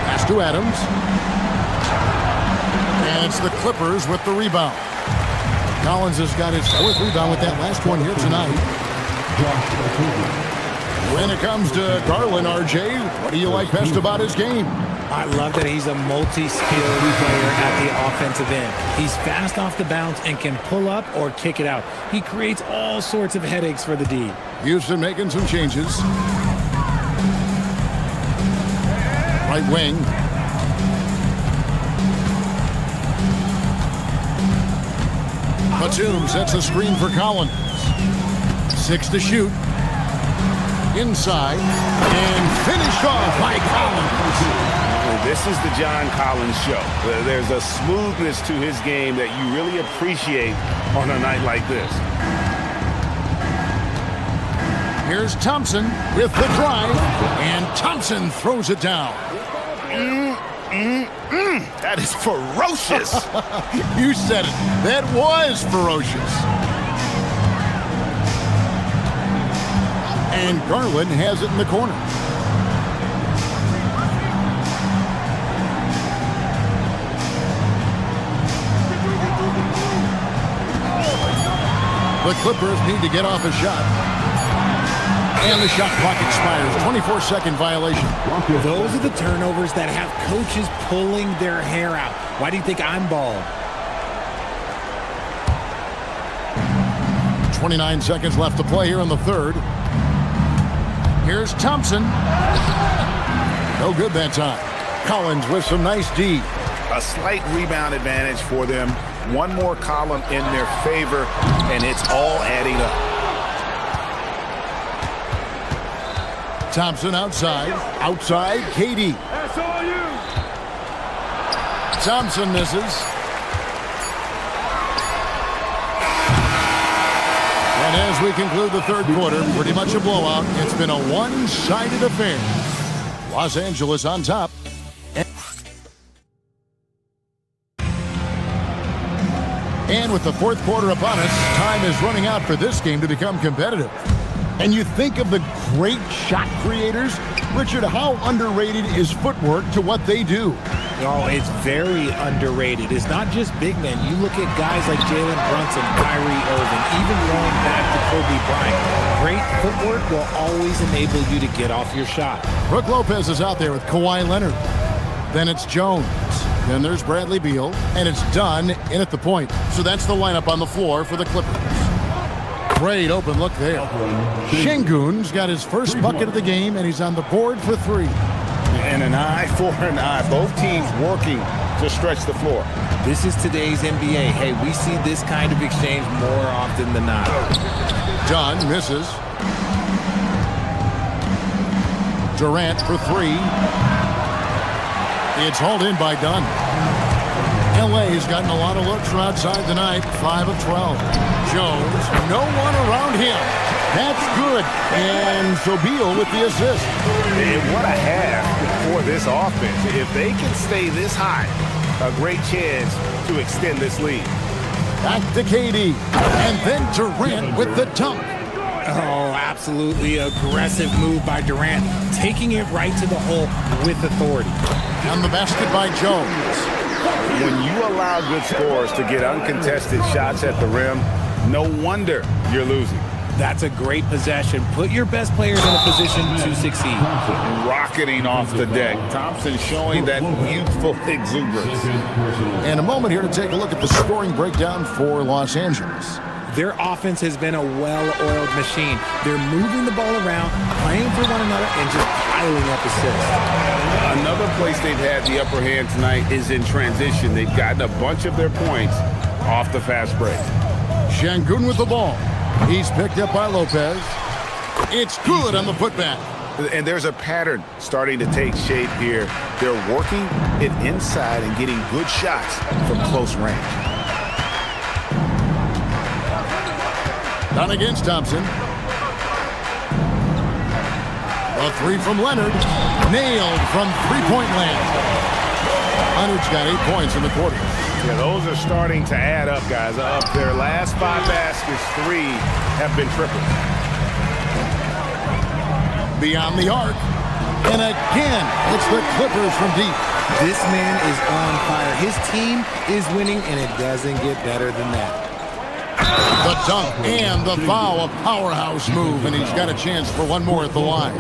Pass to Adams. And it's the Clippers with the rebound. Collins has got his 4th rebound with that last one here tonight. When it comes to Garland, RJ, what do you like best about his game? I love that he's a multi-skilled player at the offensive end. He's fast off the bounce and can pull up or kick it out. He creates all sorts of headaches for the D. Houston making some changes. Right wing. Batum sets a screen for Collins. 6 to shoot. Inside. And finished off by Collins. This is the John Collins show. There's a smoothness to his game that you really appreciate on a night like this. Here's Thompson with the drive, and Thompson throws it down. That is ferocious. You said it. That was ferocious. And Garland has it in the corner. The Clippers need to get off a shot. And the shot clock expires. 24-second violation. Those are the turnovers that have coaches pulling their hair out. Why do you think I'm bald? 29 seconds left to play here in the third. Here's Thompson. No good that time. Collins with some nice D. A slight rebound advantage for them. One more column in their favor, and it's all adding up. Thompson outside. Outside, KD. That's all you. Thompson misses. And as we conclude the third quarter, pretty much a blowout. It's been a one-sided affair. Los Angeles on top. And with the fourth quarter upon us, time is running out for this game to become competitive. And you think of the great shot creators, Richard, how underrated is footwork to what they do? Oh, it's very underrated. It's not just big men. You look at guys like Jalen Brunson, Kyrie Irving, even going back to Kobe Bryant. Great footwork will always enable you to get off your shot. Brook Lopez is out there with Kawhi Leonard. Then it's Jones. Then there's Bradley Beal. And it's done in at the point. So that's the lineup on the floor for the Clippers. Great open look there. Şengün's got his first bucket of the game, and he's on the board for 3. And an eye for an eye. Both teams working to stretch the floor. This is today's NBA. Hey, we see this kind of exchange more often than not. Dunn misses. Durant for three. It's hauled in by Dunn. LA's gotten a lot of looks from outside tonight. 5 of 12. Jones, no one around him. That's good. And so Beal with the assist. And what a half for this offense. If they can stay this high, a great chance to extend this lead. Back to KD. And then Durant with the dunk. Oh, absolutely aggressive move by Durant, taking it right to the hole with authority. And the basket by Jones. When you allow good scorers to get uncontested shots at the rim, no wonder you're losing. That's a great possession. Put your best players in a position to succeed. Rocketing off the deck. Thompson showing that youthful exuberance. And a moment here to take a look at the scoring breakdown for Los Angeles. Their offense has been a well-oiled machine. They're moving the ball around, playing for one another, and just piling up assists. Another place they've had the upper hand tonight is in transition. They've gotten a bunch of their points off the fast break. Şengün with the ball. He's picked up by Lopez. It's good on the putback. And there's a pattern starting to take shape here. They're working it inside and getting good shots from close range. Done against Thompson. A three from Leonard. Nailed from three-point land. Leonard's got 8 points in the quarter. Yeah, those are starting to add up, guys. Up their last 5 baskets, 3 have been triples. Beyond the arc. And again, it's the Clippers from deep. This man is on fire. His team is winning, and it doesn't get better than that. The dunk and the foul, a powerhouse move, and he's got a chance for one more at the line.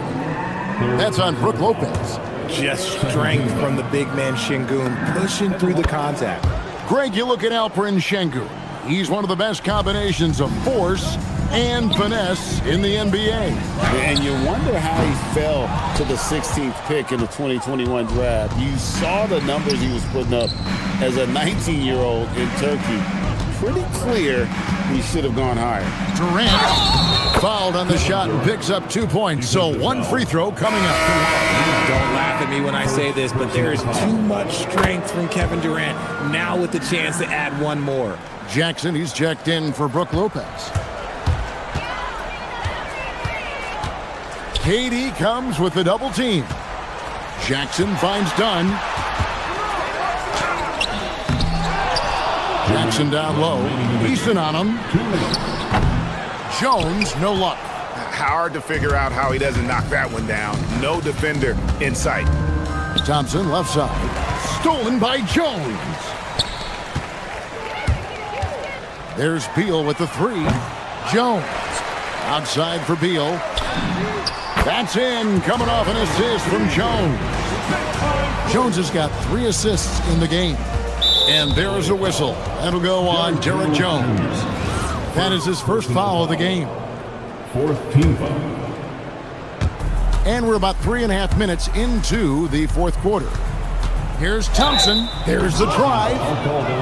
That's on Brook Lopez. Just strength from the big man Şengün, pushing through the contact. Greg, you look at Alperen Şengün. He's one of the best combinations of force and finesse in the NBA. And you wonder how he fell to the 16th pick in the 2021 draft. You saw the numbers he was putting up as a 19-year-old in Turkey. Pretty clear he should have gone higher. Durant fouled on the shot and picks up 2 points. So one free throw coming up. Don't laugh at me when I say this, but there is too much strength from Kevin Durant. Now with the chance to add one more. Jackson, he's checked in for Brook Lopez. KD comes with the double team. Jackson finds Dunn. Jackson down low. Easton on him. Jones, no luck. Hard to figure out how he doesn't knock that one down. No defender in sight. Thompson, left side. Stolen by Jones. There's Beal with the three. Jones. Outside for Beal. That's in. Coming off an assist from Jones. Jones has got 3 assists in the game. And there is a whistle. That'll go on Derek Jones. That is his first foul of the game. 4th team foul. And we're about 3.5 minutes into the 4th quarter. Here's Thompson. There's the drive.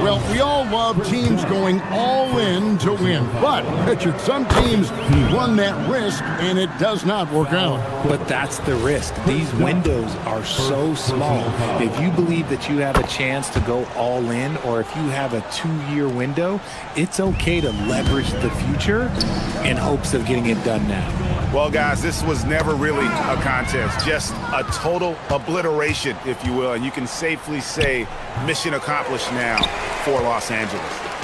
Well, we all love teams going all in to win. But, Richard, some teams run that risk, and it does not work out. But that's the risk. These windows are so small. If you believe that you have a chance to go all in, or if you have a 2-year window, it's okay to leverage the future in hopes of getting it done now. Well, guys, this was never really a contest, just a total obliteration, if you will. And you can safely say mission accomplished now for Los Angeles.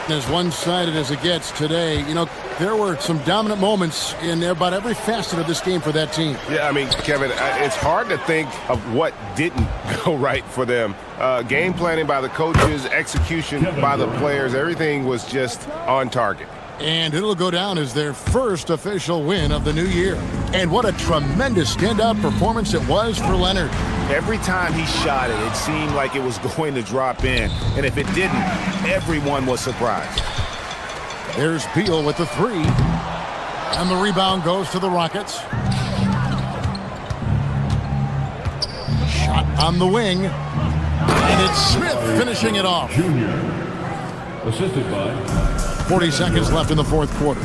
As one-sided as it gets today, you know, there were some dominant moments in about every facet of this game for that team. Yeah, I mean, Kevin, it's hard to think of what didn't go right for them. Game planning by the coaches, execution by the players, everything was just on target. And it'll go down as their first official win of the new year. And what a tremendous standout performance it was for Leonard. Every time he shot it, it seemed like it was going to drop in. And if it didn't, everyone was surprised. There's Beal with the three. And the rebound goes to the Rockets. Shot On the wing, and it's Smith finishing it off. Junior, assisted by 40 seconds left in the fourth quarter.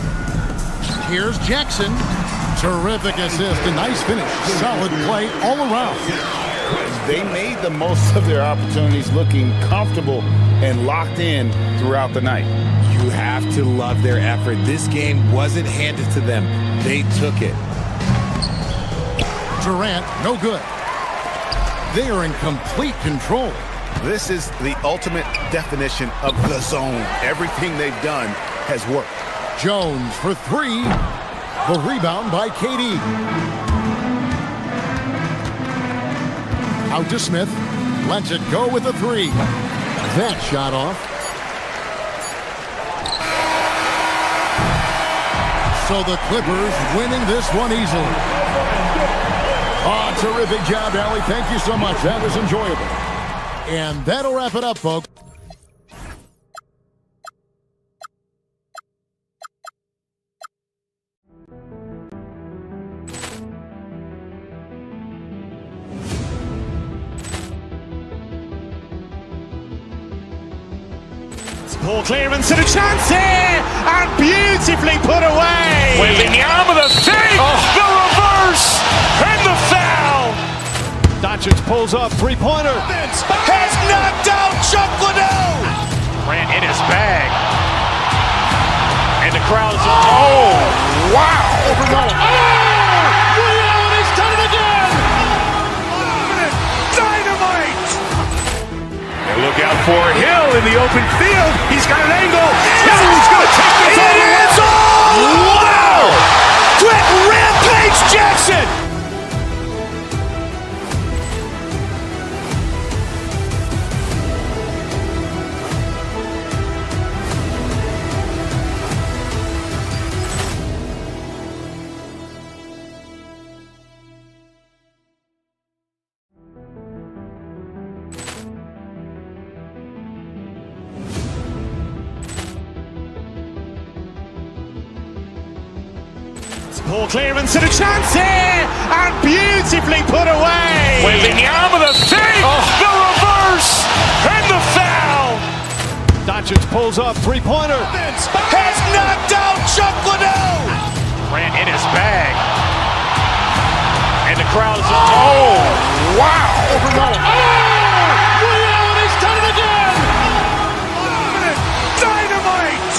Here's Jackson. Terrific assist, a nice finish. Solid play all around. They made the most of their opportunities, looking comfortable and locked in throughout the night. You have to love their effort. This game wasn't handed to them. They took it. Durant, no good. They are in complete control. This is the ultimate definition of the zone. Everything they've done has worked. Jones for three. The rebound by KD. Out to Smith. Lets it go with a three. That shot off. So the Clippers winning this one easily. Oh, terrific job, Allie. Thank you so much. That was enjoyable. And that'll wrap it up, folks. Ball clearance and a chance here, and beautifully put away. Wembanyama the fake, the reverse, and the foul. Doncic pulls up, three-pointer. Has knocked out Chuck Liddell. Grant in his bag. And the crowd is, oh, wow. He's done it again. Dynamite. And look out for Hill in the open field. He's got an angle. Hill is going to take this all the way. Wow. Quick rampage Jackson. Ball clearance and a chance here, and beautifully put away. Wembanyama the fake, the reverse, and the foul. Doncic pulls up, three-pointer. Has knocked out Chuck Liddell. Grant in his bag. And the crowd is, oh, wow. He's done it again. Dynamite.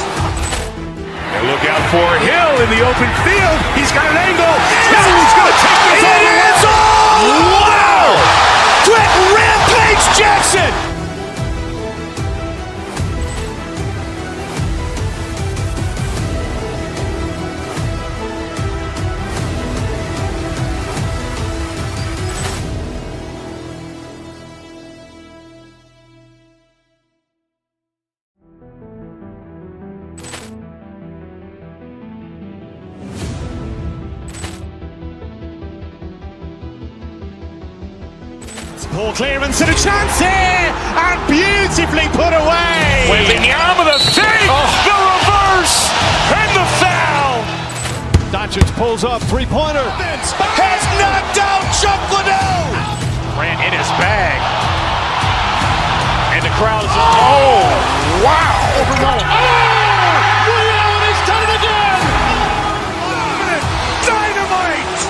And look out for Hill in the open field. He's got an angle. Hill is going to take this all the way. Wow. Quick rampage Jackson. Ball clearance and a chance here, and beautifully put away. Wembanyama the fake, the reverse, and the foul. Doncic pulls up, three-pointer. Has knocked out Chuck Liddell. Grant in his bag. And the crowd is, oh, wow. He's done it again. Dynamite.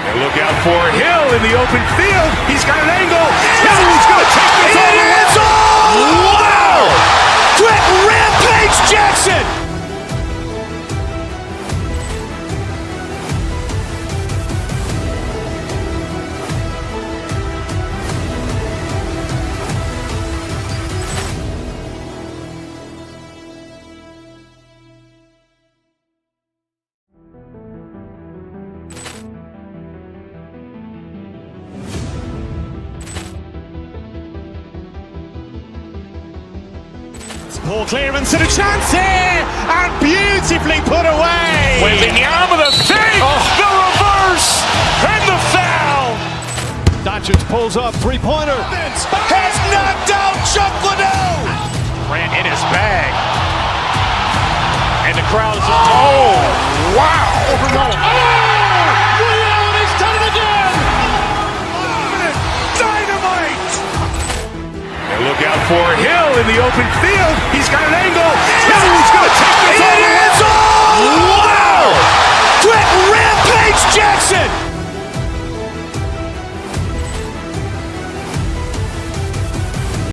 And look out for Hill in the open field. He's got an angle. Hill is going to take this all the way. Wow. Quick rampage Jackson. Ball clearance and a chance here, and beautifully put away. Wembanyama the fake, the reverse, and the foul. Doncic pulls up, three-pointer. Has knocked out Chuck Liddell. Grant in his bag. And the crowd is, oh, wow. He's done it again. Look out for Hill in the open field. He's got an angle. Hill is going to take this all the way. Wow! Quit Rampage Jackson!